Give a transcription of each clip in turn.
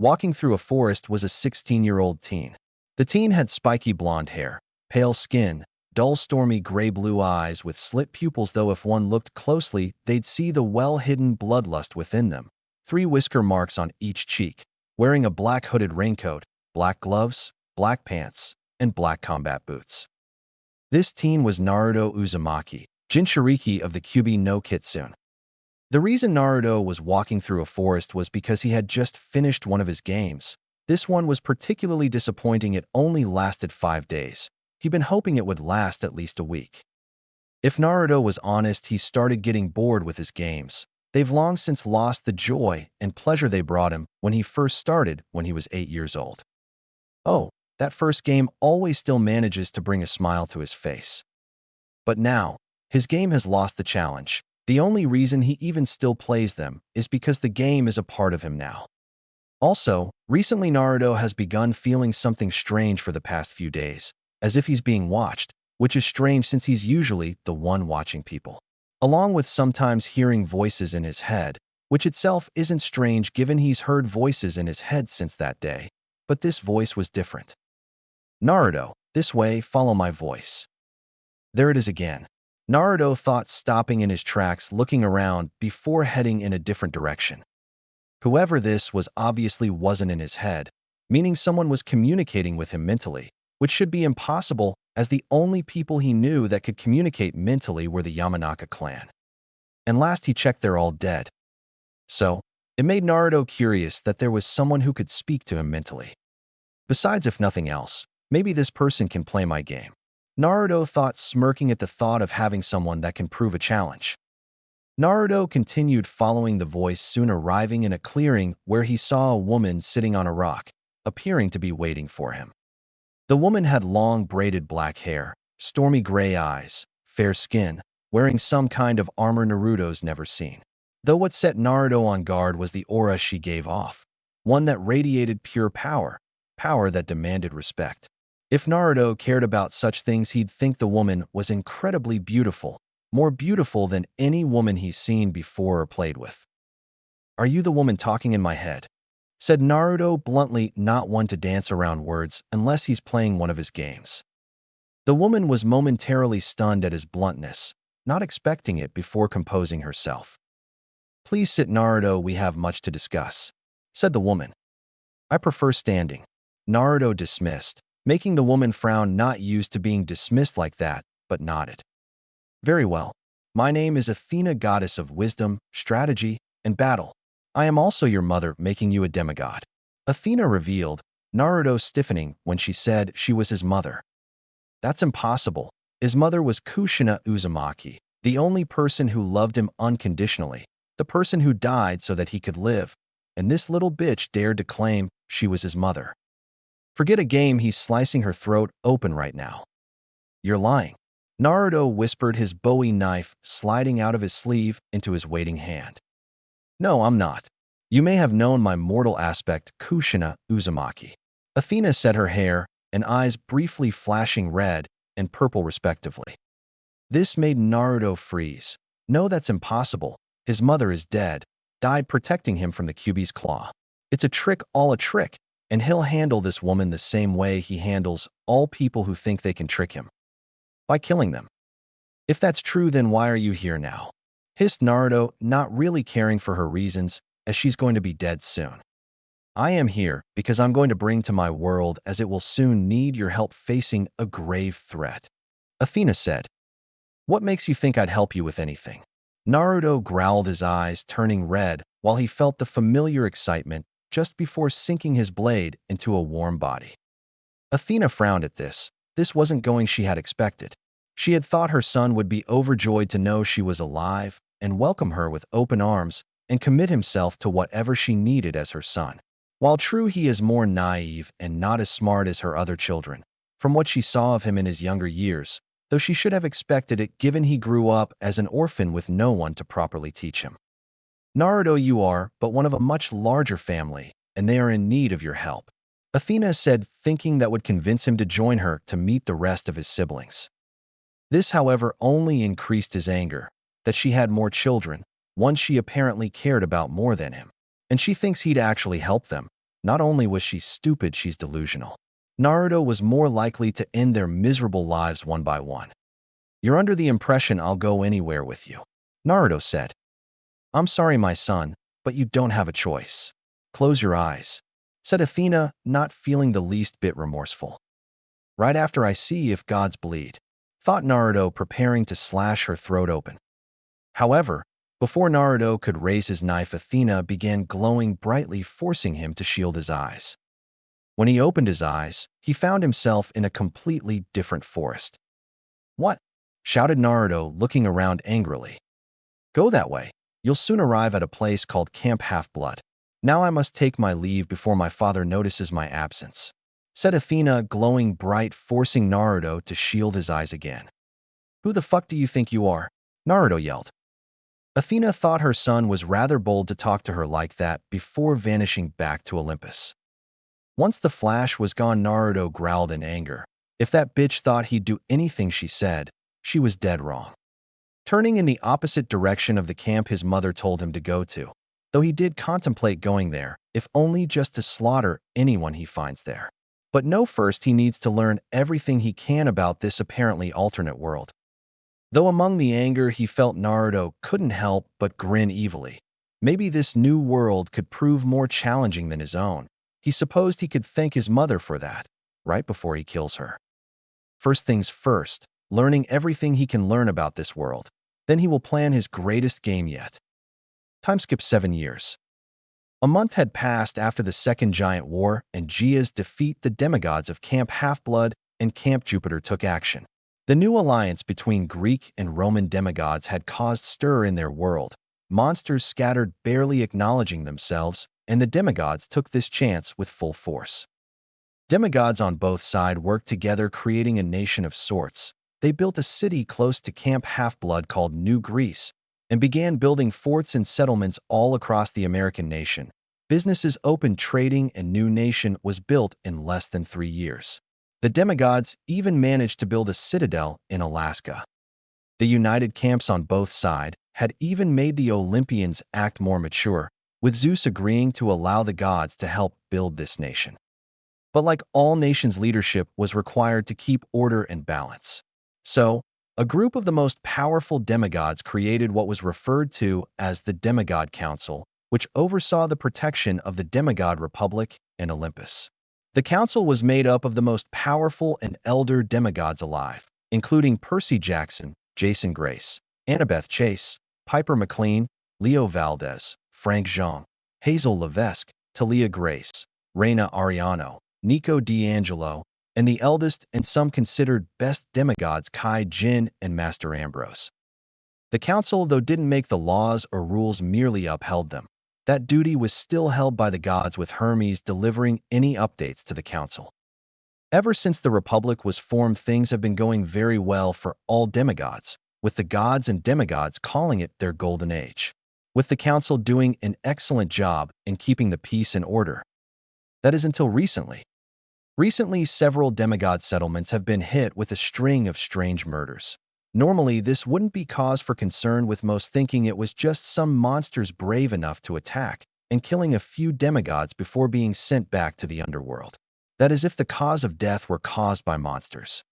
Walking through a forest was a 16-year-old teen. The teen had spiky blonde hair, pale skin, dull stormy gray-blue eyes with slit pupils, though if one looked closely, they'd see the well-hidden bloodlust within them. 3 whisker marks on each cheek, wearing a black hooded raincoat, black gloves, black pants, and black combat boots. This teen was Naruto Uzumaki, Jinchuriki of the Kyuubi no Kitsune. The reason Naruto was walking through a forest was because he had just finished one of his games. This one was particularly disappointing. It only lasted 5 days. He'd been hoping it would last at least a week. If Naruto was honest, he started getting bored with his games. They've long since lost the joy and pleasure they brought him when he first started when he was 8 years old. Oh, that first game always still manages to bring a smile to his face. But now, his game has lost the challenge. The only reason he even still plays them is because the game is a part of him now. Also, recently Naruto has begun feeling something strange for the past few days, as if he's being watched, which is strange since he's usually the one watching people. Along with sometimes hearing voices in his head, which itself isn't strange given he's heard voices in his head since that day, but this voice was different. Naruto, this way, follow my voice. There it is again. Naruto thought, stopping in his tracks, looking around before heading in a different direction. Whoever this was obviously wasn't in his head, meaning someone was communicating with him mentally, which should be impossible as the only people he knew that could communicate mentally were the Yamanaka clan. And last he checked, they're all dead. So, it made Naruto curious that there was someone who could speak to him mentally. Besides, if nothing else, maybe this person can play my game. Naruto thought, smirking at the thought of having someone that can prove a challenge. Naruto continued following the voice, soon arriving in a clearing where he saw a woman sitting on a rock, appearing to be waiting for him. The woman had long braided black hair, stormy gray eyes, fair skin, wearing some kind of armor Naruto's never seen. Though what set Naruto on guard was the aura she gave off, one that radiated pure power, power that demanded respect. If Naruto cared about such things, he'd think the woman was incredibly beautiful, more beautiful than any woman he's seen before or played with. "Are you the woman talking in my head?" said Naruto bluntly, not one to dance around words unless he's playing one of his games. The woman was momentarily stunned at his bluntness, not expecting it, before composing herself. "Please sit, Naruto, we have much to discuss," said the woman. "I prefer standing." Naruto dismissed, making the woman frown, not used to being dismissed like that, but nodded. "Very well. My name is Athena, goddess of wisdom, strategy, and battle. I am also your mother, making you a demigod," Athena revealed, Naruto stiffening when she said she was his mother. That's impossible. His mother was Kushina Uzumaki, the only person who loved him unconditionally, the person who died so that he could live, and this little bitch dared to claim she was his mother. Forget a game, he's slicing her throat open right now. "You're lying," Naruto whispered, his Bowie knife sliding out of his sleeve into his waiting hand. "No, I'm not. You may have known my mortal aspect, Kushina Uzumaki," Athena said, her hair and eyes briefly flashing red and purple respectively. This made Naruto freeze. No, that's impossible. His mother is dead, died protecting him from the Kyuubi's claw. It's a trick, all a trick, and he'll handle this woman the same way he handles all people who think they can trick him. By killing them. "If that's true, then why are you here now?" hissed Naruto, not really caring for her reasons, as she's going to be dead soon. "I am here because I'm going to bring to my world, as it will soon need your help facing a grave threat," Athena said. "What makes you think I'd help you with anything?" Naruto growled, his eyes turning red while he felt the familiar excitement just before sinking his blade into a warm body. Athena frowned at this. This wasn't going she had expected. She had thought her son would be overjoyed to know she was alive and welcome her with open arms and commit himself to whatever she needed as her son. While true he is more naive and not as smart as her other children, from what she saw of him in his younger years, though she should have expected it given he grew up as an orphan with no one to properly teach him. "Naruto, you are but one of a much larger family, and they are in need of your help," Athena said, thinking that would convince him to join her to meet the rest of his siblings. This, however, only increased his anger, that she had more children, one she apparently cared about more than him, and she thinks he'd actually help them, Not only was she stupid, she's delusional. Naruto was more likely to end their miserable lives one by one. You're under the impression I'll go anywhere with you, Naruto said. I'm sorry, my son, but you don't have a choice. Close your eyes, said Athena, not feeling the least bit remorseful. Right after I see if gods bleed, thought Naruto, preparing to slash her throat open. However, before Naruto could raise his knife, Athena began glowing brightly, forcing him to shield his eyes. When he opened his eyes, he found himself in a completely different forest. What? Shouted Naruto, looking around angrily. Go that way. You'll soon arrive at a place called Camp Half-Blood. Now I must take my leave before my father notices my absence, said Athena, glowing bright, forcing Naruto to shield his eyes again. Who the fuck do you think you are? Naruto yelled. Athena thought her son was rather bold to talk to her like that before vanishing back to Olympus. Once the flash was gone, Naruto growled in anger. If that bitch thought he'd do anything she said, she was dead wrong. Turning in the opposite direction of the camp his mother told him to go to, though he did contemplate going there, if only just to slaughter anyone he finds there. But no, first he needs to learn everything he can about this apparently alternate world. Though among the anger he felt, Naruto couldn't help but grin evilly. Maybe this new world could prove more challenging than his own. He supposed he could thank his mother for that, right before he kills her. First things first, learning everything he can learn about this world. Then he will plan his greatest game yet. Time skip 7 years. A month had passed after the Second Giant War and Gia's defeat. The demigods of Camp Half-Blood and Camp Jupiter took action. The new alliance between Greek and Roman demigods had caused stir in their world. Monsters scattered, barely acknowledging themselves, and the demigods took this chance with full force. Demigods on both sides worked together, creating a nation of sorts. They built a city close to Camp Half-Blood called New Greece and began building forts and settlements all across the American nation. Businesses opened, trading, and new nation was built in less than 3 years. The demigods even managed to build a citadel in Alaska. The united camps on both sides had even made the Olympians act more mature, with Zeus agreeing to allow the gods to help build this nation. But like all nations, leadership was required to keep order and balance. So, a group of the most powerful demigods created what was referred to as the Demigod Council, which oversaw the protection of the Demigod Republic and Olympus. The council was made up of the most powerful and elder demigods alive, including Percy Jackson, Jason Grace, Annabeth Chase, Piper McLean, Leo Valdez, Frank Zhang, Hazel Levesque, Talia Grace, Reina Ariano, Nico D'Angelo, and the eldest and some considered best demigods, Kai Jin and Master Ambrose. The council, though didn't make the laws or rules, merely upheld them. That duty was still held by the gods, with Hermes delivering any updates to the council. Ever since the Republic was formed, things have been going very well for all demigods, with the gods and demigods calling it their golden age, with the council doing an excellent job in keeping the peace and order. That is until recently. Recently, several demigod settlements have been hit with a string of strange murders. Normally, this wouldn't be cause for concern, with most thinking it was just some monsters brave enough to attack and killing a few demigods before being sent back to the underworld. That is, if the cause of death were caused by monsters.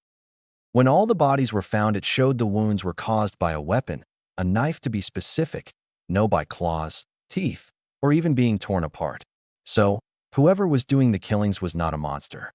When all the bodies were found, it showed the wounds were caused by a weapon, a knife to be specific, no by claws, teeth, or even being torn apart. So, whoever was doing the killings was not a monster.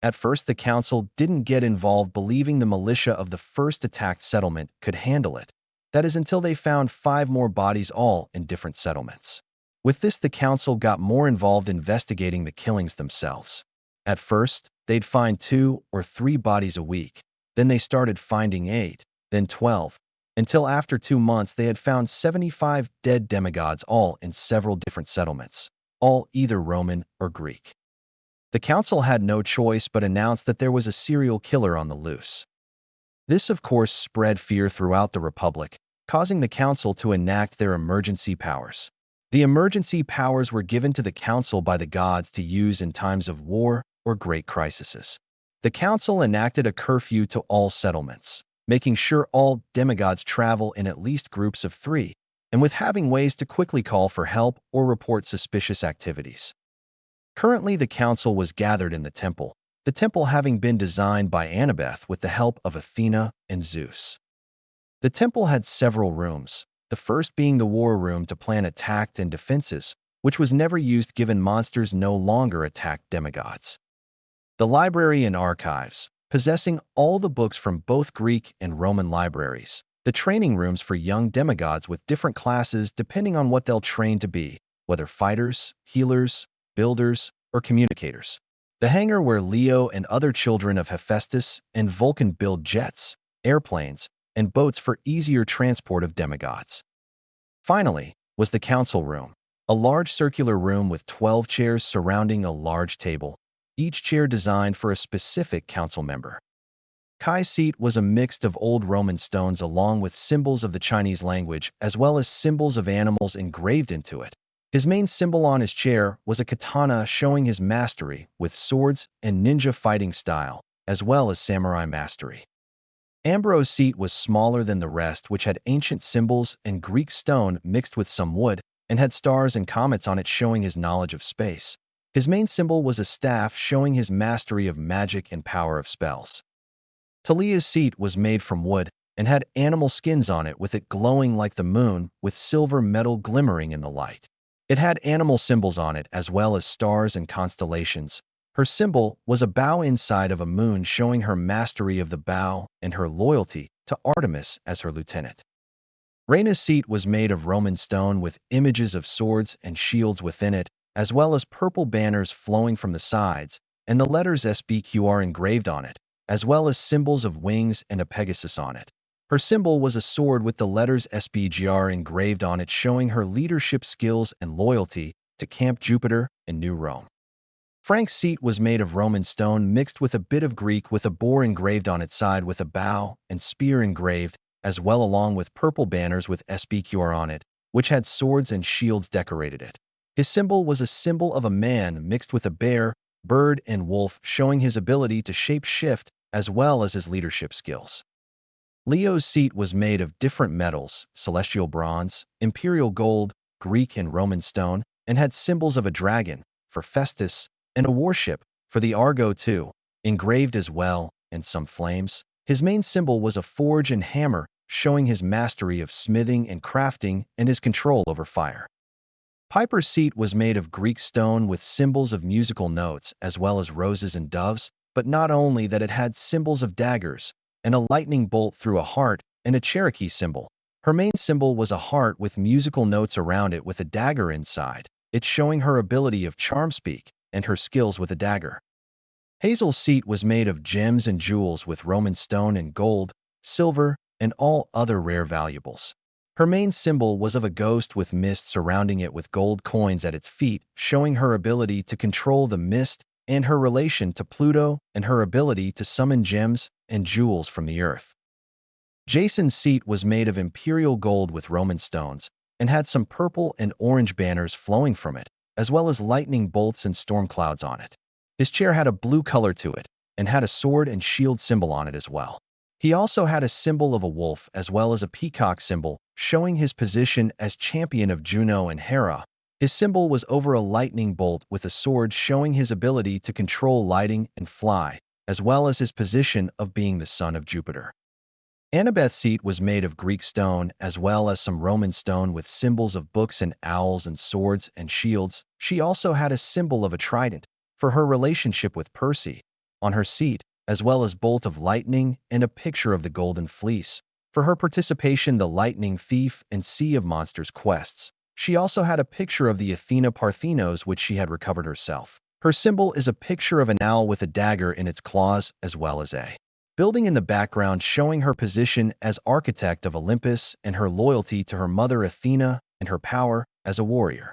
At first, the council didn't get involved, believing the militia of the first attacked settlement could handle it. That is until they found 5 more bodies, all in different settlements. With this, the council got more involved, investigating the killings themselves. At first, they'd find 2 or 3 bodies a week. Then they started finding 8, then 12, until after 2 months they had found 75 dead demigods, all in several different settlements, all either Roman or Greek. The council had no choice but announced that there was a serial killer on the loose. This, of course, spread fear throughout the Republic, causing the council to enact their emergency powers. The emergency powers were given to the council by the gods to use in times of war or great crises. The council enacted a curfew to all settlements, making sure all demigods travel in at least groups of 3, and with having ways to quickly call for help or report suspicious activities. Currently, the council was gathered in the temple having been designed by Annabeth with the help of Athena and Zeus. The temple had several rooms, the first being the war room to plan attacks and defenses, which was never used given monsters no longer attacked demigods. The library and archives, possessing all the books from both Greek and Roman libraries. The training rooms for young demigods with different classes depending on what they'll train to be, whether fighters, healers, builders, or communicators. The hangar where Leo and other children of Hephaestus and Vulcan build jets, airplanes, and boats for easier transport of demigods. Finally, was the council room, a large circular room with 12 chairs surrounding a large table, each chair designed for a specific council member. Kai's seat was a mix of old Roman stones along with symbols of the Chinese language as well as symbols of animals engraved into it. His main symbol on his chair was a katana showing his mastery with swords and ninja fighting style, as well as samurai mastery. Ambrose's seat was smaller than the rest, which had ancient symbols and Greek stone mixed with some wood, and had stars and comets on it showing his knowledge of space. His main symbol was a staff showing his mastery of magic and power of spells. Talia's seat was made from wood and had animal skins on it with it glowing like the moon with silver metal glimmering in the light. It had animal symbols on it as well as stars and constellations. Her symbol was a bow inside of a moon showing her mastery of the bow and her loyalty to Artemis as her lieutenant. Rhaena's seat was made of Roman stone with images of swords and shields within it, as well as purple banners flowing from the sides, and the letters SBQR engraved on it, as well as symbols of wings and a Pegasus on it. Her symbol was a sword with the letters SBGR engraved on it showing her leadership skills and loyalty to Camp Jupiter and New Rome. Frank's seat was made of Roman stone mixed with a bit of Greek with a boar engraved on its side with a bow and spear engraved, as well along with purple banners with SBQR on it, which had swords and shields decorated it. His symbol was a symbol of a man mixed with a bear, bird, and wolf showing his ability to shape-shift as well as his leadership skills. Leo's seat was made of different metals, celestial bronze, imperial gold, Greek and Roman stone, and had symbols of a dragon, for Festus, and a warship, for the Argo too, engraved as well, and some flames. His main symbol was a forge and hammer, showing his mastery of smithing and crafting and his control over fire. Piper's seat was made of Greek stone with symbols of musical notes as well as roses and doves, but not only that, it had symbols of daggers, and a lightning bolt through a heart, and a Cherokee symbol. Her main symbol was a heart with musical notes around it with a dagger inside, it showing her ability of charm speak and her skills with a dagger. Hazel's seat was made of gems and jewels with Roman stone and gold, silver, and all other rare valuables. Her main symbol was of a ghost with mist surrounding it with gold coins at its feet, showing her ability to control the mist and her relation to Pluto and her ability to summon gems and jewels from the earth. Jason's seat was made of imperial gold with Roman stones and had some purple and orange banners flowing from it, as well as lightning bolts and storm clouds on it. His chair had a blue color to it and had a sword and shield symbol on it as well. He also had a symbol of a wolf as well as a peacock symbol, showing his position as champion of Juno and Hera. His symbol was over a lightning bolt with a sword showing his ability to control lighting and fly, as well as his position of being the son of Jupiter. Annabeth's seat was made of Greek stone as well as some Roman stone with symbols of books and owls and swords and shields. She also had a symbol of a trident for her relationship with Percy on her seat, as well as bolt of lightning and a picture of the golden fleece for her participation the lightning thief and sea of monsters quests. She also had a picture of the Athena Parthenos which she had recovered herself. Her symbol is a picture of an owl with a dagger in its claws as well as a building in the background showing her position as architect of Olympus and her loyalty to her mother Athena and her power as a warrior.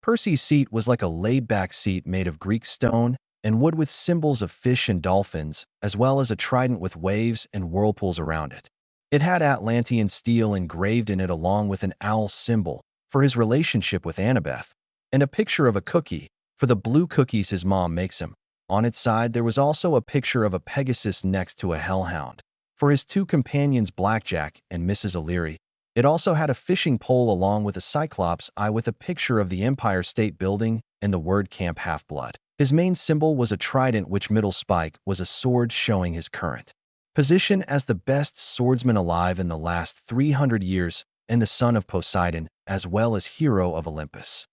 Percy's seat was like a laid-back seat made of Greek stone and wood with symbols of fish and dolphins, as well as a trident with waves and whirlpools around it. It had Atlantean steel engraved in it along with an owl symbol for his relationship with Annabeth, and a picture of a cookie for the blue cookies his mom makes him. On its side there was also a picture of a Pegasus next to a hellhound for his two companions Blackjack and Mrs. O'Leary. It also had a fishing pole along with a Cyclops eye with a picture of the Empire State Building and the word Camp Half-Blood. His main symbol was a trident, which middle spike was a sword, showing his current position as the best swordsman alive in the last 300 years and the son of Poseidon, as well as hero of Olympus.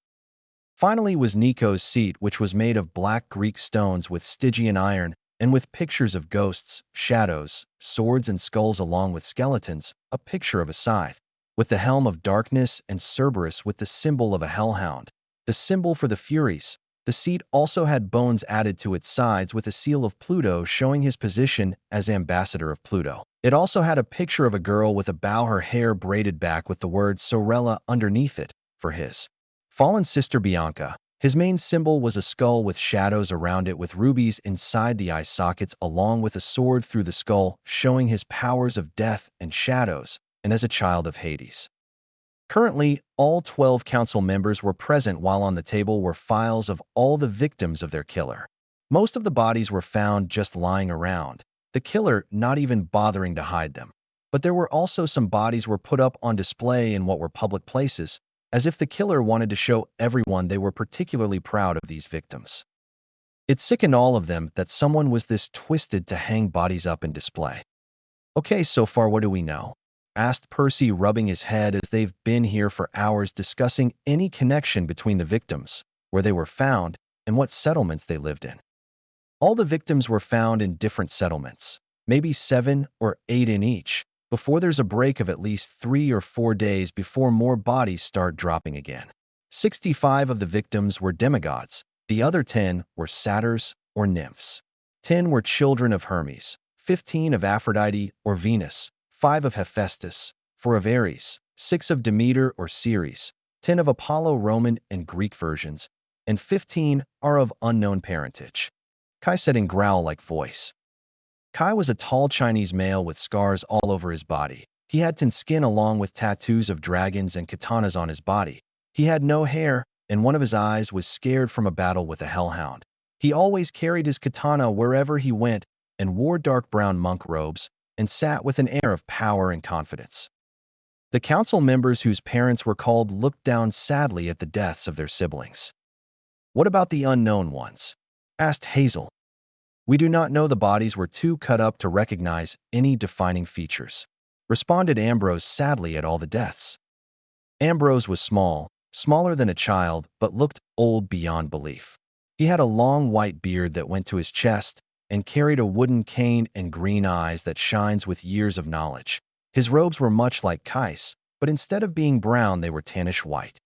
Finally was Nico's seat, which was made of black Greek stones with Stygian iron and with pictures of ghosts, shadows, swords, and skulls, along with skeletons, a picture of a scythe, with the helm of darkness, and Cerberus with the symbol of a hellhound, the symbol for the Furies. The seat also had bones added to its sides with a seal of Pluto, showing his position as ambassador of Pluto. It also had a picture of a girl with a bow, her hair braided back with the word Sorella underneath it, for his fallen sister Bianca. His main symbol was a skull with shadows around it with rubies inside the eye sockets, along with a sword through the skull, showing his powers of death and shadows, and as a child of Hades. Currently, all 12 council members were present, while on the table were files of all the victims of their killer. Most of the bodies were found just lying around, the killer not even bothering to hide them. But there were also some bodies were put up on display in what were public places, as if the killer wanted to show everyone they were particularly proud of these victims. It sickened all of them that someone was this twisted to hang bodies up in display. Okay, so far what do we know? Asked Percy, rubbing his head, as they've been here for hours discussing any connection between the victims, where they were found, and what settlements they lived in. All the victims were found in different settlements, maybe 7 or 8 in each, before there's a break of at least 3 or 4 days before more bodies start dropping again. 65 of the victims were demigods, the other 10 were satyrs or nymphs. 10 were children of Hermes, 15 of Aphrodite or Venus, 5 of Hephaestus, 4 of Ares, 6 of Demeter or Ceres, 10 of Apollo, Roman and Greek versions, and 15 are of unknown parentage. Kai said in growl-like voice. Kai was a tall Chinese male with scars all over his body. He had tan skin along with tattoos of dragons and katanas on his body. He had no hair, and one of his eyes was scared from a battle with a hellhound. He always carried his katana wherever he went and wore dark brown monk robes and sat with an air of power and confidence. The council members whose parents were called looked down sadly at the deaths of their siblings. What about the unknown ones? Asked Hazel. We do not know. The bodies were too cut up to recognize any defining features, responded Ambrose sadly at all the deaths. Ambrose was small, smaller than a child, but looked old beyond belief. He had a long white beard that went to his chest and carried a wooden cane and green eyes that shines with years of knowledge. His robes were much like Kai's, but instead of being brown, they were tannish white.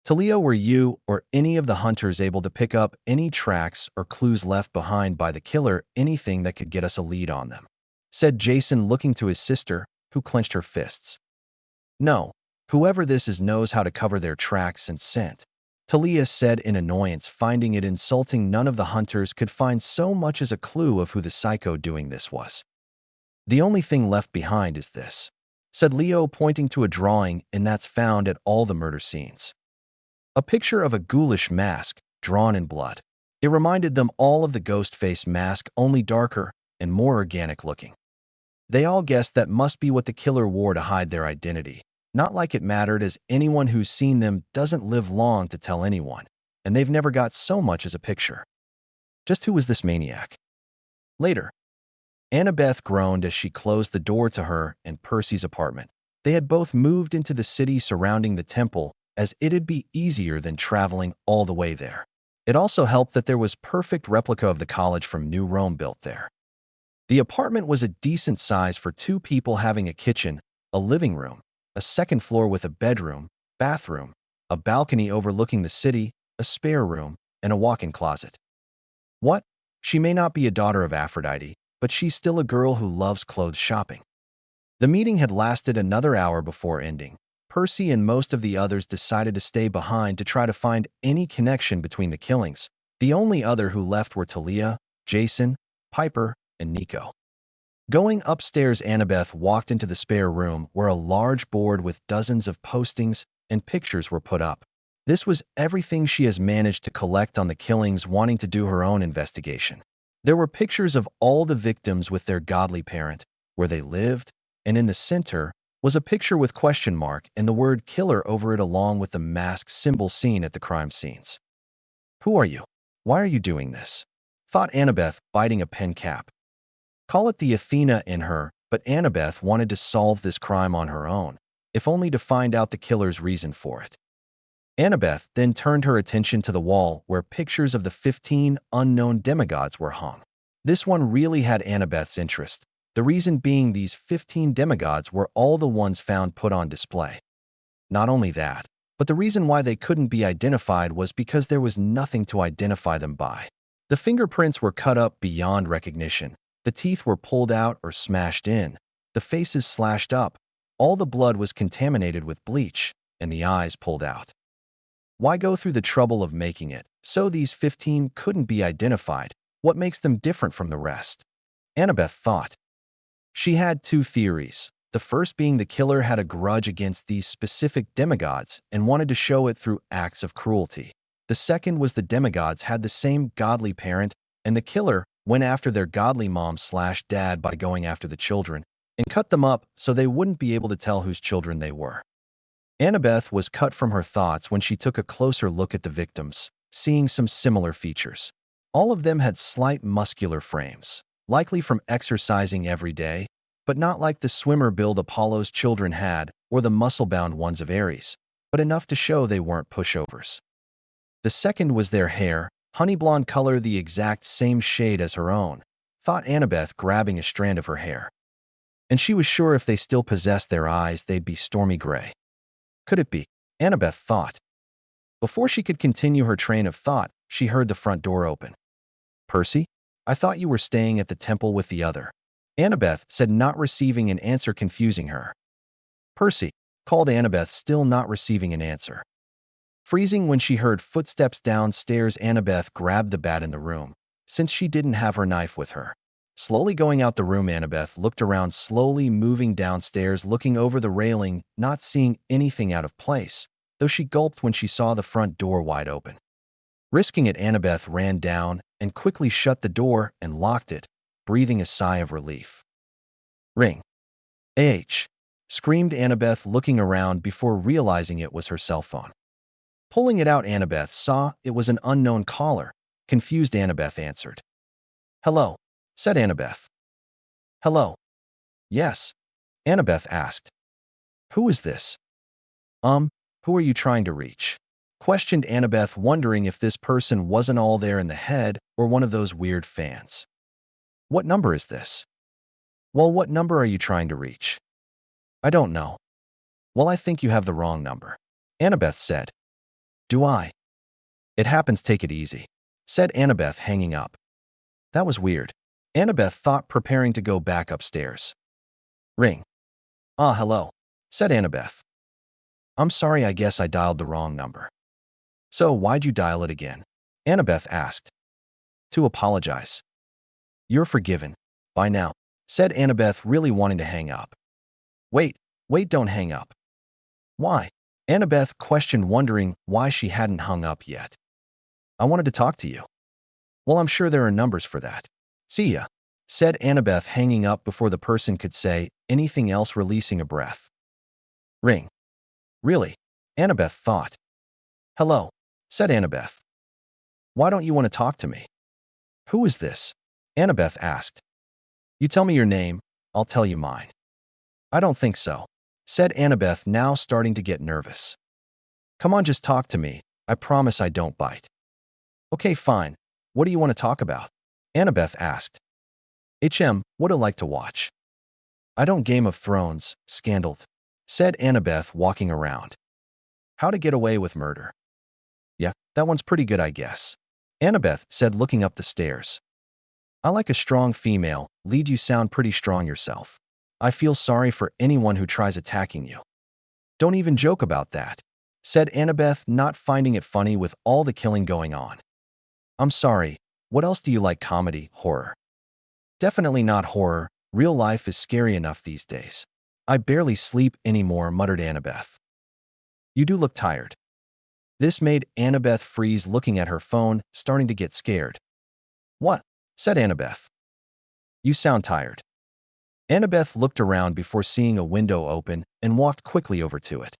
Talia, were you or any of the hunters able to pick up any tracks or clues left behind by the killer, anything that could get us a lead on them? Said Jason, looking to his sister, who clenched her fists. No. Whoever this is knows how to cover their tracks and scent, Talia said in annoyance, finding it insulting none of the hunters could find so much as a clue of who the psycho doing this was. The only thing left behind is this, said Leo, pointing to a drawing, and that's found at all the murder scenes. A picture of a ghoulish mask, drawn in blood. It reminded them all of the ghost face mask, only darker and more organic looking. They all guessed that must be what the killer wore to hide their identity. Not like it mattered, as anyone who's seen them doesn't live long to tell anyone, and they've never got so much as a picture. Just who was this maniac? Later, Annabeth groaned as she closed the door to her and Percy's apartment. They had both moved into the city surrounding the temple, as it'd be easier than traveling all the way there. It also helped that there was perfect replica of the college from New Rome built there. The apartment was a decent size for 2 people, having a kitchen, a living room, a second floor with a bedroom, bathroom, a balcony overlooking the city, a spare room, and a walk-in closet. What? She may not be a daughter of Aphrodite, but she's still a girl who loves clothes shopping. The meeting had lasted another hour before ending. Percy and most of the others decided to stay behind to try to find any connection between the killings. The only other who left were Talia, Jason, Piper, and Nico. Going upstairs, Annabeth walked into the spare room where a large board with dozens of postings and pictures were put up. This was everything she has managed to collect on the killings, wanting to do her own investigation. There were pictures of all the victims with their godly parent, where they lived, and in the center was a picture with question mark and the word killer over it, along with the mask symbol seen at the crime scenes. Who are you? Why are you doing this? Thought Annabeth, biting a pen cap. Call it the Athena in her, but Annabeth wanted to solve this crime on her own, if only to find out the killer's reason for it. Annabeth then turned her attention to the wall where pictures of the 15 unknown demigods were hung. This one really had Annabeth's interest, the reason being these 15 demigods were all the ones found put on display. Not only that, but the reason why they couldn't be identified was because there was nothing to identify them by. The fingerprints were cut up beyond recognition, the teeth were pulled out or smashed in, the faces slashed up, all the blood was contaminated with bleach, and the eyes pulled out. Why go through the trouble of making it so these 15 couldn't be identified? What makes them different from the rest? Annabeth thought. She had two theories. The first being the killer had a grudge against these specific demigods and wanted to show it through acts of cruelty. The second was the demigods had the same godly parent, and the killer went after their godly mom/dad by going after the children and cut them up so they wouldn't be able to tell whose children they were. Annabeth was cut from her thoughts when she took a closer look at the victims, seeing some similar features. All of them had slight muscular frames, likely from exercising every day, but not like the swimmer build Apollo's children had or the muscle-bound ones of Ares, but enough to show they weren't pushovers. The second was their hair, honey blonde color, the exact same shade as her own, thought Annabeth, grabbing a strand of her hair. And she was sure if they still possessed their eyes, they'd be stormy gray. Could it be? Annabeth thought. Before she could continue her train of thought, she heard the front door open. Percy? I thought you were staying at the temple with the other. Annabeth said, not receiving an answer, confusing her. Percy, called Annabeth, still not receiving an answer. Freezing when she heard footsteps downstairs, Annabeth grabbed the bat in the room, since she didn't have her knife with her. Slowly going out the room, Annabeth looked around, slowly moving downstairs, looking over the railing, not seeing anything out of place, though she gulped when she saw the front door wide open. Risking it, Annabeth ran down and quickly shut the door and locked it, breathing a sigh of relief. Ring. Screamed Annabeth, looking around before realizing it was her cell phone. Pulling it out, Annabeth saw it was an unknown caller. Confused, Annabeth answered. Hello, said Annabeth. Hello. Yes, Annabeth asked. Who is this? Who are you trying to reach? Questioned Annabeth, wondering if this person wasn't all there in the head or one of those weird fans. What number is this? Well, what number are you trying to reach? I don't know. Well, I think you have the wrong number, Annabeth said. Do I? It happens, take it easy, said Annabeth, hanging up. That was weird, Annabeth thought, preparing to go back upstairs. Ring. Ah, hello, said Annabeth. I'm sorry, I guess I dialed the wrong number. So why'd you dial it again? Annabeth asked. To apologize. You're forgiven. Bye now, said Annabeth, really wanting to hang up. Wait, don't hang up. Why? Annabeth questioned, wondering why she hadn't hung up yet. I wanted to talk to you. Well, I'm sure there are numbers for that. See ya, said Annabeth, hanging up before the person could say anything else, releasing a breath. Ring. Really? Annabeth thought. Hello, said Annabeth. Why don't you want to talk to me? Who is this? Annabeth asked. You tell me your name, I'll tell you mine. I don't think so, said Annabeth, now starting to get nervous. Come on, just talk to me. I promise I don't bite. Okay, fine. What do you want to talk about? Annabeth asked. What do you like to watch? I don't. Game of Thrones, scandaled, said Annabeth, walking around. How to Get Away with Murder. Yeah, that one's pretty good, I guess, Annabeth said, looking up the stairs. I like a strong female lead. You sound pretty strong yourself. I feel sorry for anyone who tries attacking you. Don't even joke about that, said Annabeth, not finding it funny with all the killing going on. I'm sorry. What else do you like? Comedy, horror? Definitely not horror. Real life is scary enough these days. I barely sleep anymore, muttered Annabeth. You do look tired. This made Annabeth freeze, looking at her phone, starting to get scared. What? Said Annabeth. You sound tired. Annabeth looked around before seeing a window open and walked quickly over to it.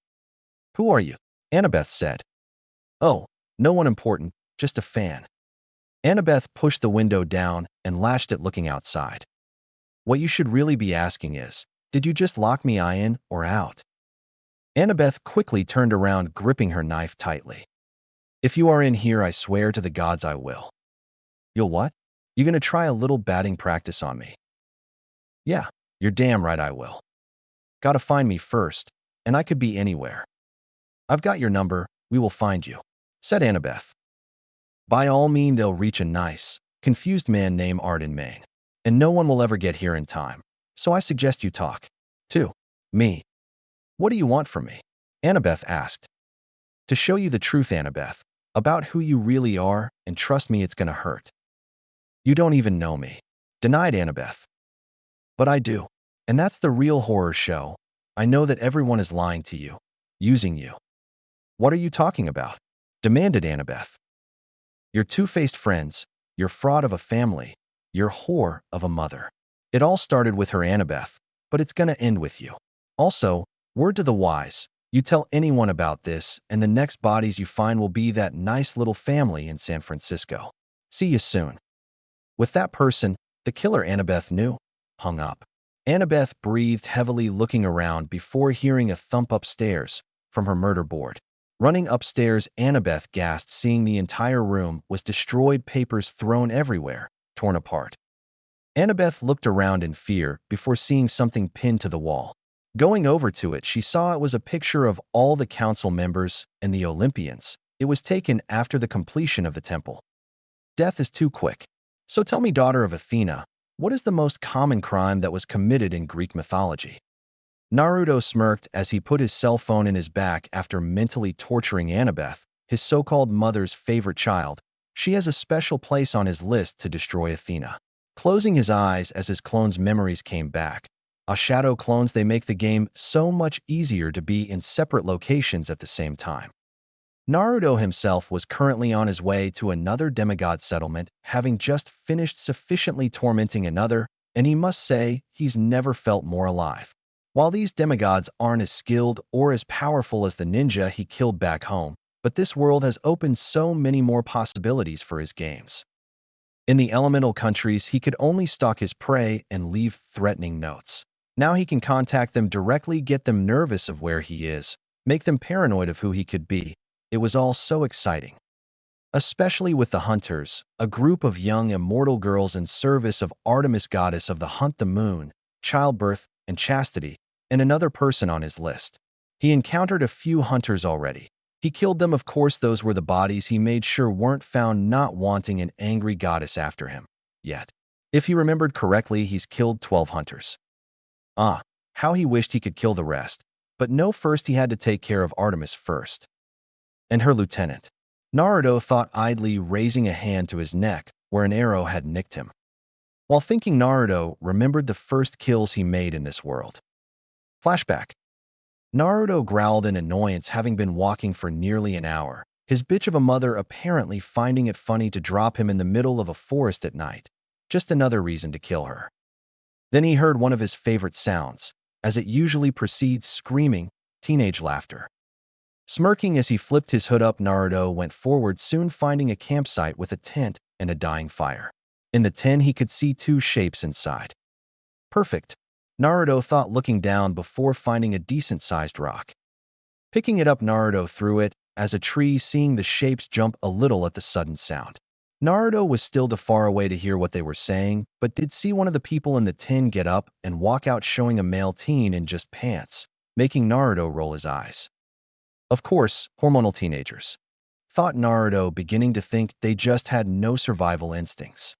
Who are you? Annabeth said. Oh, no one important, just a fan. Annabeth pushed the window down and lashed it looking outside. What you should really be asking is, did you just lock me in or out? Annabeth quickly turned around, gripping her knife tightly. If you are in here, I swear to the gods I will. You'll what? You gonna try a little batting practice on me? Yeah, you're damn right I will. Gotta find me first, and I could be anywhere. I've got your number, we will find you, said Annabeth. By all means, they'll reach a nice, confused man named Arden Maine, and no one will ever get here in time, so I suggest you talk. To me. What do you want from me? Annabeth asked. To show you the truth, Annabeth, about who you really are, and trust me, it's gonna hurt. You don't even know me, denied Annabeth. But I do, and that's the real horror show. I know that everyone is lying to you, using you. What are you talking about? Demanded Annabeth. Your two-faced friends, your fraud of a family, your whore of a mother. It all started with her, Annabeth, but it's gonna end with you. Also, word to the wise, you tell anyone about this, and the next bodies you find will be that nice little family in San Francisco. See you soon. With that person, the killer, Annabeth knew, hung up. Annabeth breathed heavily, looking around before hearing a thump upstairs from her murder board. Running upstairs, Annabeth gasped, seeing the entire room was destroyed, papers thrown everywhere, torn apart. Annabeth looked around in fear before seeing something pinned to the wall. Going over to it, she saw it was a picture of all the council members and the Olympians. It was taken after the completion of the temple. Death is too quick. So tell me, daughter of Athena, what is the most common crime that was committed in Greek mythology? Naruto smirked as he put his cell phone in his back after mentally torturing Annabeth, his so-called mother's favorite child. She has a special place on his list to destroy Athena. Closing his eyes as his clone's memories came back. Shadow clones, they make the game so much easier to be in separate locations at the same time. Naruto himself was currently on his way to another demigod settlement, having just finished sufficiently tormenting another, and he must say he's never felt more alive. While these demigods aren't as skilled or as powerful as the ninja he killed back home, but this world has opened so many more possibilities for his games. In the elemental countries, he could only stalk his prey and leave threatening notes. Now he can contact them directly, get them nervous of where he is, make them paranoid of who he could be. It was all so exciting. Especially with the Hunters, a group of young immortal girls in service of Artemis, goddess of the hunt, the moon, childbirth, and chastity, and another person on his list. He encountered a few hunters already. He killed them, of course. Those were the bodies he made sure weren't found, not wanting an angry goddess after him. Yet, if he remembered correctly, he's killed 12 hunters. How he wished he could kill the rest. But no, first he had to take care of Artemis first. And her lieutenant. Naruto thought idly, raising a hand to his neck where an arrow had nicked him. While thinking, Naruto remembered the first kills he made in this world. Flashback. Naruto growled in annoyance, having been walking for nearly an hour, his bitch of a mother apparently finding it funny to drop him in the middle of a forest at night. Just another reason to kill her. Then he heard one of his favorite sounds, as it usually precedes screaming, teenage laughter. Smirking as he flipped his hood up, Naruto went forward, soon finding a campsite with a tent and a dying fire. In the tent, he could see two shapes inside. Perfect, Naruto thought, looking down before finding a decent-sized rock. Picking it up, Naruto threw it as a tree, seeing the shapes jump a little at the sudden sound. Naruto was still too far away to hear what they were saying, but did see one of the people in the tent get up and walk out, showing a male teen in just pants, making Naruto roll his eyes. Of course, hormonal teenagers, thought Naruto, beginning to think they just had no survival instincts.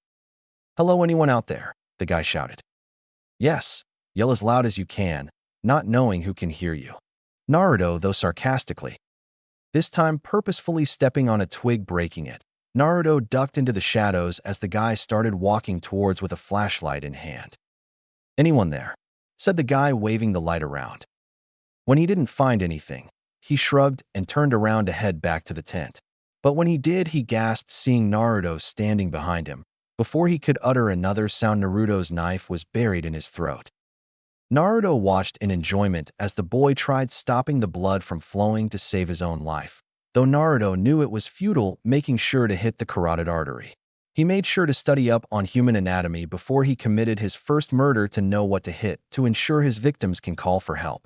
Hello, anyone out there? The guy shouted. Yes, yell as loud as you can, not knowing who can hear you. Naruto, though sarcastically, this time purposefully stepping on a twig, breaking it. Naruto ducked into the shadows as the guy started walking towards with a flashlight in hand. Anyone there? Said the guy, waving the light around. When he didn't find anything, he shrugged and turned around to head back to the tent. But when he did, he gasped, seeing Naruto standing behind him. Before he could utter another sound, Naruto's knife was buried in his throat. Naruto watched in enjoyment as the boy tried stopping the blood from flowing to save his own life. though Naruto knew it was futile, making sure to hit the carotid artery. He made sure to study up on human anatomy before he committed his first murder to know what to hit to ensure his victims can call for help.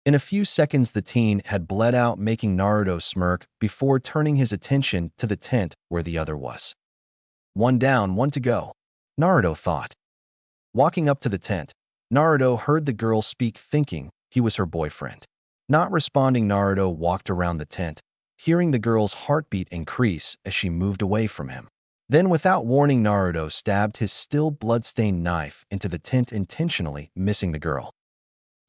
In a few seconds, the teen had bled out, making Naruto smirk before turning his attention to the tent where the other was. One down, one to go, Naruto thought. Walking up to the tent, Naruto heard the girl speak, thinking he was her boyfriend. Not responding, Naruto walked around the tent, hearing the girl's heartbeat increase as she moved away from him. Then, without warning, Naruto stabbed his still blood-stained knife into the tent, intentionally missing the girl.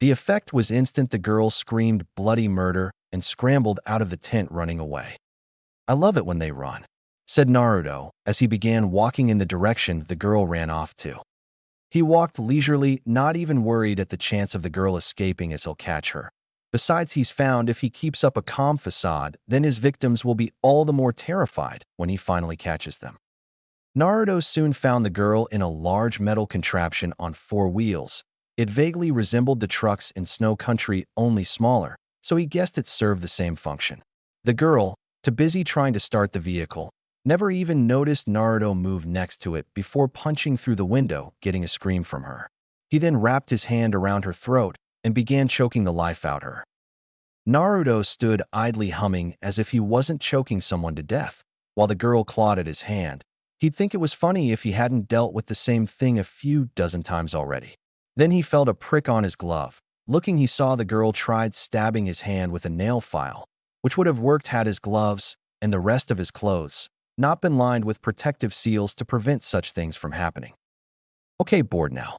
The effect was instant. The girl screamed bloody murder and scrambled out of the tent, running away. "I love it when they run," said Naruto as he began walking in the direction the girl ran off to. He walked leisurely, not even worried at the chance of the girl escaping, as he'll catch her. Besides, he's found if he keeps up a calm facade, then his victims will be all the more terrified when he finally catches them. Naruto soon found the girl in a large metal contraption on 4 wheels. It vaguely resembled the trucks in Snow Country, only smaller, so he guessed it served the same function. The girl, too busy trying to start the vehicle, never even noticed Naruto move next to it before punching through the window, getting a scream from her. He then wrapped his hand around her throat and began choking the life out of her. Naruto stood idly humming as if he wasn't choking someone to death, while the girl clawed at his hand. He'd think it was funny if he hadn't dealt with the same thing a few dozen times already. Then he felt a prick on his glove. Looking, he saw the girl tried stabbing his hand with a nail file, which would have worked had his gloves and the rest of his clothes not been lined with protective seals to prevent such things from happening. "Okay, bored now,"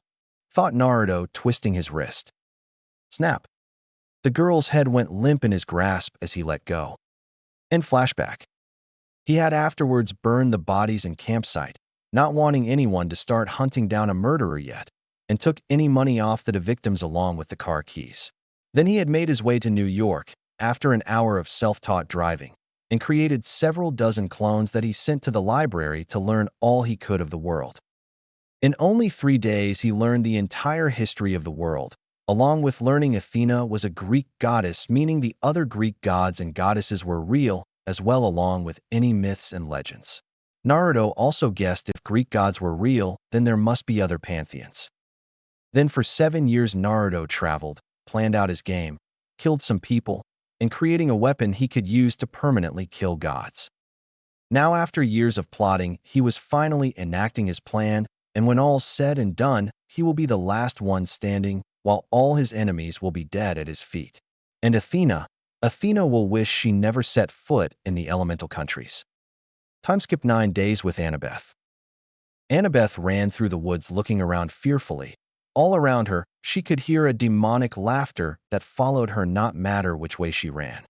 thought Naruto, twisting his wrist. Snap! The girl's head went limp in his grasp as he let go. In flashback, he had afterwards burned the bodies and campsite, not wanting anyone to start hunting down a murderer yet, and took any money off the victims along with the car keys. Then he had made his way to New York after an hour of self-taught driving, and created several dozen clones that he sent to the library to learn all he could of the world. In only 3 days, he learned the entire history of the world, along with learning Athena was a Greek goddess, meaning the other Greek gods and goddesses were real as well, along with any myths and legends. Naruto also guessed if Greek gods were real, then there must be other pantheons. Then for 7 years, Naruto traveled, planned out his game, killed some people, and creating a weapon he could use to permanently kill gods. Now, after years of plotting, he was finally enacting his plan, and when all's said and done, he will be the last one standing, while all his enemies will be dead at his feet. And Athena will wish she never set foot in the elemental countries. Time skip 9 days with Annabeth. Annabeth ran through the woods, looking around fearfully. All around her, she could hear a demonic laughter that followed her, not matter which way she ran.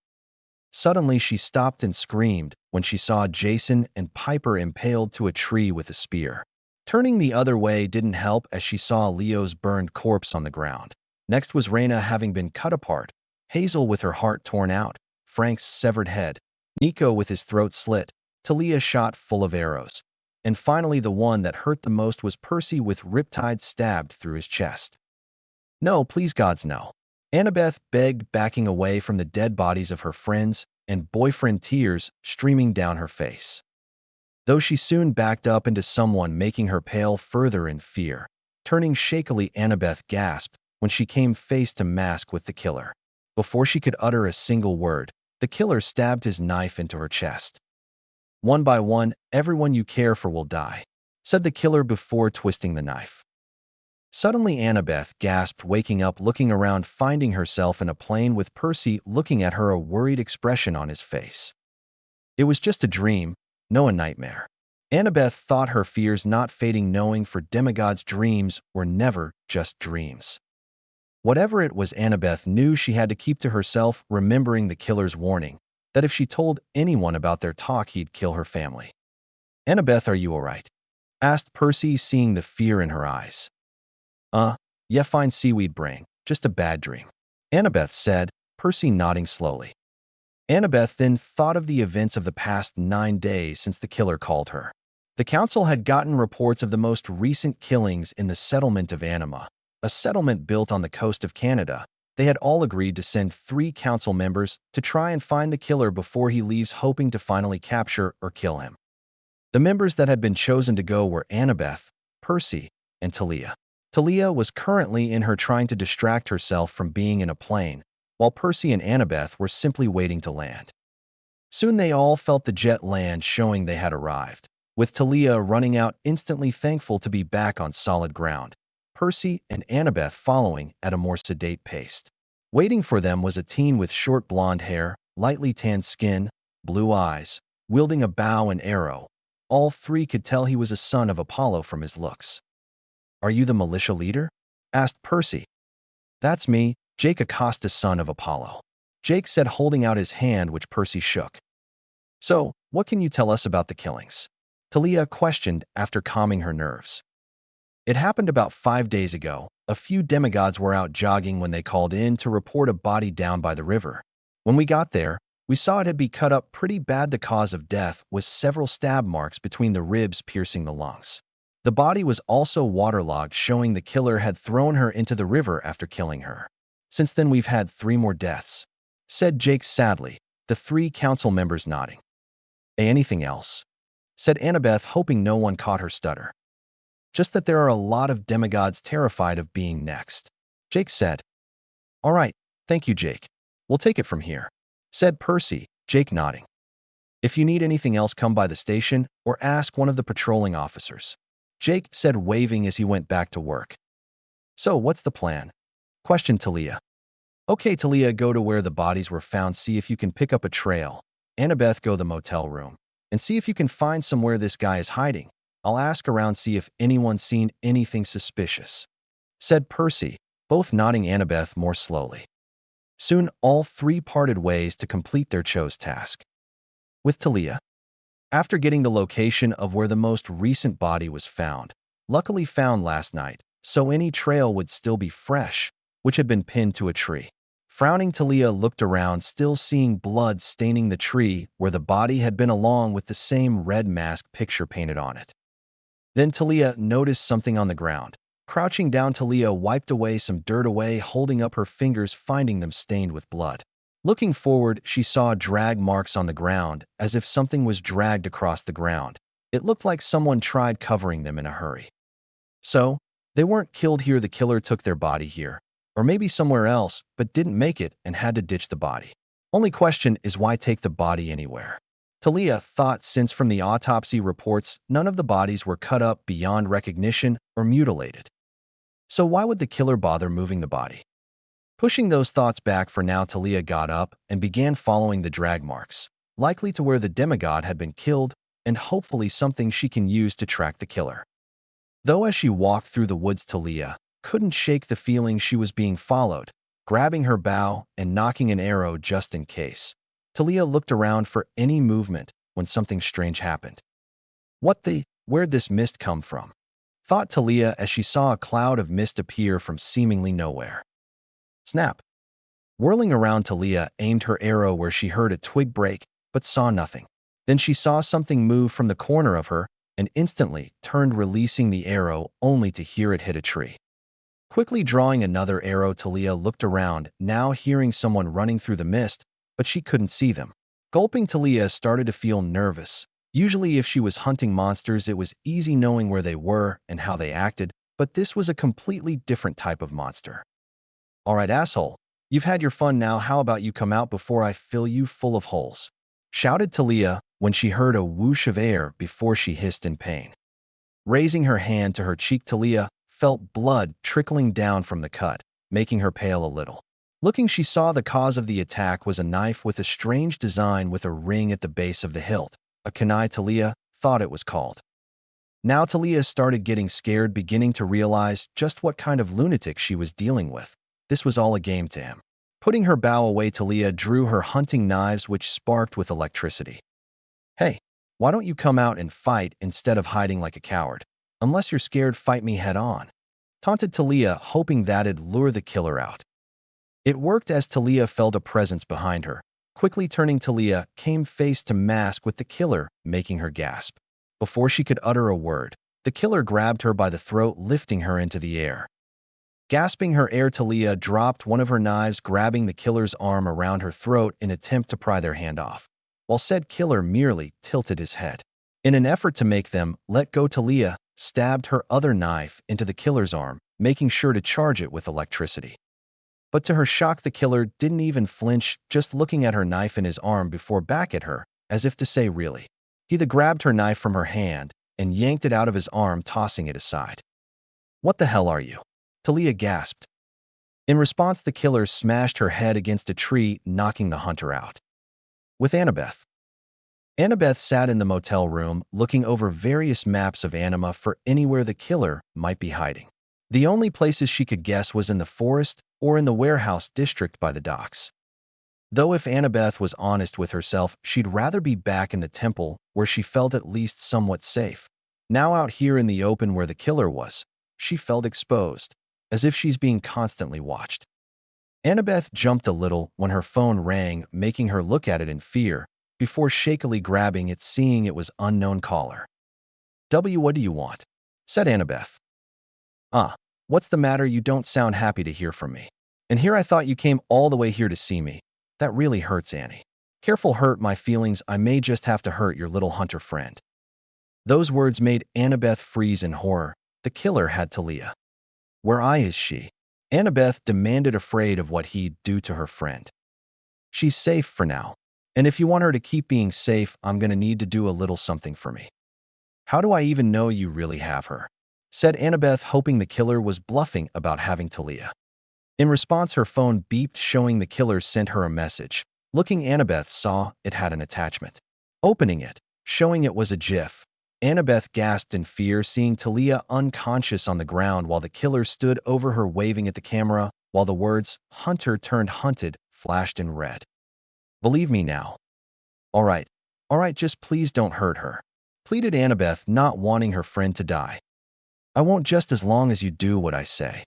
Suddenly, she stopped and screamed when she saw Jason and Piper impaled to a tree with a spear. Turning the other way didn't help, as she saw Leo's burned corpse on the ground. Next was Reina having been cut apart, Hazel with her heart torn out, Frank's severed head, Nico with his throat slit, Talia shot full of arrows. And finally, the one that hurt the most was Percy with riptide stabbed through his chest. "No, please, gods, no," Annabeth begged, backing away from the dead bodies of her friends and boyfriend, tears streaming down her face. Though she soon backed up into someone, making her pale further in fear. Turning shakily, Annabeth gasped when she came face to mask with the killer. Before she could utter a single word, the killer stabbed his knife into her chest. "One by one, everyone you care for will die," said the killer before twisting the knife. Suddenly, Annabeth gasped, waking up, looking around, finding herself in a plane with Percy looking at her, a worried expression on his face. It was just a dream, no a nightmare. Annabeth thought, her fears not fading, knowing for demigods dreams were never just dreams. Whatever it was, Annabeth knew she had to keep to herself, remembering the killer's warning that if she told anyone about their talk, he'd kill her family. "Annabeth, are you all right?" asked Percy, seeing the fear in her eyes. Yeah, fine, seaweed brain, just a bad dream," Annabeth said, Percy nodding slowly. Annabeth then thought of the events of the past 9 days since the killer called her. The council had gotten reports of the most recent killings in the settlement of Anima, a settlement built on the coast of Canada. They had all agreed to send 3 council members to try and find the killer before he leaves, hoping to finally capture or kill him. The members that had been chosen to go were Annabeth, Percy, and Talia. Talia was currently in her trying to distract herself from being in a plane, while Percy and Annabeth were simply waiting to land. Soon they all felt the jet land, showing they had arrived, with Talia running out instantly thankful to be back on solid ground, Percy and Annabeth following at a more sedate pace. Waiting for them was a teen with short blonde hair, lightly tanned skin, blue eyes, wielding a bow and arrow. All 3 could tell he was a son of Apollo from his looks. "Are you the militia leader?" asked Percy. "That's me, Jake Acosta, son of Apollo," Jake said, holding out his hand, which Percy shook. "So, what can you tell us about the killings?" Talia questioned after calming her nerves. "It happened about 5 days ago. A few demigods were out jogging when they called in to report a body down by the river. When we got there, we saw it had been cut up pretty bad. The cause of death was several stab marks between the ribs piercing the lungs. The body was also waterlogged, showing the killer had thrown her into the river after killing her. Since then we've had 3 more deaths," said Jake sadly, the 3 council members nodding. "Anything else?" said Annabeth, hoping no one caught her stutter. "Just that there are a lot of demigods terrified of being next," Jake said. "All right, thank you, Jake. We'll take it from here," said Percy, Jake nodding. "If you need anything else, come by the station or ask one of the patrolling officers," Jake said, waving as he went back to work. "So, what's the plan?" questioned Talia. "Okay, Talia, go to where the bodies were found, see if you can pick up a trail. Annabeth, go to the motel room and see if you can find somewhere this guy is hiding. I'll ask around, see if anyone's seen anything suspicious," said Percy, both nodding. Annabeth more slowly. Soon all 3 parted ways to complete their chose task. With Talia, after getting the location of where the most recent body was found, luckily found last night, so any trail would still be fresh, which had been pinned to a tree. Frowning, Talia looked around, still seeing blood staining the tree where the body had been, along with the same red mask picture painted on it. Then Talia noticed something on the ground. Crouching down, Talia wiped away some dirt away, holding up her fingers, finding them stained with blood. Looking forward, she saw drag marks on the ground, as if something was dragged across the ground. It looked like someone tried covering them in a hurry. So, they weren't killed here. The killer took their body here, or maybe somewhere else, but didn't make it and had to ditch the body. Only question is, why take the body anywhere? Talia thought, since from the autopsy reports, none of the bodies were cut up beyond recognition or mutilated. So why would the killer bother moving the body? Pushing those thoughts back for now, Talia got up and began following the drag marks, likely to where the demigod had been killed, and hopefully something she can use to track the killer. Though as she walked through the woods, Talia couldn't shake the feeling she was being followed, grabbing her bow and knocking an arrow just in case. Talia looked around for any movement when something strange happened. Where'd this mist come from? Thought Talia as she saw a cloud of mist appear from seemingly nowhere. Snap! Whirling around, Talia aimed her arrow where she heard a twig break, but saw nothing. Then she saw something move from the corner of her and instantly turned, releasing the arrow only to hear it hit a tree. Quickly drawing another arrow, Talia looked around, now hearing someone running through the mist, but she couldn't see them. Gulping, Talia started to feel nervous. Usually if she was hunting monsters, it was easy knowing where they were and how they acted, but this was a completely different type of monster. "All right, asshole, you've had your fun now. How about you come out before I fill you full of holes?" shouted Talia when she heard a whoosh of air before she hissed in pain. Raising her hand to her cheek, Talia felt blood trickling down from the cut, making her pale a little. Looking, she saw the cause of the attack was a knife with a strange design with a ring at the base of the hilt. A kunai, Talia thought it was called. Now Talia started getting scared, beginning to realize just what kind of lunatic she was dealing with. This was all a game to him. Putting her bow away, Talia drew her hunting knives, which sparked with electricity. "Hey, why don't you come out and fight instead of hiding like a coward? Unless you're scared, fight me head on," taunted Talia, hoping that'd lure the killer out. It worked, as Talia felt a presence behind her. Quickly turning, Talia came face to mask with the killer, making her gasp. Before she could utter a word, the killer grabbed her by the throat, lifting her into the air. Gasping her air, Talia dropped one of her knives, grabbing the killer's arm around her throat in an attempt to pry their hand off, while said killer merely tilted his head. In an effort to make them let go, Talia stabbed her other knife into the killer's arm, making sure to charge it with electricity. But to her shock, the killer didn't even flinch, just looking at her knife in his arm before back at her, as if to say, really. He then grabbed her knife from her hand and yanked it out of his arm, tossing it aside. "What the hell are you?" Talia gasped. In response, the killer smashed her head against a tree, knocking the hunter out. With Annabeth. Annabeth sat in the motel room, looking over various maps of Anima for anywhere the killer might be hiding. The only places she could guess was in the forest or in the warehouse district by the docks. Though if Annabeth was honest with herself, she'd rather be back in the temple where she felt at least somewhat safe. Now out here in the open where the killer was, she felt exposed, as if she's being constantly watched. Annabeth jumped a little when her phone rang, making her look at it in fear, before shakily grabbing it, seeing it was unknown caller. "What do you want?" said Annabeth. What's the matter? You don't sound happy to hear from me. And here I thought you came all the way here to see me. That really hurts, Annie. Careful, hurt my feelings. I may just have to hurt your little hunter friend." Those words made Annabeth freeze in horror. The killer had Talia. Where is she? Annabeth demanded, afraid of what he'd do to her friend. "She's safe for now. And if you want her to keep being safe, I'm gonna need to do a little something for me." "How do I even know you really have her?" said Annabeth, hoping the killer was bluffing about having Talia. In response, her phone beeped, showing the killer sent her a message. Looking, Annabeth saw it had an attachment. Opening it, showing it was a GIF. Annabeth gasped in fear, seeing Talia unconscious on the ground while the killer stood over her, waving at the camera, while the words, "Hunter turned hunted," flashed in red. "Believe me now." All right, just please don't hurt her," pleaded Annabeth, not wanting her friend to die. "I won't, just as long as you do what I say."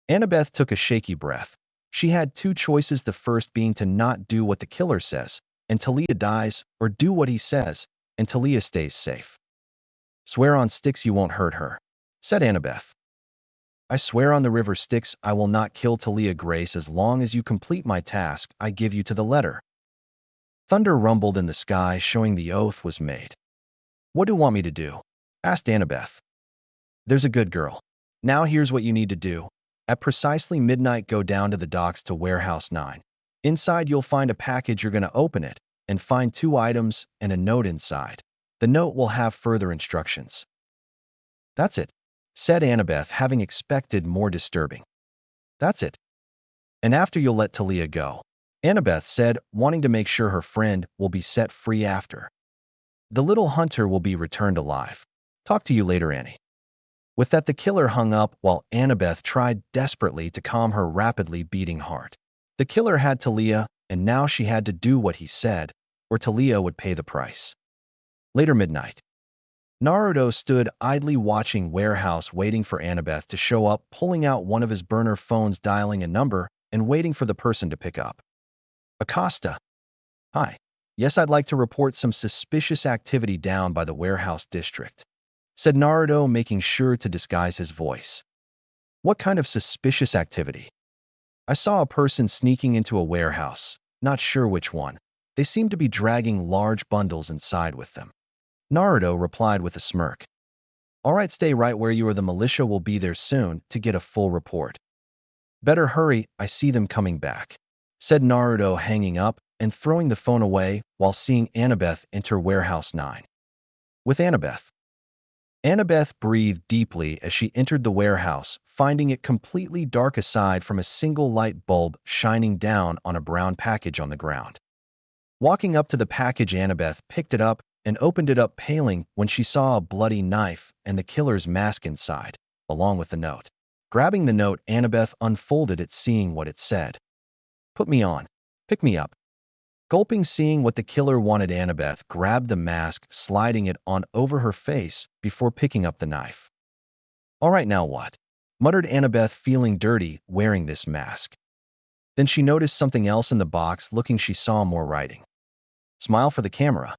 Annabeth took a shaky breath. She had two choices, the first being to not do what the killer says, and Talia dies, or do what he says, and Talia stays safe. "Swear on Styx you won't hurt her," said Annabeth. "I swear on the river Styx I will not kill Talia Grace as long as you complete my task I give you to the letter." Thunder rumbled in the sky, showing the oath was made. "What do you want me to do?" asked Annabeth. "There's a good girl. Now here's what you need to do. At precisely midnight, go down to the docks to Warehouse 9. Inside you'll find a package. You're going to open it and find 2 items and a note inside. The note will have further instructions." "That's it," said Annabeth, having expected more disturbing. "That's it. And after you'll let Talia go," Annabeth said, wanting to make sure her friend will be set free after. "The little hunter will be returned alive. Talk to you later, Annie." With that, the killer hung up while Annabeth tried desperately to calm her rapidly beating heart. The killer had Talia, and now she had to do what he said, or Talia would pay the price. Later midnight. Naruto stood idly watching Warehouse, waiting for Annabeth to show up, pulling out one of his burner phones, dialing a number, and waiting for the person to pick up. "Acosta. Hi. Yes, I'd like to report some suspicious activity down by the Warehouse district," said Naruto, making sure to disguise his voice. "What kind of suspicious activity?" "I saw a person sneaking into a warehouse. Not sure which one. They seem to be dragging large bundles inside with them." Naruto replied with a smirk. "All right, stay right where you are. The militia will be there soon to get a full report." "Better hurry, I see them coming back," said Naruto, hanging up and throwing the phone away while seeing Annabeth enter Warehouse 9. With Annabeth. Annabeth breathed deeply as she entered the warehouse, finding it completely dark aside from a single light bulb shining down on a brown package on the ground. Walking up to the package, Annabeth picked it up and opened it up, paling when she saw a bloody knife and the killer's mask inside, along with the note. Grabbing the note, Annabeth unfolded it, seeing what it said. "Put me on. Pick me up." Gulping, seeing what the killer wanted, Annabeth grabbed the mask, sliding it on over her face before picking up the knife. "All right, now what?" muttered Annabeth, feeling dirty wearing this mask. Then she noticed something else in the box. Looking, she saw more writing. "Smile for the camera."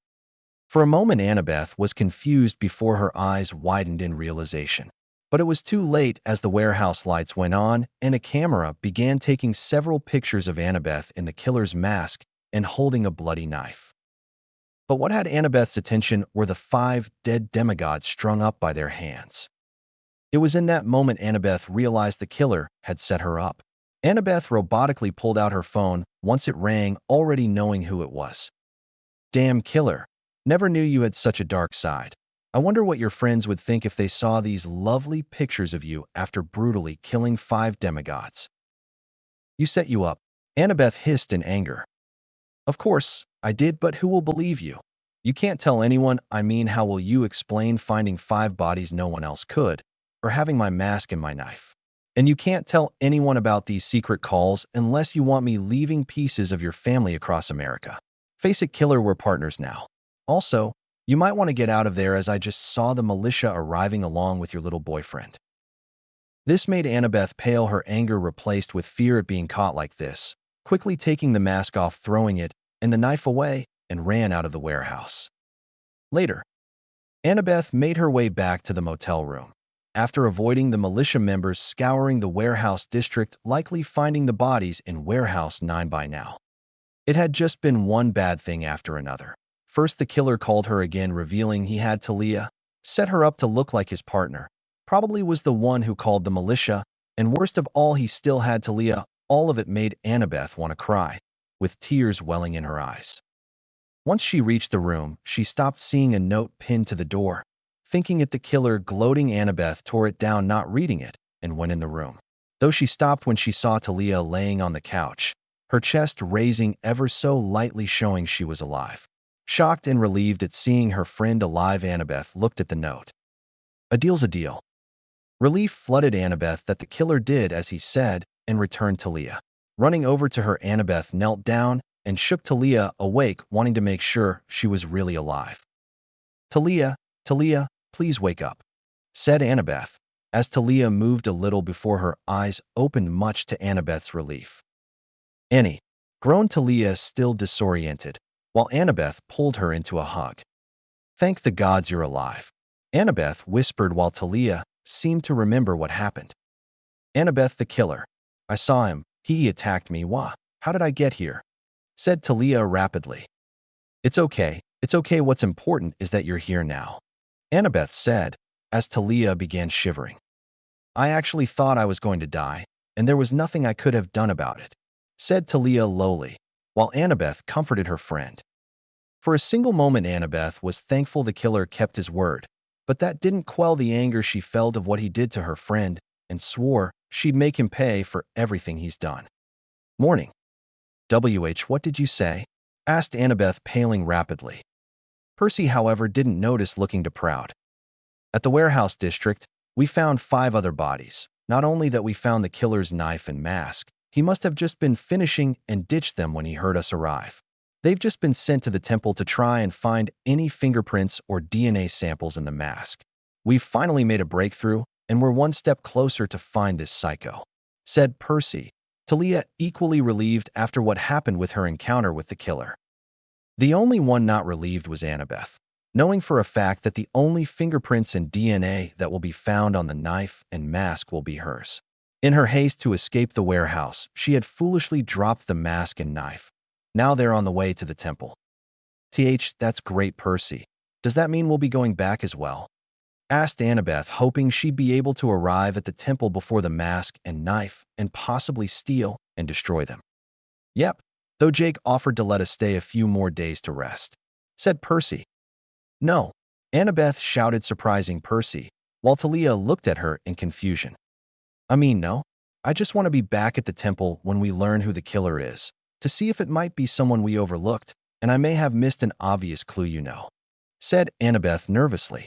For a moment, Annabeth was confused before her eyes widened in realization. But it was too late as the warehouse lights went on and a camera began taking several pictures of Annabeth in the killer's mask and holding a bloody knife. But what had Annabeth's attention were the 5 dead demigods strung up by their hands. It was in that moment Annabeth realized the killer had set her up. Annabeth robotically pulled out her phone once it rang, already knowing who it was. Damn killer. Never knew you had such a dark side. I wonder what your friends would think if they saw these lovely pictures of you after brutally killing 5 demigods. You set you up. Annabeth hissed in anger. Of course, I did, but who will believe you? You can't tell anyone. I mean, how will you explain finding 5 bodies no one else could, or having my mask and my knife? And you can't tell anyone about these secret calls unless you want me leaving pieces of your family across America. Face it, killer, we're partners now. Also, you might want to get out of there as I just saw the militia arriving along with your little boyfriend. This made Annabeth pale, her anger replaced with fear at being caught like this, quickly taking the mask off, throwing it and the knife away, and ran out of the warehouse. Later, Annabeth made her way back to the motel room. After avoiding the militia members scouring the warehouse district, likely finding the bodies in Warehouse 9 by now. It had just been one bad thing after another. First, the killer called her again, revealing he had Talia, set her up to look like his partner. Probably was the one who called the militia, and worst of all, he still had Talia. All of it made Annabeth want to cry, with tears welling in her eyes. Once she reached the room, she stopped, seeing a note pinned to the door. Thinking it the killer, gloating, Annabeth tore it down, not reading it, and went in the room. Though she stopped when she saw Talia laying on the couch, her chest raising ever so lightly, showing she was alive. Shocked and relieved at seeing her friend alive, Annabeth looked at the note. A deal's a deal. Relief flooded Annabeth that the killer did as he said and returned Talia. Running over to her, Annabeth knelt down and shook Talia awake, wanting to make sure she was really alive. Talia, please wake up, said Annabeth, as Talia moved a little before her eyes opened, much to Annabeth's relief. Annie, groaned Talia, still disoriented, while Annabeth pulled her into a hug. Thank the gods you're alive, Annabeth whispered while Talia seemed to remember what happened. Annabeth, the killer. I saw him. He attacked me. Wah. How did I get here? Said Talia rapidly. It's okay. What's important is that you're here now, Annabeth said, as Talia began shivering. I actually thought I was going to die, and there was nothing I could have done about it, said Talia lowly, while Annabeth comforted her friend. For a single moment, Annabeth was thankful the killer kept his word, but that didn't quell the anger she felt of what he did to her friend, and swore she'd make him pay for everything he's done. Morning. What did you say? Asked Annabeth, paling rapidly. Percy, however, didn't notice, looking proud. At the warehouse district, we found 5 other bodies. Not only that, we found the killer's knife and mask. He must have just been finishing and ditched them when he heard us arrive. They've just been sent to the temple to try and find any fingerprints or DNA samples in the mask. We've finally made a breakthrough, and we're one step closer to find this psycho, said Percy, Talia equally relieved after what happened with her encounter with the killer. The only one not relieved was Annabeth, knowing for a fact that the only fingerprints and DNA that will be found on the knife and mask will be hers. In her haste to escape the warehouse, she had foolishly dropped the mask and knife. Now they're on the way to the temple. That's great, Percy. Does that mean we'll be going back as well? Asked Annabeth, hoping she'd be able to arrive at the temple before the mask and knife and possibly steal and destroy them. Yep, though Jake offered to let us stay a few more days to rest, said Percy. No, Annabeth shouted, surprising Percy, while Talia looked at her in confusion. I mean, no. I just want to be back at the temple when we learn who the killer is, to see if it might be someone we overlooked, and I may have missed an obvious clue, said Annabeth nervously.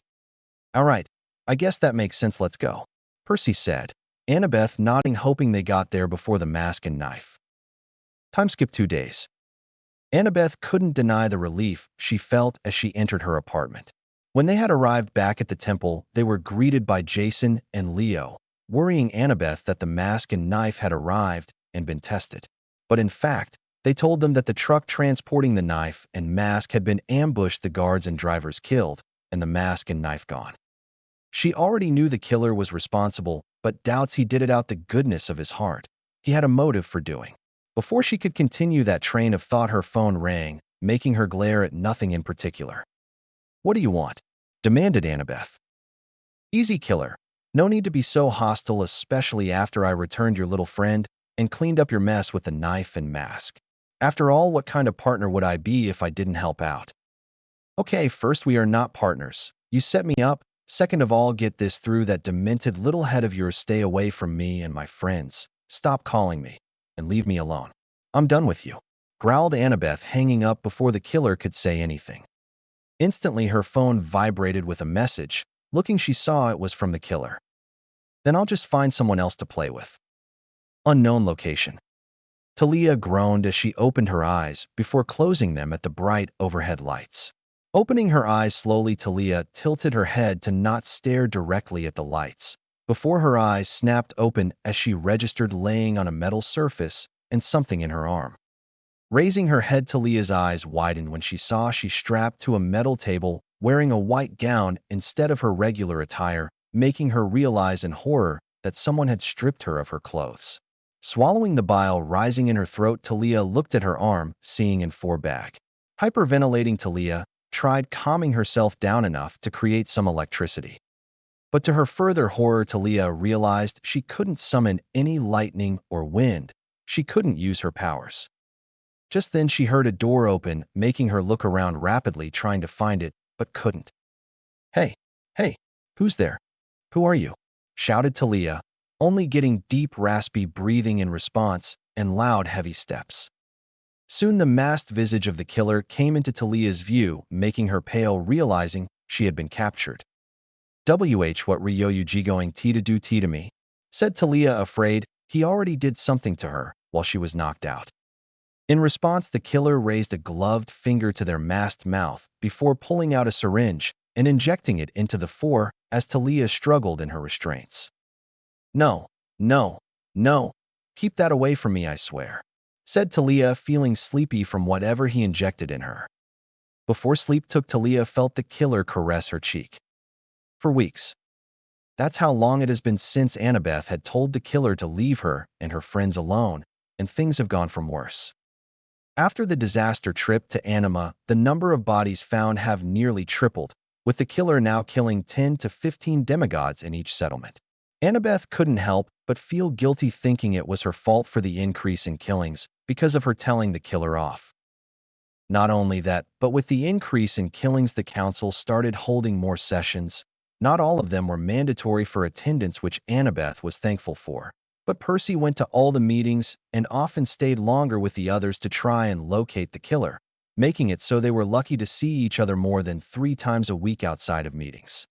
All right, I guess that makes sense, let's go, Percy said, Annabeth nodding, hoping they got there before the mask and knife. Time skipped 2 days. Annabeth couldn't deny the relief she felt as she entered her apartment. When they had arrived back at the temple, they were greeted by Jason and Leo, worrying Annabeth that the mask and knife had arrived and been tested. But in fact, they told them that the truck transporting the knife and mask had been ambushed, the guards and drivers killed, and the mask and knife gone. She already knew the killer was responsible, but doubts he did it out the goodness of his heart. He had a motive for doing. Before she could continue that train of thought, her phone rang, making her glare at nothing in particular. "What do you want?" demanded Annabeth. "Easy, killer. No need to be so hostile, especially after I returned your little friend and cleaned up your mess with the knife and mask. After all, what kind of partner would I be if I didn't help out?" "Okay, first, we are not partners. You set me up. Second of all, get this through, that demented little head of yours stay away from me and my friends. Stop calling me and leave me alone. I'm done with you," growled Annabeth, hanging up before the killer could say anything. Instantly, her phone vibrated with a message. Looking, she saw it was from the killer. "Then I'll just find someone else to play with." Unknown location. Talia groaned as she opened her eyes before closing them at the bright overhead lights. Opening her eyes slowly, Talia tilted her head to not stare directly at the lights, before her eyes snapped open as she registered laying on a metal surface and something in her arm. Raising her head, Talia's eyes widened when she saw she strapped to a metal table wearing a white gown instead of her regular attire, making her realize in horror that someone had stripped her of her clothes. Swallowing the bile rising in her throat, Talia looked at her arm, seeing and forebag. Hyperventilating, Talia tried calming herself down enough to create some electricity. But to her further horror, Talia realized she couldn't summon any lightning or wind. She couldn't use her powers. Just then she heard a door open, making her look around rapidly, trying to find it, but couldn't. Hey, who's there? Who are you?" shouted Talia, only getting deep, raspy breathing in response and loud, heavy steps. Soon the masked visage of the killer came into Talia's view, making her pale, realizing she had been captured. "What were you going to do to me?" said Talia, afraid he already did something to her while she was knocked out. In response, the killer raised a gloved finger to their masked mouth before pulling out a syringe and injecting it into the fore as Talia struggled in her restraints. No, no. Keep that away from me, I swear," said Talia, feeling sleepy from whatever he injected in her. Before sleep took, Talia felt the killer caress her cheek. For weeks. That's how long it has been since Annabeth had told the killer to leave her and her friends alone, and things have gone from worse. After the disaster trip to Anima, the number of bodies found have nearly tripled, with the killer now killing 10 to 15 demigods in each settlement. Annabeth couldn't help but feel guilty, thinking it was her fault for the increase in killings because of her telling the killer off. Not only that, but with the increase in killings, the council started holding more sessions. Not all of them were mandatory for attendance, which Annabeth was thankful for. But Percy went to all the meetings and often stayed longer with the others to try and locate the killer, making it so they were lucky to see each other more than 3 times a week outside of meetings.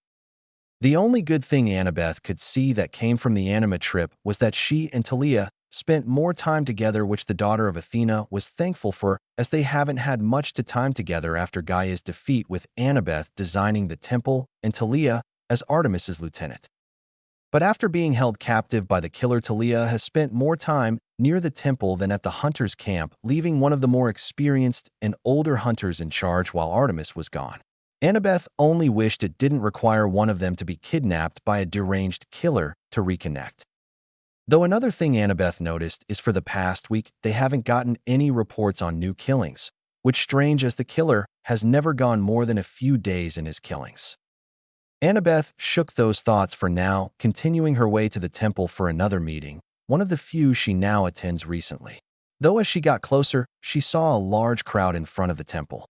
The only good thing Annabeth could see that came from the Anima trip was that she and Talia spent more time together, which the daughter of Athena was thankful for, as they haven't had much time together after Gaia's defeat, with Annabeth designing the temple and Talia as Artemis's lieutenant. But after being held captive by the killer, Talia has spent more time near the temple than at the hunters' camp, leaving one of the more experienced and older hunters in charge while Artemis was gone. Annabeth only wished it didn't require one of them to be kidnapped by a deranged killer to reconnect. Though another thing Annabeth noticed is for the past week, they haven't gotten any reports on new killings, which strange as the killer has never gone more than a few days in his killings. Annabeth shook those thoughts for now, continuing her way to the temple for another meeting, one of the few she now attends recently. Though as she got closer, she saw a large crowd in front of the temple.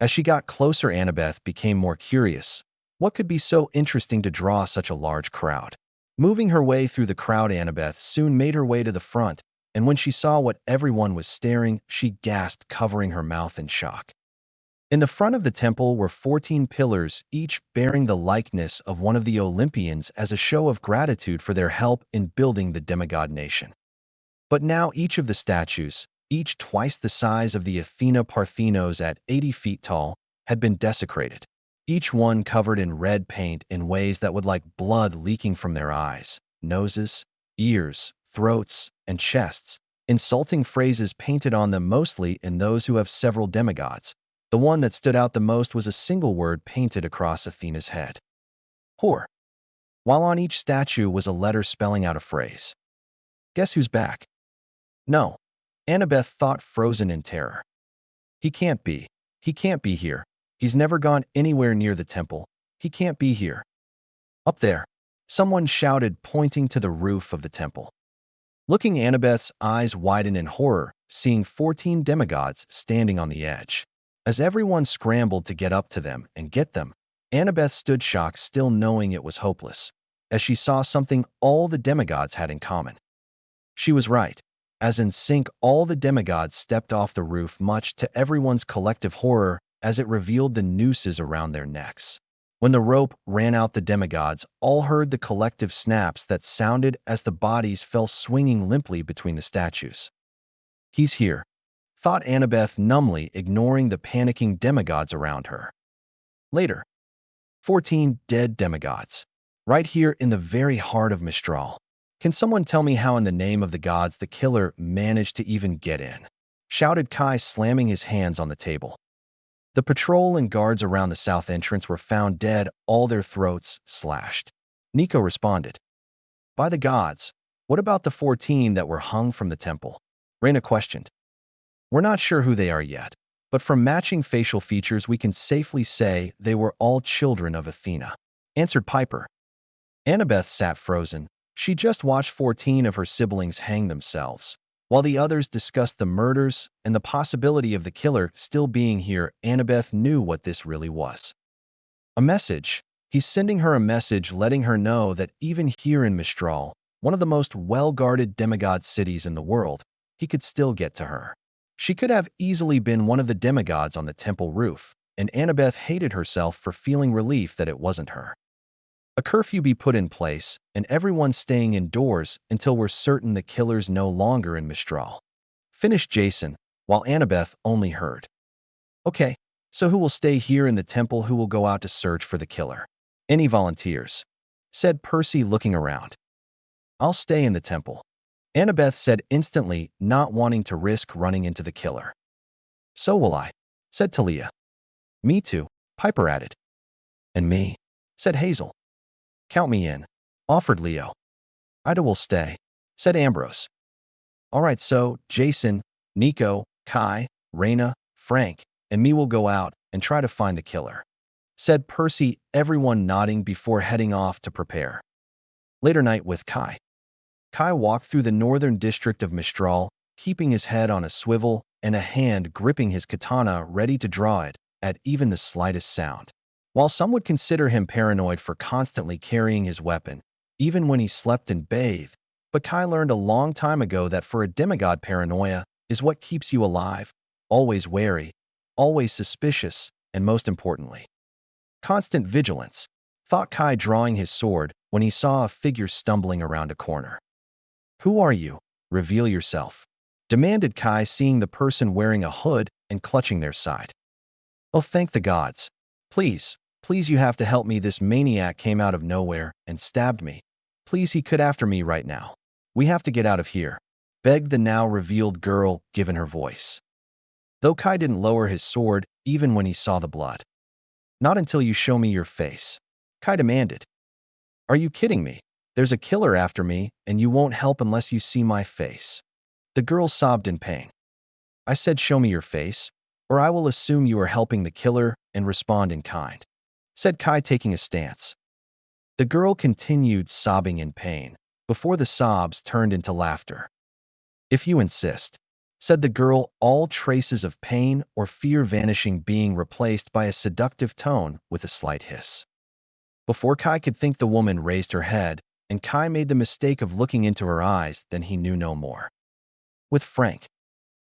As she got closer, Annabeth became more curious. What could be so interesting to draw such a large crowd? Moving her way through the crowd, Annabeth soon made her way to the front, and when she saw what everyone was staring, she gasped, covering her mouth in shock. In the front of the temple were 14 pillars, each bearing the likeness of one of the Olympians as a show of gratitude for their help in building the demigod nation. But now each of the statues, each twice the size of the Athena Parthenos at 80 feet tall, had been desecrated, each one covered in red paint in ways that would like blood leaking from their eyes, noses, ears, throats, and chests, insulting phrases painted on them, mostly in those who have several demigods. The one that stood out the most was a single word painted across Athena's head. Whore. while on each statue was a letter spelling out a phrase. Guess who's back? No. Annabeth thought, frozen in terror. He can't be. He can't be here. He's never gone anywhere near the temple. He can't be here. Up there, someone shouted, pointing to the roof of the temple. Looking, Annabeth's eyes widened in horror, seeing 14 demigods standing on the edge. As everyone scrambled to get up to them and get them, Annabeth stood shocked, still knowing it was hopeless, as she saw something all the demigods had in common. She was right. As in sync, all the demigods stepped off the roof, much to everyone's collective horror, as it revealed the nooses around their necks. When the rope ran out, the demigods all heard the collective snaps that sounded as the bodies fell swinging limply between the statues. He's here, thought Annabeth numbly, ignoring the panicking demigods around her. Later, 14 dead demigods, right here in the very heart of Mistral. Can someone tell me how, in the name of the gods, the killer managed to even get in? Shouted Kai, slamming his hands on the table. The patrol and guards around the south entrance were found dead, all their throats slashed. Nico responded. By the gods, what about the 14 that were hung from the temple? Reyna questioned. We're not sure who they are yet, but from matching facial features we can safely say they were all children of Athena, answered Piper. Annabeth sat frozen. She just watched 14 of her siblings hang themselves. While the others discussed the murders and the possibility of the killer still being here, Annabeth knew what this really was. A message. He's sending her a message letting her know that even here in Mistral, one of the most well-guarded demigod cities in the world, he could still get to her. She could have easily been one of the demigods on the temple roof, and Annabeth hated herself for feeling relief that it wasn't her. A curfew be put in place, and everyone staying indoors until we're certain the killer's no longer in Mistral. Finished Jason, while Annabeth only heard. Okay, so who will stay here in the temple, who will go out to search for the killer? Any volunteers? Said Percy, looking around. I'll stay in the temple, Annabeth said instantly, not wanting to risk running into the killer. So will I, said Talia. Me too, Piper added. And me, said Hazel. Count me in, offered Leo. Ida will stay, said Ambrose. All right, so Jason, Nico, Kai, Reyna, Frank, and me will go out and try to find the killer, said Percy, everyone nodding before heading off to prepare. Later night with Kai. Kai walked through the northern district of Mistral, keeping his head on a swivel and a hand gripping his katana, ready to draw it at even the slightest sound. While some would consider him paranoid for constantly carrying his weapon, even when he slept and bathed, but Kai learned a long time ago that for a demigod, paranoia is what keeps you alive, always wary, always suspicious, and most importantly, constant vigilance, thought Kai, drawing his sword when he saw a figure stumbling around a corner. Who are you? Reveal yourself, demanded Kai, seeing the person wearing a hood and clutching their side. Oh, thank the gods. Please, please, you have to help me. This maniac came out of nowhere and stabbed me. Please, he could after me right now. We have to get out of here, begged the now revealed girl, given her voice. Though Kai didn't lower his sword even when he saw the blood. Not until you show me your face, Kai demanded. Are you kidding me? There's a killer after me, and you won't help unless you see my face. The girl sobbed in pain. I said show me your face, or I will assume you are helping the killer and respond in kind, said Kai, taking a stance. The girl continued sobbing in pain, before the sobs turned into laughter. If you insist, said the girl, all traces of pain or fear vanishing, being replaced by a seductive tone with a slight hiss. Before Kai could think, the woman raised her head, and Kai made the mistake of looking into her eyes. Then he knew no more. With Frank.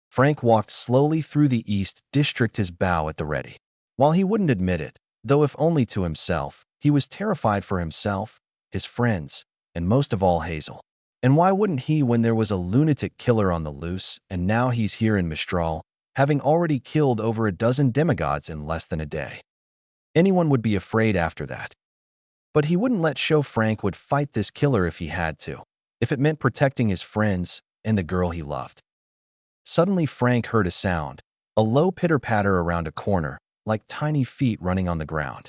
Frank walked slowly through the East District, his bow at the ready. While he wouldn't admit it, though if only to himself, he was terrified for himself, his friends, and most of all Hazel. And why wouldn't he when there was a lunatic killer on the loose, and now he's here in Mistral, having already killed over a dozen demigods in less than a day? Anyone would be afraid after that. But he wouldn't let show. Frank would fight this killer if he had to, if it meant protecting his friends and the girl he loved. Suddenly Frank heard a sound, a low pitter-patter around a corner, like tiny feet running on the ground.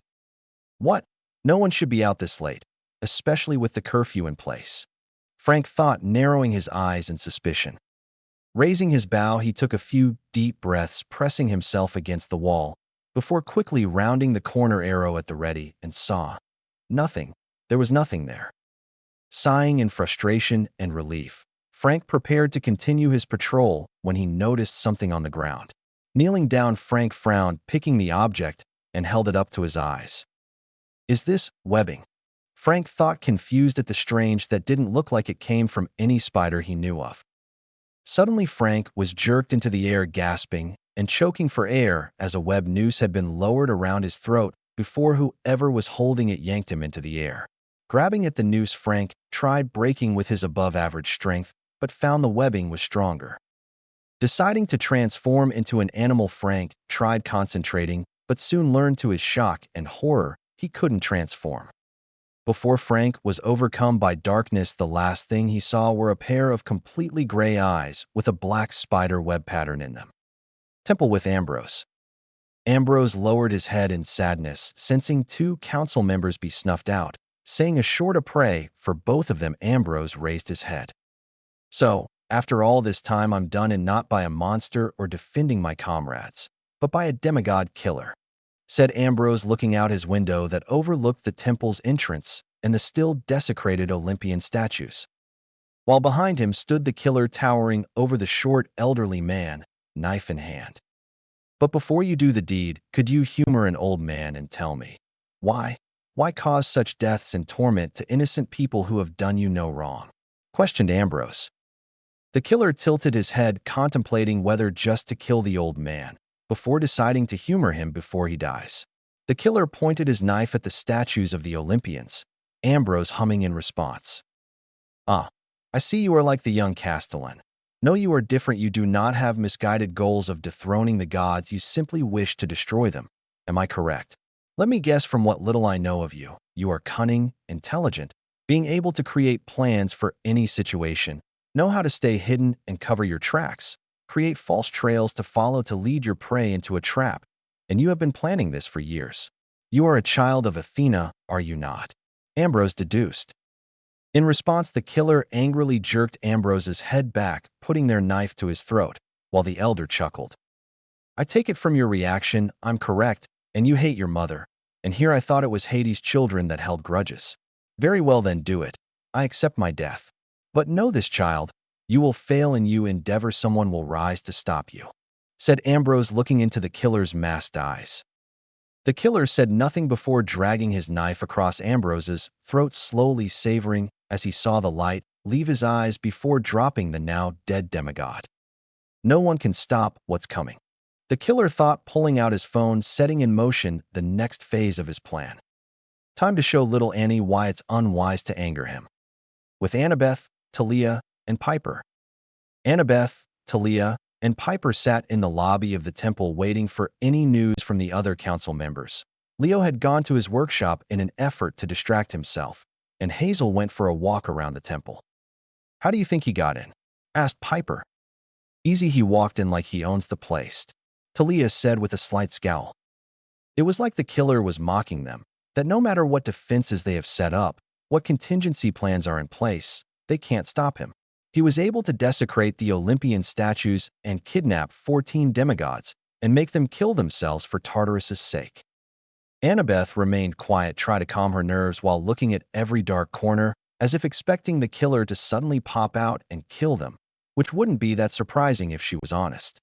What? No one should be out this late, especially with the curfew in place. Frank thought, narrowing his eyes in suspicion. Raising his bow, he took a few deep breaths, pressing himself against the wall, before quickly rounding the corner, arrow at the ready, and saw nothing. There was nothing there. Sighing in frustration and relief, Frank prepared to continue his patrol when he noticed something on the ground. Kneeling down, Frank frowned, picking the object, and held it up to his eyes. Is this webbing? Frank thought, confused at the strange that didn't look like it came from any spider he knew of. Suddenly, Frank was jerked into the air, gasping and choking for air as a web noose had been lowered around his throat before whoever was holding it yanked him into the air. Grabbing at the noose, Frank tried breaking with his above-average strength, but found the webbing was stronger. Deciding to transform into an animal, Frank tried concentrating, but soon learned to his shock and horror he couldn't transform. Before Frank was overcome by darkness, the last thing he saw were a pair of completely gray eyes with a black spider web pattern in them. Temple with Ambrose. Ambrose lowered his head in sadness, sensing two council members be snuffed out. Saying a short a prey for both of them, Ambrose raised his head. So, after all this time, I'm done, and not by a monster or defending my comrades, but by a demigod killer, said Ambrose, looking out his window that overlooked the temple's entrance and the still desecrated Olympian statues. While behind him stood the killer, towering over the short, elderly man, knife in hand. But before you do the deed, could you humor an old man and tell me, why cause such deaths and torment to innocent people who have done you no wrong? Questioned Ambrose. The killer tilted his head, contemplating whether just to kill the old man, before deciding to humor him before he dies. The killer pointed his knife at the statues of the Olympians, Ambrose humming in response. Ah, I see you are like the young Castellan. No, you are different. You do not have misguided goals of dethroning the gods. You simply wish to destroy them. Am I correct? Let me guess, from what little I know of you, you are cunning, intelligent, being able to create plans for any situation, know how to stay hidden and cover your tracks, create false trails to follow to lead your prey into a trap, and you have been planning this for years. You are a child of Athena, are you not? Ambrose deduced. In response, the killer angrily jerked Ambrose's head back, putting their knife to his throat, while the elder chuckled. I take it from your reaction, I'm correct, and you hate your mother. And here I thought it was Hades' children that held grudges. Very well then, do it. I accept my death. But know this, child, you will fail in your endeavor. Someone will rise to stop you, said Ambrose, looking into the killer's masked eyes. The killer said nothing before dragging his knife across Ambrose's throat, slowly savoring as he saw the light leave his eyes before dropping the now dead demigod. No one can stop what's coming, the killer thought, pulling out his phone, setting in motion the next phase of his plan. Time to show little Annie why it's unwise to anger him. With Annabeth, Talia, and Piper. Annabeth, Talia, and Piper sat in the lobby of the temple waiting for any news from the other council members. Leo had gone to his workshop in an effort to distract himself, and Hazel went for a walk around the temple. How do you think he got in? Asked Piper. Easy, he walked in like he owns the place, Talia said with a slight scowl. It was like the killer was mocking them, that no matter what defenses they have set up, what contingency plans are in place, they can't stop him. He was able to desecrate the Olympian statues and kidnap 14 demigods and make them kill themselves for Tartarus's sake. Annabeth remained quiet, trying to calm her nerves while looking at every dark corner, as if expecting the killer to suddenly pop out and kill them, which wouldn't be that surprising if she was honest.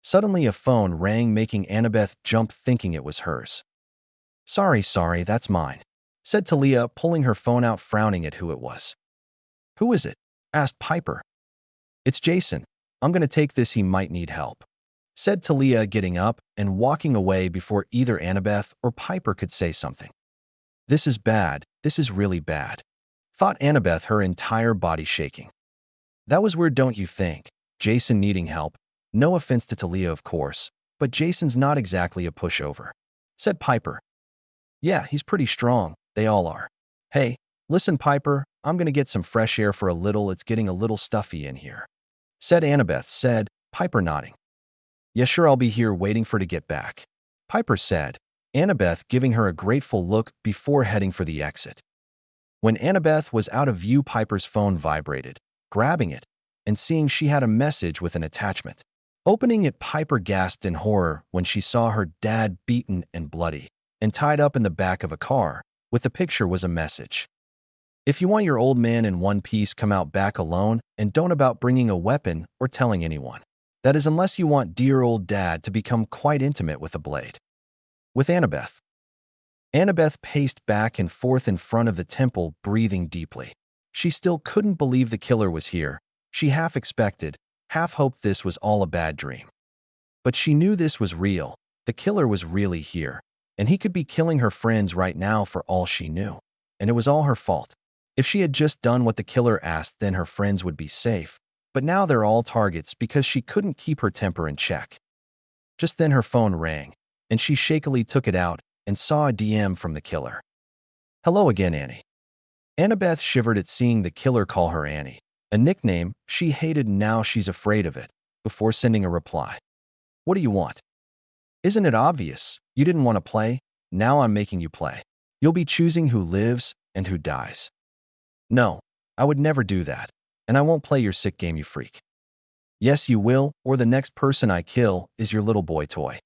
Suddenly a phone rang, making Annabeth jump, thinking it was hers. Sorry, that's mine, said Talia, pulling her phone out, frowning at who it was. Who is it? Asked Piper. It's Jason. I'm going to take this, he might need help, said Talia, getting up and walking away before either Annabeth or Piper could say something. This is bad, this is really bad, thought Annabeth, her entire body shaking. That was weird, don't you think? Jason needing help. No offense to Talia, of course, but Jason's not exactly a pushover, said Piper. Yeah, he's pretty strong, they all are. Hey, listen, Piper, I'm gonna get some fresh air for a little, it's getting a little stuffy in here, said Annabeth, said Piper, nodding. Yeah, sure, I'll be here waiting for to get back, Piper said, Annabeth giving her a grateful look before heading for the exit. When Annabeth was out of view, Piper's phone vibrated, grabbing it, and seeing she had a message with an attachment. Opening it, Piper gasped in horror when she saw her dad beaten and bloody, and tied up in the back of a car. With the picture was a message. If you want your old man in one piece, come out back alone, and don't about bringing a weapon or telling anyone. That is, unless you want dear old dad to become quite intimate with a blade. With Annabeth. Annabeth paced back and forth in front of the temple, breathing deeply. She still couldn't believe the killer was here. She half expected, half hoped this was all a bad dream. But she knew this was real. The killer was really here, and he could be killing her friends right now for all she knew. And it was all her fault. If she had just done what the killer asked, then her friends would be safe. But now they're all targets because she couldn't keep her temper in check. Just then her phone rang, and she shakily took it out and saw a DM from the killer. "Hello again, Annie." Annabeth shivered at seeing the killer call her Annie, a nickname she hated. Now she's afraid of it. Before sending a reply, "What do you want? Isn't it obvious? You didn't want to play? Now I'm making you play. You'll be choosing who lives and who dies." "No, I would never do that. And I won't play your sick game, you freak." "Yes, you will, or the next person I kill is your little boy toy."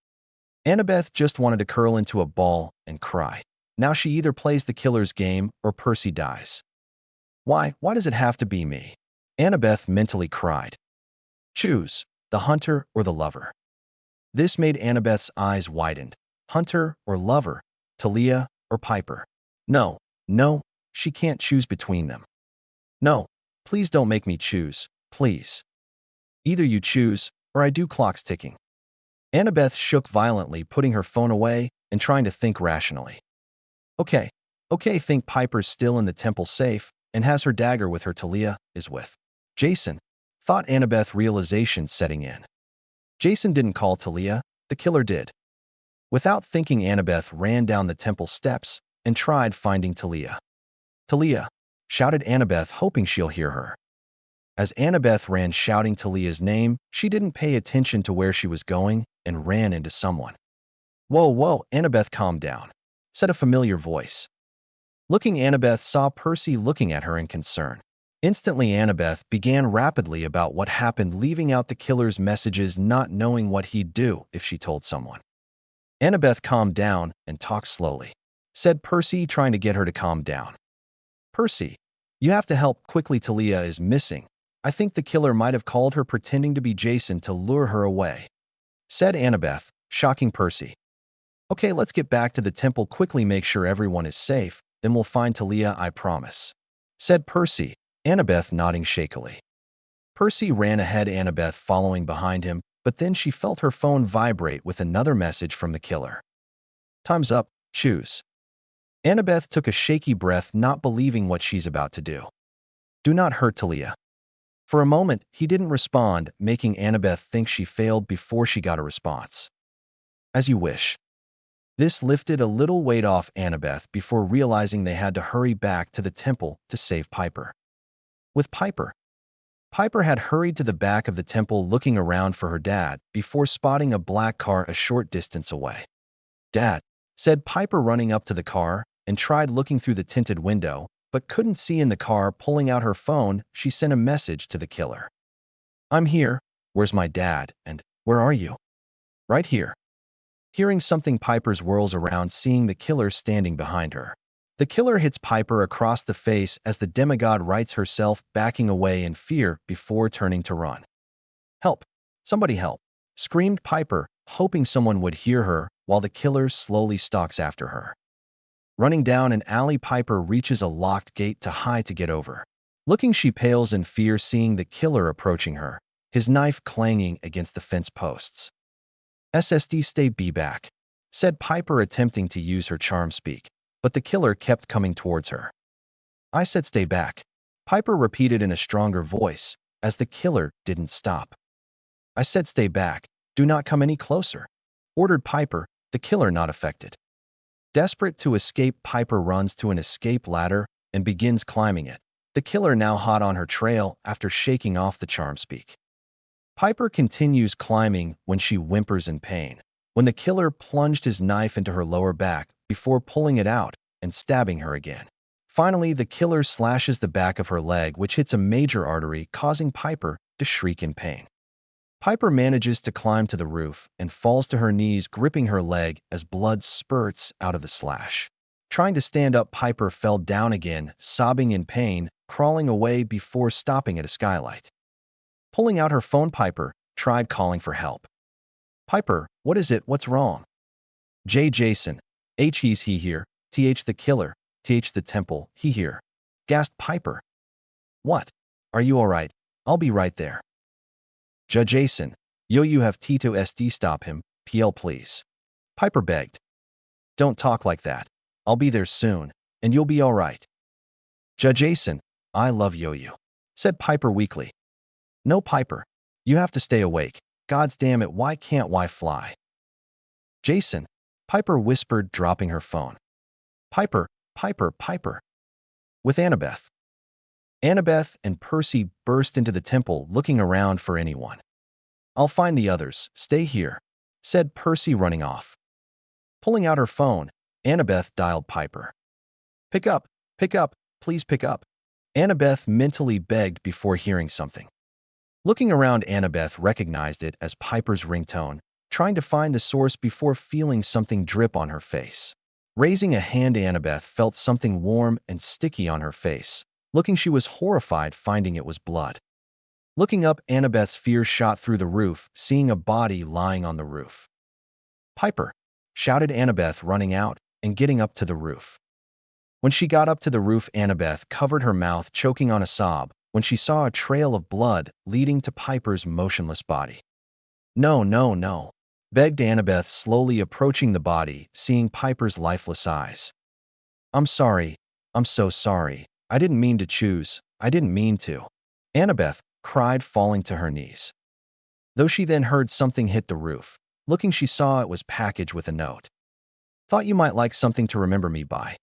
Annabeth just wanted to curl into a ball and cry. Now she either plays the killer's game or Percy dies. Why does it have to be me?" Annabeth mentally cried. Choose, the hunter or the lover. This made Annabeth's eyes widen. Hunter or lover, Talia or Piper. No, she can't choose between them. "No, please don't make me choose, please. Either you choose, or I do." Clock's ticking. Annabeth shook violently, putting her phone away and trying to think rationally. Okay, think Piper's still in the temple safe and has her dagger with her. Talia is with Jason, thought Annabeth, realization setting in. Jason didn't call Talia, the killer did. Without thinking, Annabeth ran down the temple steps and tried finding Talia. "Talia," shouted Annabeth, hoping she'll hear her. As Annabeth ran shouting Talia's name, she didn't pay attention to where she was going and ran into someone. Whoa, Annabeth, calm down," said a familiar voice. Looking, Annabeth saw Percy looking at her in concern. Instantly, Annabeth began rapidly about what happened, leaving out the killer's messages, not knowing what he'd do if she told someone. "Annabeth, calm down and talk slowly," said Percy, trying to get her to calm down. "Percy, you have to help quickly. Talia is missing. I think the killer might have called her pretending to be Jason to lure her away," said Annabeth, shocking Percy. "Okay, let's get back to the temple quickly, make sure everyone is safe, then we'll find Talia, I promise," said Percy, Annabeth nodding shakily. Percy ran ahead, Annabeth following behind him, but then she felt her phone vibrate with another message from the killer. "Time's up, choose." Annabeth took a shaky breath, not believing what she's about to do. "Do not hurt Talia." For a moment, he didn't respond, making Annabeth think she failed before she got a response. "As you wish." This lifted a little weight off Annabeth before realizing they had to hurry back to the temple to save Piper. With Piper had hurried to the back of the temple, looking around for her dad before spotting a black car a short distance away. "Dad," said Piper, running up to the car, and tried looking through the tinted window, but couldn't see in the car. Pulling out her phone, she sent a message to the killer. "I'm here. Where's my dad? And where are you?" "Right here." Hearing something, Piper whirls around, seeing the killer standing behind her. The killer hits Piper across the face as the demigod rights herself, backing away in fear before turning to run. "Help! Somebody help!" screamed Piper, hoping someone would hear her, while the killer slowly stalks after her. Running down an alley, Piper reaches a locked gate too high to get over. Looking, she pales in fear, seeing the killer approaching her, his knife clanging against the fence posts. "SSD, stay back," said Piper, attempting to use her charm speak, but the killer kept coming towards her. "I said stay back," Piper repeated in a stronger voice, as the killer didn't stop. "I said stay back, do not come any closer," ordered Piper, the killer not affected. Desperate to escape, Piper runs to an escape ladder and begins climbing it, the killer now hot on her trail after shaking off the charm speak. Piper continues climbing when she whimpers in pain, when the killer plunged his knife into her lower back before pulling it out and stabbing her again. Finally, the killer slashes the back of her leg, which hits a major artery, causing Piper to shriek in pain. Piper manages to climb to the roof and falls to her knees, gripping her leg as blood spurts out of the slash. Trying to stand up, Piper fell down again, sobbing in pain, crawling away before stopping at a skylight. Pulling out her phone, Piper tried calling for help. "Piper, what is it? What's wrong?" Jason. He's he here. The killer. The temple. He here," gasped Piper. "What? Are you all right? I'll be right there." Jason. "Yo, you have Tito SD, stop him, PL please." Piper begged. "Don't talk like that. I'll be there soon, and you'll be all right." Jason. "I love Yo-Yo," said Piper weakly. "No, Piper. You have to stay awake. God's damn it, why can't I fly?" "Jason," Piper whispered, dropping her phone. Piper. With Annabeth. Annabeth and Percy burst into the temple, looking around for anyone. "I'll find the others. Stay here," said Percy, running off. Pulling out her phone, Annabeth dialed Piper. Pick up, please pick up," Annabeth mentally begged before hearing something. Looking around, Annabeth recognized it as Piper's ringtone, trying to find the source before feeling something drip on her face. Raising a hand, Annabeth felt something warm and sticky on her face. Looking, she was horrified, finding it was blood. Looking up, Annabeth's fear shot through the roof, seeing a body lying on the roof. "Piper!" shouted Annabeth, running out and getting up to the roof. When she got up to the roof, Annabeth covered her mouth, choking on a sob, when she saw a trail of blood leading to Piper's motionless body. No, begged Annabeth, slowly approaching the body, seeing Piper's lifeless eyes. I'm so sorry. I didn't mean to choose. I didn't mean to," Annabeth cried, falling to her knees. Though she then heard something hit the roof. Looking, she saw it was packaged with a note. "Thought you might like something to remember me by."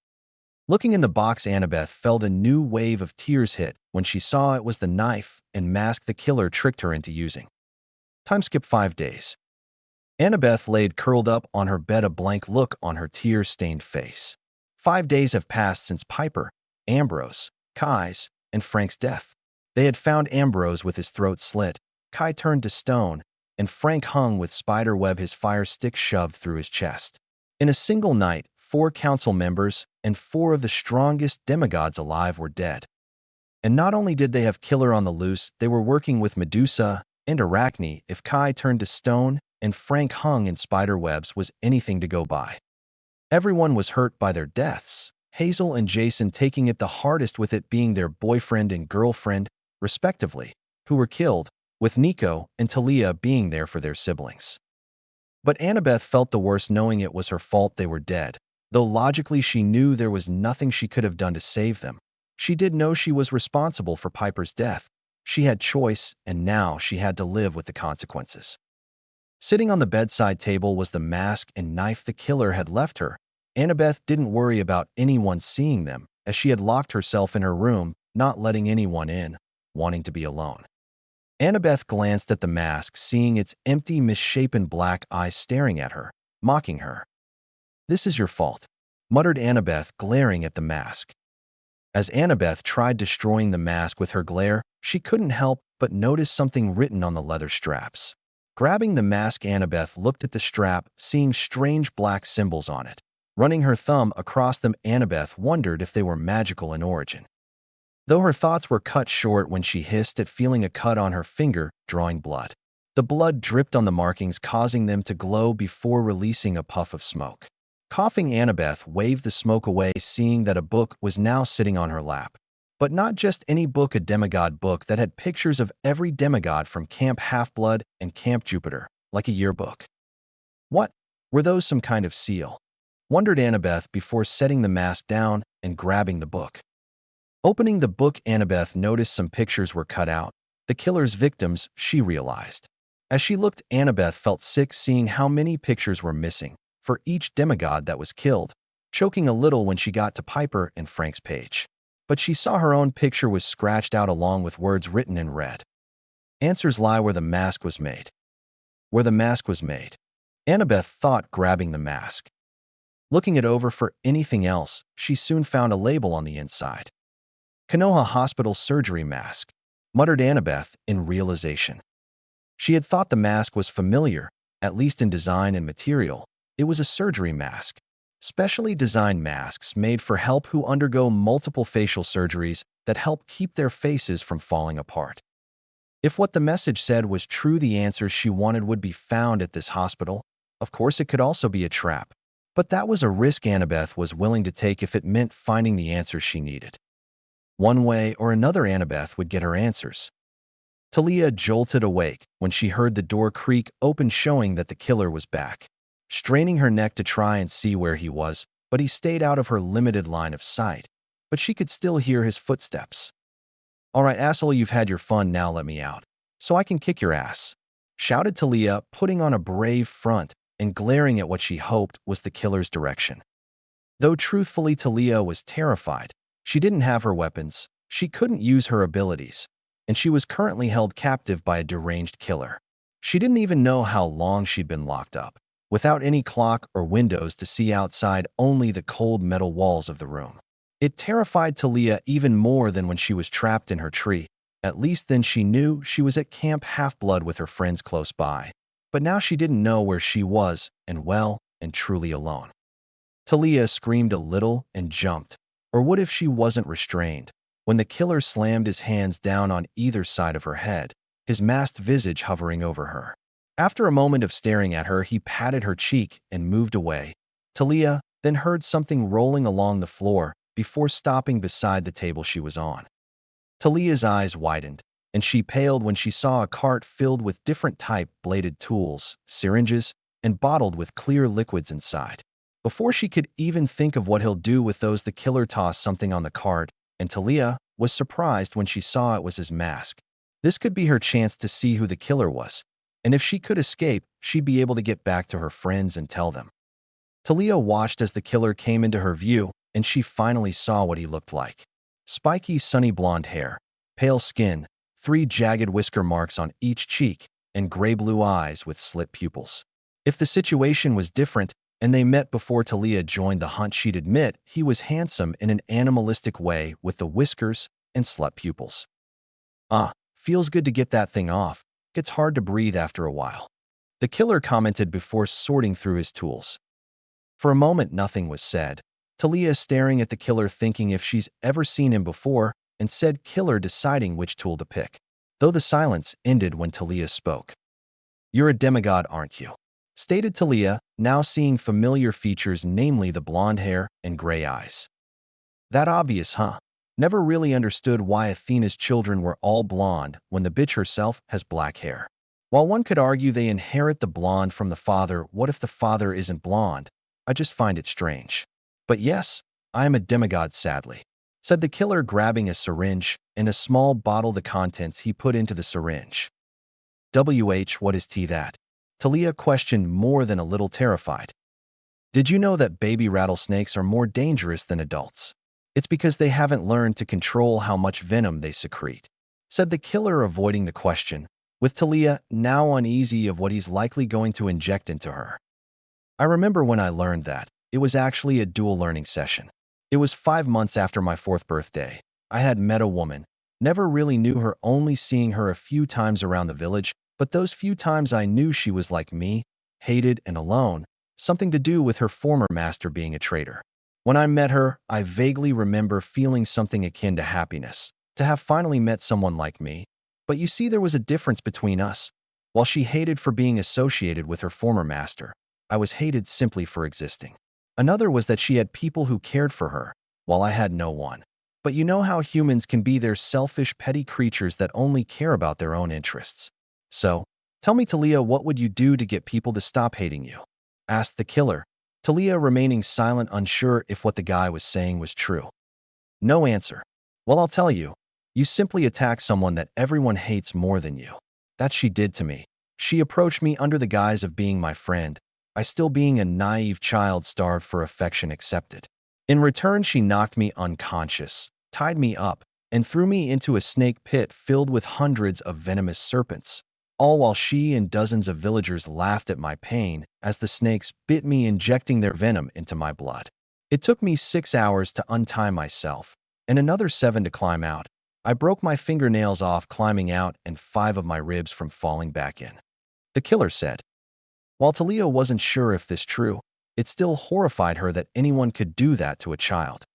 Looking in the box, Annabeth felt a new wave of tears hit when she saw it was the knife and mask the killer tricked her into using. Time skip 5 days. Annabeth laid curled up on her bed, a blank look on her tear-stained face. 5 days have passed since Piper, Ambrose, Kai's, and Frank's death. They had found Ambrose with his throat slit, Kai turned to stone, and Frank hung with spider web, his fire stick shoved through his chest. In a single night, 4 council members and 4 of the strongest demigods alive were dead. And not only did they have killer on the loose, they were working with Medusa and Arachne. If Kai turned to stone and Frank hung in spider webs was anything to go by. Everyone was hurt by their deaths, Hazel and Jason taking it the hardest, with it being their boyfriend and girlfriend, respectively, who were killed, with Nico and Talia being there for their siblings. But Annabeth felt the worst, knowing it was her fault they were dead, though logically she knew there was nothing she could have done to save them. She did know she was responsible for Piper's death. She had choice, and now she had to live with the consequences. Sitting on the bedside table was the mask and knife the killer had left her. Annabeth didn't worry about anyone seeing them, as she had locked herself in her room, not letting anyone in, wanting to be alone. Annabeth glanced at the mask, seeing its empty, misshapen black eyes staring at her, mocking her. "This is your fault," muttered Annabeth, glaring at the mask. As Annabeth tried destroying the mask with her glare, she couldn't help but notice something written on the leather straps. Grabbing the mask, Annabeth looked at the strap, seeing strange black symbols on it. Running her thumb across them, Annabeth wondered if they were magical in origin. Though her thoughts were cut short when she hissed at feeling a cut on her finger, drawing blood. The blood dripped on the markings, causing them to glow before releasing a puff of smoke. Coughing, Annabeth waved the smoke away, seeing that a book was now sitting on her lap. But not just any book, a demigod book that had pictures of every demigod from Camp Half-Blood and Camp Jupiter, like a yearbook. What? Were those some kind of seal? Wondered Annabeth before setting the mask down and grabbing the book. Opening the book, Annabeth noticed some pictures were cut out. The killer's victims, she realized. As she looked, Annabeth felt sick seeing how many pictures were missing for each demigod that was killed, choking a little when she got to Piper and Frank's page. But she saw her own picture was scratched out along with words written in red. Answers lie where the mask was made. Where the mask was made. Annabeth thought, grabbing the mask. Looking it over for anything else, she soon found a label on the inside. Konoha Hospital Surgery Mask, muttered Annabeth in realization. She had thought the mask was familiar, at least in design and material. It was a surgery mask. Specially designed masks made for help who undergo multiple facial surgeries that help keep their faces from falling apart. If what the message said was true, the answers she wanted would be found at this hospital. Of course, it could also be a trap. But that was a risk Annabeth was willing to take if it meant finding the answers she needed. One way or another, Annabeth would get her answers. Talia jolted awake when she heard the door creak open, showing that the killer was back. Straining her neck to try and see where he was, but he stayed out of her limited line of sight. But she could still hear his footsteps. "All right, asshole, you've had your fun, now let me out, so I can kick your ass," shouted Talia, putting on a brave front and glaring at what she hoped was the killer's direction. Though truthfully Talia was terrified, she didn't have her weapons, she couldn't use her abilities, and she was currently held captive by a deranged killer. She didn't even know how long she'd been locked up, without any clock or windows to see outside, only the cold metal walls of the room. It terrified Talia even more than when she was trapped in her tree. At least then she knew she was at Camp Half-Blood with her friends close by. But now she didn't know where she was, and well and truly alone. Talia screamed a little and jumped, or what if she wasn't restrained, when the killer slammed his hands down on either side of her head, his masked visage hovering over her. After a moment of staring at her, he patted her cheek and moved away. Talia then heard something rolling along the floor before stopping beside the table she was on. Talia's eyes widened, and she paled when she saw a cart filled with different type bladed tools, syringes, and bottled with clear liquids inside. Before she could even think of what he'll do with those, the killer tossed something on the cart, and Talia was surprised when she saw it was his mask. This could be her chance to see who the killer was, and if she could escape, she'd be able to get back to her friends and tell them. Talia watched as the killer came into her view, and she finally saw what he looked like. Spiky, sunny blonde hair, pale skin, 3 jagged whisker marks on each cheek, and gray-blue eyes with slit pupils. If the situation was different and they met before Talia joined the hunt, she'd admit he was handsome in an animalistic way with the whiskers and slit pupils. Feels good to get that thing off. Gets hard to breathe after a while," the killer commented before sorting through his tools. For a moment, nothing was said. Talia staring at the killer, thinking if she's ever seen him before, and said killer deciding which tool to pick. Though the silence ended when Talia spoke. "You're a demigod, aren't you?" stated Talia, now seeing familiar features, namely the blonde hair and gray eyes. "That obvious, huh? Never really understood why Athena's children were all blonde when the bitch herself has black hair. While one could argue they inherit the blonde from the father, what if the father isn't blonde? I just find it strange. But yes, I am a demigod, sadly," said the killer, grabbing a syringe and a small bottle. The contents he put into the syringe. What is that?" Talia questioned, more than a little terrified. "Did you know that baby rattlesnakes are more dangerous than adults? It's because they haven't learned to control how much venom they secrete," said the killer, avoiding the question, with Talia now uneasy of what he's likely going to inject into her. "I remember when I learned that. It was actually a dual learning session. It was 5 months after my 4th birthday. I had met a woman. Never really knew her, only seeing her a few times around the village, but those few times I knew she was like me, hated and alone, something to do with her former master being a traitor. When I met her, I vaguely remember feeling something akin to happiness, to have finally met someone like me. But you see, there was a difference between us. While she hated for being associated with her former master, I was hated simply for existing. Another was that she had people who cared for her, while I had no one. But you know how humans can be, they're selfish, petty creatures that only care about their own interests. So, tell me, Talia, what would you do to get people to stop hating you?" asked the killer, Talia remaining silent, unsure if what the guy was saying was true. No answer. "Well, I'll tell you. You simply attack someone that everyone hates more than you. That she did to me. She approached me under the guise of being my friend. I, still being a naive child starved for affection, accepted. In return, she knocked me unconscious, tied me up, and threw me into a snake pit filled with hundreds of venomous serpents, all while she and dozens of villagers laughed at my pain as the snakes bit me, injecting their venom into my blood. It took me 6 hours to untie myself, and another 7 to climb out. I broke my fingernails off climbing out and 5 of my ribs from falling back in. The killer said. While Talia wasn't sure if this true, it still horrified her that anyone could do that to a child.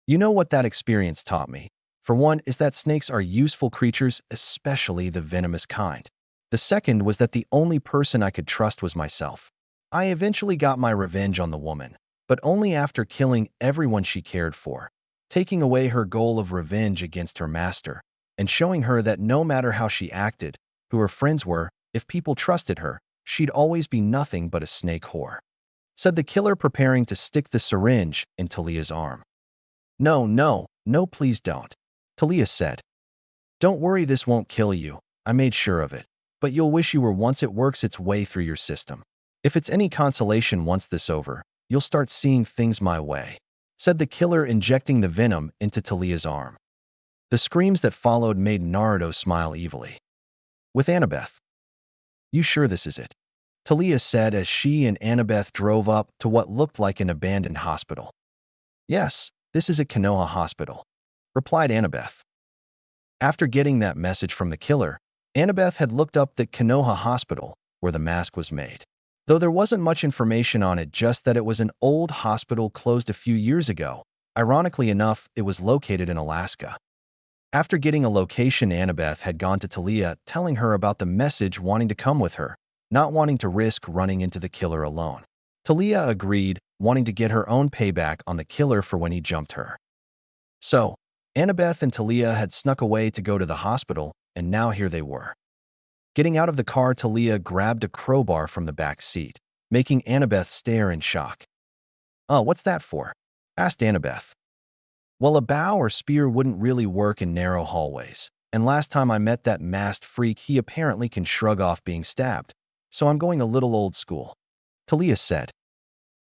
You know what that experience taught me? For one is that snakes are useful creatures, especially the venomous kind. The second was that the only person I could trust was myself. I eventually got my revenge on the woman, but only after killing everyone she cared for, taking away her goal of revenge against her master, and showing her that no matter how she acted, who her friends were, if people trusted her, she'd always be nothing but a snake whore, said the killer, preparing to stick the syringe in Talia's arm. No, no, no, please don't, Talia said. Don't worry, this won't kill you. I made sure of it. But you'll wish you were once it works its way through your system. If it's any consolation, once this over, you'll start seeing things my way, said the killer, injecting the venom into Talia's arm. The screams that followed made Naruto smile evilly. With Annabeth. You sure this is it? Talia said as she and Annabeth drove up to what looked like an abandoned hospital. Yes, this is at Konoha Hospital, replied Annabeth. After getting that message from the killer, Annabeth had looked up the Konoha Hospital, where the mask was made. Though there wasn't much information on it, just that it was an old hospital closed a few years ago. Ironically enough, it was located in Alaska. After getting a location, Annabeth had gone to Talia, telling her about the message, wanting to come with her, not wanting to risk running into the killer alone. Talia agreed, wanting to get her own payback on the killer for when he jumped her. So, Annabeth and Talia had snuck away to go to the hospital, and now here they were. Getting out of the car, Talia grabbed a crowbar from the back seat, making Annabeth stare in shock. "Oh, what's that for?" asked Annabeth. "Well, a bow or spear wouldn't really work in narrow hallways, and last time I met that masked freak, he apparently can shrug off being stabbed, so I'm going a little old school," Talia said.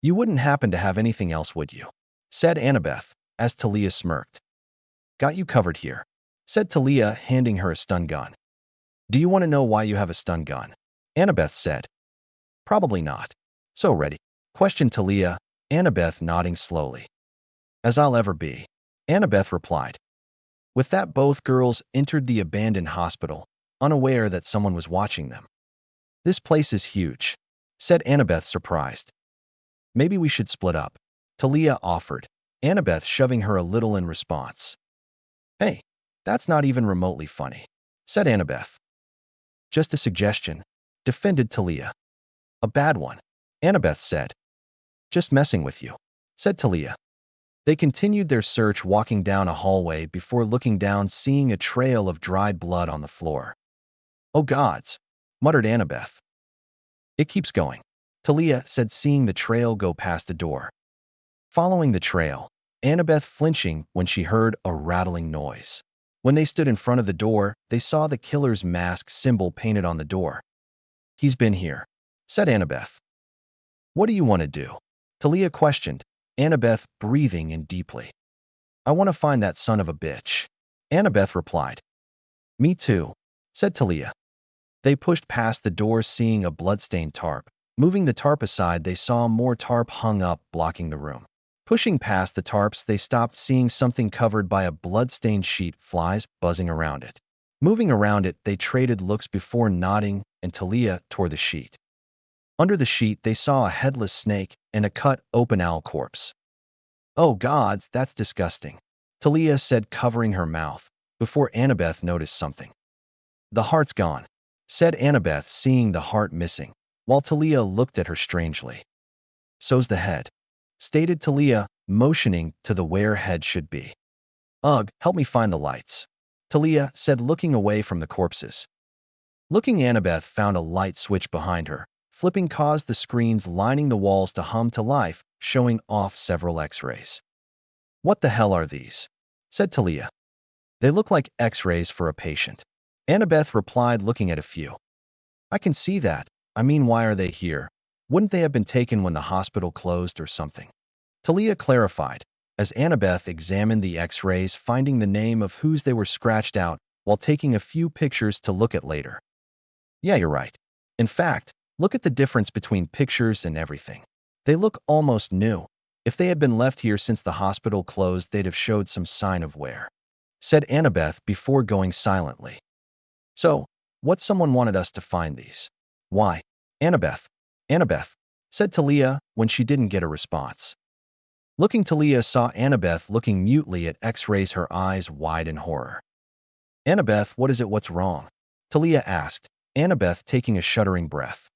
"You wouldn't happen to have anything else, would you?" said Annabeth, as Talia smirked. "Got you covered here," said Talia, handing her a stun gun. "Do you want to know why you have a stun gun?" Annabeth said. "Probably not. So ready?" questioned Talia, Annabeth nodding slowly. "As I'll ever be," Annabeth replied. With that, both girls entered the abandoned hospital, unaware that someone was watching them. "This place is huge," said Annabeth, surprised. "Maybe we should split up," Talia offered, Annabeth shoving her a little in response. "Hey, that's not even remotely funny," said Annabeth. "Just a suggestion," defended Talia. "A bad one," Annabeth said. "Just messing with you," said Talia. They continued their search, walking down a hallway before looking down, seeing a trail of dried blood on the floor. "Oh gods," muttered Annabeth. "It keeps going," Talia said, seeing the trail go past a door. Following the trail, Annabeth flinching when she heard a rattling noise. When they stood in front of the door, they saw the killer's mask symbol painted on the door. "He's been here," said Annabeth. "What do you want to do?" Talia questioned, Annabeth breathing in deeply. "I want to find that son of a bitch," Annabeth replied. "Me too," said Talia. They pushed past the door, seeing a bloodstained tarp. Moving the tarp aside, they saw more tarp hung up, blocking the room. Pushing past the tarps, they stopped, seeing something covered by a blood-stained sheet, flies buzzing around it. Moving around it, they traded looks before nodding, and Talia tore the sheet. Under the sheet, they saw a headless snake and a cut, open owl corpse. "Oh gods, that's disgusting," Talia said, covering her mouth, before Annabeth noticed something. "The heart's gone," said Annabeth, seeing the heart missing, while Talia looked at her strangely. "So's the head," stated Talia, motioning to the where head should be. "Ugh, help me find the lights," Talia said, looking away from the corpses. Looking, Annabeth found a light switch behind her. Flipping caused the screens lining the walls to hum to life, showing off several x-rays. "What the hell are these?" said Talia. "They look like x-rays for a patient," Annabeth replied, looking at a few. "I can see that. I mean, why are they here? Wouldn't they have been taken when the hospital closed or something?" Talia clarified, as Annabeth examined the x-rays, finding the name of whose they were scratched out, while taking a few pictures to look at later. Yeah, you're right. In fact, look at the difference between pictures and everything. They look almost new. If they had been left here since the hospital closed, they'd have showed some sign of wear," said Annabeth before going silently. "So, what someone wanted us to find these?" "Why? Annabeth. Annabeth," said Talia when she didn't get a response. Looking, Talia saw Annabeth looking mutely at X-rays, her eyes wide in horror. "Annabeth, what is it? What's wrong?" Talia asked, Annabeth taking a shuddering breath.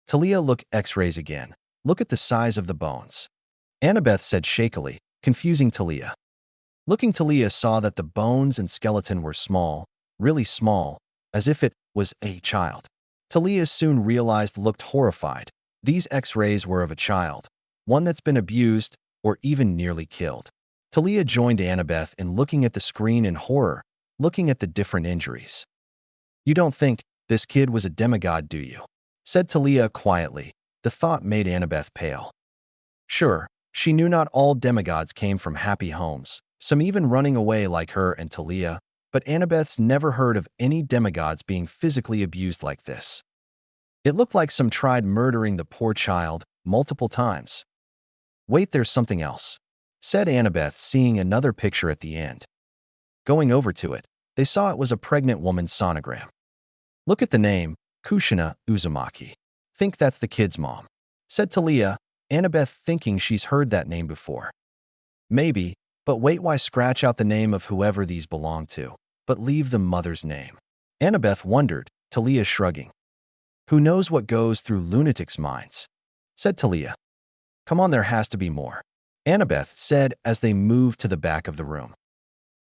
Talia, look X-rays again. Look at the size of the bones," Annabeth said shakily, confusing Talia. Looking, Talia saw that the bones and skeleton were small, really small, as if it was a child. Talia soon realized, looked horrified. These X-rays were of a child, one that's been abused or even nearly killed. Talia joined Annabeth in looking at the screen in horror, looking at the different injuries. "You don't think this kid was a demigod, do you?" said Talia quietly. The thought made Annabeth pale. Sure, she knew not all demigods came from happy homes, some even running away like her and Talia, but Annabeth's never heard of any demigods being physically abused like this. It looked like some tried murdering the poor child multiple times. "Wait, there's something else," said Annabeth, seeing another picture at the end. Going over to it, they saw it was a pregnant woman's sonogram. "Look at the name, Kushina Uzumaki. Think that's the kid's mom," said Talia, Annabeth thinking she's heard that name before. "Maybe, but wait, why scratch out the name of whoever these belong to, but leave the mother's name?" Annabeth wondered, Talia shrugging. "Who knows what goes through lunatics' minds?" said Talia. "Come on, there has to be more," Annabeth said as they moved to the back of the room.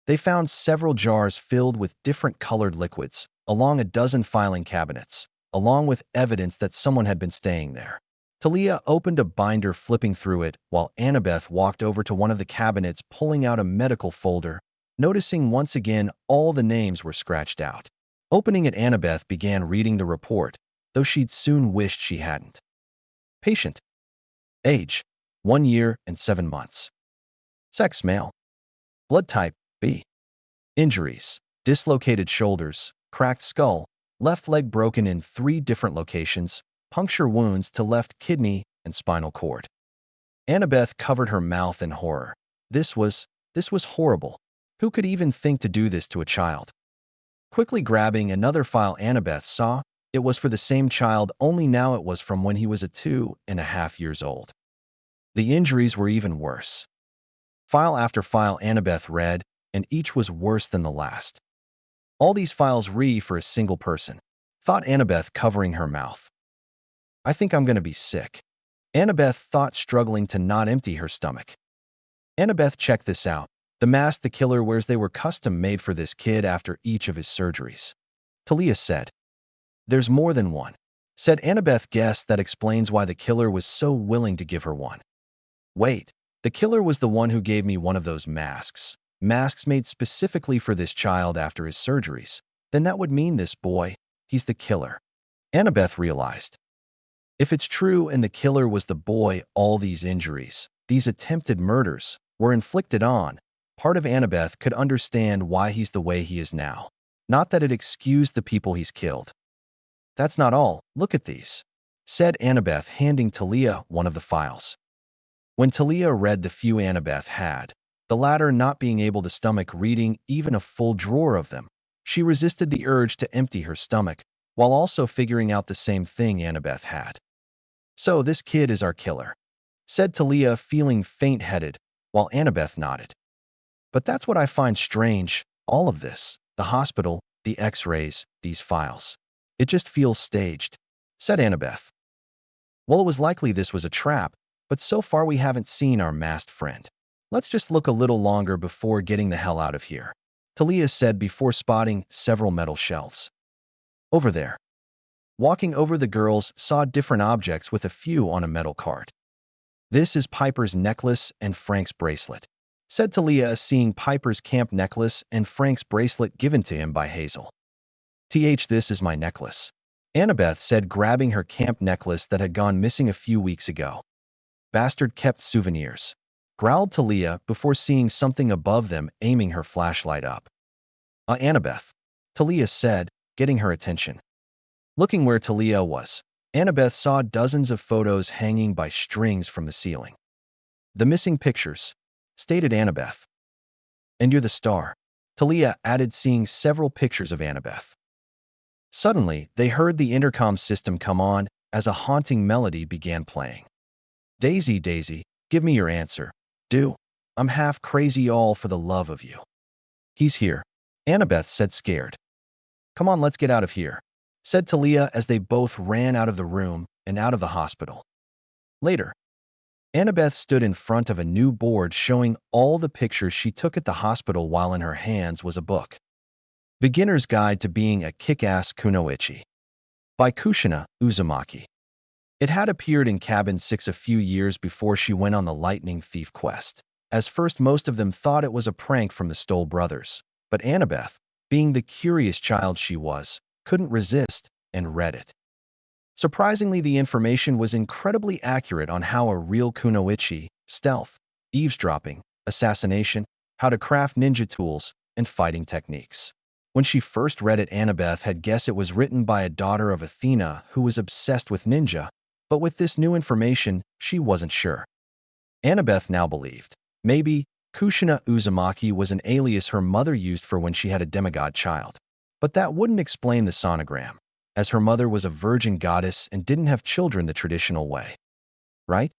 They found several jars filled with different colored liquids, along a dozen filing cabinets, along with evidence that someone had been staying there. Talia opened a binder, flipping through it, while Annabeth walked over to one of the cabinets, pulling out a medical folder, noticing once again all the names were scratched out. Opening it, Annabeth began reading the report, though she'd soon wished she hadn't. Patient. Age: 1 year and 7 months. Sex: male. Blood type: B. Injuries: dislocated shoulders, cracked skull, left leg broken in 3 different locations, puncture wounds to left kidney and spinal cord. Annabeth covered her mouth in horror. This was horrible. Who could even think to do this to a child? Quickly grabbing another file, Annabeth saw it was for the same child, only now it was from when he was 2.5 years old. The injuries were even worse. File after file Annabeth read, and each was worse than the last. All these files for a single person, thought Annabeth, covering her mouth. "I think I'm going to be sick," Annabeth thought, struggling to not empty her stomach. Annabeth, check this out. The mask the killer wears, they were custom made for this kid after each of his surgeries. Talia said. "There's more than one," said Annabeth. "Guess that explains why the killer was so willing to give her one." "Wait, the killer was the one who gave me one of those masks. Masks made specifically for this child after his surgeries. Then that would mean this boy, he's the killer," Annabeth realized. If it's true and the killer was the boy, all these injuries, these attempted murders, were inflicted on, part of Annabeth could understand why he's the way he is now. Not that it excused the people he's killed. "That's not all, look at these," said Annabeth, handing Talia one of the files. When Talia read the few Annabeth had, the latter not being able to stomach reading even a full drawer of them, she resisted the urge to empty her stomach, while also figuring out the same thing Annabeth had. "So this kid is our killer," said Talia, feeling faint-headed, while Annabeth nodded. "But that's what I find strange, all of this, the hospital, the X-rays, these files. It just feels staged," said Annabeth. "Well, it was likely this was a trap, but so far we haven't seen our masked friend. Let's just look a little longer before getting the hell out of here," Talia said before spotting several metal shelves. "Over there." Walking over, the girls saw different objects with a few on a metal cart. "This is Piper's necklace and Frank's bracelet," said Talia, seeing Piper's camp necklace and Frank's bracelet given to him by Hazel. This is my necklace," Annabeth said, grabbing her camp necklace that had gone missing a few weeks ago. "Bastard kept souvenirs," growled Talia before seeing something above them, aiming her flashlight up. Annabeth," Talia said, getting her attention. Looking where Talia was, Annabeth saw dozens of photos hanging by strings from the ceiling. "The missing pictures," stated Annabeth. "And you're the star," Talia added, seeing several pictures of Annabeth. Suddenly, they heard the intercom system come on as a haunting melody began playing. "Daisy, Daisy, give me your answer. Do. I'm half crazy all for the love of you." "He's here," Annabeth said, scared. "Come on, let's get out of here," said Talia as they both ran out of the room and out of the hospital. Later, Annabeth stood in front of a new board showing all the pictures she took at the hospital while in her hands was a book. Beginner's Guide to Being a Kick-Ass Kunoichi by Kushina Uzumaki. It had appeared in Cabin 6 a few years before she went on the lightning thief quest. As first, most of them thought it was a prank from the Stoll brothers, but Annabeth, being the curious child she was, couldn't resist and read it. Surprisingly, the information was incredibly accurate on how a real kunoichi, stealth, eavesdropping, assassination, how to craft ninja tools, and fighting techniques. When she first read it, Annabeth had guessed it was written by a daughter of Athena who was obsessed with ninja, but with this new information, she wasn't sure. Annabeth now believed maybe Kushina Uzumaki was an alias her mother used for when she had a demigod child. But that wouldn't explain the sonogram, as her mother was a virgin goddess and didn't have children the traditional way. Right?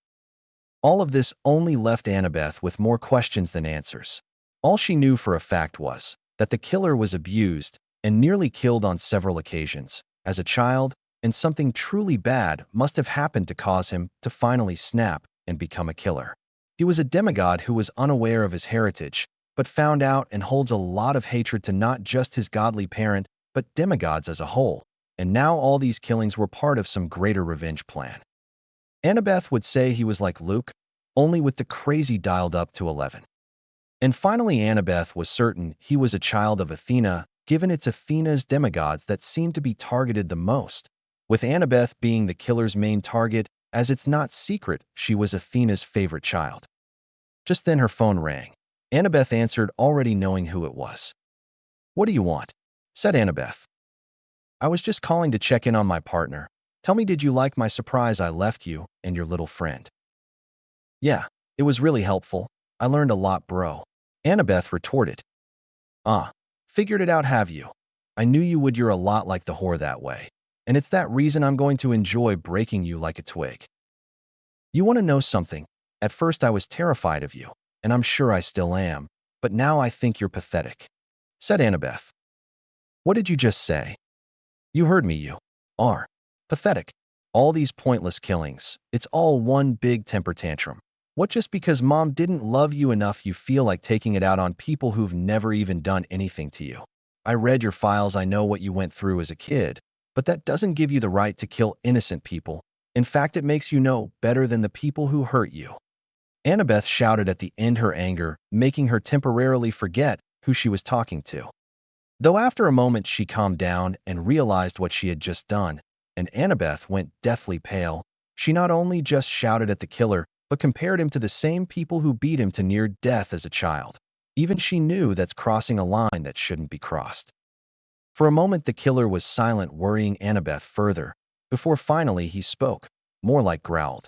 All of this only left Annabeth with more questions than answers. All she knew for a fact was that the killer was abused and nearly killed on several occasions as a child, and something truly bad must have happened to cause him to finally snap and become a killer. He was a demigod who was unaware of his heritage, but found out and holds a lot of hatred to not just his godly parent, but demigods as a whole. And now all these killings were part of some greater revenge plan. Annabeth would say he was like Luke, only with the crazy dialed up to 11. And finally, Annabeth was certain he was a child of Athena, given it's Athena's demigods that seemed to be targeted the most, with Annabeth being the killer's main target, as it's not secret she was Athena's favorite child. Just then her phone rang. Annabeth answered, already knowing who it was. "What do you want?" said Annabeth. "I was just calling to check in on my partner. Tell me, did you like my surprise I left you and your little friend?" "Yeah, it was really helpful. I learned a lot, bro," Annabeth retorted. "Ah, figured it out, have you? I knew you would. You're a lot like the whore that way. And it's that reason I'm going to enjoy breaking you like a twig. You want to know something? At first I was terrified of you, and I'm sure I still am, but now I think you're pathetic," said Annabeth. "What did you just say?" "You heard me, you are pathetic. All these pointless killings, it's all one big temper tantrum. What, just because mom didn't love you enough you feel like taking it out on people who've never even done anything to you? I read your files, I know what you went through as a kid, but that doesn't give you the right to kill innocent people. In fact, it makes you know better than the people who hurt you." Annabeth shouted at the end, her anger making her temporarily forget who she was talking to. Though after a moment she calmed down and realized what she had just done, and Annabeth went deathly pale. She not only just shouted at the killer, but compared him to the same people who beat him to near death as a child. Even she knew that's crossing a line that shouldn't be crossed. For a moment the killer was silent, worrying Annabeth further, before finally he spoke, more like growled.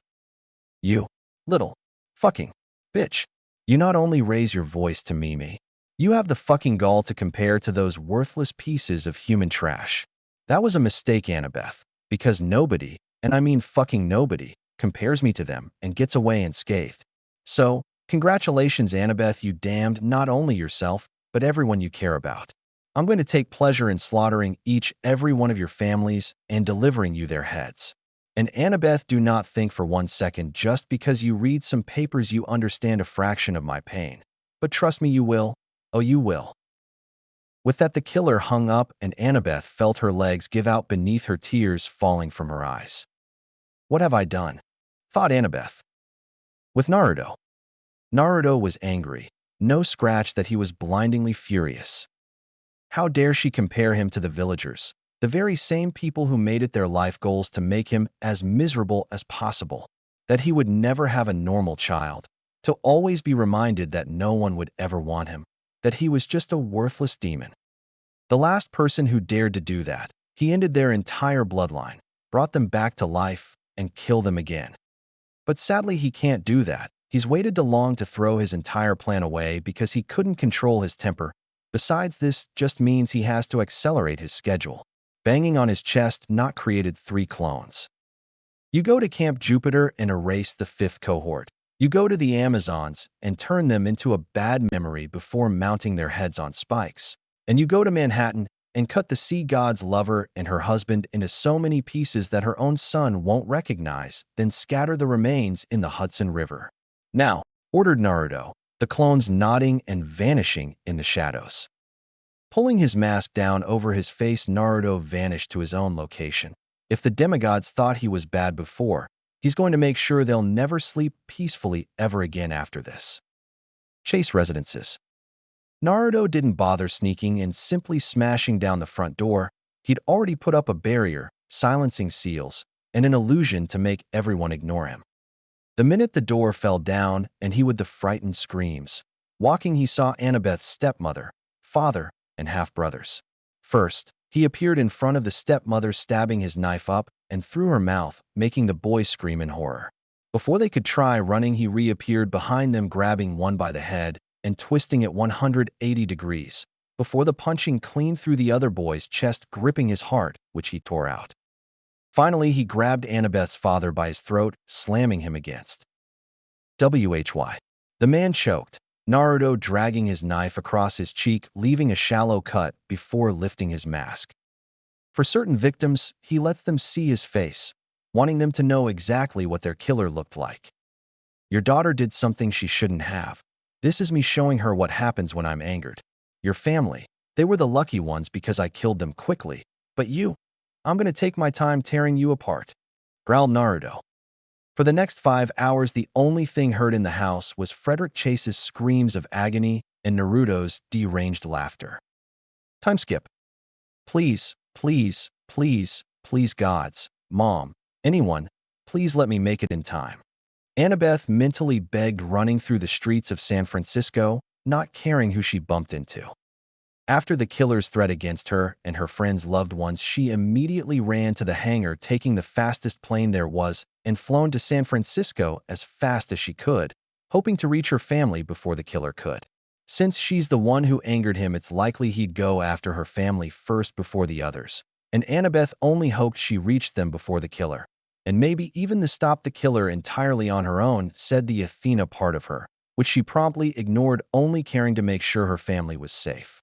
"You little fucking bitch. You not only raise your voice to me, you have the fucking gall to compare to those worthless pieces of human trash." That was a mistake, Annabeth, because nobody, and I mean fucking nobody, compares me to them and gets away unscathed. So, congratulations, Annabeth, you damned not only yourself, but everyone you care about. I'm going to take pleasure in slaughtering every one of your families and delivering you their heads. And Annabeth, do not think for one second just because you read some papers you understand a fraction of my pain. But trust me, you will. Oh, you will. With that, the killer hung up and Annabeth felt her legs give out beneath her, tears falling from her eyes. What have I done? Thought Annabeth. With Naruto. Naruto was angry. No scratch that he was blindingly furious. How dare she compare him to the villagers, the very same people who made it their life goals to make him as miserable as possible, that he would never have a normal child, to always be reminded that no one would ever want him, that he was just a worthless demon. The last person who dared to do that, He ended their entire bloodline, brought them back to life, and killed them again. But sadly, he can't do that. He's waited too long to throw his entire plan away because he couldn't control his temper. Besides, this just means he has to accelerate his schedule. Banging on his chest not created 3 clones. You go to Camp Jupiter and erase the 5th cohort. You go to the Amazons and turn them into a bad memory before mounting their heads on spikes. And you go to Manhattan and cut the sea god's lover and her husband into so many pieces that her own son won't recognize, then scatter the remains in the Hudson River. Now, ordered Naruto, the clones nodding and vanishing in the shadows. Pulling his mask down over his face, Naruto vanished to his own location. If the demigods thought he was bad before, he's going to make sure they'll never sleep peacefully ever again after this. Chase residences. Naruto didn't bother sneaking and simply smashing down the front door. He'd already put up a barrier, silencing seals, and an illusion to make everyone ignore him. The minute the door fell down and he with the frightened screams, walking he saw Annabeth's stepmother, father, and half-brothers. First, he appeared in front of the stepmother, stabbing his knife up and through her mouth, making the boys scream in horror. Before they could try running, he reappeared behind them, grabbing one by the head and twisting it 180 degrees, before the punching clean through the other boy's chest, gripping his heart, which he tore out. Finally, he grabbed Annabeth's father by his throat, slamming him against WHY. The man choked, Naruto dragging his knife across his cheek, leaving a shallow cut before lifting his mask. For certain victims, he lets them see his face, wanting them to know exactly what their killer looked like. Your daughter did something she shouldn't have. This is me showing her what happens when I'm angered. Your family, they were the lucky ones because I killed them quickly. But you, I'm going to take my time tearing you apart, growled Naruto. For the next 5 hours, the only thing heard in the house was Frederick Chase's screams of agony and Naruto's deranged laughter. Time skip. Please, please, please, please, gods, mom, anyone, please let me make it in time. Annabeth mentally begged, running through the streets of San Francisco, not caring who she bumped into. After the killer's threat against her and her friends' loved ones, she immediately ran to the hangar, taking the fastest plane there was and flown to San Francisco as fast as she could, hoping to reach her family before the killer could. Since she's the one who angered him, it's likely he'd go after her family first before the others, and Annabeth only hoped she reached them before the killer, and maybe even to stop the killer entirely on her own, said the Athena part of her, which she promptly ignored, only caring to make sure her family was safe.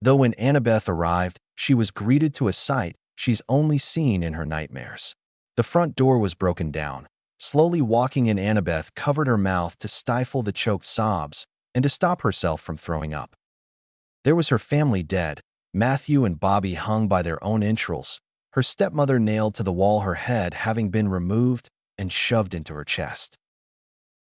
Though when Annabeth arrived, she was greeted to a sight she's only seen in her nightmares. The front door was broken down. Slowly walking in, Annabeth covered her mouth to stifle the choked sobs and to stop herself from throwing up. There was her family dead, Matthew and Bobby hung by their own entrails, her stepmother nailed to the wall, her head having been removed and shoved into her chest.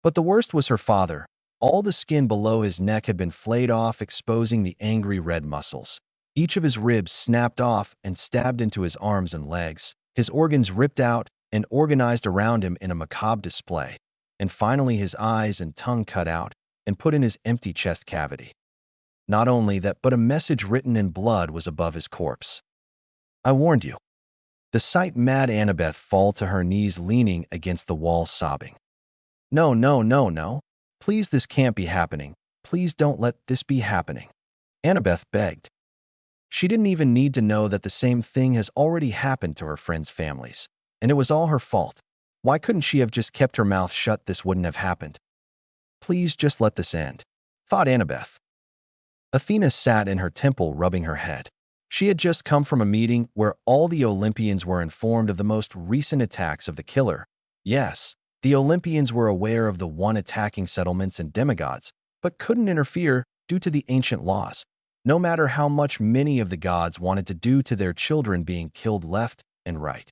But the worst was her father. All the skin below his neck had been flayed off, exposing the angry red muscles. Each of his ribs snapped off and stabbed into his arms and legs, his organs ripped out and organized around him in a macabre display, and finally his eyes and tongue cut out and put in his empty chest cavity. Not only that, but a message written in blood was above his corpse. I warned you. The sight made Annabeth fall to her knees, leaning against the wall, sobbing. No, no, no, no. Please, this can't be happening. Please don't let this be happening. Annabeth begged. She didn't even need to know that the same thing has already happened to her friends' families, and it was all her fault. Why couldn't she have just kept her mouth shut? This wouldn't have happened. Please just let this end, thought Annabeth. Athena sat in her temple, rubbing her head. She had just come from a meeting where all the Olympians were informed of the most recent attacks of the killer. Yes, the Olympians were aware of the one attacking settlements and demigods, but couldn't interfere due to the ancient laws, no matter how much many of the gods wanted to do to their children being killed left and right.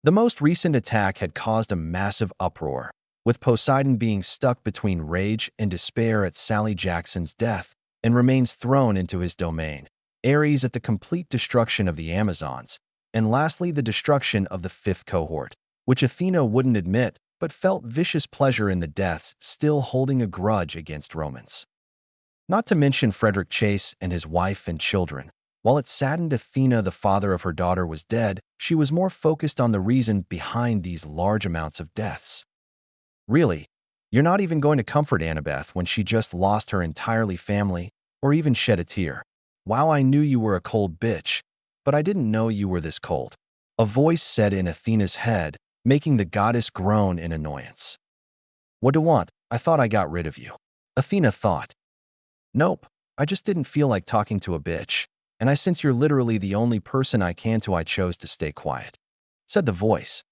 The most recent attack had caused a massive uproar, with Poseidon being stuck between rage and despair at Sally Jackson's death and remains thrown into his domain, Ares at the complete destruction of the Amazons, and lastly the destruction of the 5th cohort, which Athena wouldn't admit but felt vicious pleasure in the deaths, still holding a grudge against Romans. Not to mention Frederick Chase and his wife and children, While it saddened Athena the father of her daughter was dead, she was more focused on the reason behind these large amounts of deaths. Really, you're not even going to comfort Annabeth when she just lost her entirely family, or even shed a tear. Wow, I knew you were a cold bitch, but I didn't know you were this cold. A voice said in Athena's head, making the goddess groan in annoyance. What do you want? I thought I got rid of you. Athena thought. Nope, I just didn't feel like talking to a bitch, and I sense you're literally the only person I can to I chose to stay quiet, said the voice.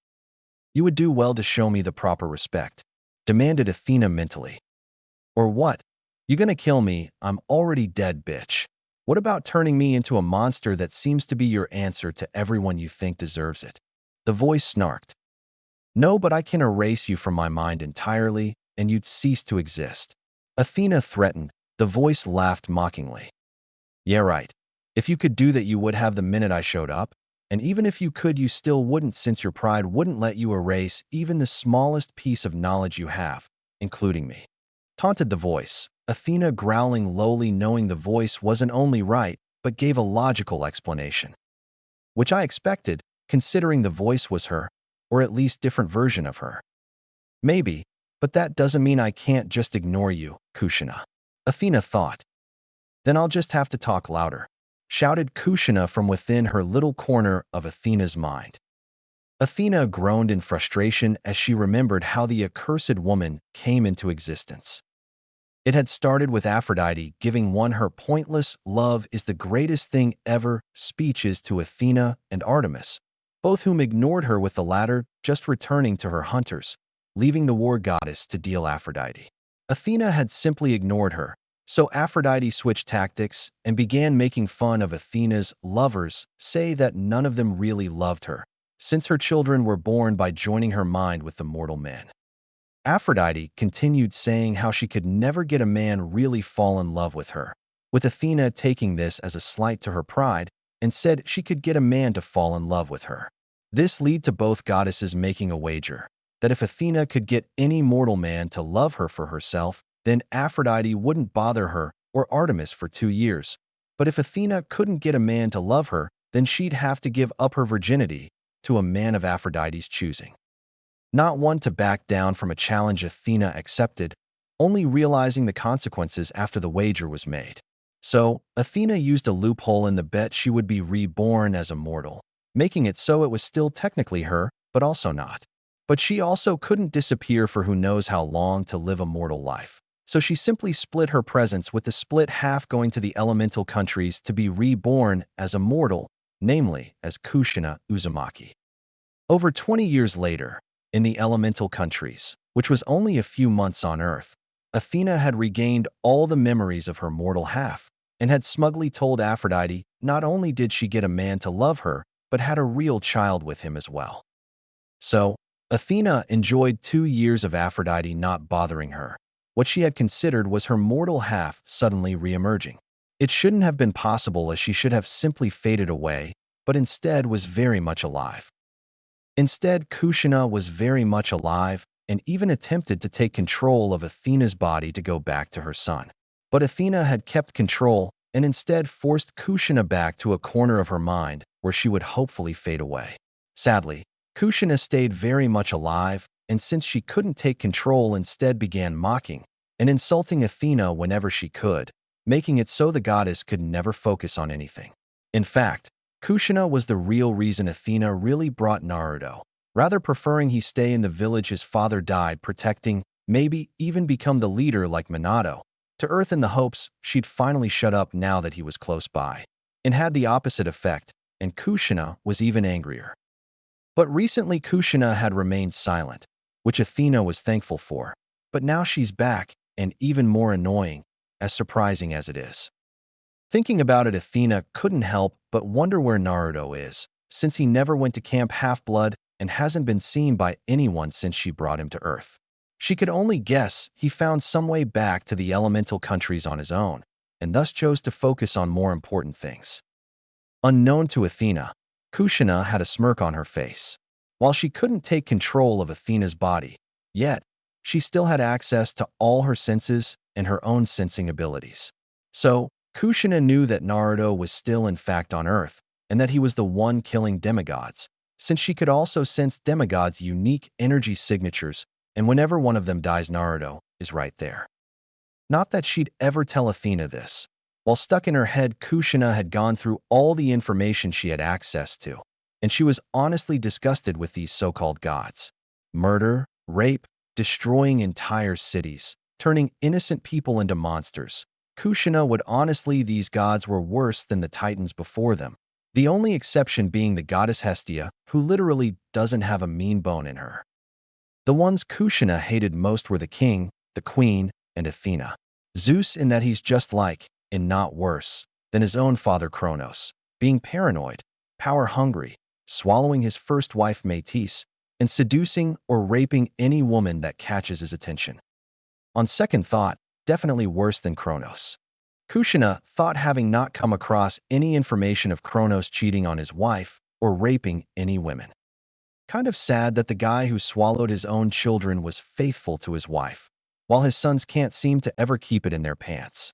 You would do well to show me the proper respect, demanded Athena mentally. Or what? You gonna kill me? I'm already dead, bitch. What about turning me into a monster that seems to be your answer to everyone you think deserves it? The voice snarked. No, but I can erase you from my mind entirely, and you'd cease to exist. Athena threatened. The voice laughed mockingly. Yeah, right. If you could do that, you would have the minute I showed up. And even if you could, you still wouldn't, since your pride wouldn't let you erase even the smallest piece of knowledge you have, including me. Taunted the voice, Athena growling lowly, knowing the voice wasn't only right, but gave a logical explanation. Which I expected, considering the voice was her, or at least different version of her. Maybe, but that doesn't mean I can't just ignore you, Kushina. Athena thought. Then I'll just have to talk louder, shouted Kushina from within her little corner of Athena's mind. Athena groaned in frustration as she remembered how the accursed woman came into existence. It had started with Aphrodite giving one her pointless "love is the greatest thing ever" speeches to Athena and Artemis, both whom ignored her, with the latter just returning to her hunters, leaving the war goddess to deal Aphrodite. Athena had simply ignored her, so Aphrodite switched tactics and began making fun of Athena's lovers, say that none of them really loved her, since her children were born by joining her mind with the mortal men. Aphrodite continued saying how she could never get a man really fall in love with her, with Athena taking this as a slight to her pride and said she could get a man to fall in love with her. This led to both goddesses making a wager that if Athena could get any mortal man to love her for herself, then Aphrodite wouldn't bother her or Artemis for 2 years. But if Athena couldn't get a man to love her, then she'd have to give up her virginity to a man of Aphrodite's choosing. Not one to back down from a challenge, Athena accepted, only realizing the consequences after the wager was made. So, Athena used a loophole in the bet she would be reborn as a mortal, making it so it was still technically her, but also not. But she also couldn't disappear for who knows how long to live a mortal life. So she simply split her presence, with the split half going to the elemental countries to be reborn as a mortal, namely as Kushina Uzumaki. Over 20 years later, in the elemental countries, which was only a few months on Earth, Athena had regained all the memories of her mortal half and had smugly told Aphrodite not only did she get a man to love her, but had a real child with him as well. So, Athena enjoyed 2 years of Aphrodite not bothering her. What she had considered was her mortal half suddenly re-emerging. It shouldn't have been possible, as she should have simply faded away, but instead was very much alive. Instead, Kushina was very much alive and even attempted to take control of Athena's body to go back to her son. But Athena had kept control and instead forced Kushina back to a corner of her mind where she would hopefully fade away. Sadly, Kushina stayed very much alive, and since she couldn't take control, instead began mocking and insulting Athena whenever she could, making it so the goddess could never focus on anything. In fact, Kushina was the real reason Athena really brought Naruto, rather preferring he stay in the village his father died protecting, maybe even become the leader like Minato, to Earth in the hopes she'd finally shut up now that he was close by. It had the opposite effect, and Kushina was even angrier. But recently Kushina had remained silent, which Athena was thankful for, but now she's back, and even more annoying, as surprising as it is. Thinking about it, Athena couldn't help but wonder where Naruto is, since he never went to Camp Half-Blood and hasn't been seen by anyone since she brought him to Earth. She could only guess he found some way back to the elemental countries on his own, and thus chose to focus on more important things. Unknown to Athena, Kushina had a smirk on her face. While she couldn't take control of Athena's body, yet she still had access to all her senses and her own sensing abilities. So, Kushina knew that Naruto was still in fact on Earth, and that he was the one killing demigods, since she could also sense demigods' unique energy signatures, and whenever one of them dies, Naruto is right there. Not that she'd ever tell Athena this. While stuck in her head, Kushina had gone through all the information she had access to, and she was honestly disgusted with these so-called gods. Murder, rape, destroying entire cities, turning innocent people into monsters. Kushina would honestly, these gods were worse than the titans before them, the only exception being the goddess Hestia, who literally doesn't have a mean bone in her. The ones Kushina hated most were the king, the queen, and Athena. Zeus, in that he's just like, and not worse, than his own father Kronos, being paranoid, power-hungry, swallowing his first wife Metis, and seducing or raping any woman that catches his attention. On second thought, definitely worse than Kronos. Kushina thought, having not come across any information of Kronos cheating on his wife or raping any women. Kind of sad that the guy who swallowed his own children was faithful to his wife, while his sons can't seem to ever keep it in their pants.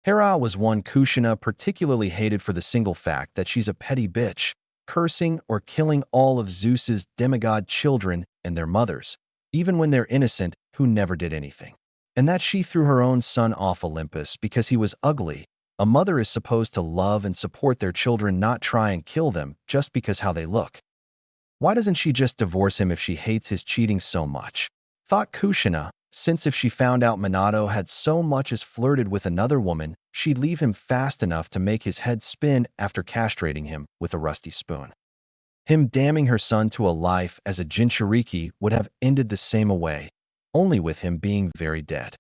Hera was one Kushina particularly hated for the single fact that she's a petty bitch, cursing or killing all of Zeus's demigod children and their mothers, even when they're innocent, who never did anything. And that she threw her own son off Olympus because he was ugly. A mother is supposed to love and support their children, not try and kill them just because how they look. Why doesn't she just divorce him if she hates his cheating so much? Thought Kushina, since if she found out Minato had so much as flirted with another woman, she'd leave him fast enough to make his head spin after castrating him with a rusty spoon. Him damning her son to a life as a Jinchuriki would have ended the same way, only with him being very dead.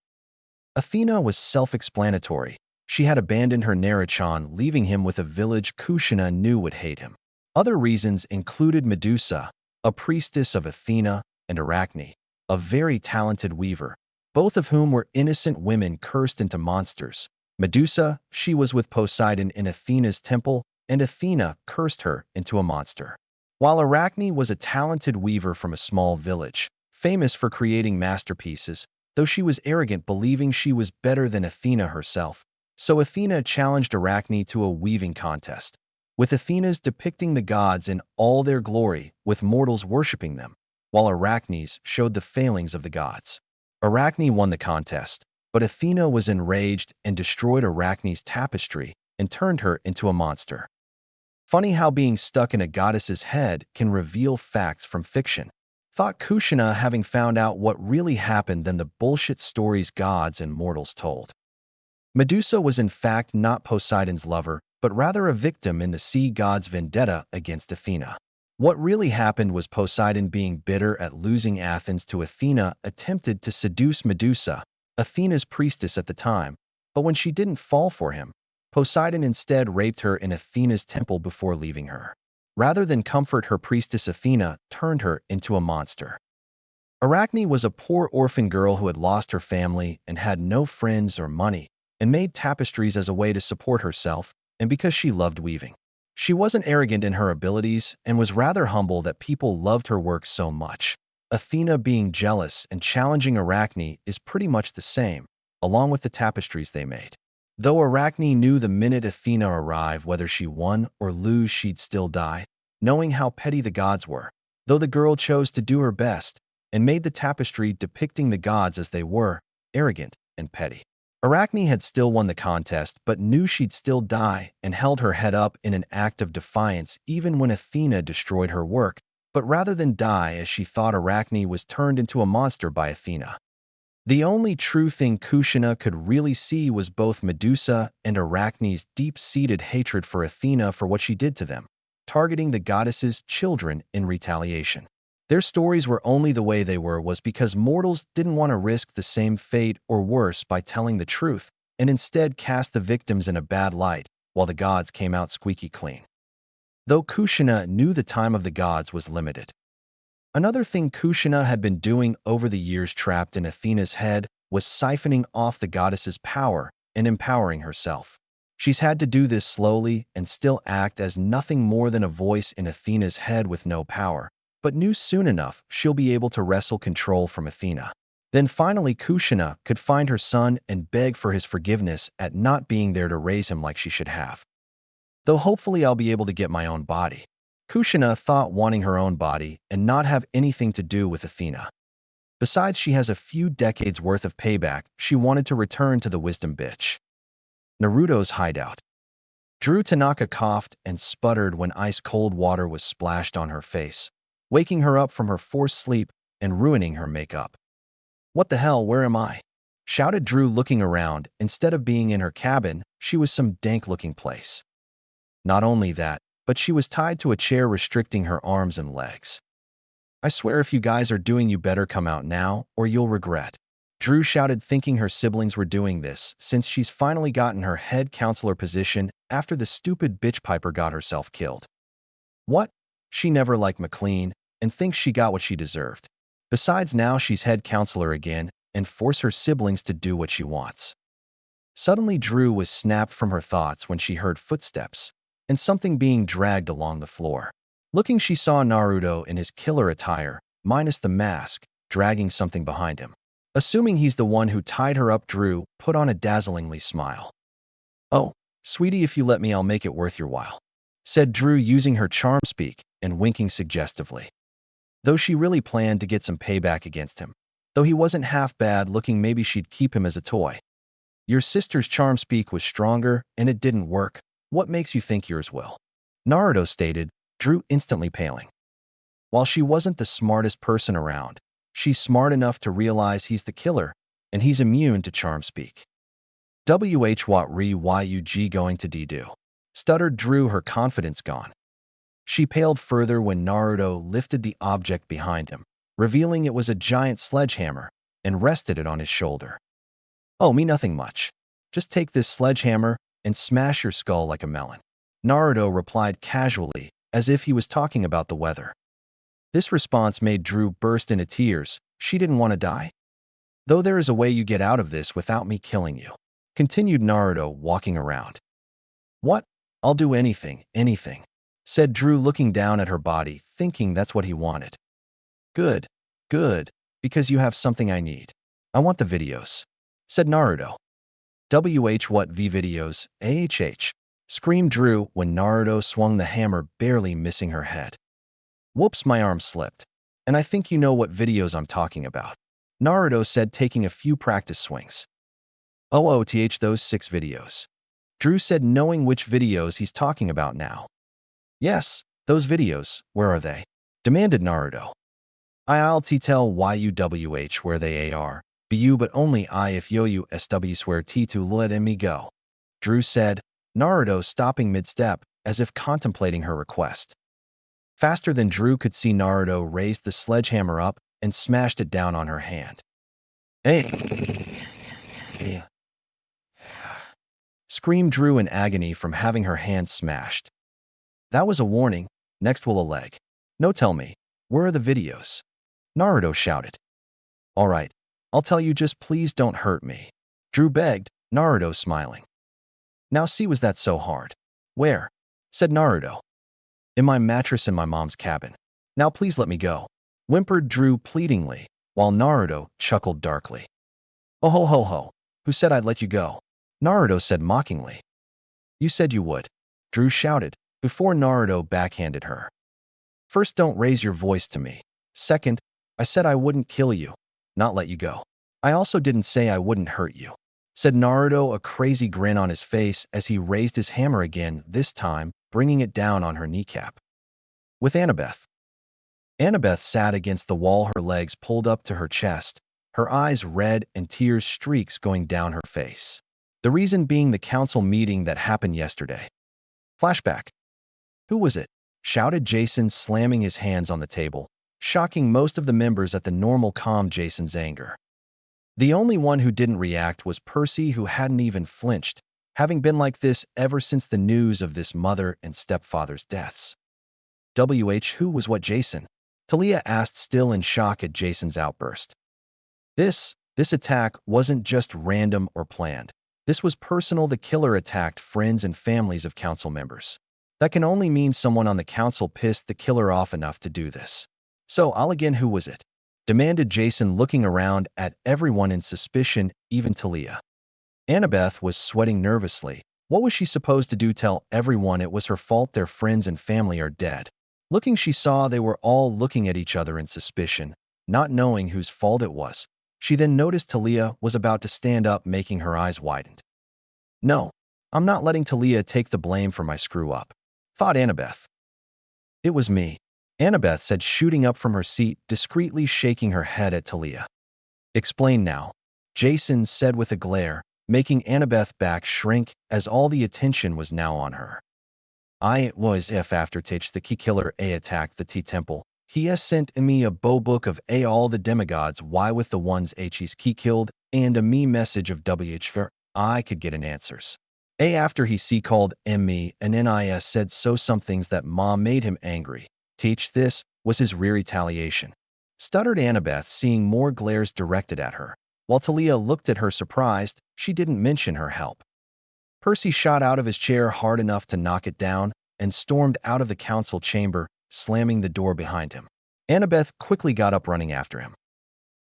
Athena was self-explanatory. She had abandoned her Naruto, leaving him with a village Kushina knew would hate him. Other reasons included Medusa, a priestess of Athena, and Arachne, a very talented weaver, both of whom were innocent women cursed into monsters. Medusa, she was with Poseidon in Athena's temple, and Athena cursed her into a monster. While Arachne was a talented weaver from a small village, famous for creating masterpieces, though she was arrogant, believing she was better than Athena herself. So Athena challenged Arachne to a weaving contest, with Athena's depicting the gods in all their glory, with mortals worshipping them, while Arachne's showed the failings of the gods. Arachne won the contest, but Athena was enraged and destroyed Arachne's tapestry and turned her into a monster. Funny how being stuck in a goddess's head can reveal facts from fiction. Thought Kushina, having found out what really happened than the bullshit stories gods and mortals told. Medusa was in fact not Poseidon's lover, but rather a victim in the sea god's vendetta against Athena. What really happened was Poseidon, being bitter at losing Athens to Athena, attempted to seduce Medusa, Athena's priestess at the time, but when she didn't fall for him, Poseidon instead raped her in Athena's temple before leaving her. Rather than comfort her, priestess Athena turned her into a monster. Arachne was a poor orphan girl who had lost her family and had no friends or money, and made tapestries as a way to support herself, and because she loved weaving. She wasn't arrogant in her abilities and was rather humble that people loved her work so much. Athena being jealous and challenging Arachne is pretty much the same, along with the tapestries they made. Though Arachne knew the minute Athena arrived, whether she won or lose, she'd still die, knowing how petty the gods were, though the girl chose to do her best and made the tapestry depicting the gods as they were, arrogant and petty. Arachne had still won the contest, but knew she'd still die and held her head up in an act of defiance even when Athena destroyed her work, but rather than die, as she thought Arachne was turned into a monster by Athena. The only true thing Kushina could really see was both Medusa and Arachne's deep-seated hatred for Athena for what she did to them, targeting the goddess's children in retaliation. Their stories were only the way they were was because mortals didn't want to risk the same fate or worse by telling the truth, and instead cast the victims in a bad light, while the gods came out squeaky clean. Though Kushina knew the time of the gods was limited. Another thing Kushina had been doing over the years trapped in Athena's head was siphoning off the goddess's power and empowering herself. She's had to do this slowly and still act as nothing more than a voice in Athena's head with no power, but knew soon enough she'll be able to wrestle control from Athena. Then finally Kushina could find her son and beg for his forgiveness at not being there to raise him like she should have. Though hopefully I'll be able to get my own body. Kushina thought, wanting her own body and not have anything to do with Athena. Besides, she has a few decades worth of payback. She wanted to return to the wisdom bitch. Naruto's hideout. Drew Tanaka coughed and sputtered when ice-cold water was splashed on her face, waking her up from her forced sleep and ruining her makeup. "What the hell, where am I?" shouted Drew, looking around. Instead of being in her cabin, she was some dank-looking place. Not only that, but she was tied to a chair, restricting her arms and legs. "I swear if you guys are doing, you better come out now or you'll regret," Drew shouted, thinking her siblings were doing this since she's finally gotten her head counselor position after the stupid bitch Piper got herself killed. What? She never liked McLean and thinks she got what she deserved. Besides, now she's head counselor again and force her siblings to do what she wants. Suddenly, Drew was snapped from her thoughts when she heard footsteps and something being dragged along the floor. Looking, she saw Naruto in his killer attire, minus the mask, dragging something behind him. Assuming he's the one who tied her up, Drew put on a dazzlingly smile. "Oh, sweetie, if you let me, I'll make it worth your while," said Drew, using her charm speak and winking suggestively. Though she really planned to get some payback against him. Though he wasn't half bad looking, maybe she'd keep him as a toy. "Your sister's charm speak was stronger and it didn't work. What makes you think yours will?" Naruto stated, Drew instantly paling. While she wasn't the smartest person around, she's smart enough to realize he's the killer, and he's immune to charm speak. What you going to do?" stuttered Drew, her confidence gone. She paled further when Naruto lifted the object behind him, revealing it was a giant sledgehammer, and rested it on his shoulder. "Oh, me nothing much. Just take this sledgehammer and smash your skull like a melon," Naruto replied casually, as if he was talking about the weather. This response made Drew burst into tears. She didn't want to die. "Though there is a way you get out of this without me killing you," continued Naruto, walking around. "What? I'll do anything, said Drew, looking down at her body, thinking that's what he wanted. Good, because you have something I need. I want the videos," said Naruto. What videos, screamed Drew when Naruto swung the hammer, barely missing her head. "Whoops, my arm slipped. And I think you know what videos I'm talking about," Naruto said, taking a few practice swings. Those 6 videos," Drew said, knowing which videos he's talking about now. "Yes, those videos, where are they?" demanded Naruto. "I'll tell YUWH where they are, BU, but only I if you SW swear to let me go," Drew said, Naruto stopping mid-step as if contemplating her request. Faster than Drew could see, Naruto raised the sledgehammer up and smashed it down on her hand. "Hey!" screamed Drew in agony from having her hand smashed. "That was a warning. Next will a leg." "No, tell me, where are the videos?" Naruto shouted. "All right, I'll tell you, just please don't hurt me," Drew begged, Naruto smiling. "Now see, was that so hard?" "Where?" said Naruto. "In my mattress in my mom's cabin. Now please let me go," whimpered Drew pleadingly, while Naruto chuckled darkly. "Oh ho ho ho, who said I'd let you go?" Naruto said mockingly. "You said you would," Drew shouted, before Naruto backhanded her. "First, don't raise your voice to me. Second, I said I wouldn't kill you, not let you go. I also didn't say I wouldn't hurt you," said Naruto, a crazy grin on his face as he raised his hammer again, this time bringing it down on her kneecap. With Annabeth. Annabeth sat against the wall, her legs pulled up to her chest, her eyes red and tears streaks going down her face. The reason being the council meeting that happened yesterday. Flashback. "Who was it?" shouted Jason, slamming his hands on the table, shocking most of the members at the normal calm Jason's anger. The only one who didn't react was Percy, who hadn't even flinched, having been like this ever since the news of this mother and stepfather's deaths. Who was what, Jason? Talia asked, still in shock at Jason's outburst. This attack wasn't just random or planned. This was personal. The killer attacked friends and families of council members. That can only mean someone on the council pissed the killer off enough to do this. So, I'll again, who was it? demanded Jason, looking around at everyone in suspicion, even Talia. Annabeth was sweating nervously. What was she supposed to do? Tell everyone it was her fault their friends and family are dead? Looking, she saw they were all looking at each other in suspicion, not knowing whose fault it was. She then noticed Talia was about to stand up, making her eyes widened. No, I'm not letting Talia take the blame for my screw-up, thought Annabeth. It was me, Annabeth said, shooting up from her seat, discreetly shaking her head at Talia. Explain now, Jason said with a glare, making Annabeth's back shrink as all the attention was now on her. It was if after the key killer attacked the T temple, he has sent me a book of all the demigods with the ones he's killed and a me message of wh I could get an answers. After he called me and nis said some things that mom made him angry. This was his real retaliation, stuttered Annabeth, seeing more glares directed at her. While Talia looked at her surprised, she didn't mention her help. Percy shot out of his chair hard enough to knock it down and stormed out of the council chamber, slamming the door behind him. Annabeth quickly got up, running after him.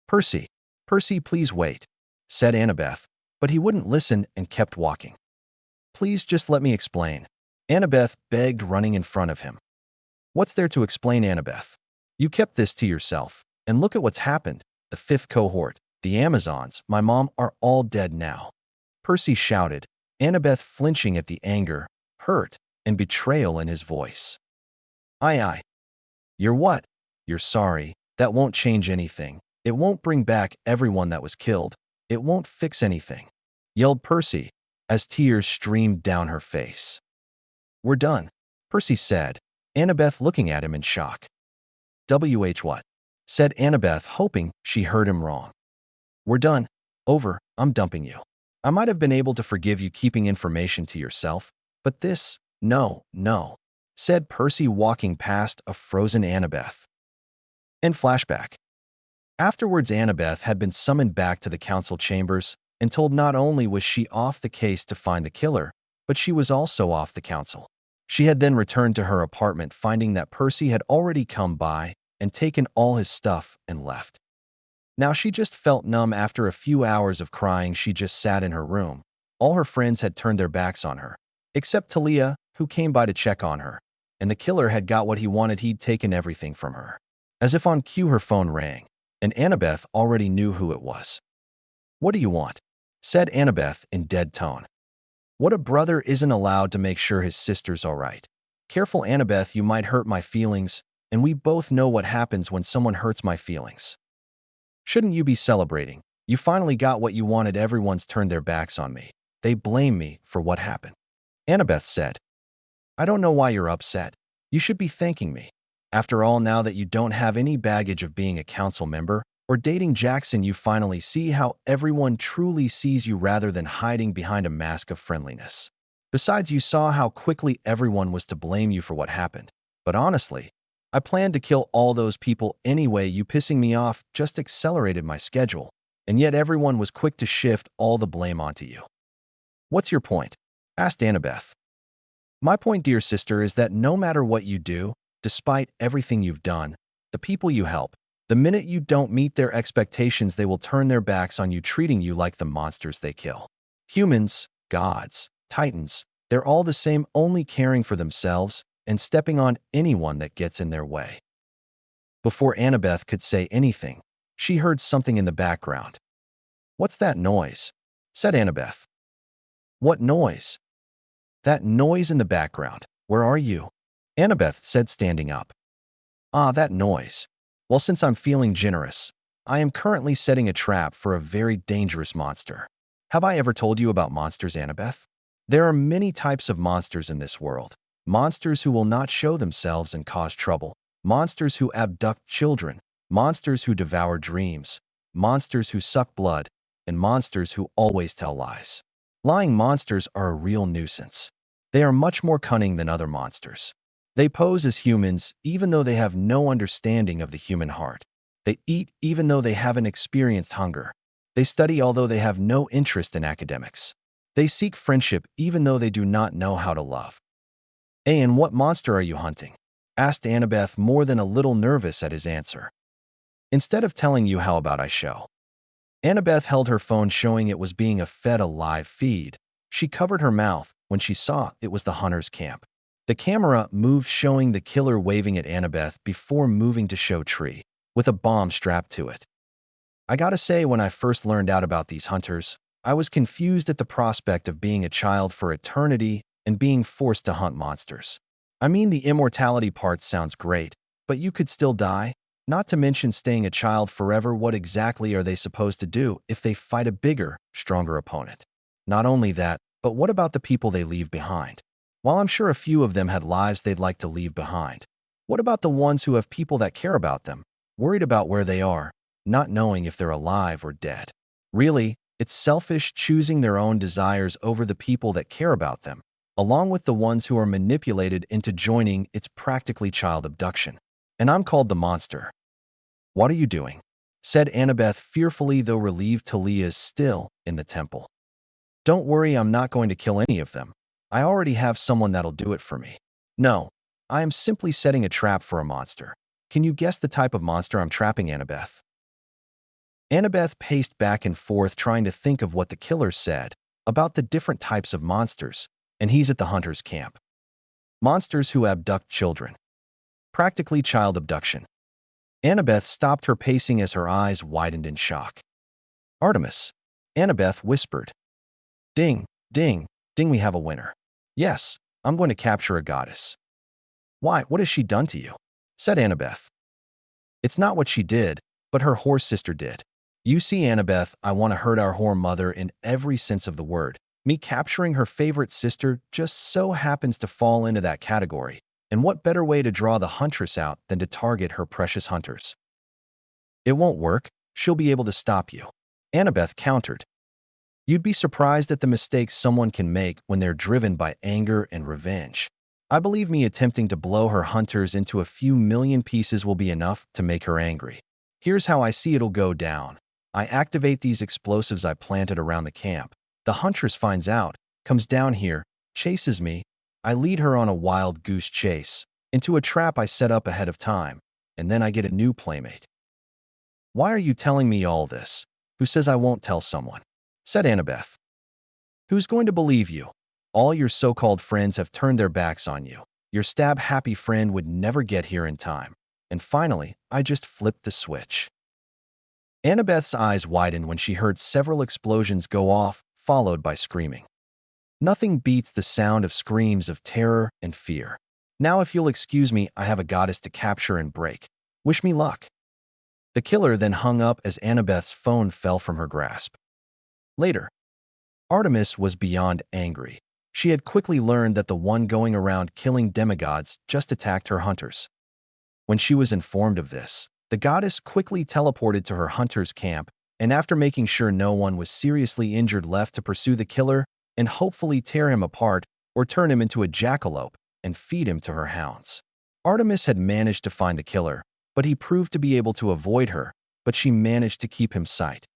Percy, please wait, said Annabeth, but he wouldn't listen and kept walking. Please just let me explain, Annabeth begged, running in front of him. What's there to explain, Annabeth? You kept this to yourself, and look at what's happened. The 5th cohort, the Amazons, my mom, are all dead now, Percy shouted, Annabeth flinching at the anger, hurt, and betrayal in his voice. You're what? You're sorry. That won't change anything. It won't bring back everyone that was killed. It won't fix anything, yelled Percy, as tears streamed down her face. We're done, Percy said, Annabeth looking at him in shock. What? Said Annabeth, hoping she heard him wrong. We're done. Over. I'm dumping you. I might have been able to forgive you keeping information to yourself, but this, no, said Percy, walking past a frozen Annabeth. And flashback. Afterwards, Annabeth had been summoned back to the council chambers and told not only was she off the case to find the killer, but she was also off the council. She had then returned to her apartment, finding that Percy had already come by and taken all his stuff and left. Now she just felt numb after a few hours of crying. She just sat in her room. All her friends had turned their backs on her, except Talia, who came by to check on her, and the killer had got what he wanted. He'd taken everything from her. As if on cue, her phone rang, and Annabeth already knew who it was. What do you want? Said Annabeth in dead tone. What a brother isn't allowed to make sure his sister's all right. Careful, Annabeth, you might hurt my feelings, and we both know what happens when someone hurts my feelings. Shouldn't you be celebrating? You finally got what you wanted. Everyone's turned their backs on me. They blame me for what happened, Annabeth said. I don't know why you're upset. You should be thanking me. After all, now that you don't have any baggage of being a council member or dating Jackson, you finally see how everyone truly sees you rather than hiding behind a mask of friendliness. Besides, you saw how quickly everyone was to blame you for what happened. But honestly, I planned to kill all those people anyway. You pissing me off just accelerated my schedule, and yet everyone was quick to shift all the blame onto you. What's your point? Asked Annabeth. My point, dear sister, is that no matter what you do, despite everything you've done, the people you help, the minute you don't meet their expectations, they will turn their backs on you, treating you like the monsters they kill. Humans, gods, titans, they're all the same, only caring for themselves and stepping on anyone that gets in their way. Before Annabeth could say anything, she heard something in the background. What's that noise? Said Annabeth. What noise? That noise in the background. Where are you? Annabeth said, standing up. That noise. Well, since I'm feeling generous, I am currently setting a trap for a very dangerous monster. Have I ever told you about monsters, Annabeth? There are many types of monsters in this world. Monsters who will not show themselves and cause trouble. Monsters who abduct children. Monsters who devour dreams. Monsters who suck blood. And monsters who always tell lies. Lying monsters are a real nuisance. They are much more cunning than other monsters. They pose as humans even though they have no understanding of the human heart. They eat even though they haven't experienced hunger. They study although they have no interest in academics. They seek friendship even though they do not know how to love. And what monster are you hunting? Asked Annabeth, more than a little nervous at his answer. Instead of telling you how about I show. Annabeth held her phone showing it was being fed a live feed. She covered her mouth when she saw it was the hunter's camp. The camera moved showing the killer waving at Annabeth before moving to show Tree, with a bomb strapped to it. I gotta say, when I first learned out about these hunters, I was confused at the prospect of being a child for eternity and being forced to hunt monsters. I mean, the immortality part sounds great, but you could still die? Not to mention staying a child forever. What exactly are they supposed to do if they fight a bigger, stronger opponent? Not only that, but what about the people they leave behind? While I'm sure a few of them had lives they'd like to leave behind, what about the ones who have people that care about them, worried about where they are, not knowing if they're alive or dead? Really, it's selfish choosing their own desires over the people that care about them, along with the ones who are manipulated into joining. It's practically child abduction. And I'm called the monster. What are you doing? Said Annabeth fearfully, though relieved Talia's still in the temple. Don't worry, I'm not going to kill any of them. I already have someone that'll do it for me. No, I am simply setting a trap for a monster. Can you guess the type of monster I'm trapping, Annabeth? Annabeth paced back and forth trying to think of what the killer said about the different types of monsters, and he's at the hunter's camp. Monsters who abduct children. Practically child abduction. Annabeth stopped her pacing as her eyes widened in shock. Artemis, Annabeth whispered. Ding, ding, ding, we have a winner. Yes, I'm going to capture a goddess. Why, what has she done to you? Said Annabeth. It's not what she did, but her whore sister did. You see, Annabeth, I want to hurt our whore mother in every sense of the word. Me capturing her favorite sister just so happens to fall into that category. And what better way to draw the huntress out than to target her precious hunters? It won't work. She'll be able to stop you. Annabeth countered. You'd be surprised at the mistakes someone can make when they're driven by anger and revenge. I believe me attempting to blow her hunters into a few million pieces will be enough to make her angry. Here's how I see it'll go down. I activate these explosives I planted around the camp. The huntress finds out, comes down here, chases me. I lead her on a wild goose chase, into a trap I set up ahead of time, and then I get a new playmate. Why are you telling me all this? Who says I won't tell someone? Said Annabeth. Who's going to believe you? All your so-called friends have turned their backs on you. Your stab-happy friend would never get here in time. And finally, I just flipped the switch. Annabeth's eyes widened when she heard several explosions go off, followed by screaming. Nothing beats the sound of screams of terror and fear. Now, if you'll excuse me, I have a goddess to capture and break. Wish me luck. The killer then hung up as Annabeth's phone fell from her grasp. Later, Artemis was beyond angry. She had quickly learned that the one going around killing demigods just attacked her hunters. When she was informed of this, the goddess quickly teleported to her hunter's camp, and after making sure no one was seriously injured, left to pursue the killer and hopefully tear him apart or turn him into a jackalope and feed him to her hounds. Artemis had managed to find the killer, but he proved to be able to avoid her, but she managed to keep him sight.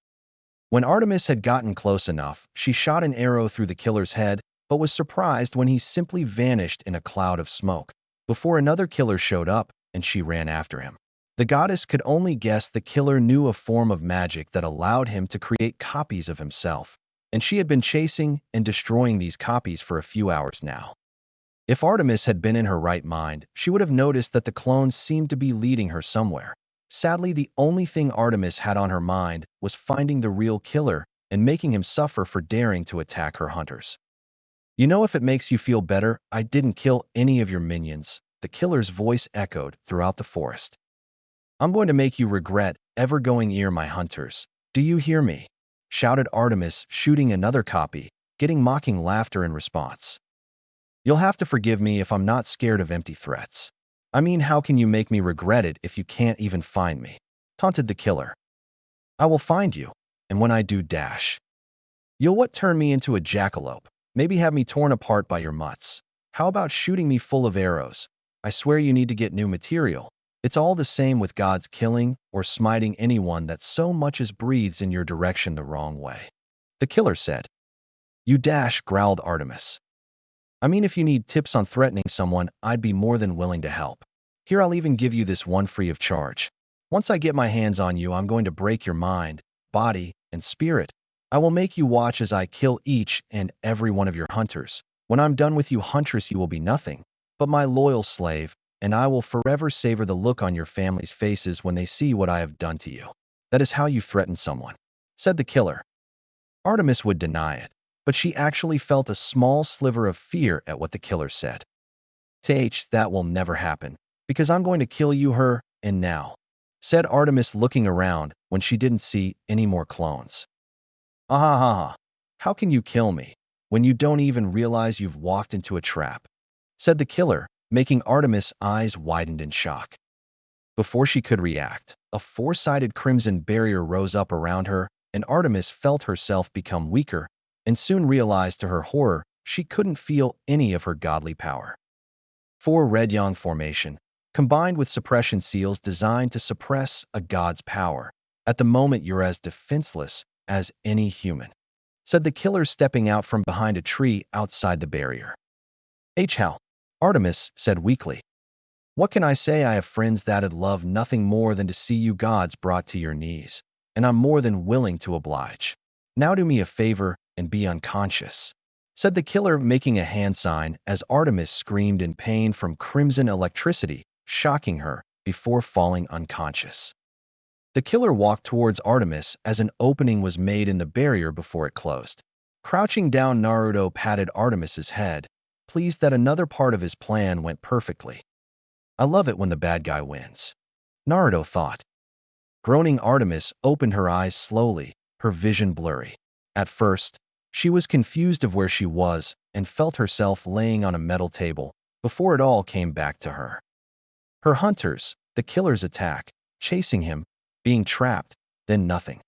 When Artemis had gotten close enough, she shot an arrow through the killer's head, but was surprised when he simply vanished in a cloud of smoke. Before another killer showed up, and she ran after him. The goddess could only guess the killer knew a form of magic that allowed him to create copies of himself, and she had been chasing and destroying these copies for a few hours now. If Artemis had been in her right mind, she would have noticed that the clones seemed to be leading her somewhere. Sadly, the only thing Artemis had on her mind was finding the real killer and making him suffer for daring to attack her hunters. You know, if it makes you feel better, I didn't kill any of your minions, the killer's voice echoed throughout the forest. I'm going to make you regret ever going near my hunters. Do you hear me? Shouted Artemis, shooting another copy, getting mocking laughter in response. You'll have to forgive me if I'm not scared of empty threats. I mean, how can you make me regret it if you can't even find me? Taunted the killer. I will find you, and when I do, dash. You'll what, turn me into a jackalope? Maybe have me torn apart by your mutts. How about shooting me full of arrows? I swear you need to get new material. It's all the same with gods killing or smiting anyone that so much as breathes in your direction the wrong way. The killer said. You dash, growled Artemis. I mean, if you need tips on threatening someone, I'd be more than willing to help. Here, I'll even give you this one free of charge. Once I get my hands on you, I'm going to break your mind, body, and spirit. I will make you watch as I kill each and every one of your hunters. When I'm done with you, Huntress, you will be nothing but my loyal slave, and I will forever savor the look on your family's faces when they see what I have done to you. That is how you threaten someone," said the killer. Artemis would deny it, but she actually felt a small sliver of fear at what the killer said. That will never happen, because I'm going to kill you, her, and now," said Artemis, looking around when she didn't see any more clones. "Ah ha ha ha. How can you kill me when you don't even realize you've walked into a trap?" said the killer, making Artemis' eyes widened in shock. Before she could react, a four-sided crimson barrier rose up around her, and Artemis felt herself become weaker and soon realized to her horror she couldn't feel any of her godly power. Four red yang formation, combined with suppression seals designed to suppress a god's power. At the moment, you're as defenseless as any human, said the killer, stepping out from behind a tree outside the barrier. How? Artemis said weakly. "What can I say? I have friends that'd love nothing more than to see you gods brought to your knees, and I'm more than willing to oblige. Now do me a favor and be unconscious," said the killer, making a hand sign as Artemis screamed in pain from crimson electricity, shocking her before falling unconscious. The killer walked towards Artemis as an opening was made in the barrier before it closed. Crouching down, Naruto patted Artemis's head, pleased that another part of his plan went perfectly. "I love it when the bad guy wins," Naruto thought. Groaning, Artemis opened her eyes slowly, her vision blurry. At first, she was confused of where she was and felt herself laying on a metal table before it all came back to her. Her hunters, the killer's attack, chasing him, being trapped, then nothing.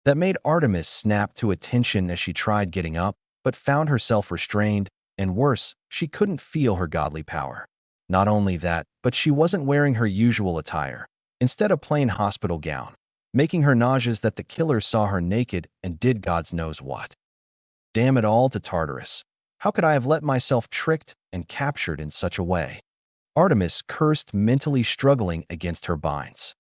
That made Artemis snap to attention as she tried getting up, but found herself restrained, and worse, she couldn't feel her godly power. Not only that, but she wasn't wearing her usual attire, instead a plain hospital gown, making her nauseous that the killer saw her naked and did God's knows what. Damn it all to Tartarus. How could I have let myself tricked and captured in such a way? Artemis cursed, mentally struggling against her binds.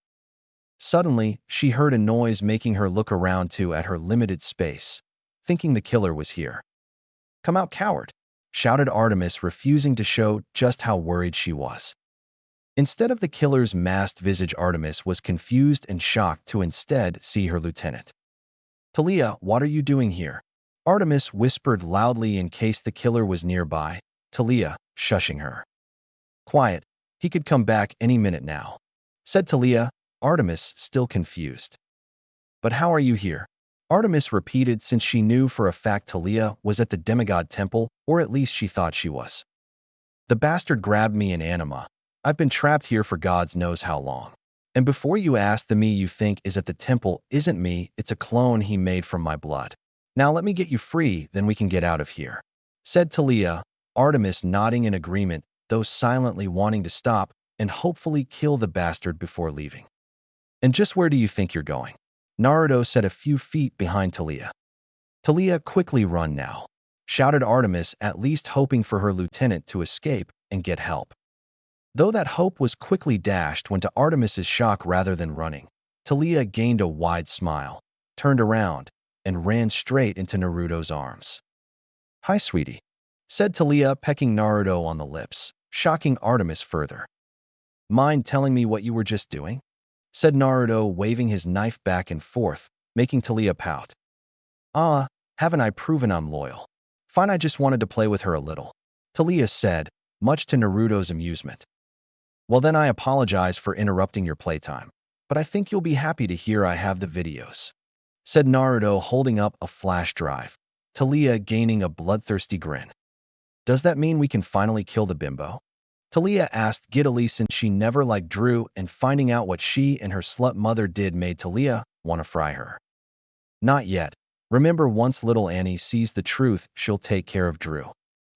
Suddenly, she heard a noise, making her look around too at her limited space, thinking the killer was here. "Come out, coward," shouted Artemis, refusing to show just how worried she was. Instead of the killer's masked visage, Artemis was confused and shocked to instead see her lieutenant. "Talia, what are you doing here?" Artemis whispered loudly in case the killer was nearby, Talia shushing her. "Quiet, he could come back any minute now," said Talia, Artemis still confused. "But how are you here?" Artemis repeated, since she knew for a fact Talia was at the demigod temple, or at least she thought she was. "The bastard grabbed me in anima. I've been trapped here for God's knows how long. And before you ask, the me you think is at the temple isn't me, it's a clone he made from my blood. Now let me get you free, then we can get out of here," said Talia, Artemis nodding in agreement, though silently wanting to stop and hopefully kill the bastard before leaving. "And just where do you think you're going?" Naruto said a few feet behind Talia. "Talia, quickly run now," shouted Artemis, at least hoping for her lieutenant to escape and get help. Though that hope was quickly dashed when, to Artemis's shock, rather than running, Talia gained a wide smile, turned around, and ran straight into Naruto's arms. "Hi, sweetie," said Talia, pecking Naruto on the lips, shocking Artemis further. "Mind telling me what you were just doing?" said Naruto, waving his knife back and forth, making Talia pout. Haven't I proven I'm loyal? Fine, I just wanted to play with her a little," Talia said, much to Naruto's amusement. "Well then, I apologize for interrupting your playtime, but I think you'll be happy to hear I have the videos," said Naruto, holding up a flash drive, Talia gaining a bloodthirsty grin. "Does that mean we can finally kill the bimbo?" Talia asked giddily, since she never liked Drew, and finding out what she and her slut mother did made Talia want to fry her. "Not yet. Remember, once little Annie sees the truth, she'll take care of Drew,"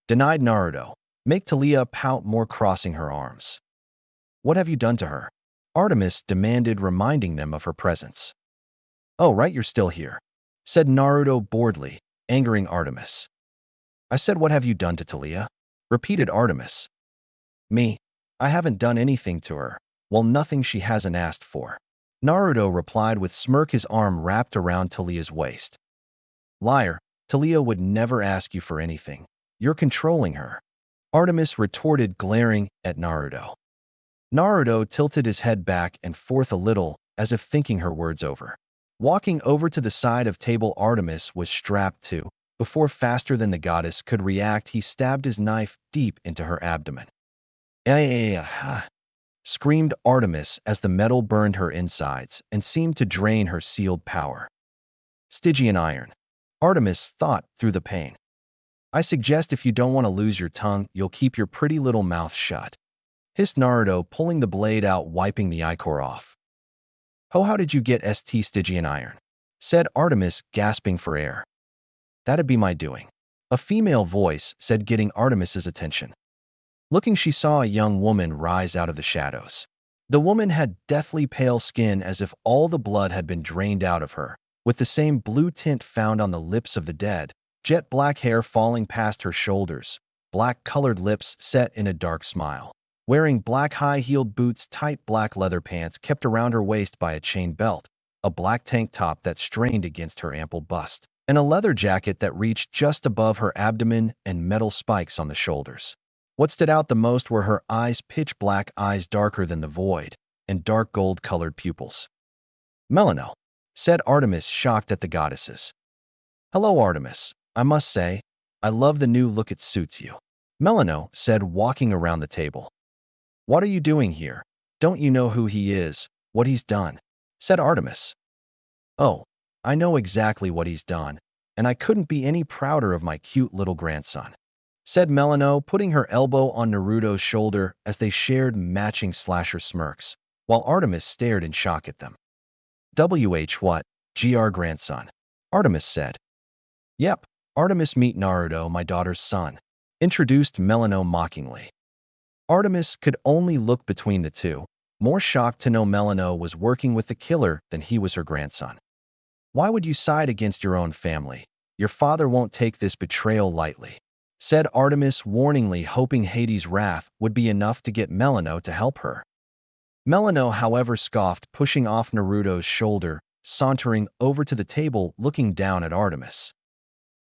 denied Naruto, make Talia pout more, crossing her arms. "What have you done to her?" Artemis demanded, reminding them of her presence. "Oh, right, you're still here," said Naruto boredly, angering Artemis. "I said, what have you done to Talia?" repeated Artemis. "Me? I haven't done anything to her. Well, nothing she hasn't asked for," Naruto replied with smirk, his arm wrapped around Talia's waist. Liar, Talia would never ask you for anything. You're controlling her. Artemis retorted, glaring at Naruto. Naruto tilted his head back and forth a little, as if thinking her words over. Walking over to the side of table Artemis was strapped to. Before faster than the goddess could react, he stabbed his knife deep into her abdomen. "Ah!" screamed Artemis as the metal burned her insides and seemed to drain her sealed power. Stygian iron. Artemis thought through the pain. I suggest if you don't want to lose your tongue, you'll keep your pretty little mouth shut. Hissed Naruto, pulling the blade out, wiping the ichor off. Oh, how did you get Stygian iron? Said Artemis, gasping for air. That'd be my doing. A female voice said, getting Artemis's attention. Looking, she saw a young woman rise out of the shadows. The woman had deathly pale skin, as if all the blood had been drained out of her, with the same blue tint found on the lips of the dead, jet black hair falling past her shoulders, black-colored lips set in a dark smile. Wearing black high-heeled boots, tight black leather pants kept around her waist by a chain belt, a black tank top that strained against her ample bust, and a leather jacket that reached just above her abdomen, and metal spikes on the shoulders. What stood out the most were her eyes, pitch black eyes darker than the void, and dark gold-colored pupils. Melano, said Artemis, shocked at the goddesses. Hello, Artemis. I must say, I love the new look, it suits you. Melano said, walking around the table. What are you doing here? Don't you know who he is, what he's done? Said Artemis. Oh, I know exactly what he's done, and I couldn't be any prouder of my cute little grandson. Said Melano, putting her elbow on Naruto's shoulder as they shared matching slasher smirks, while Artemis stared in shock at them. What? Gr grandson? Artemis said. Yep, Artemis, meet Naruto, my daughter's son, introduced Melano mockingly. Artemis could only look between the two, more shocked to know Melano was working with the killer than he was her grandson. Why would you side against your own family? Your father won't take this betrayal lightly, said Artemis warningly, hoping Hades' wrath would be enough to get Melano to help her. Melano, however, scoffed, pushing off Naruto's shoulder, sauntering over to the table, looking down at Artemis.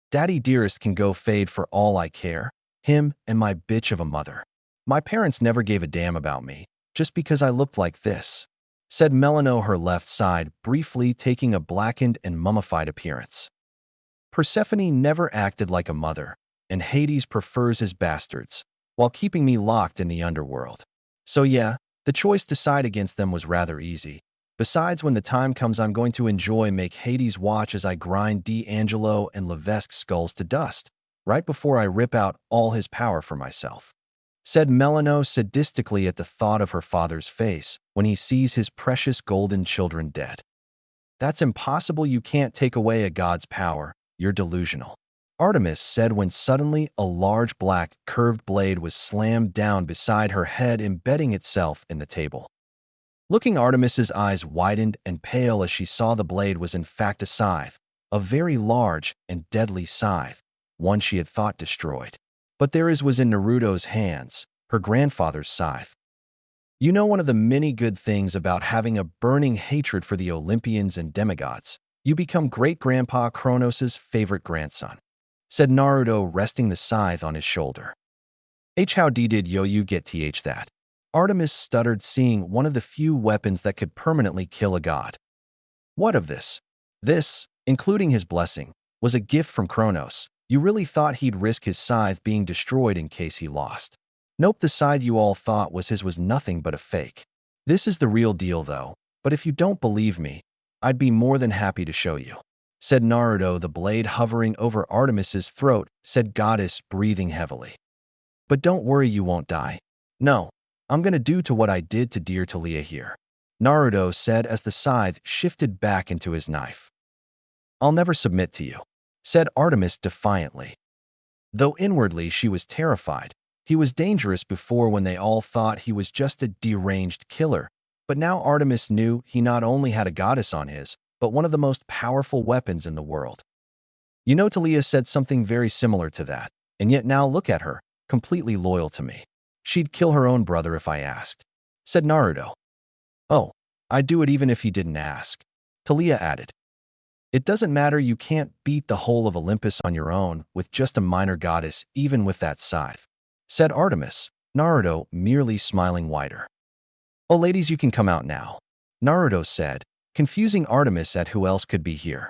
Daddy dearest can go fade for all I care, him and my bitch of a mother. My parents never gave a damn about me, just because I looked like this, said Melano, her left side briefly taking a blackened and mummified appearance. Persephone never acted like a mother, and Hades prefers his bastards, while keeping me locked in the underworld. So yeah, the choice to side against them was rather easy. Besides, when the time comes, I'm going to make Hades watch as I grind D'Angelo and Levesque's skulls to dust, right before I rip out all his power for myself. Said Melano sadistically at the thought of her father's face when he sees his precious golden children dead. That's impossible, you can't take away a god's power, you're delusional. Artemis said when suddenly a large black, curved blade was slammed down beside her head, embedding itself in the table. Looking, Artemis's eyes widened and pale as she saw the blade was in fact a scythe, a very large and deadly scythe, one she had thought destroyed. But theirs was in Naruto's hands, her grandfather's scythe. You know, one of the many good things about having a burning hatred for the Olympians and demigods, you become great-grandpa Kronos' favorite grandson, said Naruto, resting the scythe on his shoulder. How did you get that? Artemis stuttered, seeing one of the few weapons that could permanently kill a god. What of this? This, including his blessing, was a gift from Kronos. You really thought he'd risk his scythe being destroyed in case he lost? Nope, the scythe you all thought was his was nothing but a fake. This is the real deal though, but if you don't believe me, I'd be more than happy to show you, said Naruto, the blade hovering over Artemis's throat, said goddess, breathing heavily. But don't worry, you won't die. No, I'm gonna do to what I did to dear Talia here, Naruto said as the scythe shifted back into his knife. I'll never submit to you, said Artemis defiantly. Though inwardly she was terrified. He was dangerous before when they all thought he was just a deranged killer, but now Artemis knew he not only had a goddess on his, but one of the most powerful weapons in the world. You know, Talia said something very similar to that, and yet now look at her, completely loyal to me. She'd kill her own brother if I asked, said Naruto. Oh, I'd do it even if he didn't ask. Talia added. It doesn't matter, you can't beat the whole of Olympus on your own with just a minor goddess, even with that scythe, said Artemis, Naruto merely smiling wider. Oh ladies, you can come out now, Naruto said, confusing Artemis at who else could be here.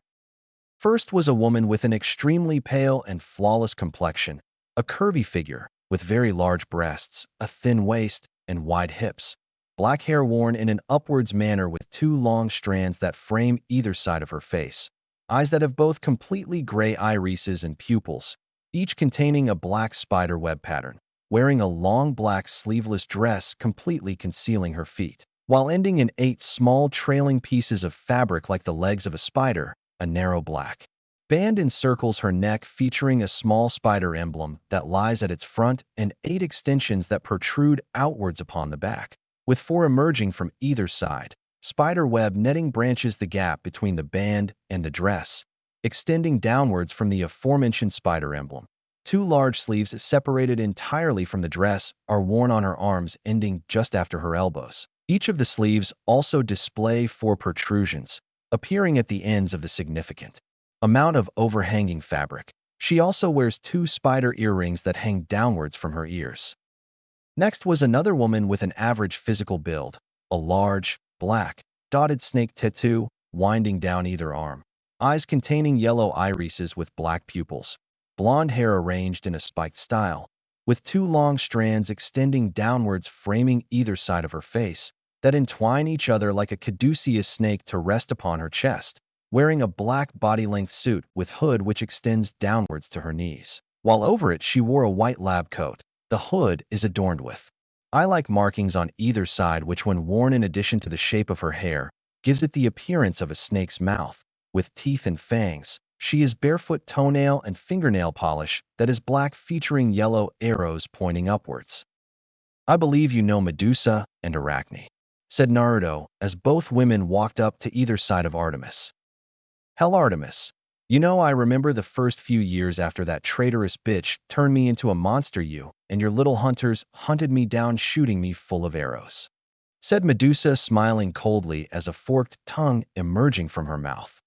First was a woman with an extremely pale and flawless complexion, a curvy figure with very large breasts, a thin waist, and wide hips, black hair worn in an upwards manner with two long strands that frame either side of her face, eyes that have both completely gray irises and pupils, each containing a black spider web pattern, wearing a long black sleeveless dress completely concealing her feet, while ending in 8 small trailing pieces of fabric like the legs of a spider, a narrow black band encircles her neck featuring a small spider emblem that lies at its front and 8 extensions that protrude outwards upon the back, with 4 emerging from either side. Spider web netting branches the gap between the band and the dress, extending downwards from the aforementioned spider emblem. 2 large sleeves separated entirely from the dress are worn on her arms ending just after her elbows. Each of the sleeves also display 4 protrusions, appearing at the ends of the significant amount of overhanging fabric. She also wears 2 spider earrings that hang downwards from her ears. Next was another woman with an average physical build, a large, black, dotted snake tattoo winding down either arm, eyes containing yellow irises with black pupils, blonde hair arranged in a spiked style, with 2 long strands extending downwards framing either side of her face, that entwine each other like a caduceus snake to rest upon her chest, wearing a black body-length suit with hood which extends downwards to her knees. While over it she wore a white lab coat. The hood is adorned with eye-like markings on either side which, when worn in addition to the shape of her hair, gives it the appearance of a snake's mouth, with teeth and fangs. She is barefoot, toenail and fingernail polish that is black featuring yellow arrows pointing upwards. I believe you know Medusa and Arachne, said Naruto as both women walked up to either side of Artemis. Hell, Artemis. You know, I remember the first few years after that traitorous bitch turned me into a monster, you and your little hunters hunted me down shooting me full of arrows, said Medusa, smiling coldly as a forked tongue emerging from her mouth.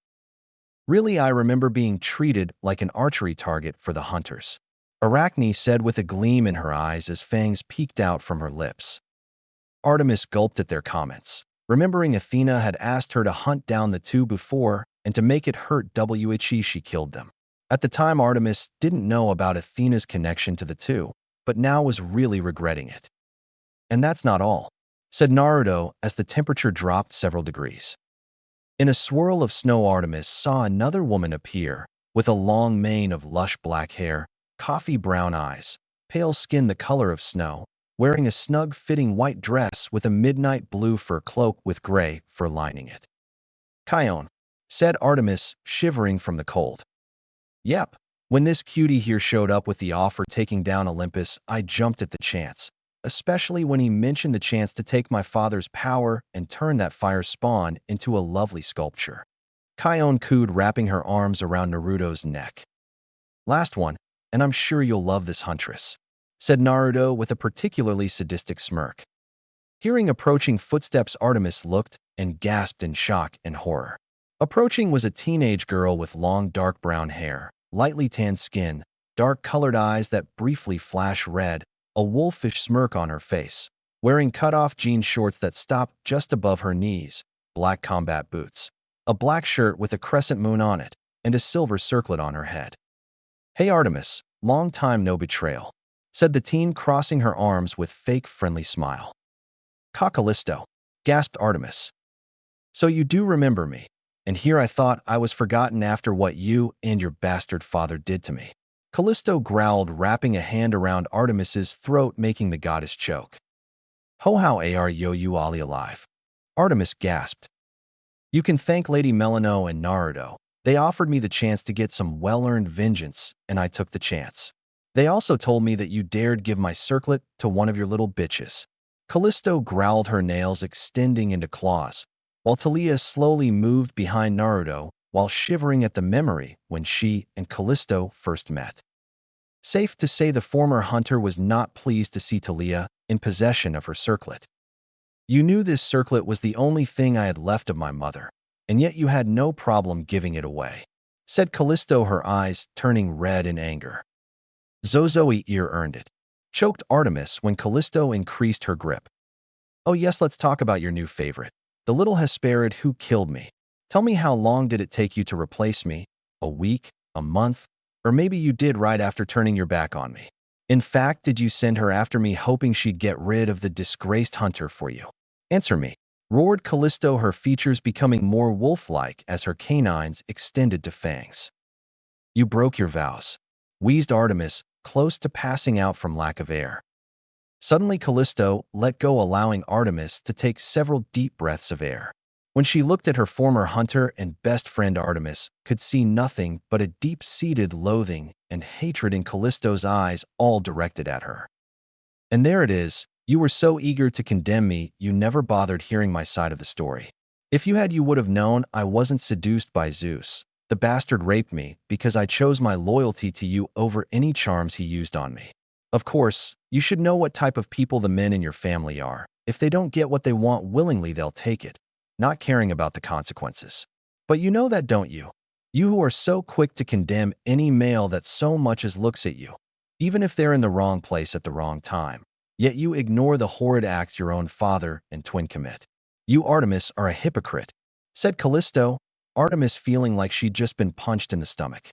Really, I remember being treated like an archery target for the hunters, Arachne said with a gleam in her eyes as fangs peeked out from her lips. Artemis gulped at their comments, remembering Athena had asked her to hunt down the 2 before, and to make it hurt she killed them. At the time, Artemis didn't know about Athena's connection to the 2, but now was really regretting it. And that's not all, said Naruto as the temperature dropped several degrees. In a swirl of snow, Artemis saw another woman appear, with a long mane of lush black hair, coffee brown eyes, pale skin the color of snow, wearing a snug-fitting white dress with a midnight blue fur cloak with gray fur lining it. Kion, said Artemis, shivering from the cold. Yep, when this cutie here showed up with the offer taking down Olympus, I jumped at the chance, especially when he mentioned the chance to take my father's power and turn that fire spawn into a lovely sculpture. Kion cooed, wrapping her arms around Naruto's neck. Last one, and I'm sure you'll love this huntress, said Naruto with a particularly sadistic smirk. Hearing approaching footsteps, Artemis looked and gasped in shock and horror. Approaching was a teenage girl with long dark brown hair, lightly tanned skin, dark-colored eyes that briefly flash red, a wolfish smirk on her face, wearing cut-off jean shorts that stopped just above her knees, black combat boots, a black shirt with a crescent moon on it, and a silver circlet on her head. Hey Artemis, long time no betrayal, said the teen, crossing her arms with fake friendly smile. Callisto, gasped Artemis. So you do remember me, and here I thought I was forgotten after what you and your bastard father did to me. Callisto growled, wrapping a hand around Artemis's throat, making the goddess choke. Ho, how are you all alive? Artemis gasped. You can thank Lady Melano and Naruto. They offered me the chance to get some well-earned vengeance, and I took the chance. They also told me that you dared give my circlet to one of your little bitches. Callisto growled, her nails extending into claws, while Talia slowly moved behind Naruto while shivering at the memory when she and Callisto first met. Safe to say the former hunter was not pleased to see Talia in possession of her circlet. You knew this circlet was the only thing I had left of my mother, and yet you had no problem giving it away," said Callisto, her eyes turning red in anger. Zozoe ear earned it, choked Artemis when Callisto increased her grip. "Oh yes, let's talk about your new favorite, the little Hesperid who killed me. Tell me, how long did it take you to replace me? A week? A month? Or maybe you did right after turning your back on me. In fact, did you send her after me hoping she'd get rid of the disgraced hunter for you? Answer me," roared Callisto, her features becoming more wolf-like as her canines extended to fangs. "You broke your vows," wheezed Artemis, close to passing out from lack of air. Suddenly, Callisto let go, allowing Artemis to take several deep breaths of air. When she looked at her former hunter and best friend, Artemis could see nothing but a deep-seated loathing and hatred in Callisto's eyes, all directed at her. "And there it is. You were so eager to condemn me, you never bothered hearing my side of the story. If you had, you would have known I wasn't seduced by Zeus. The bastard raped me because I chose my loyalty to you over any charms he used on me. Of course, you should know what type of people the men in your family are. If they don't get what they want willingly, they'll take it, not caring about the consequences. But you know that, don't you? You who are so quick to condemn any male that so much as looks at you, even if they're in the wrong place at the wrong time. Yet you ignore the horrid acts your own father and twin commit. You, Artemis, are a hypocrite," said Callisto, Artemis feeling like she'd just been punched in the stomach.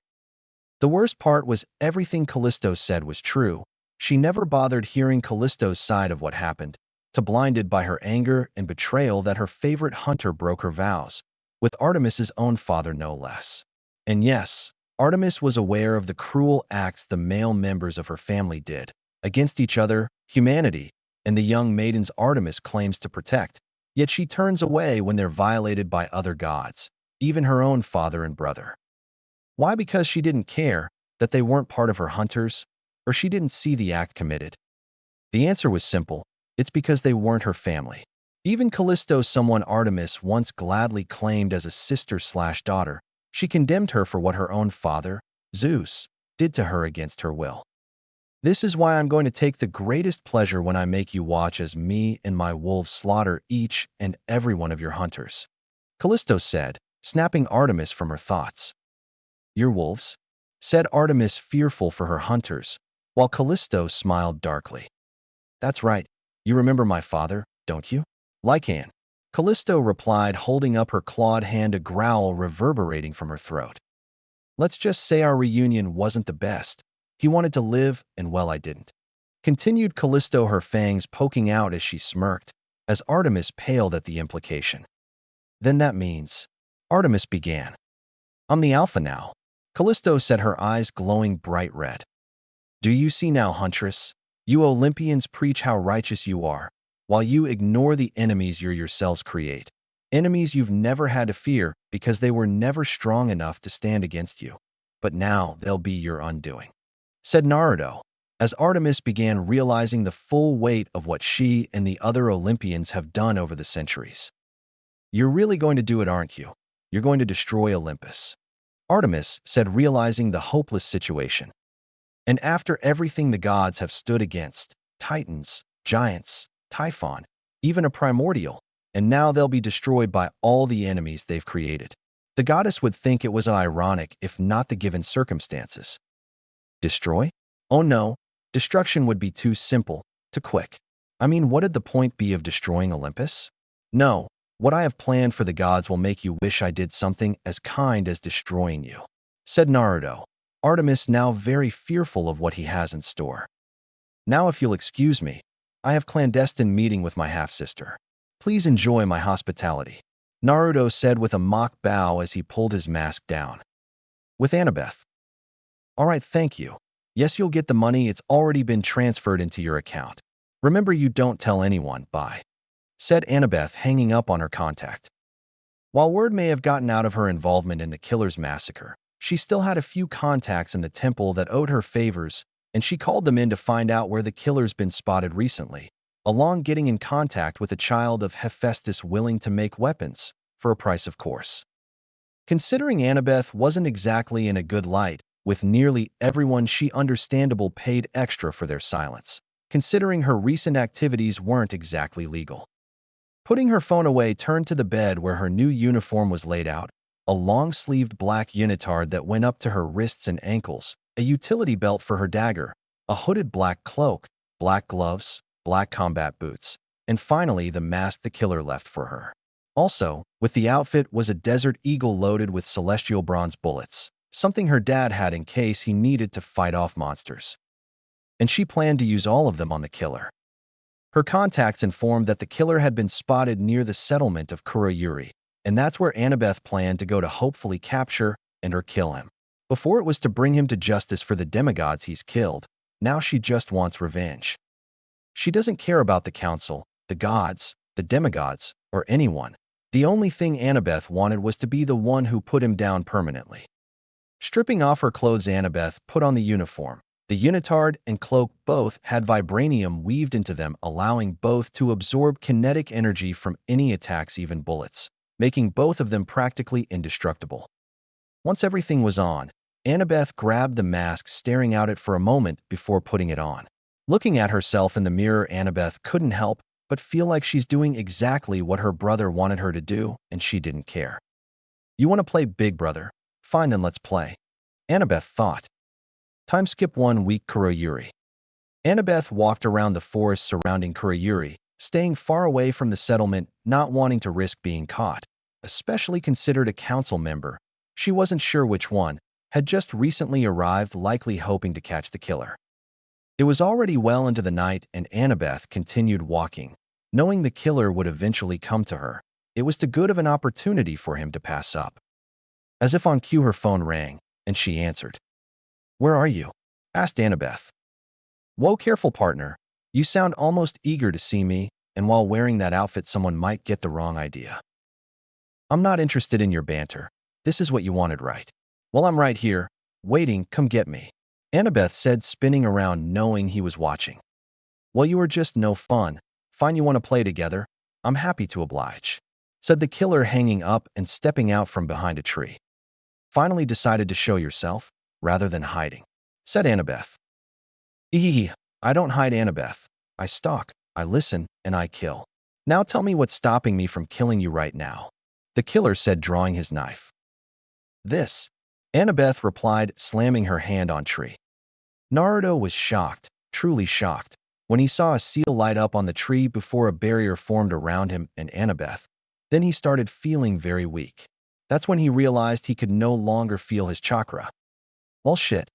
The worst part was everything Callisto said was true. She never bothered hearing Callisto's side of what happened, too blinded by her anger and betrayal that her favorite hunter broke her vows, with Artemis's own father no less. And yes, Artemis was aware of the cruel acts the male members of her family did against each other, humanity, and the young maidens Artemis claims to protect, yet she turns away when they're violated by other gods, even her own father and brother. Why? Because she didn't care that they weren't part of her hunters, or she didn't see the act committed? The answer was simple. It's because they weren't her family. Even Callisto, someone Artemis once gladly claimed as a sister/daughter, she condemned her for what her own father, Zeus, did to her against her will. "This is why I'm going to take the greatest pleasure when I make you watch as me and my wolves slaughter each and every one of your hunters," Callisto said, snapping Artemis from her thoughts. "Your wolves?" said Artemis, fearful for her hunters, while Callisto smiled darkly. "That's right. You remember my father, don't you?" "Lycan," Callisto replied, holding up her clawed hand, a growl reverberating from her throat. "Let's just say our reunion wasn't the best. He wanted to live, and well, I didn't," continued Callisto, her fangs poking out as she smirked, as Artemis paled at the implication. "Then that means," Artemis began. "I'm the alpha now," Callisto said, her eyes glowing bright red. "Do you see now, Huntress? You Olympians preach how righteous you are, while you ignore the enemies you yourselves create. Enemies you've never had to fear because they were never strong enough to stand against you. But now they'll be your undoing," said Naruto, as Artemis began realizing the full weight of what she and the other Olympians have done over the centuries. "You're really going to do it, aren't you? You're going to destroy Olympus," Artemis said, realizing the hopeless situation. "And after everything the gods have stood against, titans, giants, Typhon, even a primordial, and now they'll be destroyed by all the enemies they've created. The goddess would think it was ironic if not the given circumstances." "Destroy? Oh no, destruction would be too simple, too quick. I mean, what'd the point be of destroying Olympus? No, what I have planned for the gods will make you wish I did something as kind as destroying you," said Naruto, Artemis now very fearful of what he has in store. "Now, if you'll excuse me, I have clandestine meeting with my half-sister. Please enjoy my hospitality," Naruto said with a mock bow as he pulled his mask down. "With Annabeth." "All right, thank you. Yes, you'll get the money. It's already been transferred into your account. Remember, you don't tell anyone, bye," said Annabeth, hanging up on her contact. While word may have gotten out of her involvement in the killer's massacre, she still had a few contacts in the temple that owed her favors, and she called them in to find out where the killer's been spotted recently, along getting in contact with a child of Hephaestus willing to make weapons, for a price of course. Considering Annabeth wasn't exactly in a good light, with nearly everyone she understandable paid extra for their silence, considering her recent activities weren't exactly legal. Putting her phone away, turned to the bed where her new uniform was laid out, a long-sleeved black unitard that went up to her wrists and ankles, a utility belt for her dagger, a hooded black cloak, black gloves, black combat boots, and finally the mask the killer left for her. Also, with the outfit was a Desert Eagle loaded with celestial bronze bullets, something her dad had in case he needed to fight off monsters. And she planned to use all of them on the killer. Her contacts informed that the killer had been spotted near the settlement of Kuroyuri, and that's where Annabeth planned to go to hopefully capture and/or kill him. Before it was to bring him to justice for the demigods he's killed, now she just wants revenge. She doesn't care about the council, the gods, the demigods, or anyone. The only thing Annabeth wanted was to be the one who put him down permanently. Stripping off her clothes, Annabeth put on the uniform. The unitard and cloak both had vibranium weaved into them, allowing both to absorb kinetic energy from any attacks, even bullets, making both of them practically indestructible. Once everything was on, Annabeth grabbed the mask, staring at it for a moment before putting it on. Looking at herself in the mirror, Annabeth couldn't help but feel like she's doing exactly what her brother wanted her to do, and she didn't care. You want to play Big Brother? Fine, then let's play, Annabeth thought. Time skip 1 week. Kuroyuri. Annabeth walked around the forest surrounding Kuroyuri, staying far away from the settlement, not wanting to risk being caught, especially considered a council member. She wasn't sure which one, had just recently arrived, likely hoping to catch the killer. It was already well into the night, and Annabeth continued walking, knowing the killer would eventually come to her. It was too good of an opportunity for him to pass up. As if on cue, her phone rang, and she answered. "Where are you?" asked Annabeth. "Whoa, careful, partner. You sound almost eager to see me, and while wearing that outfit someone might get the wrong idea." "I'm not interested in your banter. This is what you wanted, right?" "Well, I'm right here, waiting. Come get me," Annabeth said, spinning around, knowing he was watching. "Well, you are just no fun. Fine, you want to play together? I'm happy to oblige," said the killer, hanging up and stepping out from behind a tree. "Finally decided to show yourself, rather than hiding," said Annabeth. I don't hide, Annabeth. I stalk, I listen, and I kill. Now tell me what's stopping me from killing you right now," the killer said, drawing his knife. "This," Annabeth replied, slamming her hand on tree. Naruto was shocked, truly shocked, when he saw a seal light up on the tree before a barrier formed around him and Annabeth. Then he started feeling very weak. That's when he realized he could no longer feel his chakra. Well, shit.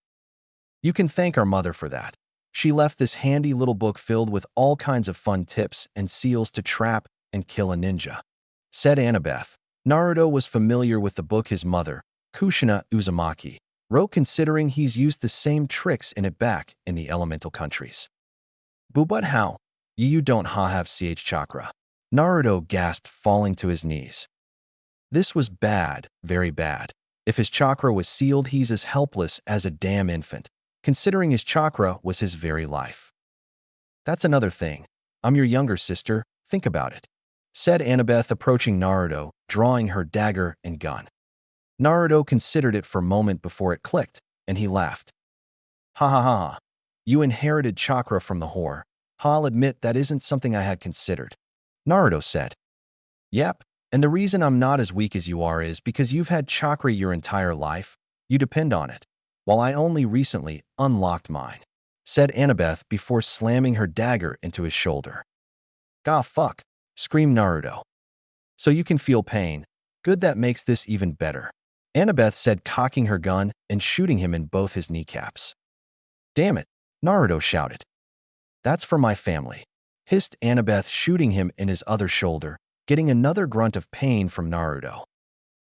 You can thank our mother for that. She left this handy little book filled with all kinds of fun tips and seals to trap and kill a ninja," said Annabeth. Naruto was familiar with the book his mother, Kushina Uzumaki, wrote, considering he's used the same tricks in it back in the elemental countries. But how? You don't have CH chakra," Naruto gasped, falling to his knees. This was bad, very bad. If his chakra was sealed, he's as helpless as a damn infant, considering his chakra was his very life. "That's another thing. I'm your younger sister, think about it," said Annabeth, approaching Naruto, drawing her dagger and gun. Naruto considered it for a moment before it clicked, and he laughed. "Ha ha ha ha. You inherited chakra from the whore. I'll admit that isn't something I had considered," Naruto said. "Yep, and the reason I'm not as weak as you are is because you've had chakra your entire life. You depend on it, while I only recently unlocked mine," said Annabeth before slamming her dagger into his shoulder. "Gah, fuck," screamed Naruto. "So you can feel pain. Good, that makes this even better," Annabeth said, cocking her gun and shooting him in both his kneecaps. "Damn it," Naruto shouted. "That's for my family," hissed Annabeth, shooting him in his other shoulder, getting another grunt of pain from Naruto.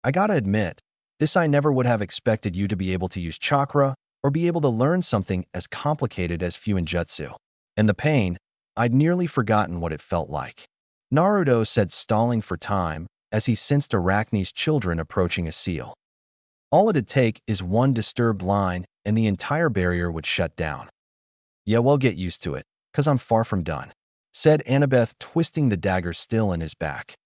"I gotta admit, this I never would have expected you to be able to use chakra or be able to learn something as complicated as Fuinjutsu. And the pain, I'd nearly forgotten what it felt like," Naruto said, stalling for time as he sensed Arachne's children approaching a seal. All it'd take is one disturbed line and the entire barrier would shut down. "Yeah, well, get used to it, 'cause I'm far from done," said Annabeth, twisting the dagger still in his back.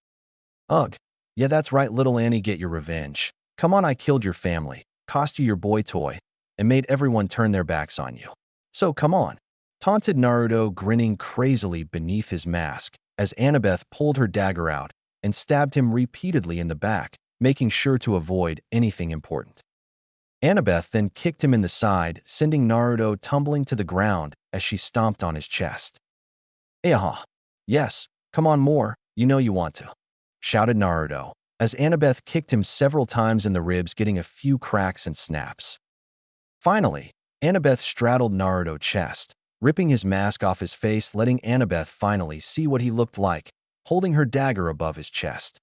"Ugh, yeah, that's right, little Annie, get your revenge. Come on, I killed your family, cost you your boy toy, and made everyone turn their backs on you. So come on," taunted Naruto, grinning crazily beneath his mask, as Annabeth pulled her dagger out and stabbed him repeatedly in the back, making sure to avoid anything important. Annabeth then kicked him in the side, sending Naruto tumbling to the ground as she stomped on his chest. "Aha! Yes, come on more, you know you want to," shouted Naruto, as Annabeth kicked him several times in the ribs, getting a few cracks and snaps. Finally, Annabeth straddled Naruto's chest, ripping his mask off his face, letting Annabeth finally see what he looked like, holding her dagger above his chest.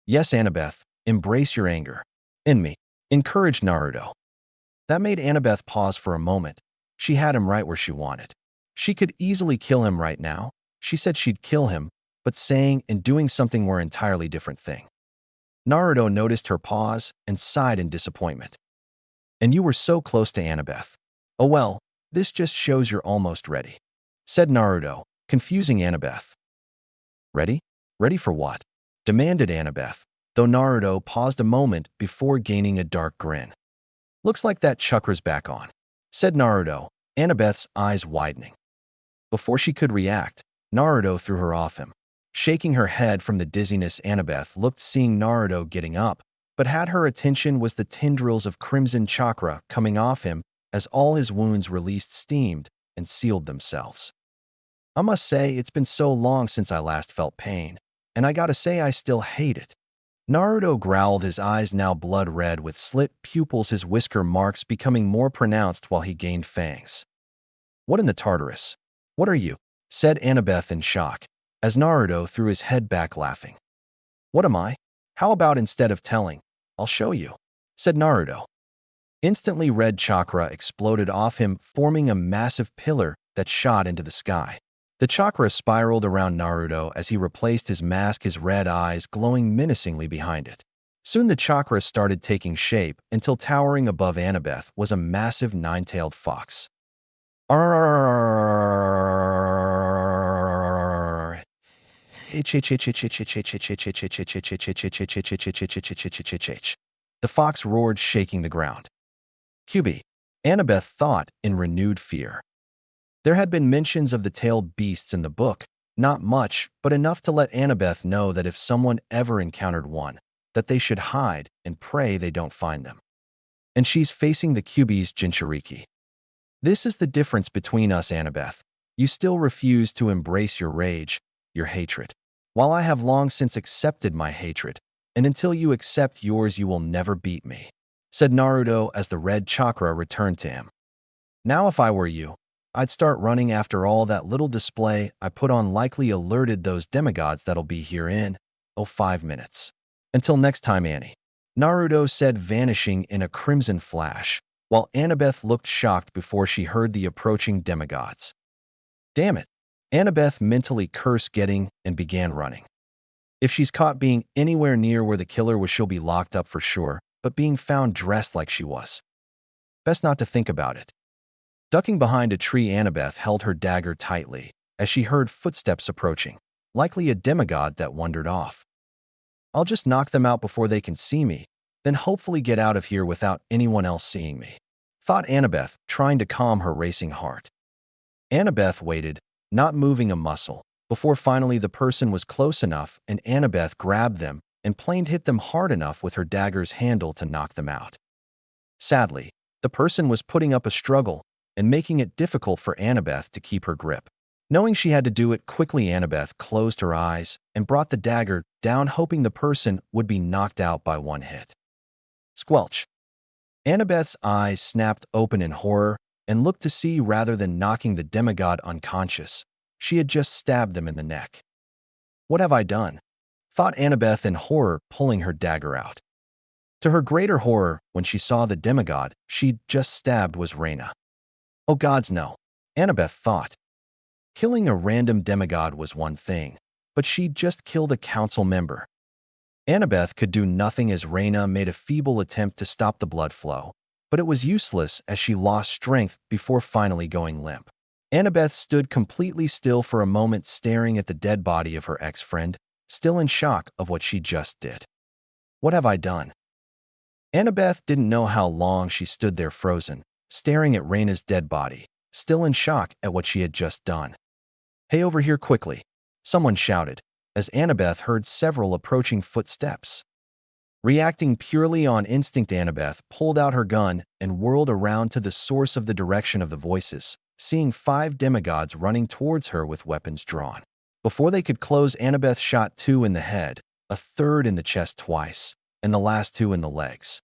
"Yes, Annabeth, embrace your anger. In me," encouraged Naruto. That made Annabeth pause for a moment. She had him right where she wanted. She could easily kill him right now. She said she'd kill him, but saying and doing something were an entirely different thing. Naruto noticed her pause and sighed in disappointment. "And you were so close to Annabeth. Oh well, this just shows you're almost ready," said Naruto, confusing Annabeth. "Ready? Ready for what?" demanded Annabeth, though Naruto paused a moment before gaining a dark grin. "Looks like that chakra's back on," said Naruto, Annabeth's eyes widening. Before she could react, Naruto threw her off him. Shaking her head from the dizziness, Annabeth looked, seeing Naruto getting up, but had her attention was the tendrils of crimson chakra coming off him as all his wounds released, steamed, and sealed themselves. "I must say, it's been so long since I last felt pain, and I gotta say I still hate it." Naruto growled, his eyes now blood red with slit pupils, his whisker marks becoming more pronounced while he gained fangs. "What in the Tartarus? What are you?" said Annabeth in shock, as Naruto threw his head back laughing. "What am I? How about instead of telling, I'll show you," said Naruto. Instantly, red chakra exploded off him, forming a massive pillar that shot into the sky. The chakra spiraled around Naruto as he replaced his mask, his red eyes glowing menacingly behind it. Soon the chakra started taking shape until towering above Annabeth was a massive nine-tailed fox. The fox roared, shaking the ground. "QB," Annabeth thought in renewed fear. There had been mentions of the tailed beasts in the book, not much, but enough to let Annabeth know that if someone ever encountered one, that they should hide and pray they don't find them. And she's facing the QB's Jinchuriki. "This is the difference between us, Annabeth. You still refuse to embrace your rage, your hatred, while I have long since accepted my hatred, and until you accept yours you will never beat me," said Naruto as the red chakra returned to him. "Now if I were you, I'd start running. After all, that little display I put on likely alerted those demigods that'll be here in, 5 minutes. Until next time, Annie," Naruto said, vanishing in a crimson flash, while Annabeth looked shocked before she heard the approaching demigods. "Damn it," Annabeth mentally cursed, getting and began running. If she's caught being anywhere near where the killer was, she'll be locked up for sure, but being found dressed like she was, best not to think about it. Ducking behind a tree, Annabeth held her dagger tightly as she heard footsteps approaching, likely a demigod that wandered off. "I'll just knock them out before they can see me, then hopefully get out of here without anyone else seeing me," thought Annabeth, trying to calm her racing heart. Annabeth waited, not moving a muscle, before finally the person was close enough and Annabeth grabbed them and plain hit them hard enough with her dagger's handle to knock them out. Sadly, the person was putting up a struggle and making it difficult for Annabeth to keep her grip. Knowing she had to do it quickly, Annabeth closed her eyes and brought the dagger down, hoping the person would be knocked out by one hit. Squelch. Annabeth's eyes snapped open in horror and looked to see, rather than knocking the demigod unconscious, she had just stabbed them in the neck. "What have I done?" thought Annabeth in horror, pulling her dagger out. To her greater horror, when she saw the demigod she'd just stabbed was Reina. "Oh gods, no," Annabeth thought. Killing a random demigod was one thing, but she'd just killed a council member. Annabeth could do nothing as Reina made a feeble attempt to stop the blood flow, but it was useless as she lost strength before finally going limp. Annabeth stood completely still for a moment, staring at the dead body of her ex-friend, still in shock of what she just did. "What have I done?" Annabeth didn't know how long she stood there frozen, staring at Reina's dead body, still in shock at what she had just done. "Hey, over here quickly," Someone shouted, as Annabeth heard several approaching footsteps. Reacting purely on instinct, Annabeth pulled out her gun and whirled around to the source of the direction of the voices, seeing 5 demigods running towards her with weapons drawn. Before they could close, Annabeth shot 2 in the head, a third in the chest twice, and the last 2 in the legs.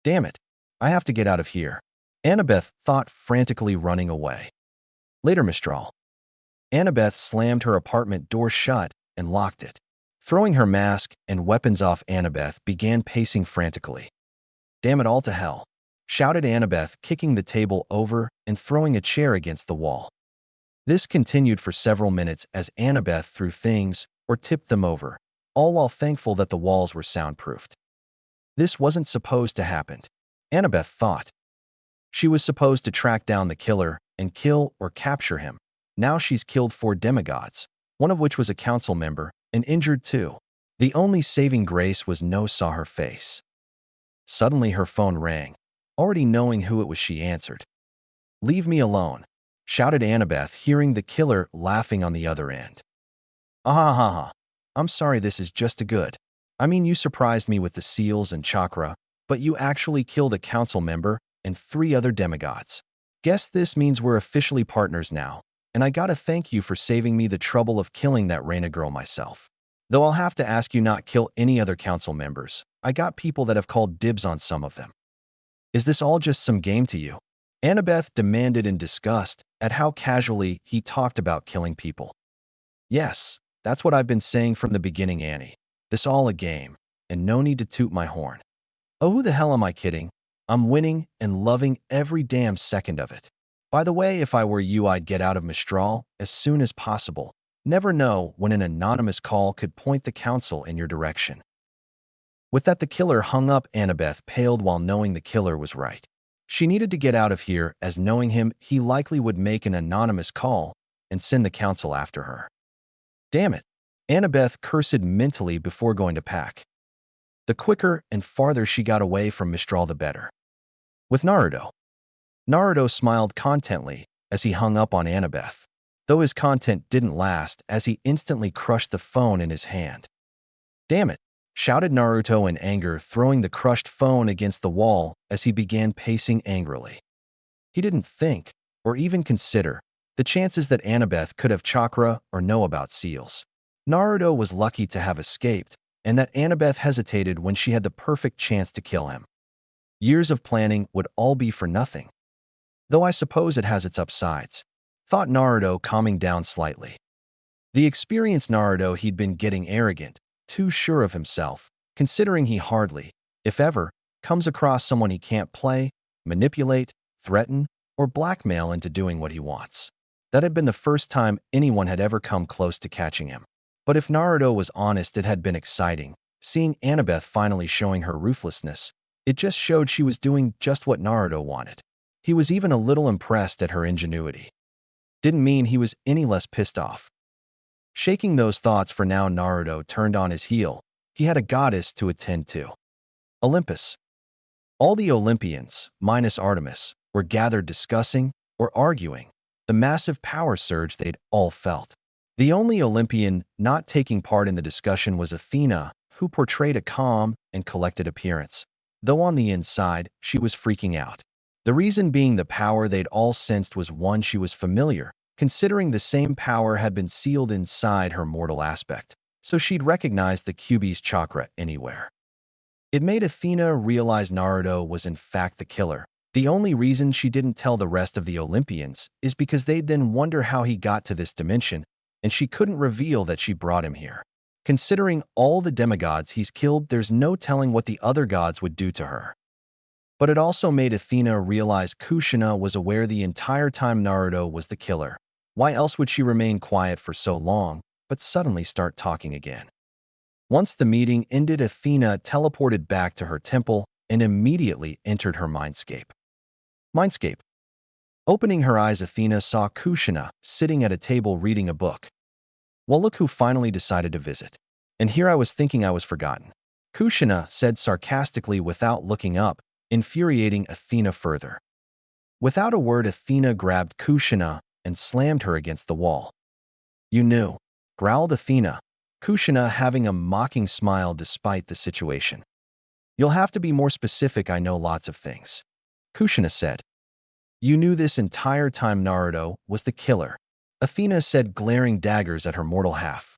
Damn it, I have to get out of here, Annabeth thought, frantically running away. Later, Mistral. Annabeth slammed her apartment door shut and locked it. Throwing her mask and weapons off, Annabeth began pacing frantically. Damn it all to hell, shouted Annabeth, kicking the table over and throwing a chair against the wall. This continued for several minutes as Annabeth threw things or tipped them over, all while thankful that the walls were soundproofed. This wasn't supposed to happen, Annabeth thought. She was supposed to track down the killer and kill or capture him. Now she's killed 4 demigods, one of which was a council member, and injured 2. The only saving grace was no saw her face. Suddenly her phone rang. Already knowing who it was, she answered. Leave me alone, shouted Annabeth, hearing the killer laughing on the other end. Ah ha ha ha. I'm sorry, this is just a good. I mean, you surprised me with the seals and chakra, but you actually killed a council member and 3 other demigods. Guess this means we're officially partners now, and I gotta thank you for saving me the trouble of killing that Reina girl myself. Though I'll have to ask you not kill any other council members. I got people that have called dibs on some of them. Is this all just some game to you? Annabeth demanded in disgust at how casually he talked about killing people. Yes, that's what I've been saying from the beginning, Annie. This all a game, and no need to toot my horn. Oh, who the hell am I kidding? I'm winning and loving every damn second of it. By the way, if I were you, I'd get out of Mistral as soon as possible. Never know when an anonymous call could point the council in your direction. With that, the killer hung up. Annabeth paled while knowing the killer was right. She needed to get out of here, as knowing him, he likely would make an anonymous call and send the council after her. Damn it, Annabeth cursed mentally before going to pack. The quicker and farther she got away from Mistral, the better. With Naruto. Naruto smiled contently as he hung up on Annabeth, though his content didn't last as he instantly crushed the phone in his hand. Damn it, shouted Naruto in anger, throwing the crushed phone against the wall as he began pacing angrily. He didn't think, or even consider, the chances that Annabeth could have chakra or know about seals. Naruto was lucky to have escaped, and that Annabeth hesitated when she had the perfect chance to kill him. Years of planning would all be for nothing. Though I suppose it has its upsides, thought Naruto, calming down slightly. The experienced Naruto, he'd been getting arrogant, too sure of himself, considering he hardly, if ever, comes across someone he can't play, manipulate, threaten, or blackmail into doing what he wants. That had been the first time anyone had ever come close to catching him. But if Naruto was honest, it had been exciting. Seeing Annabeth finally showing her ruthlessness, it just showed she was doing just what Naruto wanted. He was even a little impressed at her ingenuity. Didn't mean he was any less pissed off. Shaking those thoughts for now, Naruto turned on his heel. He had a goddess to attend to. Olympus. All the Olympians, minus Artemis, were gathered discussing or arguing the massive power surge they'd all felt. The only Olympian not taking part in the discussion was Athena, who portrayed a calm and collected appearance, though on the inside, she was freaking out. The reason being the power they'd all sensed was one she was familiar, considering the same power had been sealed inside her mortal aspect, so she'd recognize the QB's chakra anywhere. It made Athena realize Naruto was in fact the killer. The only reason she didn't tell the rest of the Olympians is because they'd then wonder how he got to this dimension, and she couldn't reveal that she brought him here. Considering all the demigods he's killed, there's no telling what the other gods would do to her. But it also made Athena realize Kushina was aware the entire time Naruto was the killer. Why else would she remain quiet for so long, but suddenly start talking again? Once the meeting ended, Athena teleported back to her temple and immediately entered her mindscape. Opening her eyes, Athena saw Kushina sitting at a table reading a book. Well, look who finally decided to visit. And here I was thinking I was forgotten, Kushina said sarcastically without looking up, infuriating Athena further. Without a word, Athena grabbed Kushina and slammed her against the wall. You knew, growled Athena, Kushina having a mocking smile despite the situation. You'll have to be more specific, I know lots of things. Kushina said. You knew this entire time Naruto was the killer, Athena said, glaring daggers at her mortal half.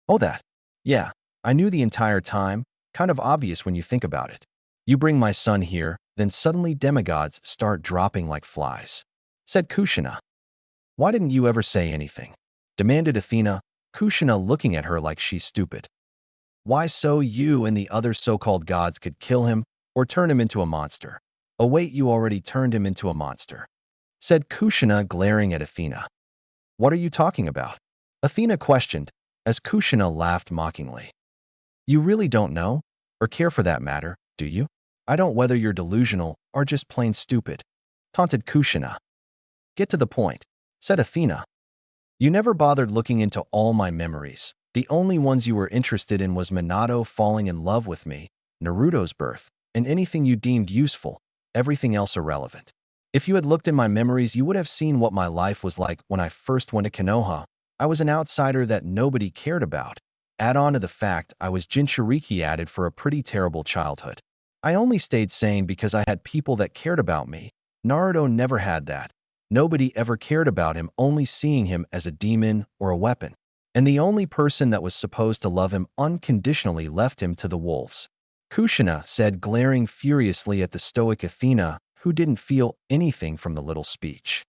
Oh that? Yeah, I knew the entire time, kind of obvious when you think about it. You bring my son here, then suddenly demigods start dropping like flies, said Kushina. Why didn't you ever say anything? Demanded Athena, Kushina looking at her like she's stupid. Why so you and the other so-called gods could kill him or turn him into a monster? Oh wait, you already turned him into a monster, said Kushina, glaring at Athena. What are you talking about? Athena questioned, as Kushina laughed mockingly. You really don't know, or care for that matter, do you? I don't whether you're delusional or just plain stupid, taunted Kushina. Get to the point, said Athena. You never bothered looking into all my memories. The only ones you were interested in was Minato falling in love with me, Naruto's birth, and anything you deemed useful, everything else irrelevant. If you had looked in my memories, you would have seen what my life was like when I first went to Konoha. I was an outsider that nobody cared about. Add on to the fact I was Jinchuriki added for a pretty terrible childhood. I only stayed sane because I had people that cared about me. Naruto never had that. Nobody ever cared about him, only seeing him as a demon or a weapon. And the only person that was supposed to love him unconditionally left him to the wolves. Kushina said, glaring furiously at the stoic Athena, who didn't feel anything from the little speech.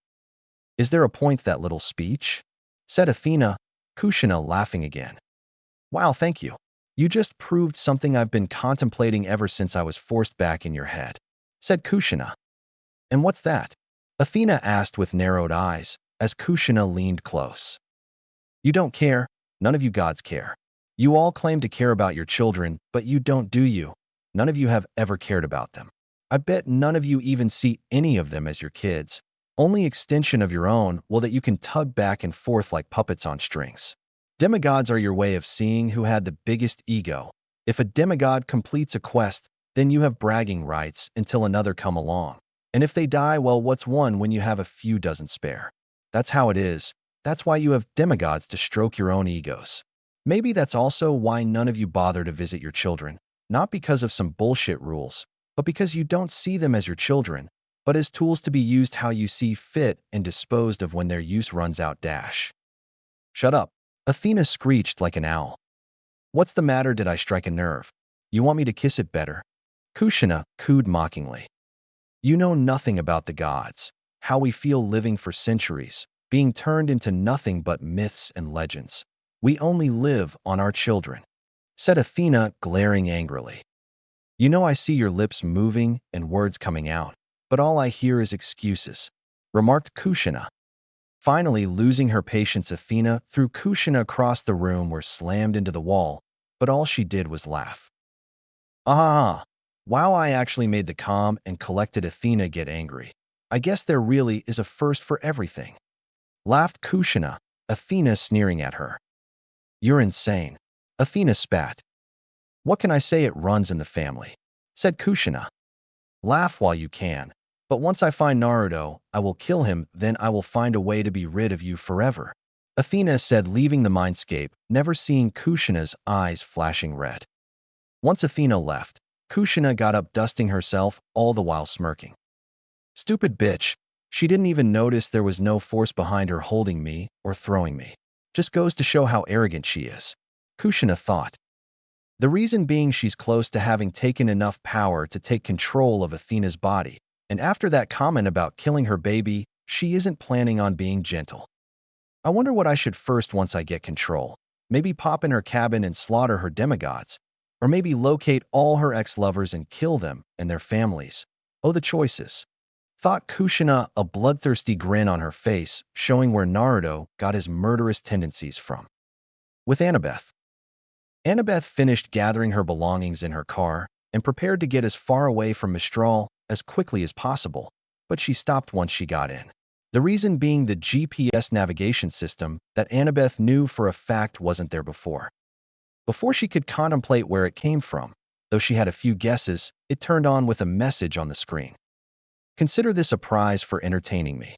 Is there a point to that little speech? Said Athena, Kushina laughing again. Wow, thank you. You just proved something I've been contemplating ever since I was forced back in your head, said Kushina. And what's that? Athena asked with narrowed eyes, as Kushina leaned close. You don't care. None of you gods care. You all claim to care about your children, but you don't, do you? None of you have ever cared about them. I bet none of you even see any of them as your kids. Only extension of your own, well, that you can tug back and forth like puppets on strings. Demigods are your way of seeing who had the biggest ego. If a demigod completes a quest, then you have bragging rights until another come along. And if they die, well, what's one when you have a few dozen spare? That's how it is. That's why you have demigods to stroke your own egos. Maybe that's also why none of you bother to visit your children, not because of some bullshit rules, but because you don't see them as your children, but as tools to be used how you see fit and disposed of when their use runs out. Dash. Shut up, Athena screeched like an owl. What's the matter? Did I strike a nerve? You want me to kiss it better? Kushina cooed mockingly. You know nothing about the gods, how we feel living for centuries, being turned into nothing but myths and legends. We only live on our children, said Athena, glaring angrily. You know I see your lips moving and words coming out, but all I hear is excuses, remarked Kushina. Finally, losing her patience, Athena threw Kushina across the room or slammed into the wall, but all she did was laugh. Ah, wow, I actually made the calm and collected Athena get angry. I guess there really is a first for everything, laughed Kushina, Athena sneering at her. You're insane, Athena spat. What can I say? It runs in the family, said Kushina. Laugh while you can, but once I find Naruto, I will kill him, then I will find a way to be rid of you forever, Athena said, leaving the mindscape, never seeing Kushina's eyes flashing red. Once Athena left, Kushina got up, dusting herself, all the while smirking. Stupid bitch, she didn't even notice there was no force behind her holding me or throwing me. Just goes to show how arrogant she is, Kushina thought. The reason being she's close to having taken enough power to take control of Athena's body, and after that comment about killing her baby, she isn't planning on being gentle. I wonder what I should first once I get control. Maybe pop in her cabin and slaughter her demigods, or maybe locate all her ex-lovers and kill them and their families. Oh, the choices, thought Kushina, a bloodthirsty grin on her face, showing where Naruto got his murderous tendencies from. With Annabeth. Annabeth finished gathering her belongings in her car and prepared to get as far away from Mistral as quickly as possible, but she stopped once she got in. The reason being the GPS navigation system that Annabeth knew for a fact wasn't there before. Before she could contemplate where it came from, though she had a few guesses, it turned on with a message on the screen. Consider this a prize for entertaining me.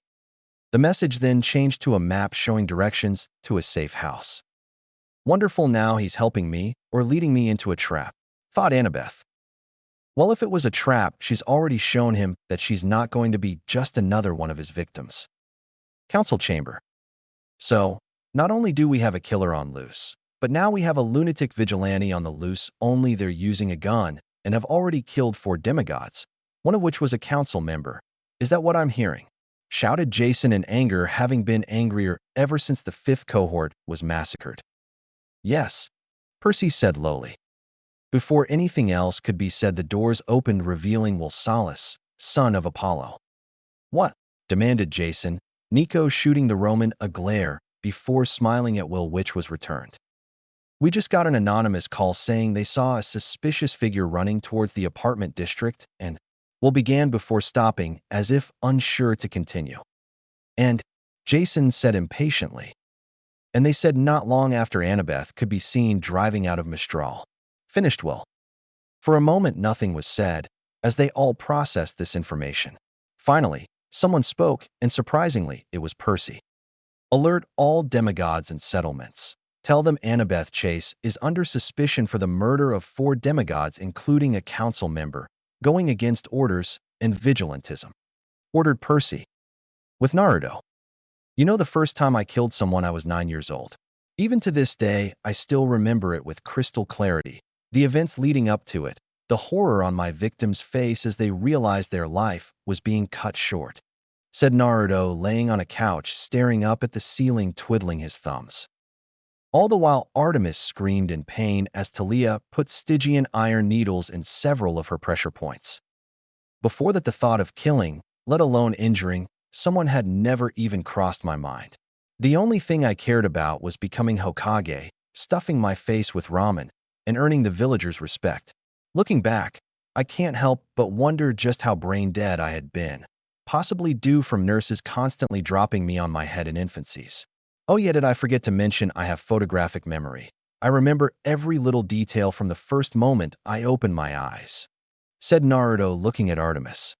The message then changed to a map showing directions to a safe house. Wonderful, now he's helping me or leading me into a trap, thought Annabeth. Well, if it was a trap, she's already shown him that she's not going to be just another one of his victims. Council chamber. So, not only do we have a killer on loose, but now we have a lunatic vigilante on the loose, only they're using a gun and have already killed 4 demigods, one of which was a council member. Is that what I'm hearing? Shouted Jason in anger, having been angrier ever since the 5th cohort was massacred. Yes, Percy said lowly. Before anything else could be said, the doors opened, revealing Wilsalis, son of Apollo. What? Demanded Jason, Nico shooting the Roman a glare before smiling at Will, which was returned. We just got an anonymous call saying they saw a suspicious figure running towards the apartment district, and Will began before stopping, as if unsure to continue. And Jason said impatiently. And they said not long after Annabeth could be seen driving out of Mistral. Finished Will. For a moment nothing was said, as they all processed this information. Finally, someone spoke, and surprisingly, it was Percy. Alert all demigods and settlements. Tell them Annabeth Chase is under suspicion for the murder of 4 demigods, including a council member, going against orders and vigilantism. Ordered Percy. With Naruto. You know, the first time I killed someone I was 9 years old. Even to this day, I still remember it with crystal clarity. The events leading up to it, the horror on my victim's face as they realized their life was being cut short, said Naruto, laying on a couch, staring up at the ceiling, twiddling his thumbs. All the while, Artemis screamed in pain as Talia put Stygian iron needles in several of her pressure points. Before that, the thought of killing, let alone injuring, someone had never even crossed my mind. The only thing I cared about was becoming Hokage, stuffing my face with ramen, and earning the villagers' respect. Looking back, I can't help but wonder just how brain-dead I had been, possibly due from nurses constantly dropping me on my head in infancies. Oh yeah, did I forget to mention I have photographic memory. I remember every little detail from the first moment I opened my eyes, said Naruto, looking at Artemis.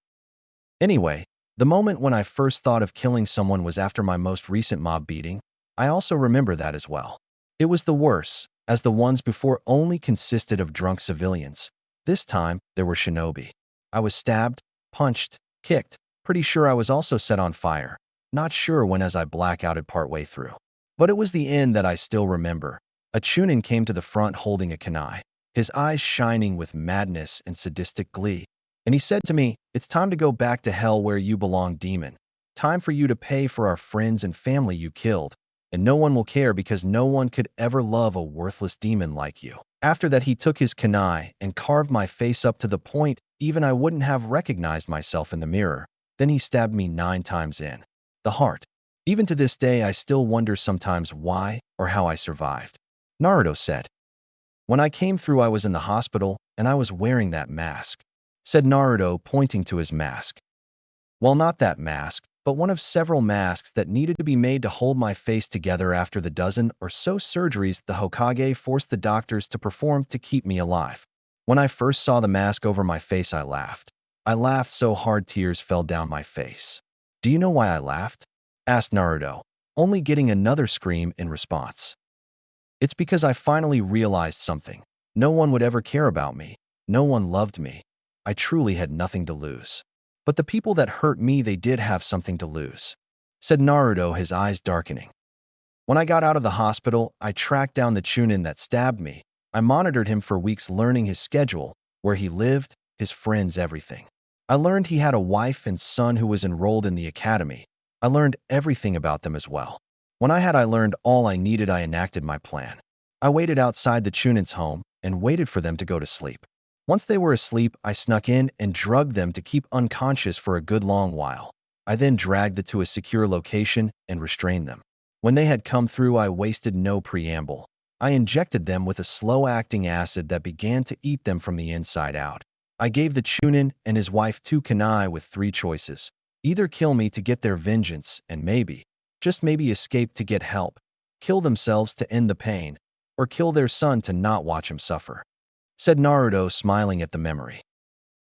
Anyway, the moment when I first thought of killing someone was after my most recent mob beating. I also remember that as well. It was the worst, as the ones before only consisted of drunk civilians. This time, there were shinobi. I was stabbed, punched, kicked, pretty sure I was also set on fire. Not sure when, as I blackouted partway through. But it was the end that I still remember. A chunin came to the front holding a kunai, his eyes shining with madness and sadistic glee. And he said to me, "It's time to go back to hell where you belong, demon. Time for you to pay for our friends and family you killed. And no one will care because no one could ever love a worthless demon like you." After that, he took his kunai and carved my face up to the point even I wouldn't have recognized myself in the mirror. Then he stabbed me 9 times in the heart. Even to this day, I still wonder sometimes why or how I survived. Naruto said. When I came through, I was in the hospital and I was wearing that mask, said Naruto, pointing to his mask. Well, not that mask, but one of several masks that needed to be made to hold my face together after the dozen or so surgeries the Hokage forced the doctors to perform to keep me alive. When I first saw the mask over my face, I laughed. I laughed so hard tears fell down my face. Do you know why I laughed? Asked Naruto, only getting another scream in response. It's because I finally realized something. No one would ever care about me. No one loved me. I truly had nothing to lose. But the people that hurt me, they did have something to lose, said Naruto, his eyes darkening. When I got out of the hospital, I tracked down the chunin that stabbed me. I monitored him for weeks, learning his schedule, where he lived, his friends, everything. I learned he had a wife and son who was enrolled in the academy. I learned everything about them as well. When I learned all I needed, I enacted my plan. I waited outside the chunin's home and waited for them to go to sleep. Once they were asleep, I snuck in and drugged them to keep unconscious for a good long while. I then dragged them to a secure location and restrained them. When they had come through, I wasted no preamble. I injected them with a slow-acting acid that began to eat them from the inside out. I gave the chunin and his wife 2 kunai with 3 choices. Either kill me to get their vengeance and maybe, just maybe, escape to get help, kill themselves to end the pain, or kill their son to not watch him suffer, said Naruto, smiling at the memory.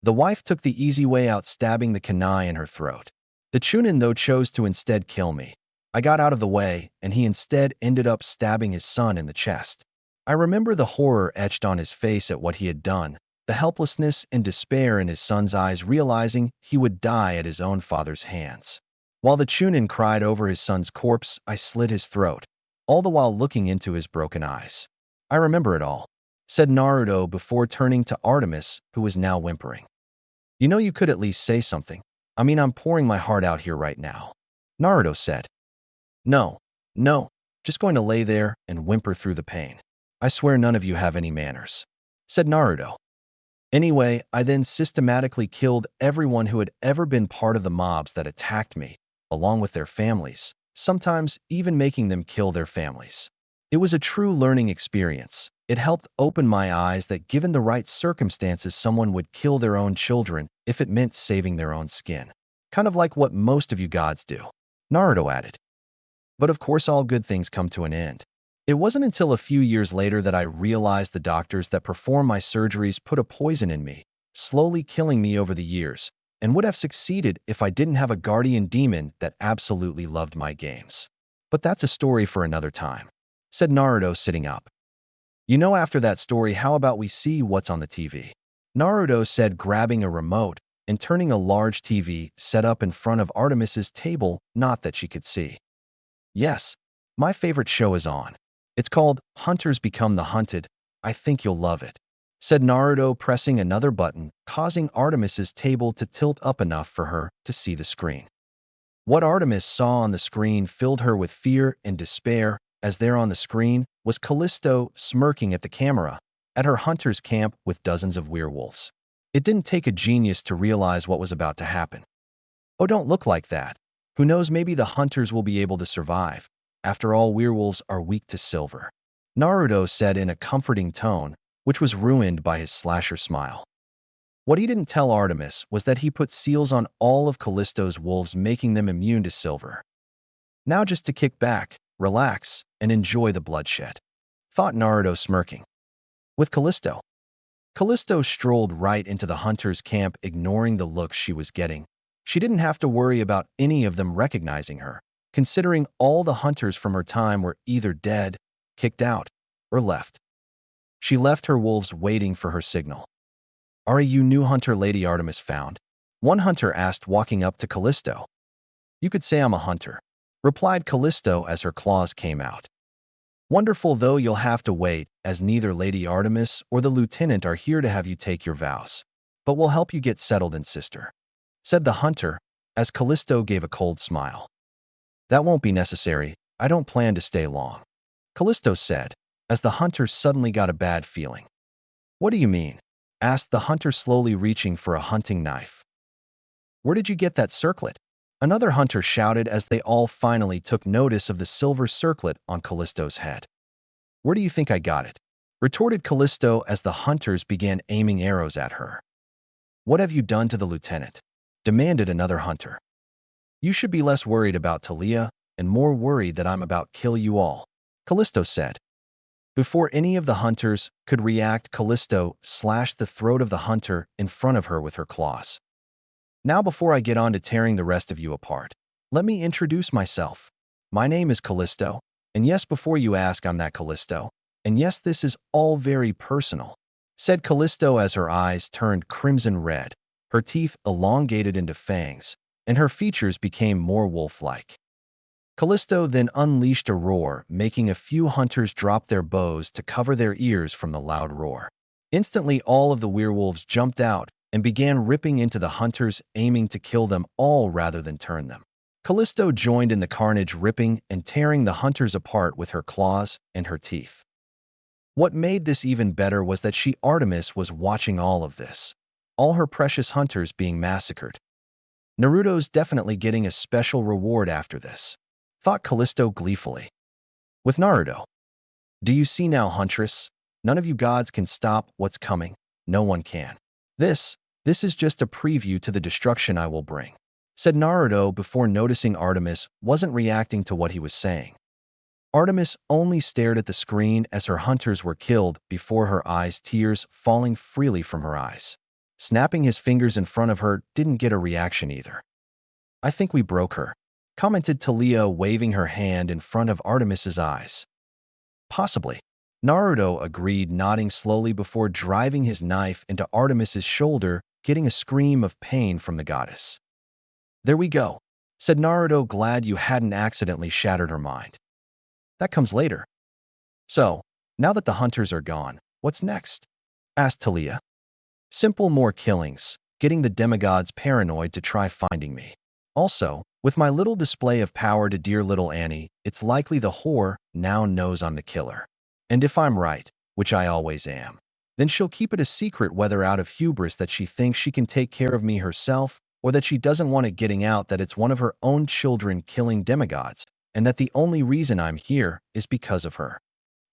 The wife took the easy way out, stabbing the kunai in her throat. The chunin, though, chose to instead kill me. I got out of the way, and he instead ended up stabbing his son in the chest. I remember the horror etched on his face at what he had done, the helplessness and despair in his son's eyes realizing he would die at his own father's hands. While the Chunin cried over his son's corpse, I slit his throat, all the while looking into his broken eyes. I remember it all, said Naruto before turning to Artemis, who was now whimpering. You know, you could at least say something. I mean, I'm pouring my heart out here right now. Naruto said. No, no, just going to lay there and whimper through the pain. I swear none of you have any manners, said Naruto. Anyway, I then systematically killed everyone who had ever been part of the mobs that attacked me, along with their families, sometimes even making them kill their families. It was a true learning experience. It helped open my eyes that given the right circumstances, someone would kill their own children if it meant saving their own skin. Kind of like what most of you gods do, Naruto added. But of course, all good things come to an end. It wasn't until a few years later that I realized the doctors that performed my surgeries put a poison in me, slowly killing me over the years, and would have succeeded if I didn't have a guardian demon that absolutely loved my games. But that's a story for another time, said Naruto sitting up. You know, after that story, how about we see what's on the TV? Naruto said, grabbing a remote and turning a large TV set up in front of Artemis's table, not that she could see. Yes, my favorite show is on. It's called Hunters Become the Hunted. I think you'll love it, said Naruto, pressing another button, causing Artemis's table to tilt up enough for her to see the screen. What Artemis saw on the screen filled her with fear and despair, as there on the screen was Callisto smirking at the camera at her hunter's camp with dozens of werewolves. It didn't take a genius to realize what was about to happen. Oh, don't look like that. Who knows, maybe the hunters will be able to survive. After all, werewolves are weak to silver, Naruto said in a comforting tone, which was ruined by his slasher smile. What he didn't tell Artemis was that he put seals on all of Callisto's wolves, making them immune to silver. Now just to kick back, relax, and enjoy the bloodshed, thought Naruto, smirking. With Callisto. Callisto strolled right into the hunter's camp, ignoring the looks she was getting. She didn't have to worry about any of them recognizing her, considering all the hunters from her time were either dead, kicked out, or left. She left her wolves waiting for her signal. Are you new hunter Lady Artemis found? One hunter asked, walking up to Callisto. You could say I'm a hunter, replied Callisto as her claws came out. Wonderful, though you'll have to wait, as neither Lady Artemis or the lieutenant are here to have you take your vows. But we'll help you get settled in, sister, said the hunter, as Callisto gave a cold smile. That won't be necessary. I don't plan to stay long, Callisto said, as the hunter suddenly got a bad feeling. What do you mean? Asked the hunter, slowly reaching for a hunting knife. Where did you get that circlet? Another hunter shouted as they all finally took notice of the silver circlet on Callisto's head. Where do you think I got it? Retorted Callisto as the hunters began aiming arrows at her. What have you done to the lieutenant? Demanded another hunter. You should be less worried about Talia and more worried that I'm about to kill you all, Callisto said. Before any of the hunters could react, Callisto slashed the throat of the hunter in front of her with her claws. Now, before I get on to tearing the rest of you apart, let me introduce myself. My name is Callisto, and yes, before you ask, I'm that Callisto, and yes, this is all very personal, said Callisto as her eyes turned crimson red, her teeth elongated into fangs, and her features became more wolf-like. Callisto then unleashed a roar, making a few hunters drop their bows to cover their ears from the loud roar. Instantly, all of the werewolves jumped out and began ripping into the hunters, aiming to kill them all rather than turn them. Callisto joined in the carnage, ripping and tearing the hunters apart with her claws and her teeth. What made this even better was that Artemis was watching all of this, all her precious hunters being massacred. Naruto's definitely getting a special reward after this, thought Callisto gleefully. With Naruto. Do you see now, Huntress? None of you gods can stop what's coming. No one can. This is just a preview to the destruction I will bring, said Naruto before noticing Artemis wasn't reacting to what he was saying. Artemis only stared at the screen as her hunters were killed before her eyes, tears falling freely from her eyes. Snapping his fingers in front of her didn't get a reaction either. I think we broke her, commented Talia, waving her hand in front of Artemis's eyes. Possibly. Naruto agreed, nodding slowly before driving his knife into Artemis's shoulder, getting a scream of pain from the goddess. There we go, said Naruto, glad you hadn't accidentally shattered her mind. That comes later. So, now that the hunters are gone, what's next? Asked Talia. Simple, more killings, getting the demigods paranoid to try finding me. Also, with my little display of power to dear little Annie, it's likely the whore now knows I'm the killer. And if I'm right, which I always am, then she'll keep it a secret, whether out of hubris that she thinks she can take care of me herself, or that she doesn't want it getting out that it's one of her own children killing demigods, and that the only reason I'm here is because of her,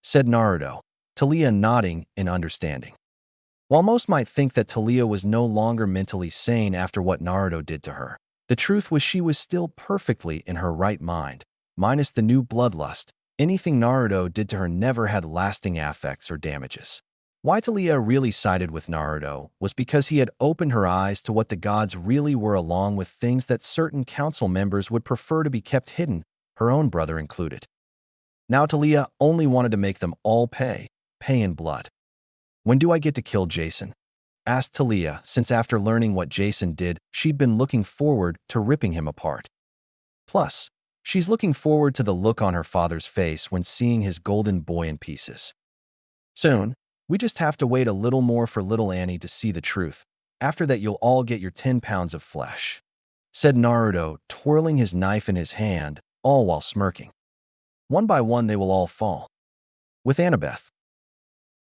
said Naruto, Talia nodding in understanding. While most might think that Talia was no longer mentally sane after what Naruto did to her, the truth was she was still perfectly in her right mind, minus the new bloodlust. Anything Naruto did to her never had lasting effects or damages. Why Talia really sided with Naruto was because he had opened her eyes to what the gods really were, along with things that certain council members would prefer to be kept hidden, her own brother included. Now Talia only wanted to make them all pay in blood. When do I get to kill Jason? Asked Talia, since after learning what Jason did, she'd been looking forward to ripping him apart. Plus, she's looking forward to the look on her father's face when seeing his golden boy in pieces. Soon, we just have to wait a little more for little Annie to see the truth. After that, you'll all get your 10 pounds of flesh, said Naruto, twirling his knife in his hand, all while smirking. One by one, they will all fall. With Annabeth.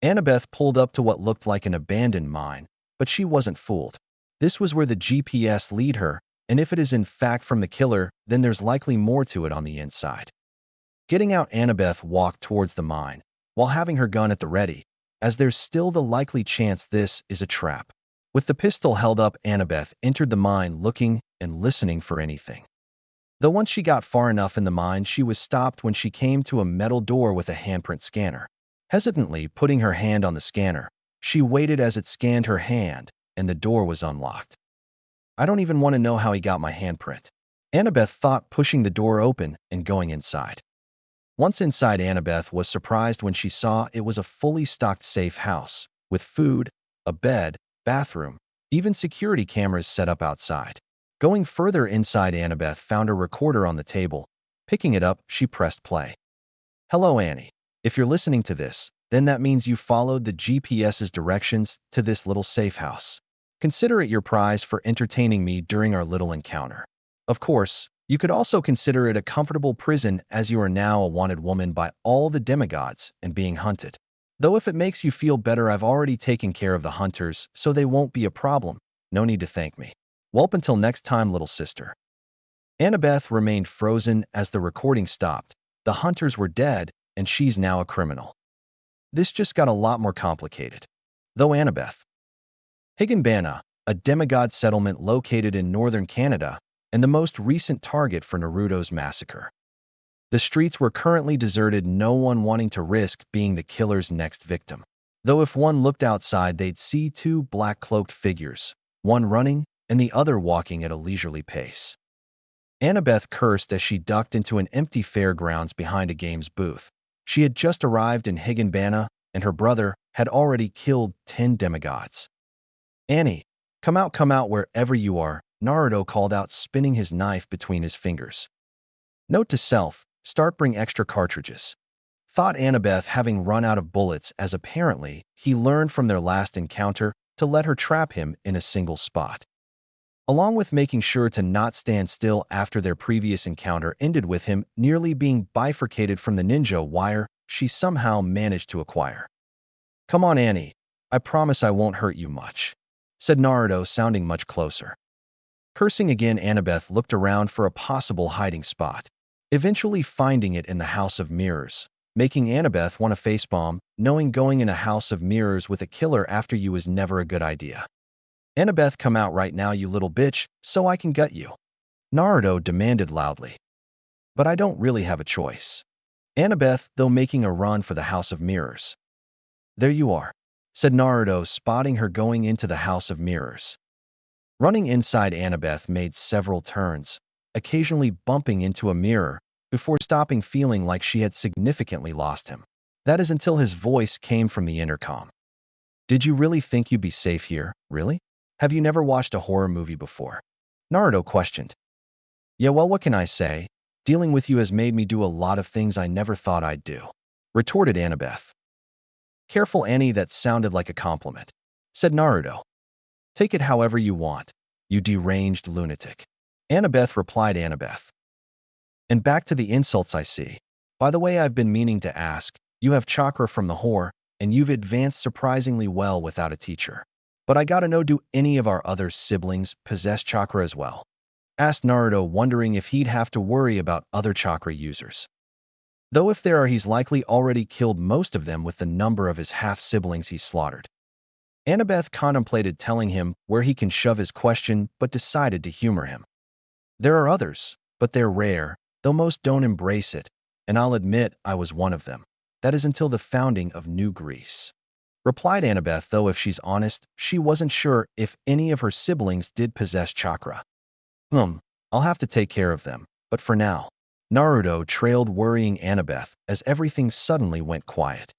Annabeth pulled up to what looked like an abandoned mine, but she wasn't fooled. This was where the GPS lead her, and if it is in fact from the killer, then there's likely more to it on the inside. Getting out, Annabeth walked towards the mine, while having her gun at the ready, as there's still the likely chance this is a trap. With the pistol held up, Annabeth entered the mine, looking and listening for anything. Though once she got far enough in the mine, she was stopped when she came to a metal door with a handprint scanner. Hesitantly putting her hand on the scanner, she waited as it scanned her hand, and the door was unlocked. I don't even want to know how he got my handprint, Annabeth thought, pushing the door open and going inside. Once inside, Annabeth was surprised when she saw it was a fully stocked safe house, with food, a bed, bathroom, even security cameras set up outside. Going further inside, Annabeth found a recorder on the table. Picking it up, she pressed play. Hello, Annie. If you're listening to this, then that means you followed the GPS's directions to this little safe house. Consider it your prize for entertaining me during our little encounter. Of course, you could also consider it a comfortable prison, as you are now a wanted woman by all the demigods and being hunted. Though if it makes you feel better, I've already taken care of the hunters, so they won't be a problem. No need to thank me. Welp, until next time, little sister. Annabeth remained frozen as the recording stopped. The hunters were dead, and she's now a criminal. This just got a lot more complicated. Though Annabeth. Higanbana, a demigod settlement located in northern Canada, and the most recent target for Naruto's massacre. The streets were currently deserted, no one wanting to risk being the killer's next victim. Though if one looked outside, they'd see two black-cloaked figures, one running and the other walking at a leisurely pace. Annabeth cursed as she ducked into an empty fairgrounds behind a games booth. She had just arrived in Higanbana, and her brother had already killed 10 demigods. Annie, come out wherever you are, Naruto called out, spinning his knife between his fingers. Note to self, bring extra cartridges. Thought Annabeth, having run out of bullets, as apparently he learned from their last encounter to let her trap him in a single spot. Along with making sure to not stand still after their previous encounter ended with him nearly being bifurcated from the ninja wire she somehow managed to acquire. Come on, Annie. I promise I won't hurt you much, said Naruto, sounding much closer. Cursing again, Annabeth looked around for a possible hiding spot, eventually finding it in the House of Mirrors, making Annabeth want to facepalm, knowing going in a House of Mirrors with a killer after you is never a good idea. Annabeth, come out right now, you little bitch, so I can gut you, Naruto demanded loudly. But I don't really have a choice. Annabeth, though, making a run for the House of Mirrors. There you are, said Naruto, spotting her going into the House of Mirrors. Running inside, Annabeth made several turns, occasionally bumping into a mirror before stopping, feeling like she had significantly lost him. That is until his voice came from the intercom. "Did you really think you'd be safe here? Really? Have you never watched a horror movie before?" Naruto questioned. "Yeah, well, what can I say? Dealing with you has made me do a lot of things I never thought I'd do," retorted Annabeth. "Careful, Annie, that sounded like a compliment," said Naruto. "Take it however you want, you deranged lunatic." Annabeth replied. "And back to the insults, I see. By the way, I've been meaning to ask, you have chakra from the whore, and you've advanced surprisingly well without a teacher. But I gotta know, do any of our other siblings possess chakra as well?" Asked Naruto, wondering if he'd have to worry about other chakra users. Though if there are, he's likely already killed most of them with the number of his half-siblings he slaughtered. Annabeth contemplated telling him where he can shove his question, but decided to humor him. "There are others, but they're rare, though most don't embrace it, and I'll admit I was one of them. That is until the founding of New Greece," replied Annabeth, though if she's honest, she wasn't sure if any of her siblings did possess chakra. I'll have to take care of them, but for now." Naruto trailed, worrying Annabeth as everything suddenly went quiet.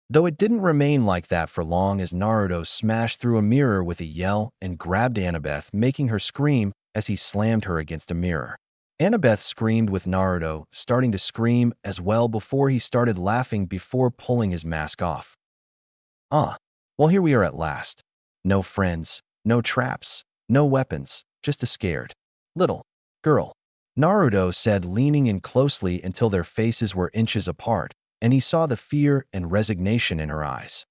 Though it didn't remain like that for long, as Naruto smashed through a mirror with a yell and grabbed Annabeth, making her scream as he slammed her against a mirror. Annabeth screamed, with Naruto starting to scream as well before he started laughing before pulling his mask off. Well, here we are at last. No friends, no traps, no weapons, just a scared little girl," Naruto said, leaning in closely until their faces were inches apart, and he saw the fear and resignation in her eyes.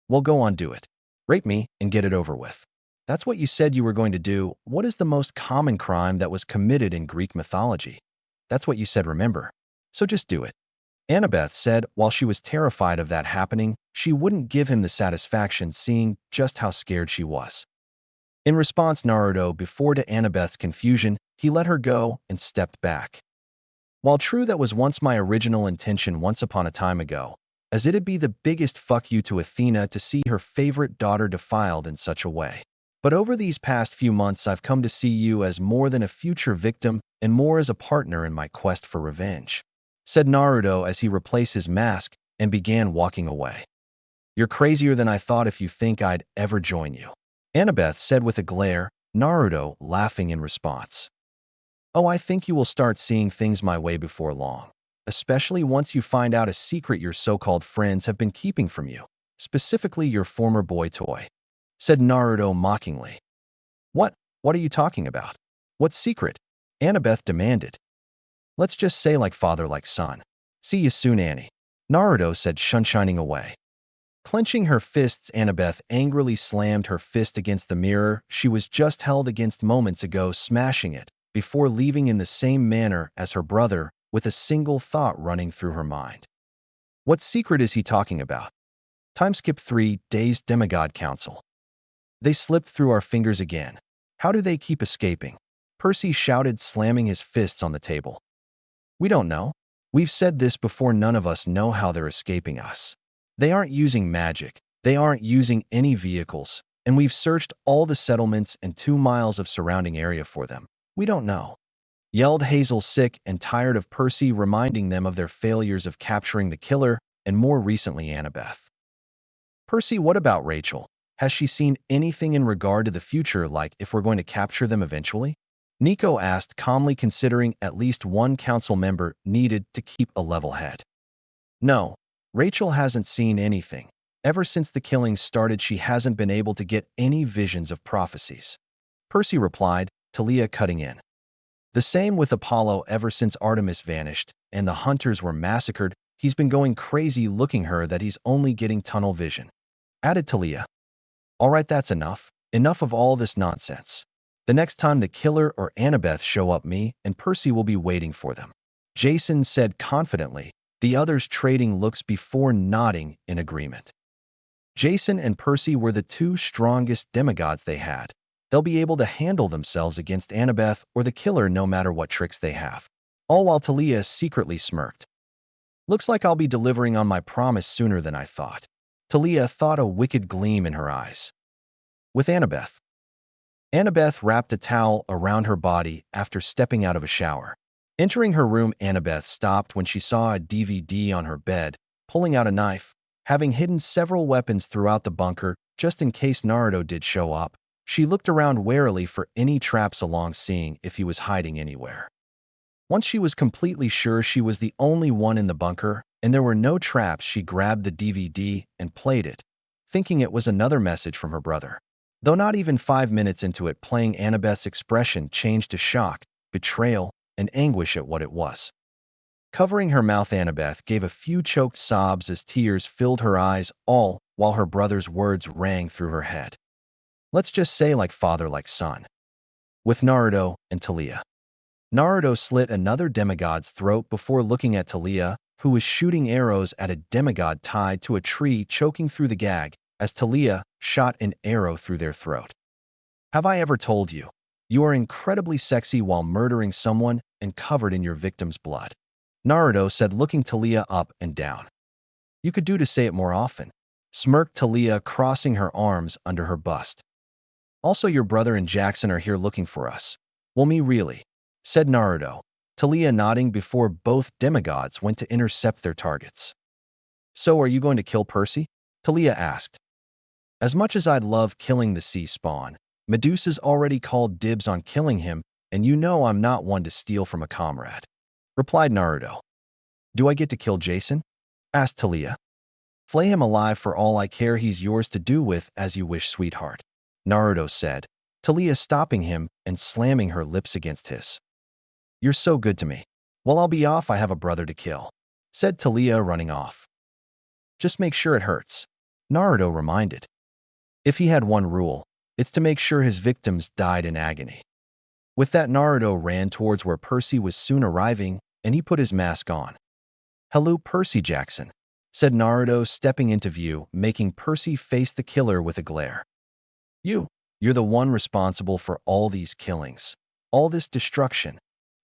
"Well, go on, do it. Rape me and get it over with. That's what you said you were going to do. What is the most common crime that was committed in Greek mythology? That's what you said, remember? So just do it." Annabeth said while she was terrified of that happening, she wouldn't give him the satisfaction seeing just how scared she was. In response, Naruto, before to Annabeth's confusion, he let her go and stepped back. "While true that was once my original intention once upon a time ago, as it'd be the biggest fuck you to Athena to see her favorite daughter defiled in such a way. But over these past few months, I've come to see you as more than a future victim and more as a partner in my quest for revenge," said Naruto as he replaced his mask and began walking away. "You're crazier than I thought if you think I'd ever join you," Annabeth said with a glare, Naruto laughing in response. "Oh, I think you will start seeing things my way before long, especially once you find out a secret your so-called friends have been keeping from you, specifically your former boy toy," said Naruto mockingly. What are you talking about? What secret?" Annabeth demanded. "Let's just say like father, like son. See you soon, Annie," Naruto said, shining away. Clenching her fists, Annabeth angrily slammed her fist against the mirror she was just held against moments ago, smashing it, before leaving in the same manner as her brother, with a single thought running through her mind. What secret is he talking about? Time skip 3 days. Demigod Council. They slipped through our fingers again. How do they keep escaping? Percy shouted, slamming his fists on the table. We don't know. We've said this before, none of us know how they're escaping us. They aren't using magic, they aren't using any vehicles, and we've searched all the settlements and 2 miles of surrounding area for them. We don't know," yelled Hazel, sick and tired of Percy reminding them of their failures of capturing the killer, and more recently Annabeth. "Percy, what about Rachel? Has she seen anything in regard to the future, like if we're going to capture them eventually?" Nico asked, calmly, considering at least one council member needed to keep a level head. "No, Rachel hasn't seen anything. Ever since the killings started, she hasn't been able to get any visions of prophecies," Percy replied, Talia cutting in. "The same with Apollo. Ever since Artemis vanished and the hunters were massacred, he's been going crazy looking her that he's only getting tunnel vision," added Talia. "All right, that's enough. Enough of all this nonsense. The next time the killer or Annabeth show up, me and Percy will be waiting for them," Jason said confidently, the others trading looks before nodding in agreement. Jason and Percy were the 2 strongest demigods they had. They'll be able to handle themselves against Annabeth or the killer no matter what tricks they have. All while Talia secretly smirked. "Looks like I'll be delivering on my promise sooner than I thought," Talia thought, a wicked gleam in her eyes. "With Annabeth." Annabeth wrapped a towel around her body after stepping out of a shower. Entering her room, Annabeth stopped when she saw a DVD on her bed, pulling out a knife. Having hidden several weapons throughout the bunker, just in case Naruto did show up, she looked around warily for any traps along, seeing if he was hiding anywhere. Once she was completely sure she was the only one in the bunker and there were no traps, she grabbed the DVD and played it, thinking it was another message from her brother. Though not even 5 minutes into it playing, Annabeth's expression changed to shock, betrayal, and anguish at what it was. Covering her mouth, Annabeth gave a few choked sobs as tears filled her eyes, all while her brother's words rang through her head. Let's just say like father, like son. With Naruto and Talia. Naruto slit another demigod's throat before looking at Talia, who was shooting arrows at a demigod tied to a tree, choking through the gag as Talia shot an arrow through their throat. Have I ever told you? You are incredibly sexy while murdering someone and covered in your victim's blood. Naruto said, looking Talia up and down. You could do to say it more often. Smirked Talia, crossing her arms under her bust. Also, your brother and Jackson are here looking for us. Well, me really, said Naruto, Talia nodding before both demigods went to intercept their targets. So are you going to kill Percy? Talia asked. As much as I'd love killing the sea spawn, Medusa's already called dibs on killing him, and you know I'm not one to steal from a comrade, replied Naruto. Do I get to kill Jason? Asked Talia. Flay him alive for all I care, he's yours to do with as you wish, sweetheart, Naruto said, Talia stopping him and slamming her lips against his. You're so good to me. Well, I'll be off, I have a brother to kill, said Talia, running off. Just make sure it hurts, Naruto reminded. If he had one rule, it's to make sure his victims died in agony. With that, Naruto ran towards where Percy was soon arriving, and he put his mask on. Hello, Percy Jackson, said Naruto, stepping into view, making Percy face the killer with a glare. You're the one responsible for all these killings, all this destruction,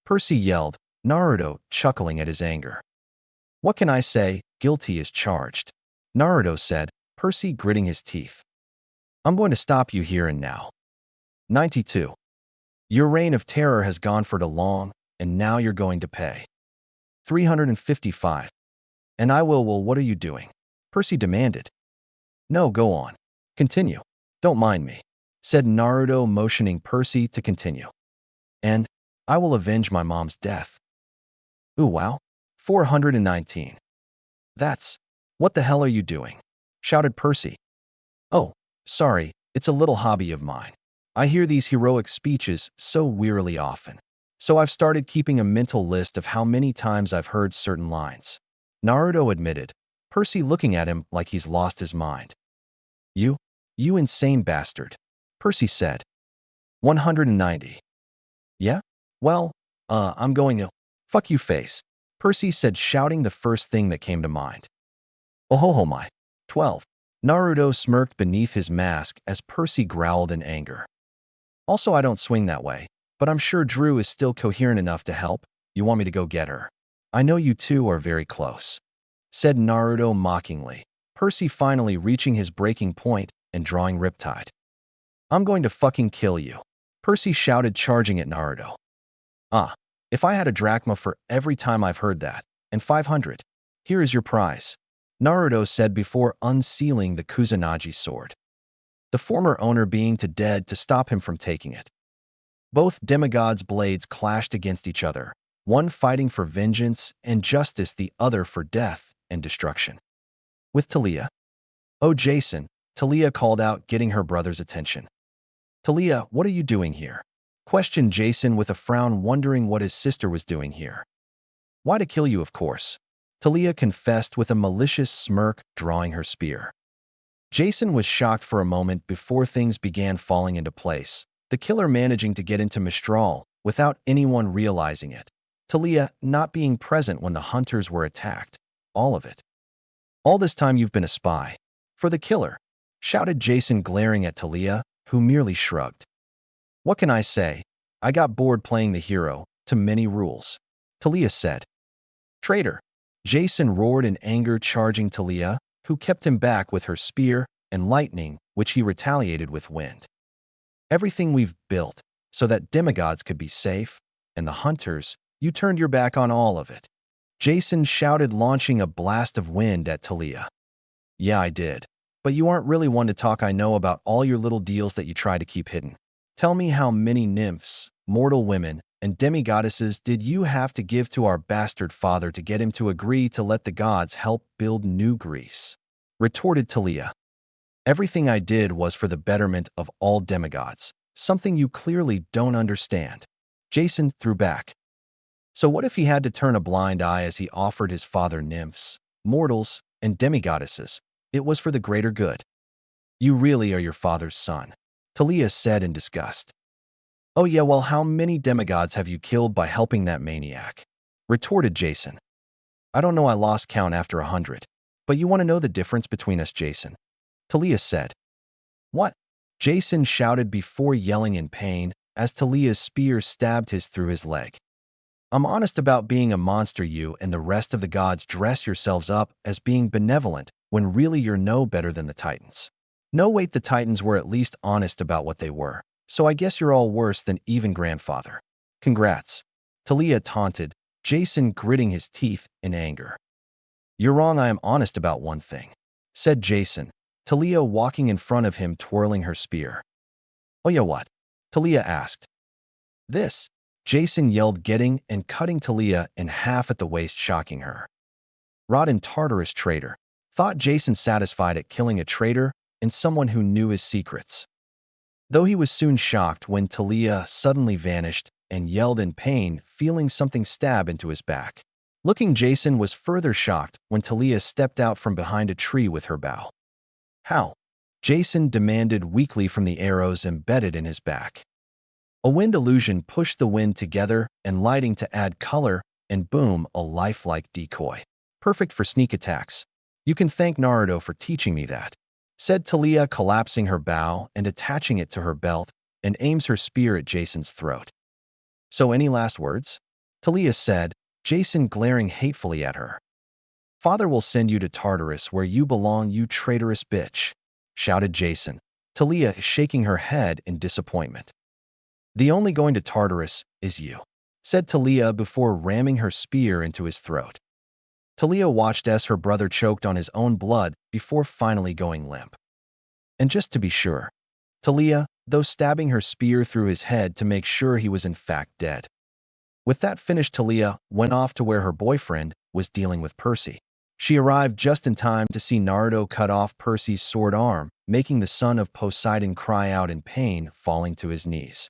Percy yelled, Naruto chuckling at his anger. What can I say? Guilty as charged, Naruto said, Percy gritting his teeth. I'm going to stop you here and now. 92. Your reign of terror has gone for too long, and now you're going to pay. 355. And I will. Well, what are you doing? Percy demanded. No, go on. Continue. Don't mind me, said Naruto, motioning Percy to continue. And I will avenge my mom's death. Ooh, wow. 419. That's... What the hell are you doing? Shouted Percy. Oh, sorry, it's a little hobby of mine. I hear these heroic speeches so wearily often. So I've started keeping a mental list of how many times I've heard certain lines. Naruto admitted, Percy looking at him like he's lost his mind. You insane bastard, Percy said. 190. Yeah? Well, I'm going to... Fuck you face, Percy said, shouting the first thing that came to mind. Oh ho my. 12. Naruto smirked beneath his mask as Percy growled in anger. Also, I don't swing that way, but I'm sure Drew is still coherent enough to help. You want me to go get her? I know you two are very close, said Naruto mockingly, Percy finally reaching his breaking point and drawing Riptide. I'm going to fucking kill you, Percy shouted, charging at Naruto. If I had a drachma for every time I've heard that, and 500, here is your prize, Naruto said before unsealing the Kusanagi sword, the former owner being too dead to stop him from taking it. Both demigods' blades clashed against each other, one fighting for vengeance and justice, the other for death and destruction. With Talia. Oh, Jason, Talia called out, getting her brother's attention. Talia, what are you doing here? Questioned Jason with a frown, wondering what his sister was doing here. Why, to kill you, of course, Talia confessed with a malicious smirk, drawing her spear. Jason was shocked for a moment before things began falling into place, the killer managing to get into Mistral without anyone realizing it, Talia not being present when the hunters were attacked, all of it. All this time you've been a spy for the killer, shouted Jason, glaring at Talia, who merely shrugged. What can I say? I got bored playing the hero, too many rules, Talia said. Traitor, Jason roared in anger, charging Talia, who kept him back with her spear and lightning, which he retaliated with wind. Everything we've built, so that demigods could be safe, and the hunters, you turned your back on all of it. Jason shouted, launching a blast of wind at Talia. Yeah, I did. But you aren't really one to talk. I know about all your little deals that you try to keep hidden. Tell me, how many nymphs, mortal women, and demigoddesses did you have to give to our bastard father to get him to agree to let the gods help build New Greece? Retorted Talia. Everything I did was for the betterment of all demigods, something you clearly don't understand. Jason threw back. So what if he had to turn a blind eye as he offered his father nymphs, mortals, and demigoddesses? It was for the greater good. You really are your father's son, Talia said in disgust. Oh yeah, well, how many demigods have you killed by helping that maniac? Retorted Jason. I don't know, I lost count after 100. But you want to know the difference between us, Jason? Talia said. What? Jason shouted before yelling in pain as Talia's spear stabbed through his leg. I'm honest about being a monster. You and the rest of the gods dress yourselves up as being benevolent when really you're no better than the Titans. No, wait, the Titans were at least honest about what they were, so I guess you're all worse than even grandfather. Congrats. Talia taunted, Jason gritting his teeth in anger. You're wrong, I am honest about one thing, said Jason, Talia walking in front of him twirling her spear. Oh yeah, what? Talia asked. This, Jason yelled, getting and cutting Talia in half at the waist, shocking her. Rotten Tartarus traitor, thought Jason, satisfied at killing a traitor and someone who knew his secrets. Though he was soon shocked when Talia suddenly vanished and yelled in pain, feeling something stab into his back. Looking, Jason was further shocked when Talia stepped out from behind a tree with her bow. How? Jason demanded weakly from the arrows embedded in his back. A wind illusion pushed the wind together and lighting to add color, and boom, a lifelike decoy. Perfect for sneak attacks. You can thank Naruto for teaching me that, said Talia, collapsing her bow and attaching it to her belt, and aims her spear at Jason's throat. So any last words? Talia said, Jason glaring hatefully at her. Father will send you to Tartarus where you belong, you traitorous bitch, shouted Jason, Talia shaking her head in disappointment. The only going to Tartarus is you, said Talia before ramming her spear into his throat. Talia watched as her brother choked on his own blood before finally going limp. And just to be sure, Talia, though stabbing her spear through his head to make sure he was in fact dead. With that finished, Talia went off to where her boyfriend was dealing with Percy. She arrived just in time to see Naruto cut off Percy's sword arm, making the son of Poseidon cry out in pain, falling to his knees.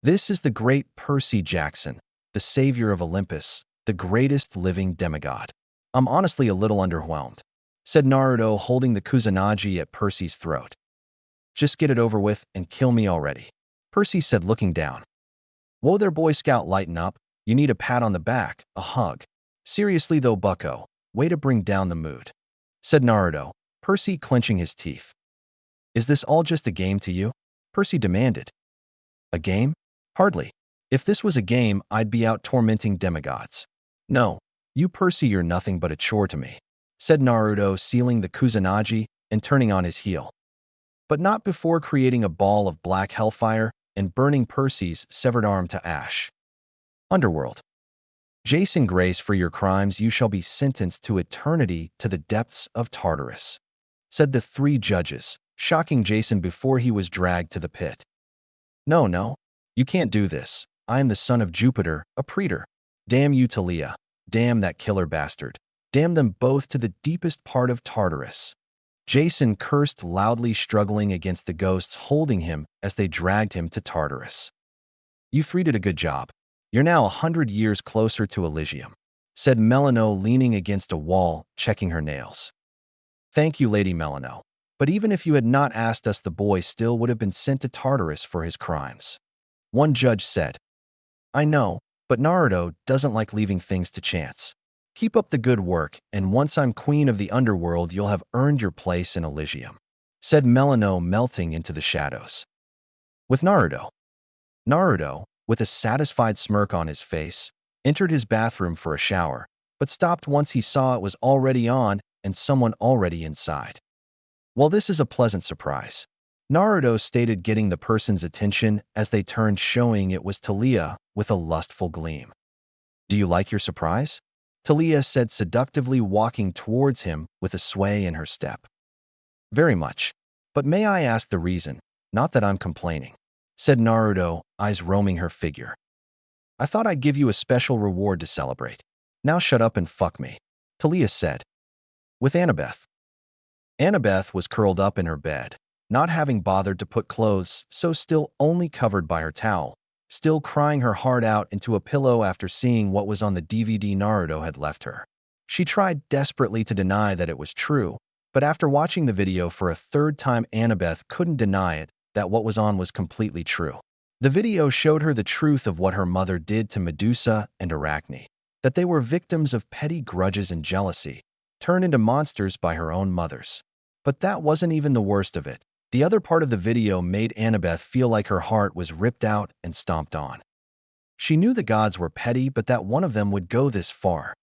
This is the great Percy Jackson, the savior of Olympus, the greatest living demigod. I'm honestly a little underwhelmed, said Naruto, holding the Kusanagi at Percy's throat. Just get it over with and kill me already, Percy said, looking down. Whoa there, Boy Scout, lighten up. You need a pat on the back, a hug. Seriously though, bucko, way to bring down the mood, said Naruto, Percy clenching his teeth. Is this all just a game to you? Percy demanded. A game? Hardly. If this was a game, I'd be out tormenting demigods. No, you Percy, you're nothing but a chore to me, said Naruto, sealing the Kusanagi and turning on his heel. But not before creating a ball of black hellfire and burning Percy's severed arm to ash. Underworld. Jason Grace, for your crimes you shall be sentenced to eternity to the depths of Tartarus, said the three judges, shocking Jason before he was dragged to the pit. No, you can't do this. I am the son of Jupiter, a praetor. Damn you, Talia. Damn that killer bastard. Damn them both to the deepest part of Tartarus. Jason cursed loudly, struggling against the ghosts holding him as they dragged him to Tartarus. You three did a good job. You're now 100 years closer to Elysium, said Melano, leaning against a wall, checking her nails. Thank you, Lady Melano. But even if you had not asked us, the boy still would have been sent to Tartarus for his crimes. One judge said. I know, but Naruto doesn't like leaving things to chance. Keep up the good work, and once I'm queen of the underworld, you'll have earned your place in Elysium, said Melano, melting into the shadows. With Naruto, with a satisfied smirk on his face, entered his bathroom for a shower, but stopped once he saw it was already on and someone already inside. Well, this is a pleasant surprise. Naruto stated, getting the person's attention as they turned, showing it was Talia with a lustful gleam. "Do you like your surprise?" Talia said seductively, walking towards him with a sway in her step. "Very much. But may I ask the reason? Not that I'm complaining," said Naruto, eyes roaming her figure. "I thought I'd give you a special reward to celebrate. Now shut up and fuck me," Talia said. "With Annabeth." Annabeth was curled up in her bed, not having bothered to put clothes, so still only covered by her towel, still crying her heart out into a pillow after seeing what was on the DVD Naruto had left her. She tried desperately to deny that it was true, but after watching the video for a third time, Annabeth couldn't deny it, that what was on was completely true. The video showed her the truth of what her mother did to Medusa and Arachne, that they were victims of petty grudges and jealousy, turned into monsters by her own mothers. But that wasn't even the worst of it. The other part of the video made Annabeth feel like her heart was ripped out and stomped on. She knew the gods were petty, but that one of them would go this far.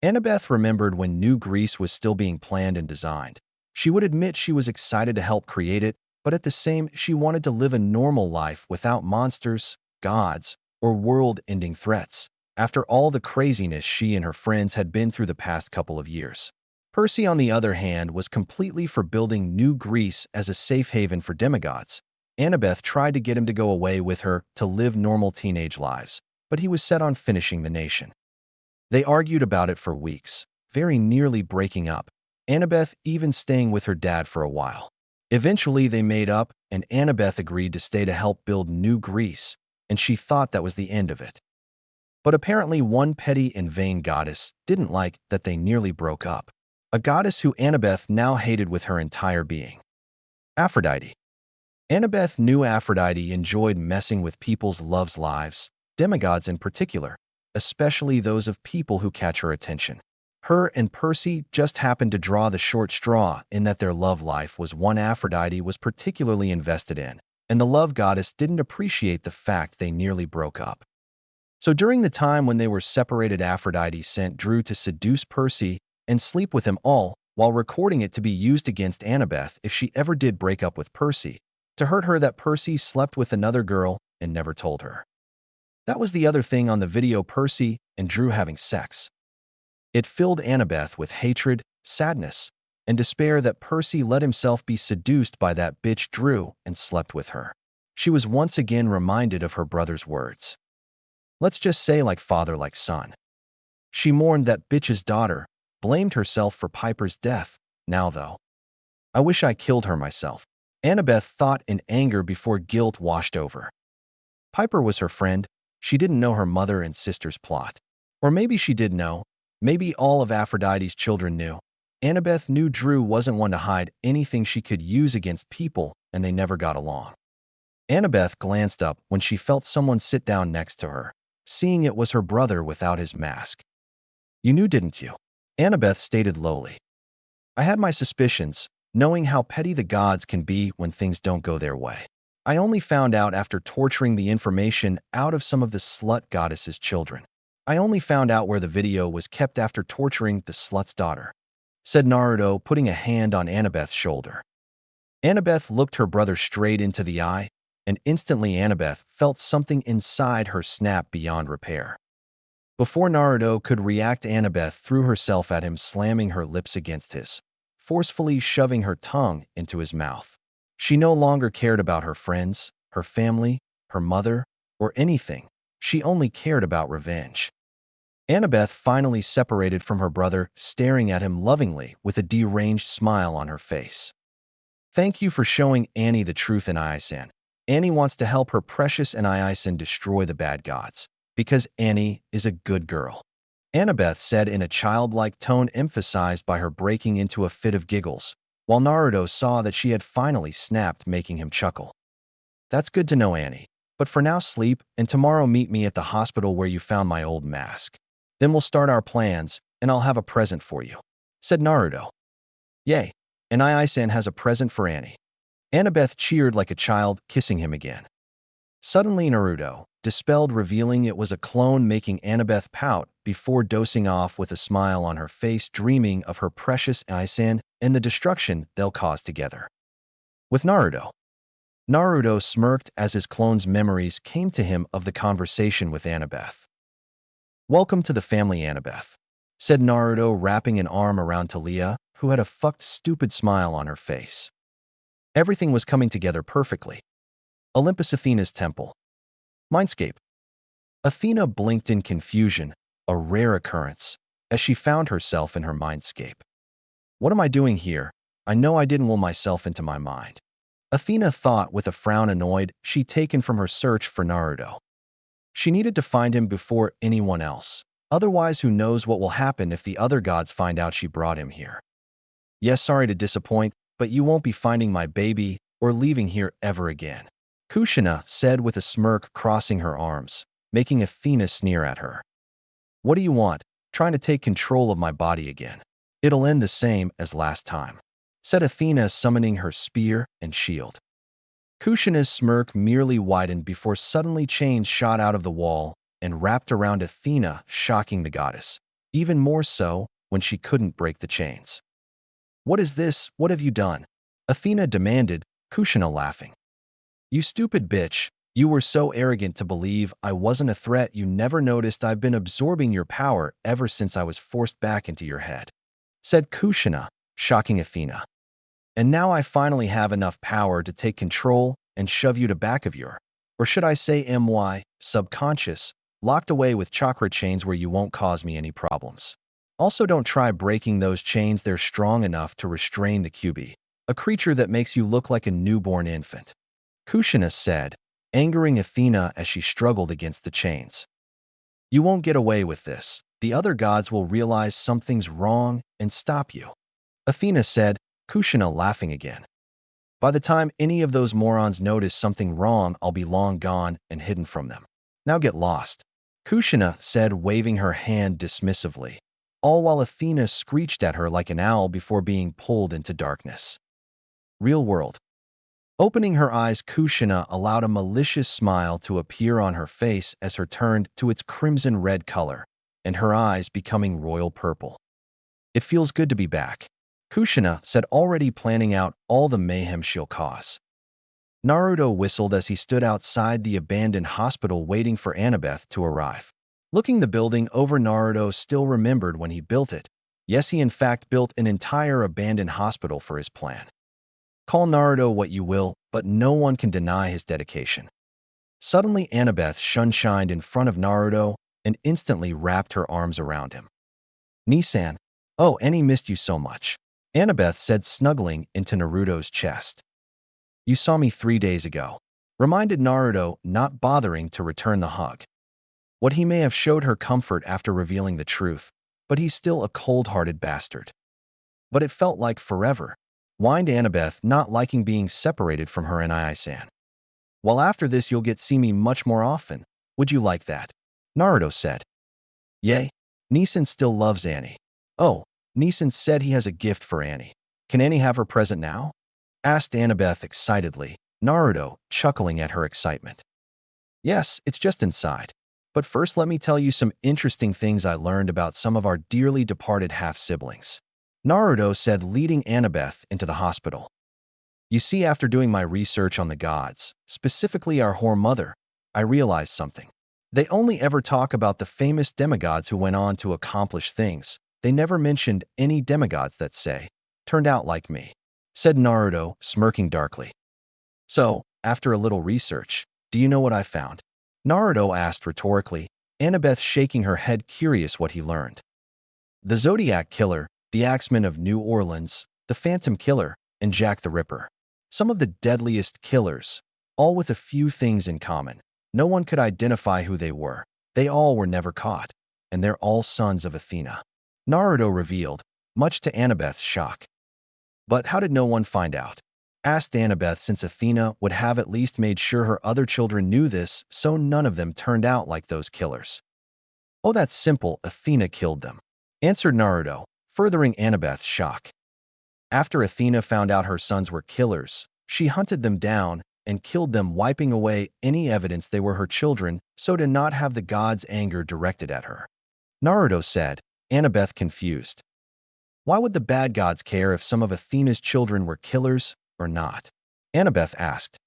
Annabeth remembered when New Greece was still being planned and designed. She would admit she was excited to help create it, but at the same, she wanted to live a normal life without monsters, gods, or world-ending threats, after all the craziness she and her friends had been through the past couple of years. Percy, on the other hand, was completely for building New Greece as a safe haven for demigods. Annabeth tried to get him to go away with her to live normal teenage lives, but he was set on finishing the nation. They argued about it for weeks, very nearly breaking up, Annabeth even staying with her dad for a while. Eventually they made up, and Annabeth agreed to stay to help build New Greece, and she thought that was the end of it. But apparently one petty and vain goddess didn't like that they nearly broke up. A goddess who Annabeth now hated with her entire being. Aphrodite. Annabeth knew Aphrodite enjoyed messing with people's loves lives, demigods in particular, especially those of people who catch her attention. Her and Percy just happened to draw the short straw in that their love life was one Aphrodite was particularly invested in, and the love goddess didn't appreciate the fact they nearly broke up. So during the time when they were separated, Aphrodite sent Drew to seduce Percy and sleep with him, all while recording it to be used against Annabeth if she ever did break up with Percy, to hurt her that Percy slept with another girl and never told her. That was the other thing on the video, Percy and Drew having sex. It filled Annabeth with hatred, sadness, and despair that Percy let himself be seduced by that bitch Drew and slept with her. She was once again reminded of her brother's words. Let's just say like father, like son. She mourned that bitch's daughter, blamed herself for Piper's death. Now though, I wish I killed her myself, Annabeth thought in anger before guilt washed over. Piper was her friend. She didn't know her mother and sister's plot. Or maybe she did know. Maybe all of Aphrodite's children knew. Annabeth knew Drew wasn't one to hide anything she could use against people, and they never got along. Annabeth glanced up when she felt someone sit down next to her, seeing it was her brother without his mask. You knew, didn't you? Annabeth stated lowly. I had my suspicions, knowing how petty the gods can be when things don't go their way. I only found out after torturing the information out of some of the slut goddess's children. I only found out where the video was kept after torturing the slut's daughter, said Naruto, putting a hand on Annabeth's shoulder. Annabeth looked her brother straight into the eye, and instantly Annabeth felt something inside her snap beyond repair. Before Naruto could react, Annabeth threw herself at him, slamming her lips against his, forcefully shoving her tongue into his mouth. She no longer cared about her friends, her family, her mother, or anything. She only cared about revenge. Annabeth finally separated from her brother, staring at him lovingly with a deranged smile on her face. Thank you for showing Annie the truth in Aizen. Annie wants to help her precious and Aizen destroy the bad gods, because Annie is a good girl, Annabeth said in a childlike tone, emphasized by her breaking into a fit of giggles, while Naruto saw that she had finally snapped, making him chuckle. That's good to know, Annie. But for now, sleep, and tomorrow meet me at the hospital where you found my old mask. Then we'll start our plans, and I'll have a present for you, said Naruto. Yay, and Aizen has a present for Annie. Annabeth cheered like a child, kissing him again. Suddenly Naruto, dispelled, revealing it was a clone, making Annabeth pout before dozing off with a smile on her face, dreaming of her precious Aizen and the destruction they'll cause together. With Naruto. Naruto smirked as his clone's memories came to him of the conversation with Annabeth. "Welcome to the family, Annabeth," said Naruto, wrapping an arm around Talia, who had a fucked stupid smile on her face. Everything was coming together perfectly. Olympus, Athena's temple. Mindscape. Athena blinked in confusion, a rare occurrence, as she found herself in her mindscape. What am I doing here? I know I didn't will myself into my mind. Athena thought with a frown, annoyed she'd taken from her search for Naruto. She needed to find him before anyone else. Otherwise, who knows what will happen if the other gods find out she brought him here. Yes, sorry to disappoint, but you won't be finding my baby or leaving here ever again, Kushina said with a smirk, crossing her arms, making Athena sneer at her. What do you want? Trying to take control of my body again. It'll end the same as last time, said Athena, summoning her spear and shield. Kushina's smirk merely widened before suddenly chains shot out of the wall and wrapped around Athena, shocking the goddess, even more so when she couldn't break the chains. What is this? What have you done? Athena demanded, Kushina laughing. You stupid bitch, you were so arrogant to believe I wasn't a threat you never noticed I've been absorbing your power ever since I was forced back into your head, said Kushina, shocking Athena. And now I finally have enough power to take control and shove you to back of your, or should I say subconscious, locked away with chakra chains where you won't cause me any problems. Also, don't try breaking those chains, they're strong enough to restrain the QB, a creature that makes you look like a newborn infant, Kushina said, angering Athena as she struggled against the chains. You won't get away with this. The other gods will realize something's wrong and stop you, Athena said, Kushina laughing again. By the time any of those morons notice something wrong, I'll be long gone and hidden from them. Now get lost, Kushina said, waving her hand dismissively, all while Athena screeched at her like an owl before being pulled into darkness. Real world. Opening her eyes, Kushina allowed a malicious smile to appear on her face as her turned to its crimson red color, and her eyes becoming royal purple. It feels good to be back, Kushina said, already planning out all the mayhem she'll cause. Naruto whistled as he stood outside the abandoned hospital waiting for Annabeth to arrive. Looking the building over, Naruto still remembered when he built it. Yes, he in fact built an entire abandoned hospital for his plan. Call Naruto what you will, but no one can deny his dedication. Suddenly, Annabeth shined in front of Naruto and instantly wrapped her arms around him. Nisan, oh, Annie missed you so much, Annabeth said, snuggling into Naruto's chest. You saw me 3 days ago, reminded Naruto, not bothering to return the hug. What he may have showed her comfort after revealing the truth, but he's still a cold-hearted bastard. But it felt like forever, whined Annabeth, not liking being separated from her Nii-san. Well, after this you'll get see me much more often. Would you like that? Naruto said. Yay. Nisan still loves Annie. Oh, Nisan said he has a gift for Annie. Can Annie have her present now? Asked Annabeth excitedly, Naruto chuckling at her excitement. Yes, it's just inside. But first let me tell you some interesting things I learned about some of our dearly departed half-siblings, Naruto said, leading Annabeth into the hospital. You see, after doing my research on the gods, specifically our whore mother, I realized something. They only ever talk about the famous demigods who went on to accomplish things. They never mentioned any demigods that turned out like me, said Naruto, smirking darkly. So, after a little research, do you know what I found? Naruto asked rhetorically, Annabeth shaking her head, curious what he learned. The Zodiac Killer, the Axeman of New Orleans, the Phantom Killer, and Jack the Ripper. Some of the deadliest killers, all with a few things in common. No one could identify who they were. They all were never caught, and they're all sons of Athena, Naruto revealed, much to Annabeth's shock. But how did no one find out? Asked Annabeth, since Athena would have at least made sure her other children knew this, so none of them turned out like those killers. Oh, that's simple, Athena killed them, answered Naruto, furthering Annabeth's shock. After Athena found out her sons were killers, she hunted them down and killed them, wiping away any evidence they were her children so to not have the gods' anger directed at her, Naruto said, Annabeth confused. Why would the bad gods care if some of Athena's children were killers or not? Annabeth asked.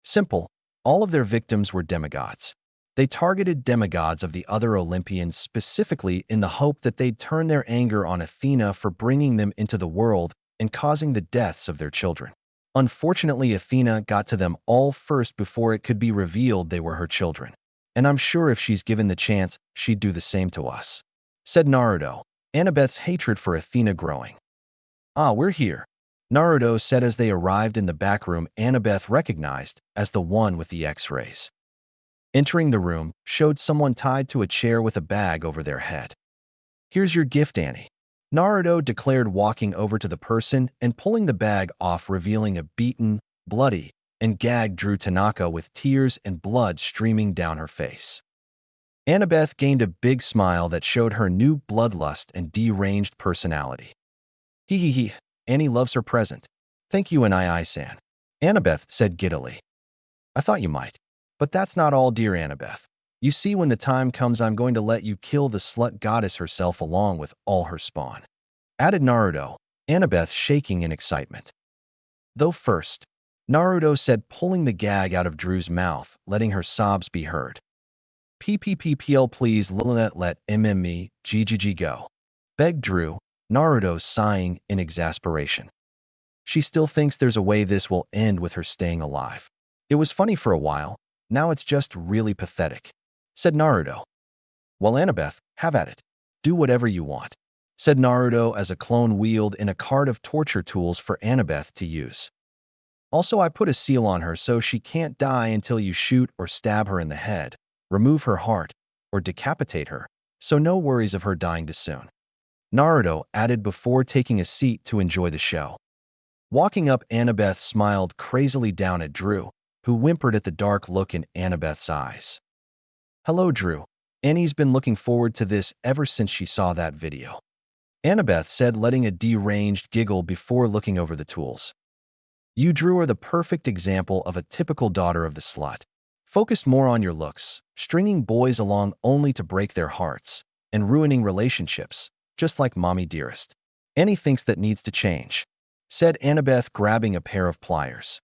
Simple. All of their victims were demigods. They targeted demigods of the other Olympians specifically in the hope that they'd turn their anger on Athena for bringing them into the world and causing the deaths of their children. Unfortunately, Athena got to them all first before it could be revealed they were her children. And I'm sure if she's given the chance, she'd do the same to us, said Naruto, Annabeth's hatred for Athena growing. Ah, we're here, Naruto said as they arrived in the back room Annabeth recognized as the one with the X-rays. Entering the room showed someone tied to a chair with a bag over their head. Here's your gift, Annie, Naruto declared, walking over to the person and pulling the bag off, revealing a beaten, bloody, and gagged Drew Tanaka with tears and blood streaming down her face. Annabeth gained a big smile that showed her new bloodlust and deranged personality. Hee, Annie loves her present. Thank you, Nai-san, Annabeth said giddily. I thought you might. But that's not all, dear Annabeth. You see, when the time comes, I'm going to let you kill the slut goddess herself along with all her spawn, added Naruto, Annabeth shaking in excitement. Though first, Naruto said, pulling the gag out of Drew's mouth, letting her sobs be heard. PPPPL, please let MME GGG go, begged Drew, Naruto sighing in exasperation. She still thinks there's a way this will end with her staying alive. It was funny for a while, now it's just really pathetic, said Naruto. Well, Annabeth, have at it. Do whatever you want, said Naruto as a clone wheeled in a cart of torture tools for Annabeth to use. Also, I put a seal on her so she can't die until you shoot or stab her in the head, remove her heart, or decapitate her, so no worries of her dying too soon, Naruto added before taking a seat to enjoy the show. Walking up, Annabeth smiled crazily down at Drew, who whimpered at the dark look in Annabeth's eyes. Hello, Drew. Annie's been looking forward to this ever since she saw that video, Annabeth said, letting a deranged giggle before looking over the tools. You, Drew, are the perfect example of a typical daughter of the slut. Focused more on your looks, stringing boys along only to break their hearts, and ruining relationships, just like Mommy Dearest. Annie thinks that needs to change, said Annabeth, grabbing a pair of pliers.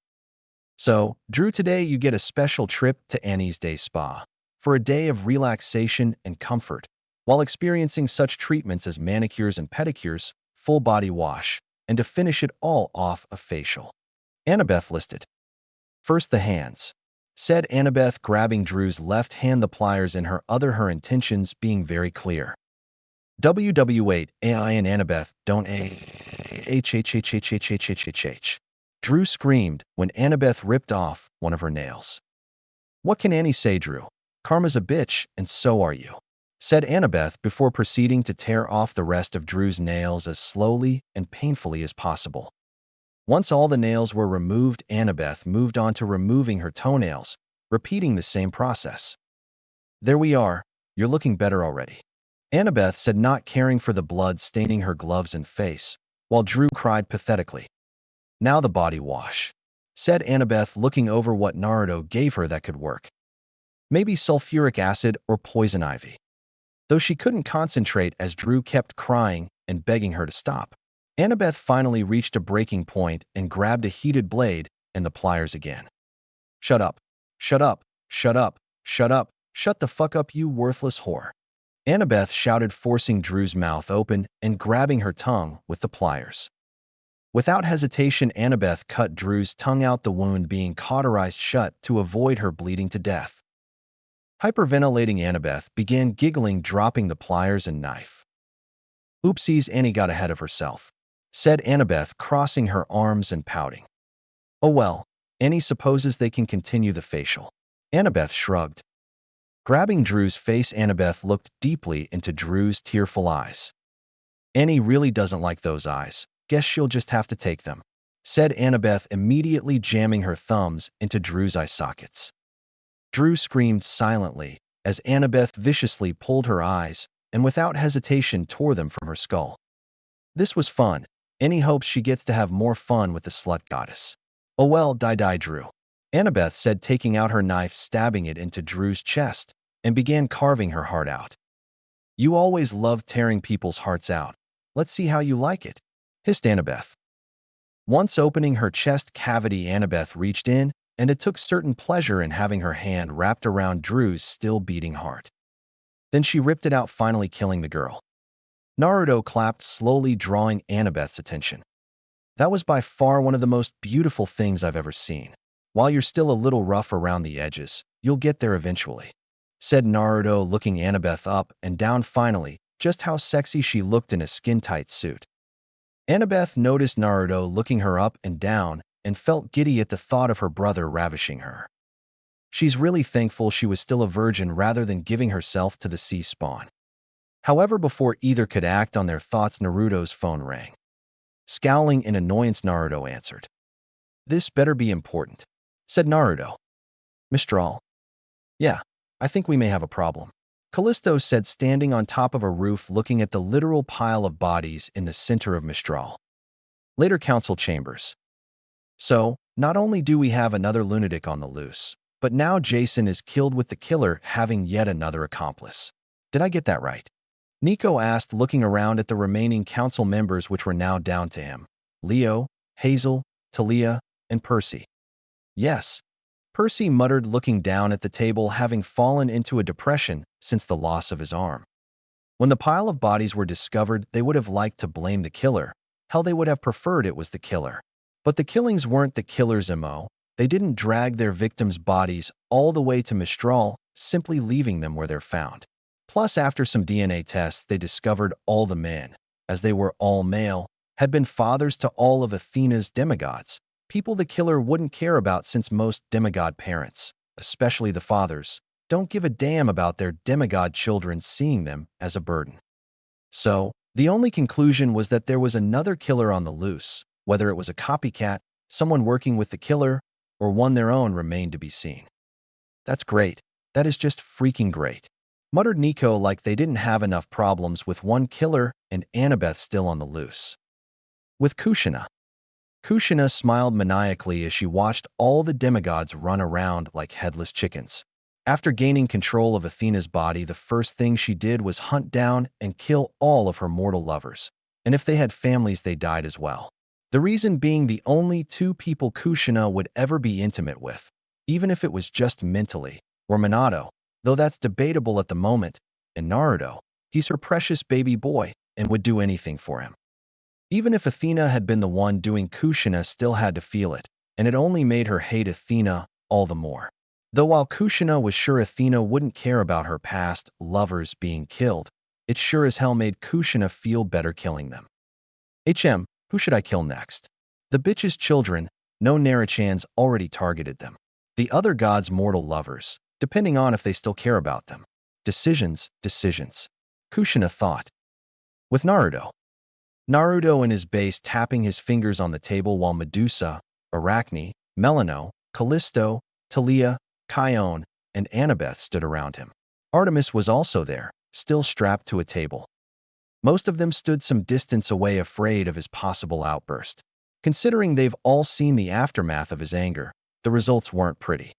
So, Drew, today you get a special trip to Annie's Day Spa for a day of relaxation and comfort, while experiencing such treatments as manicures and pedicures, full body wash, and to finish it all off, a facial, Annabeth listed. First the hands, said Annabeth, grabbing Drew's left hand, the pliers in her other, her intentions being very clear. WW8 AI and Annabeth don't H. Drew screamed when Annabeth ripped off one of her nails. What can Annie say, Drew? Karma's a bitch, and so are you, said Annabeth before proceeding to tear off the rest of Drew's nails as slowly and painfully as possible. Once all the nails were removed, Annabeth moved on to removing her toenails, repeating the same process. There we are, you're looking better already, Annabeth said, not caring for the blood staining her gloves and face, while Drew cried pathetically. Now the body wash, said Annabeth, looking over what Naruto gave her that could work. Maybe sulfuric acid or poison ivy. Though she couldn't concentrate as Drew kept crying and begging her to stop, Annabeth finally reached a breaking point and grabbed a heated blade and the pliers again. Shut up, shut up, shut up, shut up, shut the fuck up, you worthless whore, Annabeth shouted, forcing Drew's mouth open and grabbing her tongue with the pliers. Without hesitation, Annabeth cut Drew's tongue out, the wound being cauterized shut to avoid her bleeding to death. Hyperventilating, Annabeth began giggling, dropping the pliers and knife. Oopsies, Annie got ahead of herself, said Annabeth, crossing her arms and pouting. Oh well, Annie supposes they can continue the facial, Annabeth shrugged. Grabbing Drew's face, Annabeth looked deeply into Drew's tearful eyes. Annie really doesn't like those eyes. Guess she'll just have to take them, said Annabeth, immediately jamming her thumbs into Drew's eye sockets. Drew screamed silently as Annabeth viciously pulled her eyes and without hesitation tore them from her skull. This was fun. Annie hopes she gets to have more fun with the slut goddess. Oh well, die, Drew, Annabeth said, taking out her knife, stabbing it into Drew's chest, and began carving her heart out. You always loved tearing people's hearts out. Let's see how you like it, hissed Annabeth. Once opening her chest cavity, Annabeth reached in and it took certain pleasure in having her hand wrapped around Drew's still beating heart. Then she ripped it out, finally killing the girl. Naruto clapped, slowly drawing Annabeth's attention. That was by far one of the most beautiful things I've ever seen. While you're still a little rough around the edges, you'll get there eventually, said Naruto, looking Annabeth up and down. Finally, just how sexy she looked in a skin-tight suit. Annabeth noticed Naruto looking her up and down and felt giddy at the thought of her brother ravishing her. She's really thankful she was still a virgin rather than giving herself to the sea spawn. However, before either could act on their thoughts, Naruto's phone rang. Scowling in annoyance, Naruto answered. "This better be important," said Naruto. "Mistral." "Yeah, I think we may have a problem," Callisto said, standing on top of a roof looking at the literal pile of bodies in the center of Mistral. Later, council chambers. "So, not only do we have another lunatic on the loose, but now Jason is killed, with the killer having yet another accomplice. Did I get that right?" Nico asked, looking around at the remaining council members, which were now down to him: Leo, Hazel, Talia, and Percy. "Yes," Percy muttered, looking down at the table, having fallen into a depression since the loss of his arm. When the pile of bodies were discovered, they would have liked to blame the killer. Hell, they would have preferred it was the killer. But the killings weren't the killer's MO. They didn't drag their victims' bodies all the way to Mistral, simply leaving them where they're found. Plus, after some DNA tests, they discovered all the men, as they were all male, had been fathers to all of Athena's demigods, people the killer wouldn't care about since most demigod parents, especially the fathers, don't give a damn about their demigod children, seeing them as a burden. So, the only conclusion was that there was another killer on the loose. Whether it was a copycat, someone working with the killer, or one their own remained to be seen. "That's great. That is just freaking great," muttered Nico, like they didn't have enough problems with one killer and Annabeth still on the loose. With Kushina. Kushina smiled maniacally as she watched all the demigods run around like headless chickens. After gaining control of Athena's body, the first thing she did was hunt down and kill all of her mortal lovers. And if they had families, they died as well. The reason being the only two people Kushina would ever be intimate with, even if it was just mentally, were Minato, though that's debatable at the moment, and Naruto. He's her precious baby boy and would do anything for him. Even if Athena had been the one doing, Kushina still had to feel it, and it only made her hate Athena all the more. Though while Kushina was sure Athena wouldn't care about her past lovers being killed, it sure as hell made Kushina feel better killing them. Who should I kill next? The bitch's children. No, Naruchan's already targeted them. The other gods' mortal lovers, depending on if they still care about them. Decisions. Kushina thought. With Naruto. Naruto in his base, tapping his fingers on the table while Medusa, Arachne, Melano, Callisto, Talia, Kion, and Annabeth stood around him. Artemis was also there, still strapped to a table. Most of them stood some distance away, afraid of his possible outburst. Considering they've all seen the aftermath of his anger, the results weren't pretty.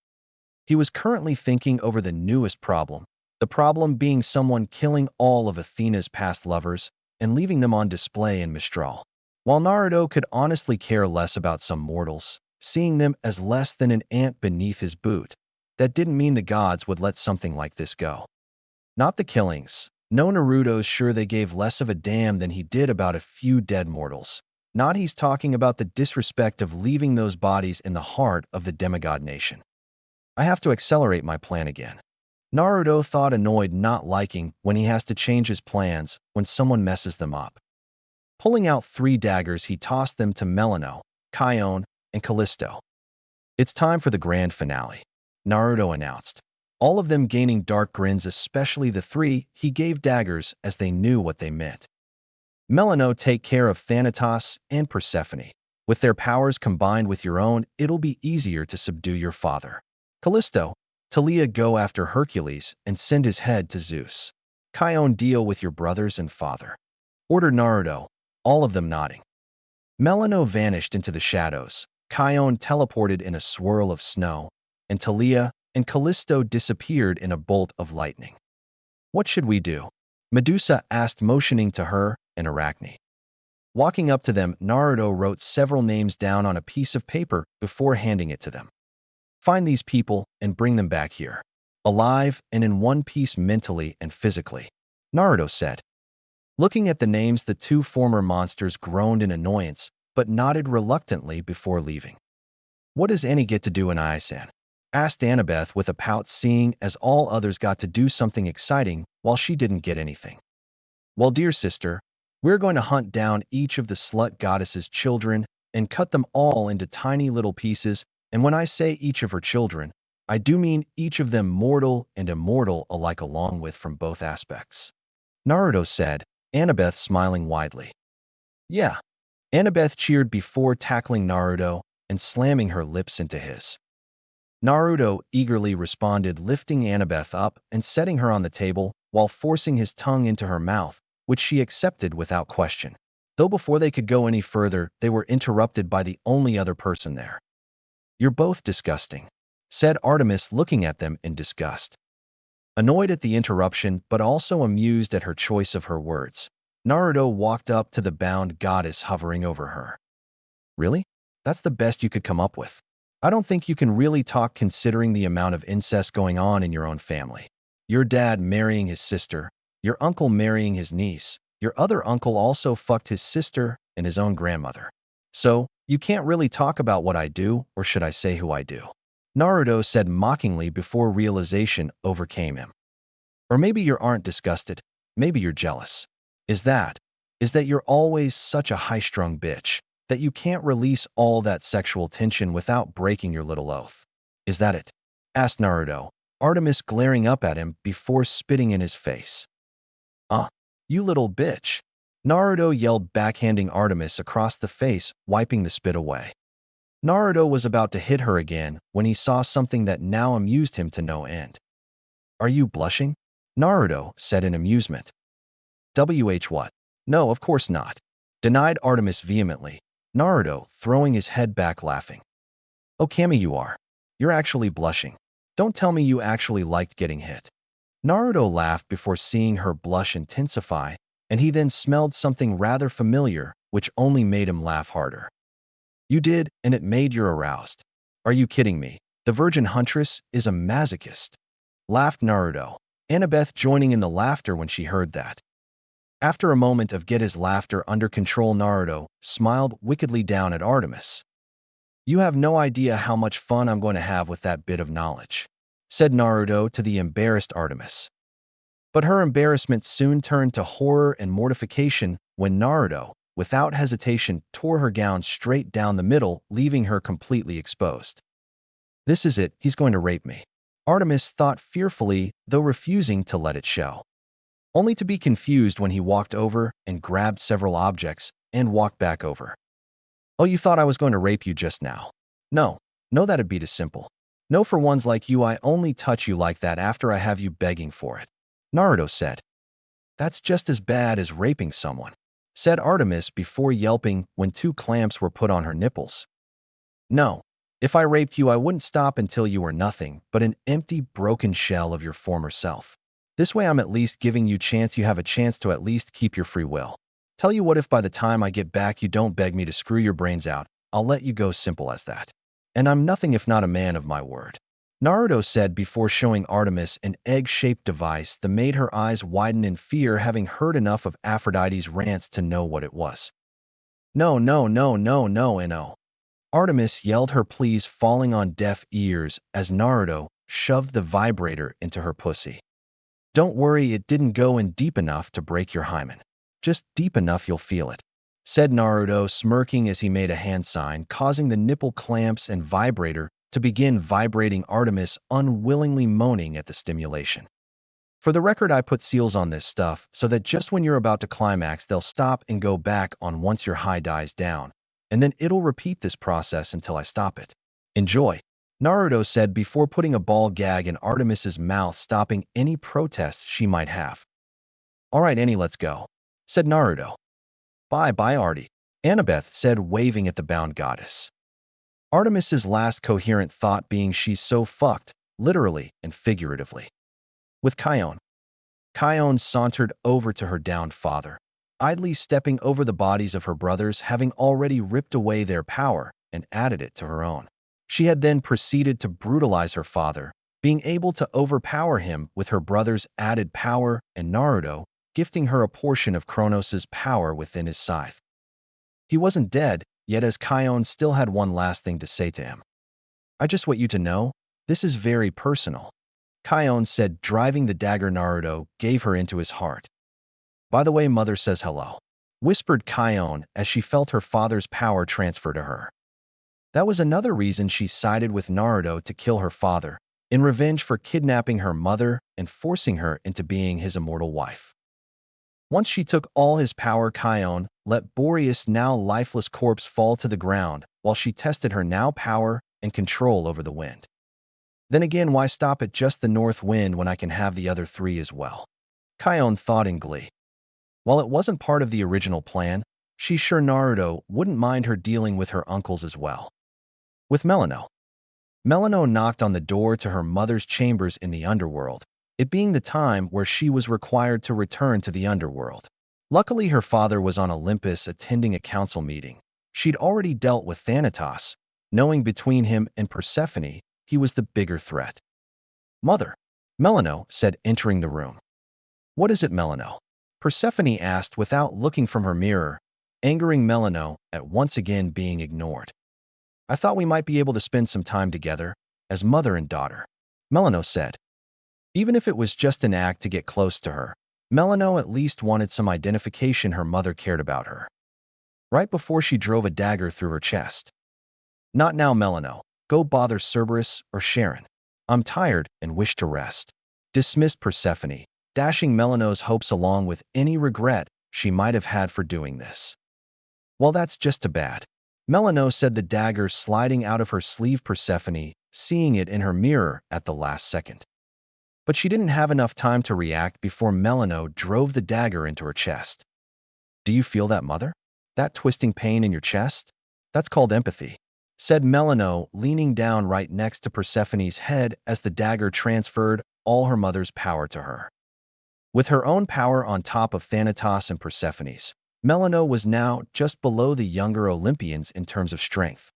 He was currently thinking over the newest problem, the problem being someone killing all of Athena's past lovers and leaving them on display in Mistral. While Naruto could honestly care less about some mortals, seeing them as less than an ant beneath his boot, that didn't mean the gods would let something like this go. Not the killings. No, Naruto's sure they gave less of a damn than he did about a few dead mortals. Not he's talking about the disrespect of leaving those bodies in the heart of the demigod nation. I have to accelerate my plan again. Naruto thought, annoyed, not liking when he has to change his plans when someone messes them up. Pulling out 3 daggers, he tossed them to Melano, Kion, and Callisto. "It's time for the grand finale," Naruto announced. All of them gaining dark grins, especially the 3 he gave daggers, as they knew what they meant. "Melano, take care of Thanatos and Persephone. With their powers combined with your own, it'll be easier to subdue your father. Callisto, Talia, go after Hercules and send his head to Zeus. Kion, deal with your brothers and father," ordered Naruto, all of them nodding. Melano vanished into the shadows, Kion teleported in a swirl of snow, and Talia and Callisto disappeared in a bolt of lightning. "What should we do?" Medusa asked, motioning to her and Arachne. Walking up to them, Naruto wrote several names down on a piece of paper before handing it to them. Find these people and bring them back here. Alive and in one piece mentally and physically. Naruto said. Looking at the names, the two former monsters groaned in annoyance, but nodded reluctantly before leaving. What does Annie get to do in Isan? Asked Annabeth with a pout, seeing as all others got to do something exciting while she didn't get anything. Well, dear sister, we're going to hunt down each of the slut goddess's children and cut them all into tiny little pieces, and when I say each of her children, I do mean each of them mortal and immortal alike, along with from both aspects. Naruto said, Annabeth smiling widely. Yeah. Annabeth cheered before tackling Naruto and slamming her lips into his. Naruto eagerly responded, lifting Annabeth up and setting her on the table while forcing his tongue into her mouth, which she accepted without question. Though before they could go any further, they were interrupted by the only other person there. You're both disgusting, said Artemis, looking at them in disgust. Annoyed at the interruption, but also amused at her choice of her words, Naruto walked up to the bound goddess hovering over her. Really? That's the best you could come up with? I don't think you can really talk considering the amount of incest going on in your own family. Your dad marrying his sister, your uncle marrying his niece, your other uncle also fucked his sister and his own grandmother. So, you can't really talk about what I do, or should I say who I do? Naruto said mockingly before realization overcame him. Or maybe you aren't disgusted, maybe you're jealous. Is that you're always such a high-strung bitch that you can't release all that sexual tension without breaking your little oath. Is that it? Asked Naruto, Artemis glaring up at him before spitting in his face. You little bitch. Naruto yelled, backhanding Artemis across the face, wiping the spit away. Naruto was about to hit her again when he saw something that now amused him to no end. Are you blushing? Naruto said in amusement. What? No, of course not. Denied Artemis vehemently, Naruto throwing his head back laughing. Oh, Kami, you are. You're actually blushing. Don't tell me you actually liked getting hit. Naruto laughed before seeing her blush intensify, and he then smelled something rather familiar, which only made him laugh harder. You did, and it made you aroused. Are you kidding me? The virgin huntress is a masochist. Laughed Naruto, Annabeth joining in the laughter when she heard that. After a moment of get his laughter under control, Naruto smiled wickedly down at Artemis. You have no idea how much fun I'm going to have with that bit of knowledge, said Naruto to the embarrassed Artemis. But her embarrassment soon turned to horror and mortification when Naruto, without hesitation, tore her gown straight down the middle, leaving her completely exposed. This is it, he's going to rape me, Artemis thought fearfully, though refusing to let it show. Only to be confused when he walked over and grabbed several objects and walked back over. Oh, you thought I was going to rape you just now? No, that'd be too simple. No, for ones like you, I only touch you like that after I have you begging for it, Naruto said. That's just as bad as raping someone, said Artemis before yelping when 2 clamps were put on her nipples. No, if I raped you, I wouldn't stop until you were nothing but an empty, broken shell of your former self. This way I'm at least giving you chance, you have a chance to at least keep your free will. Tell you what, if by the time I get back you don't beg me to screw your brains out, I'll let you go, simple as that. And I'm nothing if not a man of my word, Naruto said before showing Artemis an egg-shaped device that made her eyes widen in fear, having heard enough of Aphrodite's rants to know what it was. No, no. Artemis yelled, her pleas falling on deaf ears as Naruto shoved the vibrator into her pussy. Don't worry, it didn't go in deep enough to break your hymen. Just deep enough you'll feel it, said Naruto, smirking as he made a hand sign, causing the nipple clamps and vibrator to begin vibrating, Artemis unwillingly moaning at the stimulation. For the record, I put seals on this stuff so that just when you're about to climax, they'll stop and go back on once your high dies down, and then it'll repeat this process until I stop it. Enjoy, Naruto said before putting a ball gag in Artemis's mouth, stopping any protests she might have. All right, Annie, let's go, said Naruto. Bye, Artie, Annabeth said, waving at the bound goddess. Artemis's last coherent thought being she's so fucked, literally and figuratively. With Kion. Kion sauntered over to her downed father, idly stepping over the bodies of her brothers, having already ripped away their power and added it to her own. She had then proceeded to brutalize her father, being able to overpower him with her brother's added power and Naruto, gifting her a portion of Kronos' power within his scythe. He wasn't dead, yet as Kion still had one last thing to say to him. I just want you to know, this is very personal. Kion said, driving the dagger Naruto gave her into his heart. By the way, mother says hello, whispered Kion as she felt her father's power transfer to her. That was another reason she sided with Naruto to kill her father, in revenge for kidnapping her mother and forcing her into being his immortal wife. Once she took all his power, Kion let Boreas' now lifeless corpse fall to the ground while she tested her now power and control over the wind. Then again, why stop at just the north wind when I can have the other three as well? Kion thought in glee. While it wasn't part of the original plan, she's sure Naruto wouldn't mind her dealing with her uncles as well. With Melano. Melano knocked on the door to her mother's chambers in the underworld, it being the time where she was required to return to the underworld. Luckily, her father was on Olympus attending a council meeting. She'd already dealt with Thanatos, knowing between him and Persephone, he was the bigger threat. Mother, Melano said, entering the room. What is it, Melano? Persephone asked without looking from her mirror, angering Melano at once again being ignored. I thought we might be able to spend some time together, as mother and daughter, Melano said. Even if it was just an act to get close to her, Melano at least wanted some identification her mother cared about her. Right before she drove a dagger through her chest. Not now, Melano. Go bother Cerberus or Sharon. I'm tired and wish to rest. Dismissed Persephone, dashing Melano's hopes along with any regret she might have had for doing this. Well, that's just too bad. Melano said, the dagger sliding out of her sleeve, Persephone seeing it in her mirror at the last second. But she didn't have enough time to react before Melano drove the dagger into her chest. Do you feel that, mother? That twisting pain in your chest? That's called empathy, said Melano, leaning down right next to Persephone's head as the dagger transferred all her mother's power to her. With her own power on top of Thanatos and Persephone's, Melano was now just below the younger Olympians in terms of strength.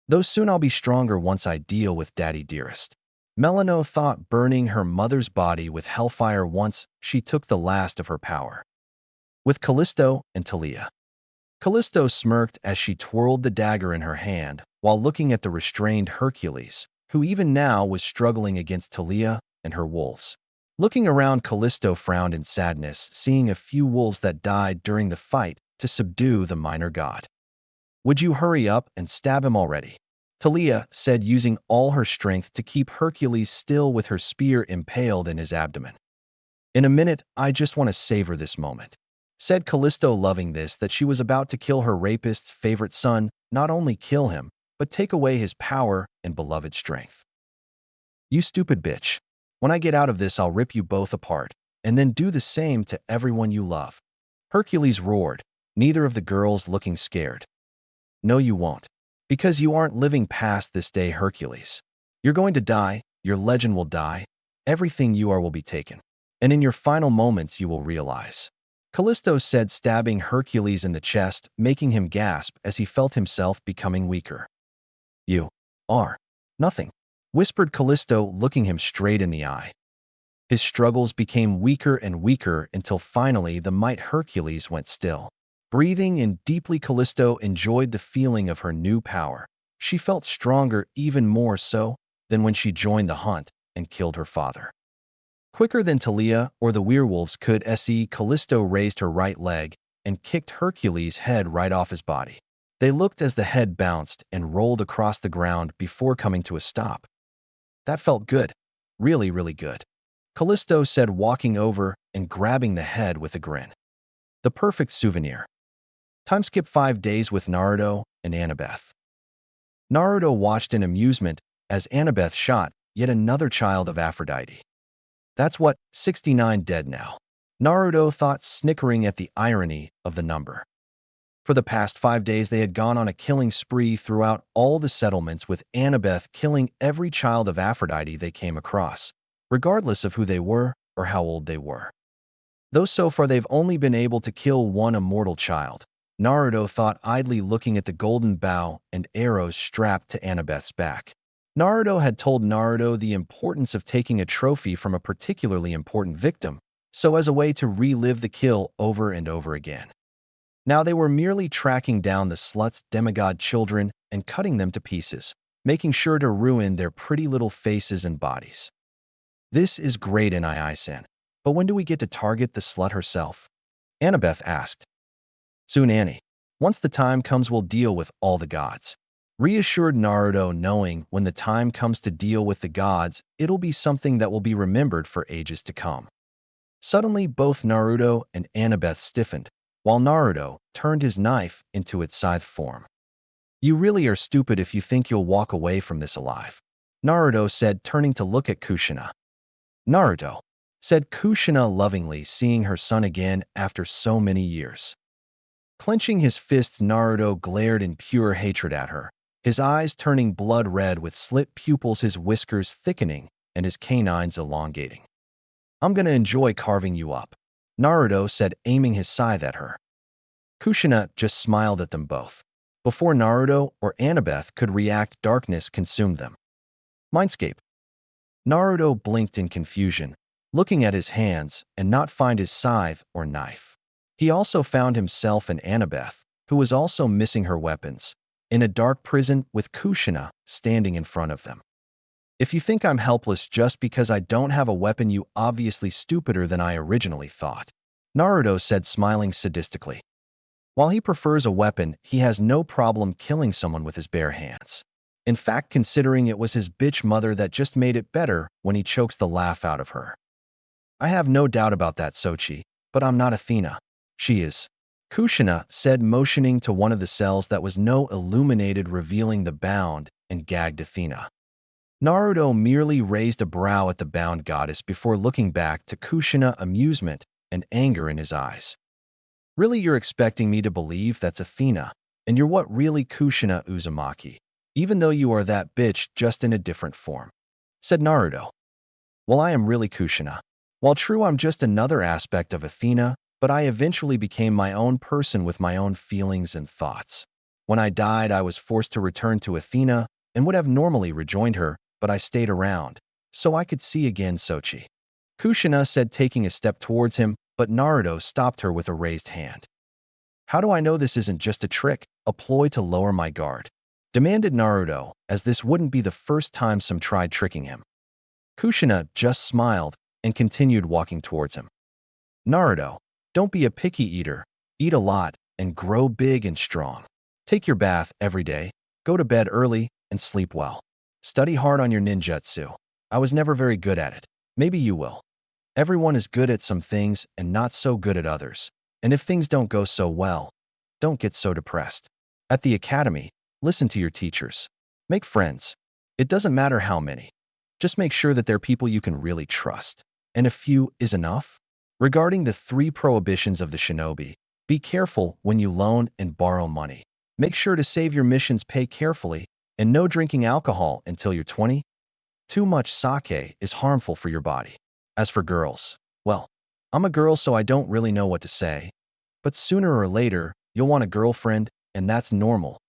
Though soon I'll be stronger once I deal with Daddy Dearest. Melano thought, burning her mother's body with hellfire once she took the last of her power. With Callisto and Talia. Callisto smirked as she twirled the dagger in her hand while looking at the restrained Hercules, who even now was struggling against Talia and her wolves. Looking around, Callisto frowned in sadness, seeing a few wolves that died during the fight to subdue the minor god. Would you hurry up and stab him already? Talia said, using all her strength to keep Hercules still with her spear impaled in his abdomen. In a minute, I just want to savor this moment, said Callisto, loving this that she was about to kill her rapist's favorite son, not only kill him, but take away his power and beloved strength. You stupid bitch. When I get out of this, I'll rip you both apart, and then do the same to everyone you love. Hercules roared, neither of the girls looking scared. No, you won't. Because you aren't living past this day, Hercules. You're going to die, your legend will die, everything you are will be taken. And in your final moments you will realize. Callisto said, stabbing Hercules in the chest, making him gasp as he felt himself becoming weaker. You are nothing, whispered Callisto, looking him straight in the eye. His struggles became weaker and weaker until finally the might Hercules went still. Breathing in deeply, Callisto enjoyed the feeling of her new power. She felt stronger, even more so than when she joined the hunt and killed her father. Quicker than Talia or the werewolves could see, Callisto raised her right leg and kicked Hercules' head right off his body. They looked as the head bounced and rolled across the ground before coming to a stop. That felt good. Really, really good. Callisto said, walking over and grabbing the head with a grin. The perfect souvenir. Time skip 5 days with Naruto and Annabeth. Naruto watched in amusement as Annabeth shot yet another child of Aphrodite. That's what, 69 dead now. Naruto thought, snickering at the irony of the number. For the past 5 days they had gone on a killing spree throughout all the settlements, with Annabeth killing every child of Aphrodite they came across, regardless of who they were or how old they were. Though so far they've only been able to kill one immortal child, Naruto thought, idly looking at the golden bow and arrows strapped to Annabeth's back. Naruto had told Naruto the importance of taking a trophy from a particularly important victim, so as a way to relive the kill over and over again. Now they were merely tracking down the slut's demigod children and cutting them to pieces, making sure to ruin their pretty little faces and bodies. This is great, Nii-san, but when do we get to target the slut herself? Annabeth asked. Soon, Annie. Once the time comes, we'll deal with all the gods. Reassured Naruto, knowing when the time comes to deal with the gods, it'll be something that will be remembered for ages to come. Suddenly, both Naruto and Annabeth stiffened, while Naruto turned his knife into its scythe form. You really are stupid if you think you'll walk away from this alive, Naruto said, turning to look at Kushina. Naruto, said Kushina lovingly, seeing her son again after so many years. Clenching his fists, Naruto glared in pure hatred at her, his eyes turning blood red with slit pupils, his whiskers thickening, and his canines elongating. I'm gonna enjoy carving you up, Naruto said, aiming his scythe at her. Kushina just smiled at them both. Before Naruto or Annabeth could react, darkness consumed them. Mindscape. Naruto blinked in confusion, looking at his hands and not find his scythe or knife. He also found himself and Annabeth, who was also missing her weapons, in a dark prison with Kushina standing in front of them. If you think I'm helpless just because I don't have a weapon, you obviously stupider than I originally thought, Naruto said, smiling sadistically. While he prefers a weapon, he has no problem killing someone with his bare hands. In fact, considering it was his bitch mother that just made it better when he chokes the laugh out of her. I have no doubt about that, Sochi, but I'm not Athena. She is, Kushina said, motioning to one of the cells that was no illuminated, revealing the bound and gagged Athena. Naruto merely raised a brow at the bound goddess before looking back to Kushina, amusement and anger in his eyes. Really, you're expecting me to believe that's Athena, and you're what, really, Kushina Uzumaki, even though you are that bitch just in a different form, said Naruto. Well, I am really Kushina. While true, I'm just another aspect of Athena, but I eventually became my own person with my own feelings and thoughts. When I died, I was forced to return to Athena and would have normally rejoined her, but I stayed around, so I could see again Sochi. Kushina said, taking a step towards him, but Naruto stopped her with a raised hand. How do I know this isn't just a trick, a ploy to lower my guard? Demanded Naruto, as this wouldn't be the first time some tried tricking him. Kushina just smiled and continued walking towards him. Naruto, don't be a picky eater, eat a lot, and grow big and strong. Take your bath every day, go to bed early, and sleep well. Study hard on your ninjutsu. I was never very good at it. Maybe you will. Everyone is good at some things and not so good at others. And if things don't go so well, don't get so depressed. At the academy, listen to your teachers. Make friends. It doesn't matter how many. Just make sure that they're people you can really trust. And a few is enough. Regarding the 3 prohibitions of the shinobi, be careful when you loan and borrow money. Make sure to save your missions, pay carefully, and no drinking alcohol until you're 20. Too much sake is harmful for your body. As for girls, well, I'm a girl, so I don't really know what to say. But sooner or later, you'll want a girlfriend, and that's normal.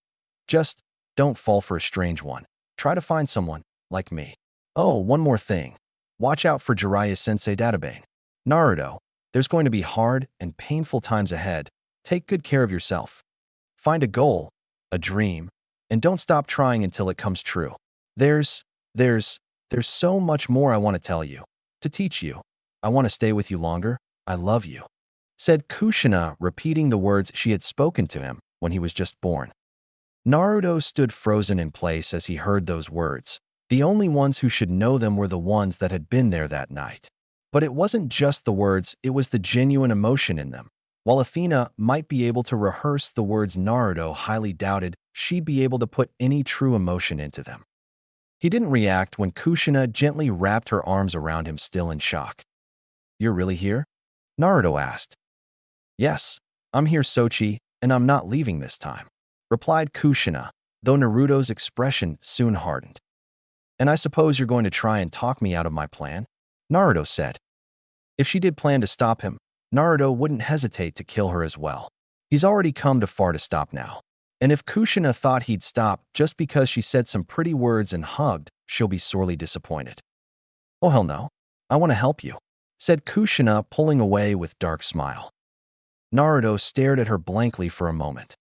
Just don't fall for a strange one. Try to find someone like me. Oh, one more thing. Watch out for Jiraiya-sensei Databane. Naruto, there's going to be hard and painful times ahead. Take good care of yourself. Find a goal, a dream, and don't stop trying until it comes true. There's so much more I want to tell you, to teach you. I want to stay with you longer. I love you, said Kushina, repeating the words she had spoken to him when he was just born. Naruto stood frozen in place as he heard those words. The only ones who should know them were the ones that had been there that night. But it wasn't just the words, it was the genuine emotion in them. While Athena might be able to rehearse the words, Naruto highly doubted she'd be able to put any true emotion into them. He didn't react when Kushina gently wrapped her arms around him, still in shock. You're really here? Naruto asked. Yes, I'm here, Sochi, and I'm not leaving this time, replied Kushina, though Naruto's expression soon hardened. And I suppose you're going to try and talk me out of my plan? Naruto said. If she did plan to stop him, Naruto wouldn't hesitate to kill her as well. He's already come too far to stop now. And if Kushina thought he'd stop just because she said some pretty words and hugged, she'll be sorely disappointed. Oh hell no. I want to help you, said Kushina, pulling away with dark smile. Naruto stared at her blankly for a moment.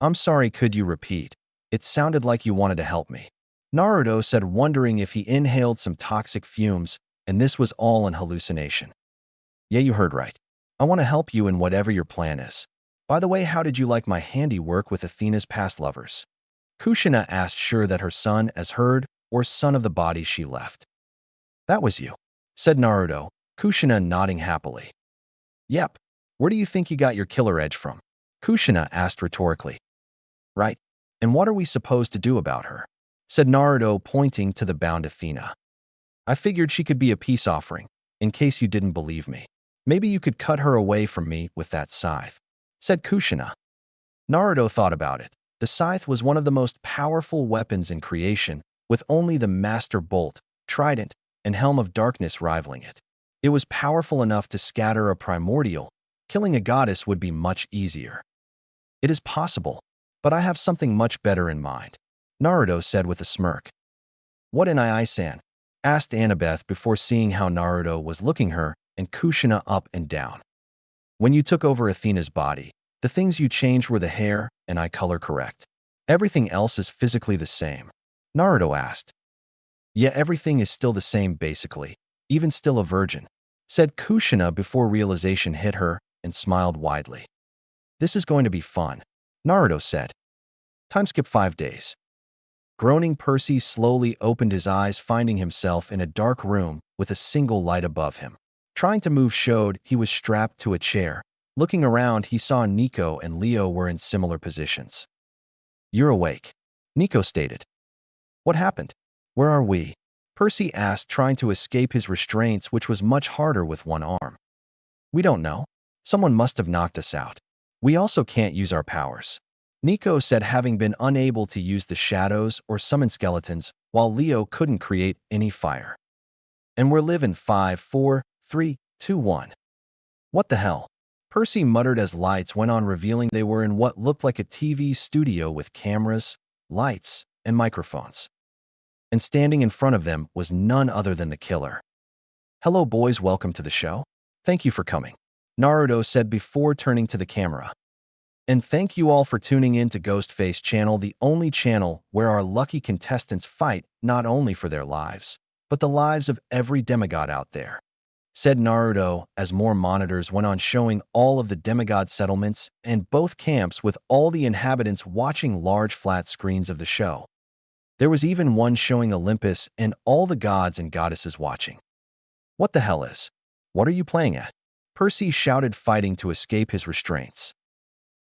I'm sorry, could you repeat? It sounded like you wanted to help me. Naruto said, wondering if he inhaled some toxic fumes, and this was all an hallucination. Yeah, you heard right. I want to help you in whatever your plan is. By the way, how did you like my handiwork with Athena's past lovers? Kushina asked, sure that her son as heard, or son of the body she left. That was you, said Naruto, Kushina nodding happily. Yep. Where do you think you got your killer edge from? Kushina asked rhetorically. Right. And what are we supposed to do about her? Said Naruto, pointing to the bound Athena. I figured she could be a peace offering, in case you didn't believe me. Maybe you could cut her away from me with that scythe, said Kushina. Naruto thought about it. The scythe was one of the most powerful weapons in creation, with only the Master Bolt, Trident, and Helm of Darkness rivaling it. It was powerful enough to scatter a primordial. Killing a goddess would be much easier. It is possible, but I have something much better in mind, Naruto said with a smirk. What in I-san? Asked Annabeth before seeing how Naruto was looking her and Kushina up and down. When you took over Athena's body, the things you changed were the hair and eye color, correct? Everything else is physically the same, Naruto asked. Yeah, everything is still the same basically, even still a virgin, said Kushina before realization hit her and smiled widely. This is going to be fun, Naruto said. Time skip 5 days. Groaning, Percy slowly opened his eyes, finding himself in a dark room with a single light above him. Trying to move showed he was strapped to a chair. Looking around, he saw Nico and Leo were in similar positions. You're awake, Nico stated. What happened? Where are we? Percy asked, trying to escape his restraints, which was much harder with one arm. We don't know. Someone must have knocked us out. We also can't use our powers, Nico said, having been unable to use the shadows or summon skeletons, while Leo couldn't create any fire. And we're live in 5, 4, 3, 2, 1. What the hell? Percy muttered as lights went on, revealing they were in what looked like a TV studio with cameras, lights, and microphones. And standing in front of them was none other than the killer. Hello boys, welcome to the show. Thank you for coming, Naruto said before turning to the camera. And thank you all for tuning in to Ghostface Channel, the only channel where our lucky contestants fight not only for their lives, but the lives of every demigod out there, said Naruto as more monitors went on showing all of the demigod settlements and both camps with all the inhabitants watching large flat screens of the show. There was even one showing Olympus and all the gods and goddesses watching. What the hell is? What are you playing at? Percy shouted, fighting to escape his restraints.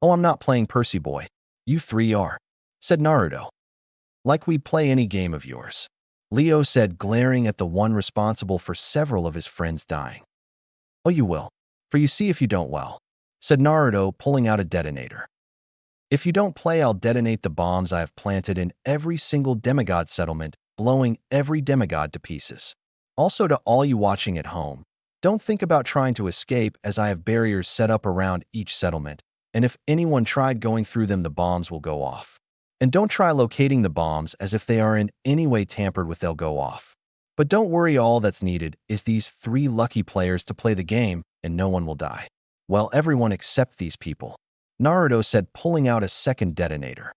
Oh, I'm not playing, Percy boy. You three are, said Naruto. Like we play any game of yours, Leo said, glaring at the one responsible for several of his friends dying. Oh, you will, for you see if you don't, well, said Naruto, pulling out a detonator. If you don't play, I'll detonate the bombs I have planted in every single demigod settlement, blowing every demigod to pieces. Also, to all you watching at home, don't think about trying to escape, as I have barriers set up around each settlement, and if anyone tried going through them, the bombs will go off. And don't try locating the bombs, as if they are in any way tampered with, they'll go off. But don't worry, all that's needed is these 3 lucky players to play the game, and no one will die. Well, everyone except these people, Naruto said, pulling out a second detonator.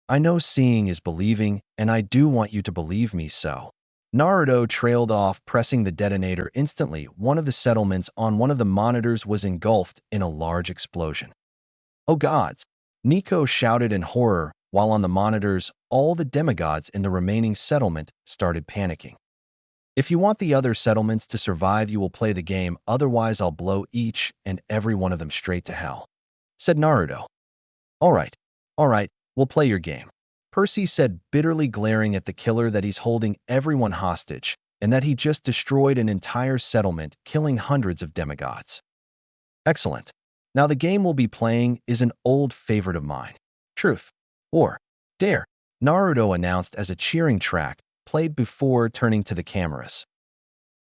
I know seeing is believing, and I do want you to believe me, so. Naruto trailed off, pressing the detonator. Instantly, one of the settlements on one of the monitors was engulfed in a large explosion. Oh gods! Nico shouted in horror, while on the monitors, all the demigods in the remaining settlement started panicking. If you want the other settlements to survive, you will play the game, otherwise I'll blow each and every one of them straight to hell, said Naruto. All right, we'll play your game, Percy said, bitterly glaring at the killer, that he's holding everyone hostage and that he just destroyed an entire settlement, killing hundreds of demigods. Excellent. Now the game we'll be playing is an old favorite of mine. Truth or Dare, Naruto announced as a cheering track played before turning to the cameras.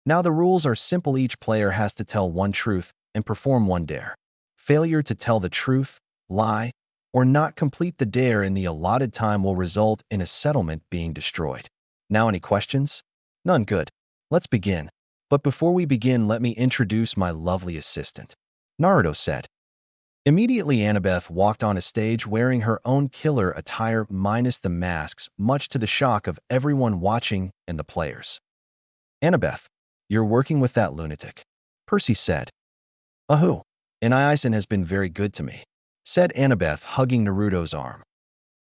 Now the rules are simple. Each player has to tell one truth and perform one dare. Failure to tell the truth lie, or not complete the dare in the allotted time will result in a settlement being destroyed. Now any questions? None. Good. Let's begin. But before we begin, let me introduce my lovely assistant, Naruto said. Immediately, Annabeth walked on a stage wearing her own killer attire minus the masks, much to the shock of everyone watching and the players. Annabeth, you're working with that lunatic, Percy said. Ahoo, and Aizen has been very good to me, said Annabeth, hugging Naruto's arm.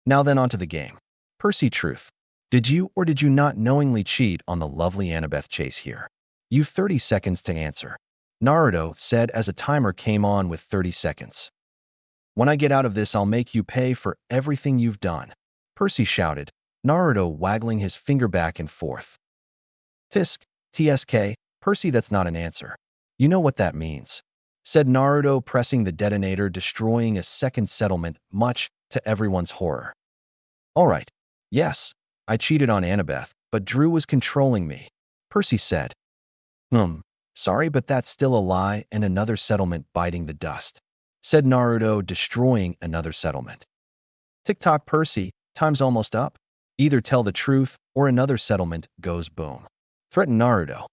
Now then, onto the game. Percy, truth. Did you or did you not knowingly cheat on the lovely Annabeth Chase here? You've 30 seconds to answer, Naruto said as a timer came on with 30 seconds. When I get out of this, I'll make you pay for everything you've done, Percy shouted, Naruto waggling his finger back and forth. Tisk, TSK, Percy, that's not an answer. You know what that means, said Naruto, pressing the detonator, destroying a second settlement, much to everyone's horror. All right, yes, I cheated on Annabeth, but Drew was controlling me, Percy said. Sorry, but that's still a lie and another settlement biting the dust, said Naruto, destroying another settlement. Tick-tock, Percy, time's almost up. Either tell the truth or another settlement goes boom, threatened Naruto.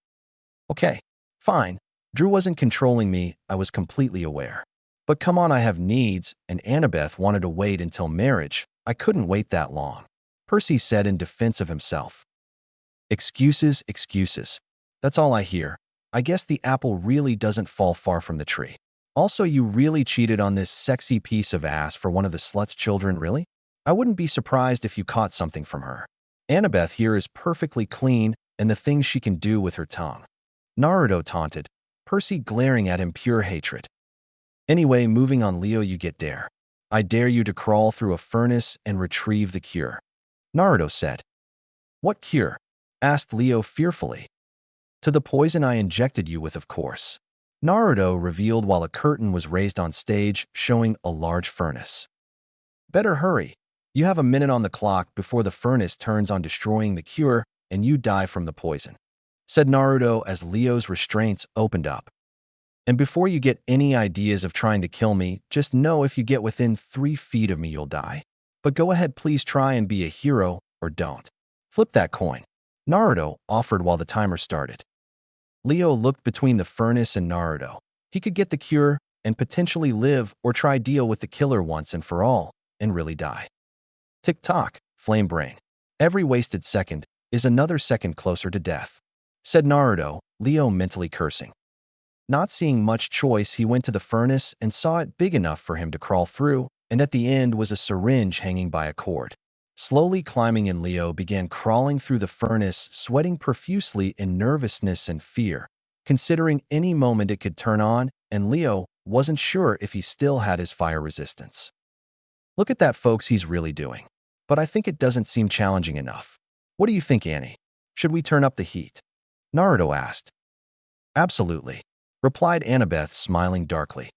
Okay, fine. Drew wasn't controlling me, I was completely aware. But come on, I have needs, and Annabeth wanted to wait until marriage. I couldn't wait that long, Percy said in defense of himself. Excuses, excuses. That's all I hear. I guess the apple really doesn't fall far from the tree. Also, you really cheated on this sexy piece of ass for one of the slut's children, really? I wouldn't be surprised if you caught something from her. Annabeth here is perfectly clean, and the things she can do with her tongue. Naruto taunted, Percy glaring at him, pure hatred. Anyway, moving on, Leo, you get dare. I dare you to crawl through a furnace and retrieve the cure, Naruto said. What cure? Asked Leo fearfully. To the poison I injected you with, of course, Naruto revealed while a curtain was raised on stage showing a large furnace. Better hurry. You have a minute on the clock before the furnace turns on, destroying the cure, and you die from the poison, said Naruto as Leo's restraints opened up. And before you get any ideas of trying to kill me, just know if you get within 3 feet of me, you'll die. But go ahead, please try and be a hero, or don't. Flip that coin, Naruto offered while the timer started. Leo looked between the furnace and Naruto. He could get the cure and potentially live, or try deal with the killer once and for all and really die. Tick-tock, flame brain. Every wasted second is another second closer to death, said Naruto, Leo mentally cursing. Not seeing much choice, he went to the furnace and saw it big enough for him to crawl through, and at the end was a syringe hanging by a cord. Slowly climbing in, Leo began crawling through the furnace, sweating profusely in nervousness and fear, considering any moment it could turn on, and Leo wasn't sure if he still had his fire resistance. Look at that, folks, he's really doing. But I think it doesn't seem challenging enough. What do you think, Annie? Should we turn up the heat? Naruto asked. Absolutely, replied Annabeth, smiling darkly.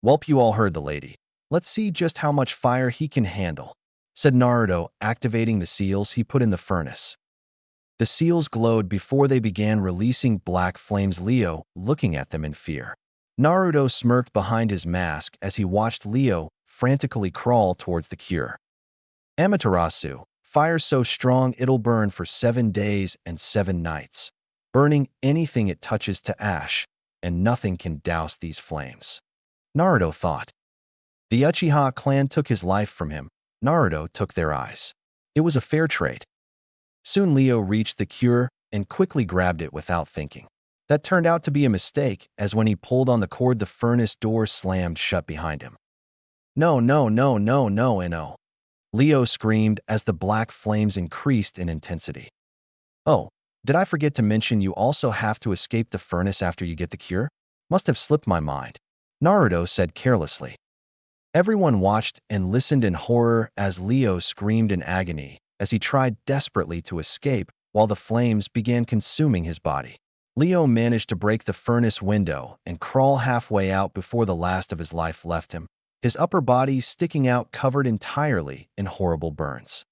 Welp, you all heard the lady. Let's see just how much fire he can handle, said Naruto, activating the seals he put in the furnace. The seals glowed before they began releasing black flames, Leo looking at them in fear. Naruto smirked behind his mask as he watched Leo frantically crawl towards the cure. Amaterasu, fire so strong it'll burn for 7 days and 7 nights, burning anything it touches to ash, and nothing can douse these flames, Naruto thought. The Uchiha clan took his life from him. Naruto took their eyes. It was a fair trade. Soon Leo reached the cure and quickly grabbed it without thinking. That turned out to be a mistake, as when he pulled on the cord, the furnace door slammed shut behind him. No, no, no, no, no, no, Leo screamed as the black flames increased in intensity. Oh, did I forget to mention you also have to escape the furnace after you get the cure? Must have slipped my mind, Naruto said carelessly. Everyone watched and listened in horror as Leo screamed in agony as he tried desperately to escape while the flames began consuming his body. Leo managed to break the furnace window and crawl halfway out before the last of his life left him, his upper body sticking out, covered entirely in horrible burns.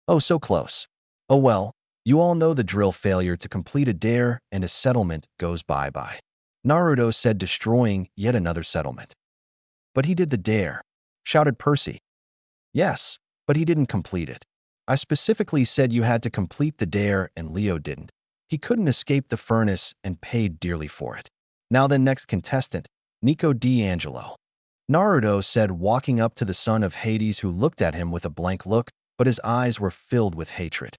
Oh, so close. Oh well, you all know the drill. Failure to complete a dare and a settlement goes bye-bye, Naruto said, destroying yet another settlement. But he did the dare. shouted Percy. Yes, but he didn't complete it. I specifically said you had to complete the dare and Leo didn't. He couldn't escape the furnace and paid dearly for it. Now then, next contestant, Nico D'Angelo. Naruto said, walking up to the son of Hades, who looked at him with a blank look, but his eyes were filled with hatred.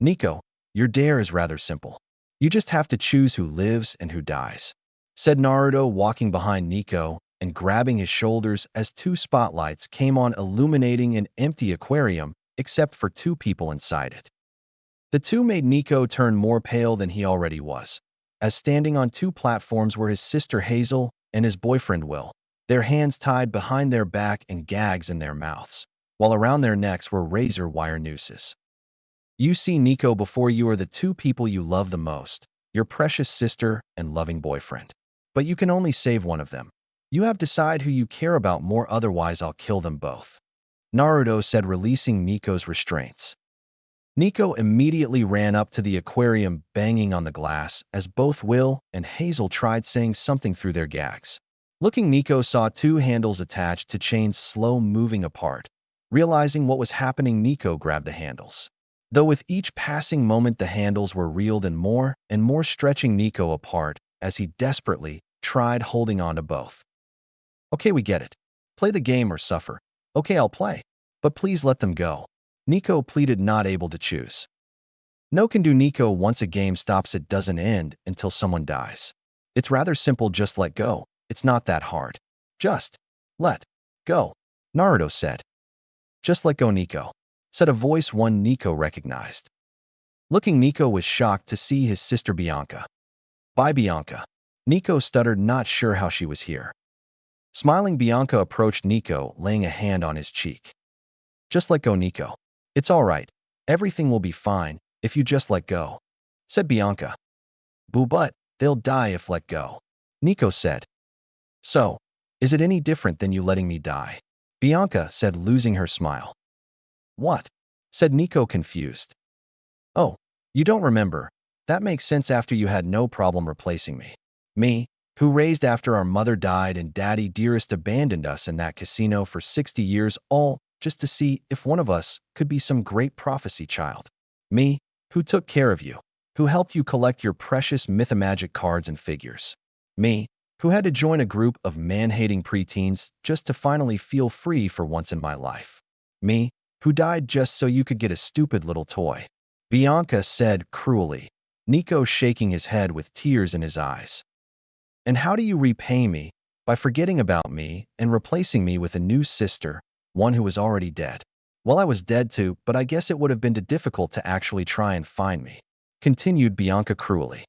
Nico, your dare is rather simple. You just have to choose who lives and who dies, said Naruto, walking behind Nico and grabbing his shoulders as two spotlights came on, illuminating an empty aquarium except for two people inside it. The two made Nico turn more pale than he already was, as standing on two platforms were his sister Hazel and his boyfriend Will, their hands tied behind their back and gags in their mouths, while around their necks were razor wire nooses. You see, Nico, before you are the two people you love the most, your precious sister and loving boyfriend. But you can only save one of them. You have to decide who you care about more, otherwise I'll kill them both, Naruto said, releasing Nico's restraints. Nico immediately ran up to the aquarium, banging on the glass as both Will and Hazel tried saying something through their gags. Looking, Nico saw two handles attached to chains slow moving apart. Realizing what was happening, Nico grabbed the handles. Though with each passing moment the handles were reeled and more, stretching Nico apart as he desperately tried holding on to both. Okay, we get it. Play the game or suffer. Okay, I'll play. But please let them go, Nico pleaded, not able to choose. No can do, Nico. Once a game stops, it doesn't end until someone dies. It's rather simple, just let go. It's not that hard. Just let go, Naruto said. Just let go, Nico, said a voice one Nico recognized. Looking, Nico was shocked to see his sister Bianca. Bye, Bianca, Nico stuttered, not sure how she was here. Smiling, Bianca approached Nico, laying a hand on his cheek. Just let go, Nico. It's all right. Everything will be fine if you just let go, said Bianca. Boo, but they'll die if let go, Nico said. So, is it any different than you letting me die? Bianca said, losing her smile. What? Said Nico, confused. Oh, you don't remember. That makes sense after you had no problem replacing me. Me, who raised after our mother died and Daddy Dearest abandoned us in that casino for 60 years, all just to see if one of us could be some great prophecy child. Me, who took care of you, who helped you collect your precious mythomagic cards and figures. Me, who had to join a group of man-hating preteens just to finally feel free for once in my life. Me, who died just so you could get a stupid little toy, Bianca said cruelly, Nico shaking his head with tears in his eyes. And how do you repay me? By forgetting about me and replacing me with a new sister, one who was already dead. Well, I was dead too, but I guess it would have been too difficult to actually try and find me, continued Bianca cruelly.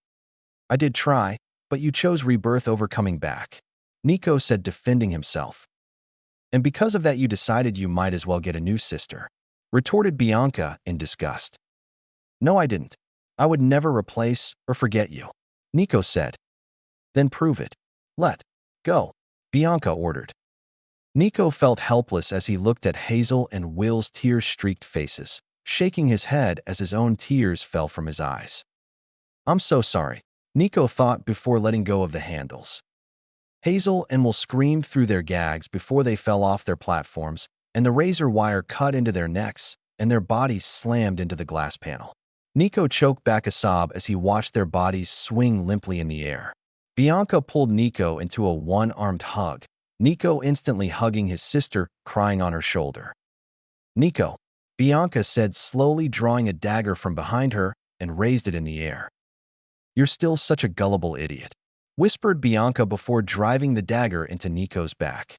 I did try, but you chose rebirth over coming back, Nico said, defending himself. And because of that you decided you might as well get a new sister, retorted Bianca in disgust. No, I didn't. I would never replace or forget you, Nico said. Then prove it. Let go, Bianca ordered. Nico felt helpless as he looked at Hazel and Will's tear-streaked faces, shaking his head as his own tears fell from his eyes. I'm so sorry, Nico thought before letting go of the handles. Hazel and Will screamed through their gags before they fell off their platforms, and the razor wire cut into their necks, and their bodies slammed into the glass panel. Nico choked back a sob as he watched their bodies swing limply in the air. Bianca pulled Nico into a one-armed hug, Nico instantly hugging his sister, crying on her shoulder. Nico, Bianca said, slowly drawing a dagger from behind her and raised it in the air. You're still such a gullible idiot, whispered Bianca before driving the dagger into Nico's back.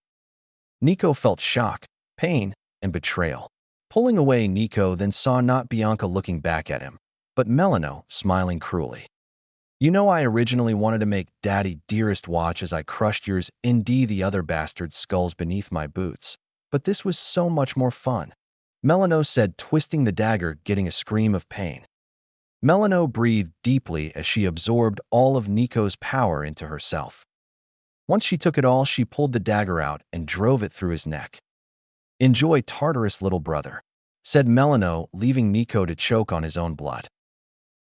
Nico felt shock, pain, and betrayal. Pulling away, Nico then saw not Bianca looking back at him, but Melano smiling cruelly. You know, I originally wanted to make Daddy Dearest watch as I crushed yours indeed the other bastard's skulls beneath my boots, but this was so much more fun, Melano said, twisting the dagger, getting a scream of pain. Melano breathed deeply as she absorbed all of Nico's power into herself. Once she took it all, she pulled the dagger out and drove it through his neck. Enjoy, Tartarus, little brother, said Melano, leaving Nico to choke on his own blood.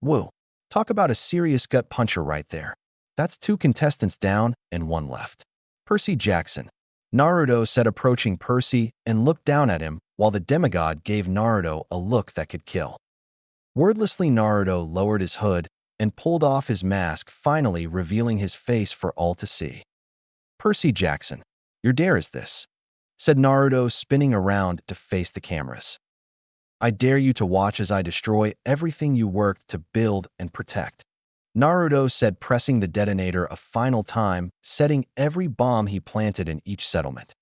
Woo. Talk about a serious gut puncher right there. That's two contestants down and one left. Percy Jackson, Naruto said, approaching Percy and looked down at him while the demigod gave Naruto a look that could kill. Wordlessly, Naruto lowered his hood and pulled off his mask, finally revealing his face for all to see. "Percy Jackson, your dare is this," said Naruto, spinning around to face the cameras. "I dare you to watch as I destroy everything you worked to build and protect," Naruto said, pressing the detonator a final time, setting every bomb he planted in each settlement.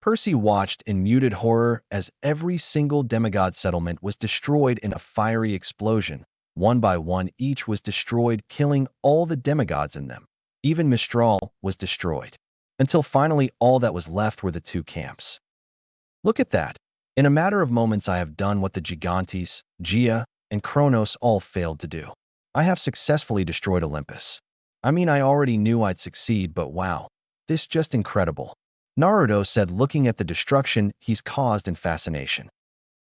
Percy watched in muted horror as every single demigod settlement was destroyed in a fiery explosion. One by one, each was destroyed, killing all the demigods in them. Even Mistral was destroyed, until finally all that was left were the two camps. "Look at that. In a matter of moments I have done what the Gigantes, Gia, and Kronos all failed to do. I have successfully destroyed Olympus. I mean, I already knew I'd succeed, but wow, this is just incredible," Naruto said, looking at the destruction he's caused in fascination.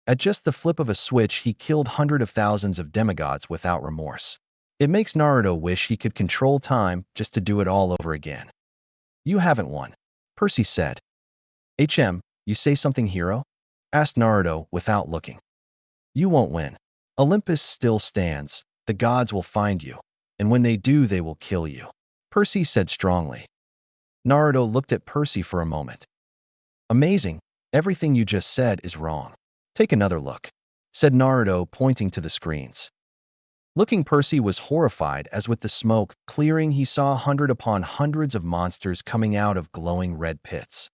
At just the flip of a switch, he killed hundreds of thousands of demigods without remorse. It makes Naruto wish he could control time just to do it all over again. "You haven't won," Percy said. You say something, hero?" asked Naruto without looking. "You won't win. Olympus still stands. The gods will find you, and when they do, they will kill you," Percy said strongly. Naruto looked at Percy for a moment. "Amazing. Everything you just said is wrong. Take another look," said Naruto, pointing to the screens. Looking, Percy was horrified as with the smoke clearing he saw hundred upon hundreds of monsters coming out of glowing red pits.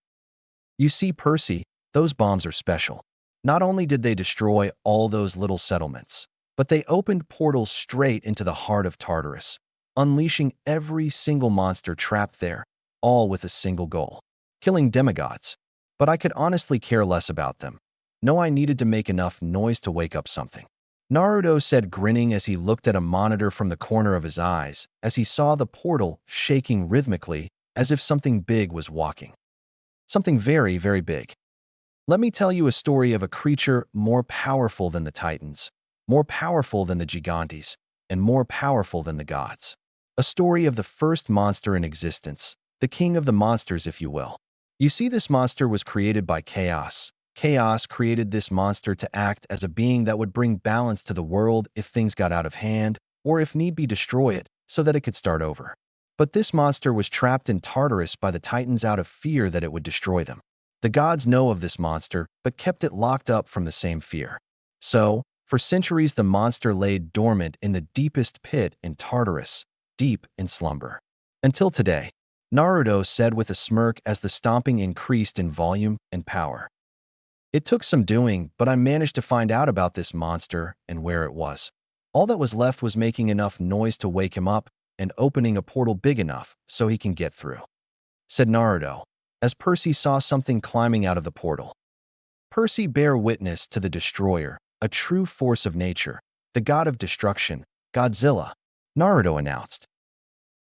"You see, Percy, those bombs are special. Not only did they destroy all those little settlements, but they opened portals straight into the heart of Tartarus, unleashing every single monster trapped there, all with a single goal: killing demigods. But I could honestly care less about them. No, I needed to make enough noise to wake up something," Naruto said, grinning as he looked at a monitor from the corner of his eyes as he saw the portal shaking rhythmically as if something big was walking. Something very, very big. "Let me tell you a story of a creature more powerful than the Titans, more powerful than the Gigantes, and more powerful than the gods. A story of the first monster in existence, the king of the monsters, if you will. You see, this monster was created by Chaos. Chaos created this monster to act as a being that would bring balance to the world if things got out of hand, or if need be, destroy it so that it could start over. But this monster was trapped in Tartarus by the Titans out of fear that it would destroy them. The gods know of this monster, but kept it locked up from the same fear. So, for centuries, the monster lay dormant in the deepest pit in Tartarus, deep in slumber. Until today," Naruto said with a smirk as the stomping increased in volume and power. "It took some doing, but I managed to find out about this monster and where it was. All that was left was making enough noise to wake him up and opening a portal big enough so he can get through," said Naruto, as Percy saw something climbing out of the portal. "Percy, bear witness to the destroyer, a true force of nature, the god of destruction, Godzilla," Naruto announced.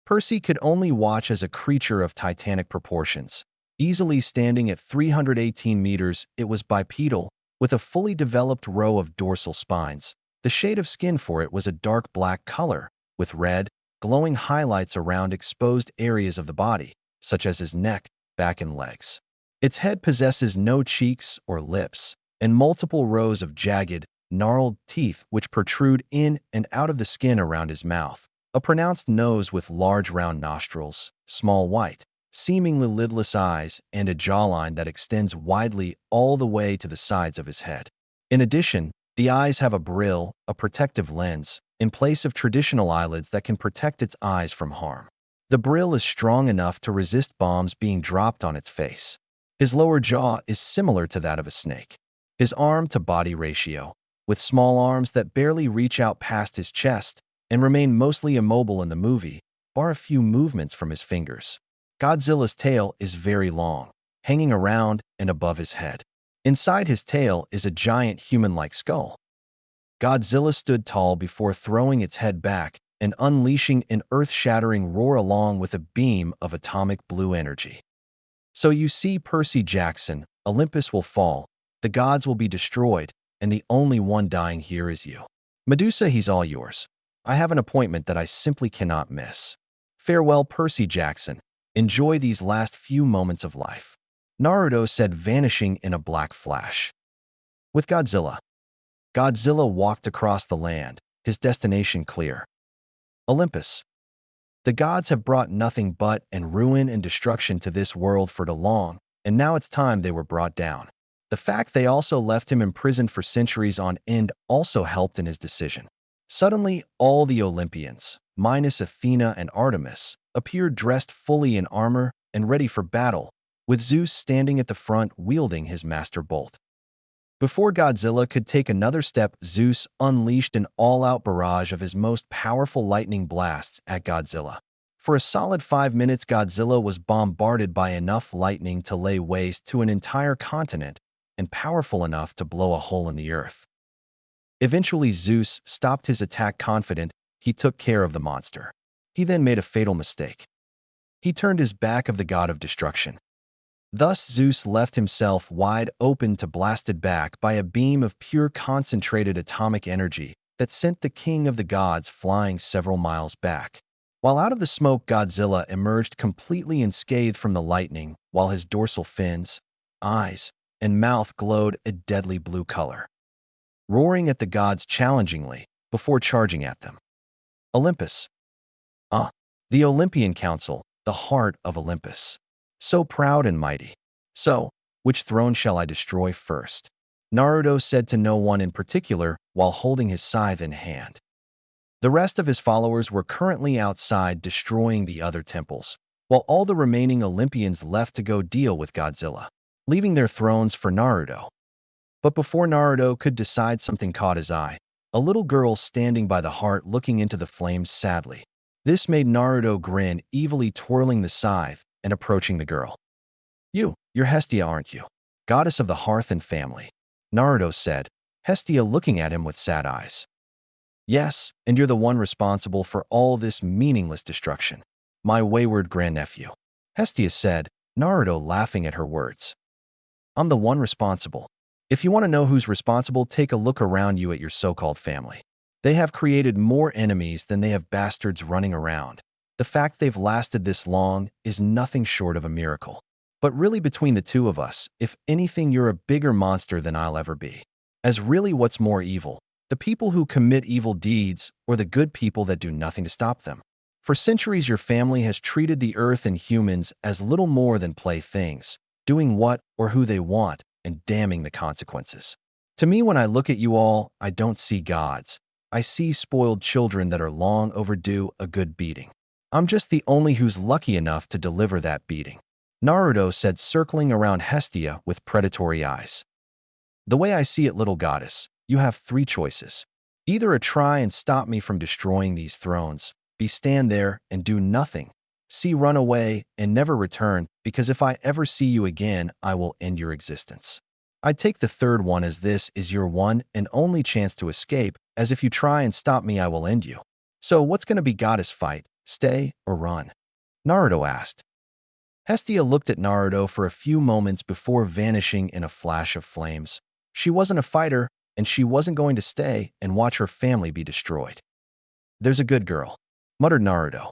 Percy could only watch as a creature of titanic proportions, easily standing at 318 meters. It was bipedal, with a fully developed row of dorsal spines. The shade of skin for it was a dark black color, with red, glowing highlights around exposed areas of the body, such as his neck, back, and legs. Its head possesses no cheeks or lips, and multiple rows of jagged, gnarled teeth which protrude in and out of the skin around his mouth. A pronounced nose with large round nostrils, small white, seemingly lidless eyes, and a jawline that extends widely all the way to the sides of his head. In addition, the eyes have a brill, a protective lens, in place of traditional eyelids that can protect its eyes from harm. The brill is strong enough to resist bombs being dropped on its face. His lower jaw is similar to that of a snake. His arm-to-body ratio, with small arms that barely reach out past his chest and remain mostly immobile in the movie, bar a few movements from his fingers. Godzilla's tail is very long, hanging around and above his head. Inside his tail is a giant human-like skull. Godzilla stood tall before throwing its head back and unleashing an earth-shattering roar along with a beam of atomic blue energy. "So you see, Percy Jackson, Olympus will fall, the gods will be destroyed, and the only one dying here is you. Medusa, he's all yours. I have an appointment that I simply cannot miss. Farewell, Percy Jackson. Enjoy these last few moments of life." Naruto said, vanishing in a black flash. With Godzilla. Godzilla walked across the land, his destination clear. Olympus. The gods have brought nothing but ruin and destruction to this world for too long, and now it's time they were brought down. The fact they also left him imprisoned for centuries on end also helped in his decision. Suddenly, all the Olympians, minus Athena and Artemis, appeared dressed fully in armor and ready for battle, with Zeus standing at the front wielding his master bolt. Before Godzilla could take another step, Zeus unleashed an all-out barrage of his most powerful lightning blasts at Godzilla. For a solid 5 minutes, Godzilla was bombarded by enough lightning to lay waste to an entire continent and powerful enough to blow a hole in the earth. Eventually, Zeus stopped his attack confident he took care of the monster. He then made a fatal mistake. He turned his back of the god of destruction. Thus, Zeus left himself wide open to blasted back by a beam of pure concentrated atomic energy that sent the king of the gods flying several miles back. While out of the smoke, Godzilla emerged completely unscathed from the lightning, while his dorsal fins, eyes, and mouth glowed a deadly blue color, roaring at the gods challengingly before charging at them. Olympus. The Olympian Council, the heart of Olympus. So proud and mighty. So, which throne shall I destroy first? Naruto said to no one in particular while holding his scythe in hand. The rest of his followers were currently outside destroying the other temples, while all the remaining Olympians left to go deal with Godzilla, leaving their thrones for Naruto. But before Naruto could decide, something caught his eye. A little girl standing by the heart looking into the flames sadly. This made Naruto grin, evilly twirling the scythe and approaching the girl. You're Hestia, aren't you? Goddess of the hearth and family. Naruto said, Hestia looking at him with sad eyes. Yes, and you're the one responsible for all this meaningless destruction. My wayward grandnephew. Hestia said, Naruto laughing at her words. I'm the one responsible. If you want to know who's responsible, take a look around you at your so-called family. They have created more enemies than they have bastards running around. The fact they've lasted this long is nothing short of a miracle. But really, between the two of us, if anything, you're a bigger monster than I'll ever be. As really, what's more evil? The people who commit evil deeds, or the good people that do nothing to stop them? For centuries, your family has treated the earth and humans as little more than playthings, doing what or who they want and damning the consequences. To me, when I look at you all, I don't see gods. I see spoiled children that are long overdue a good beating. I'm just the only who's lucky enough to deliver that beating. Naruto said, circling around Hestia with predatory eyes. The way I see it, little goddess, you have 3 choices. Either try and stop me from destroying these thrones, B, stand there and do nothing, C, run away and never return, because if I ever see you again, I will end your existence. I'd take the third one, as this is your one and only chance to escape, as if you try and stop me, I will end you. So what's going to be, goddess? Fight, stay, or run? Naruto asked. Hestia looked at Naruto for a few moments before vanishing in a flash of flames. She wasn't a fighter, and she wasn't going to stay and watch her family be destroyed. There's a good girl, muttered Naruto.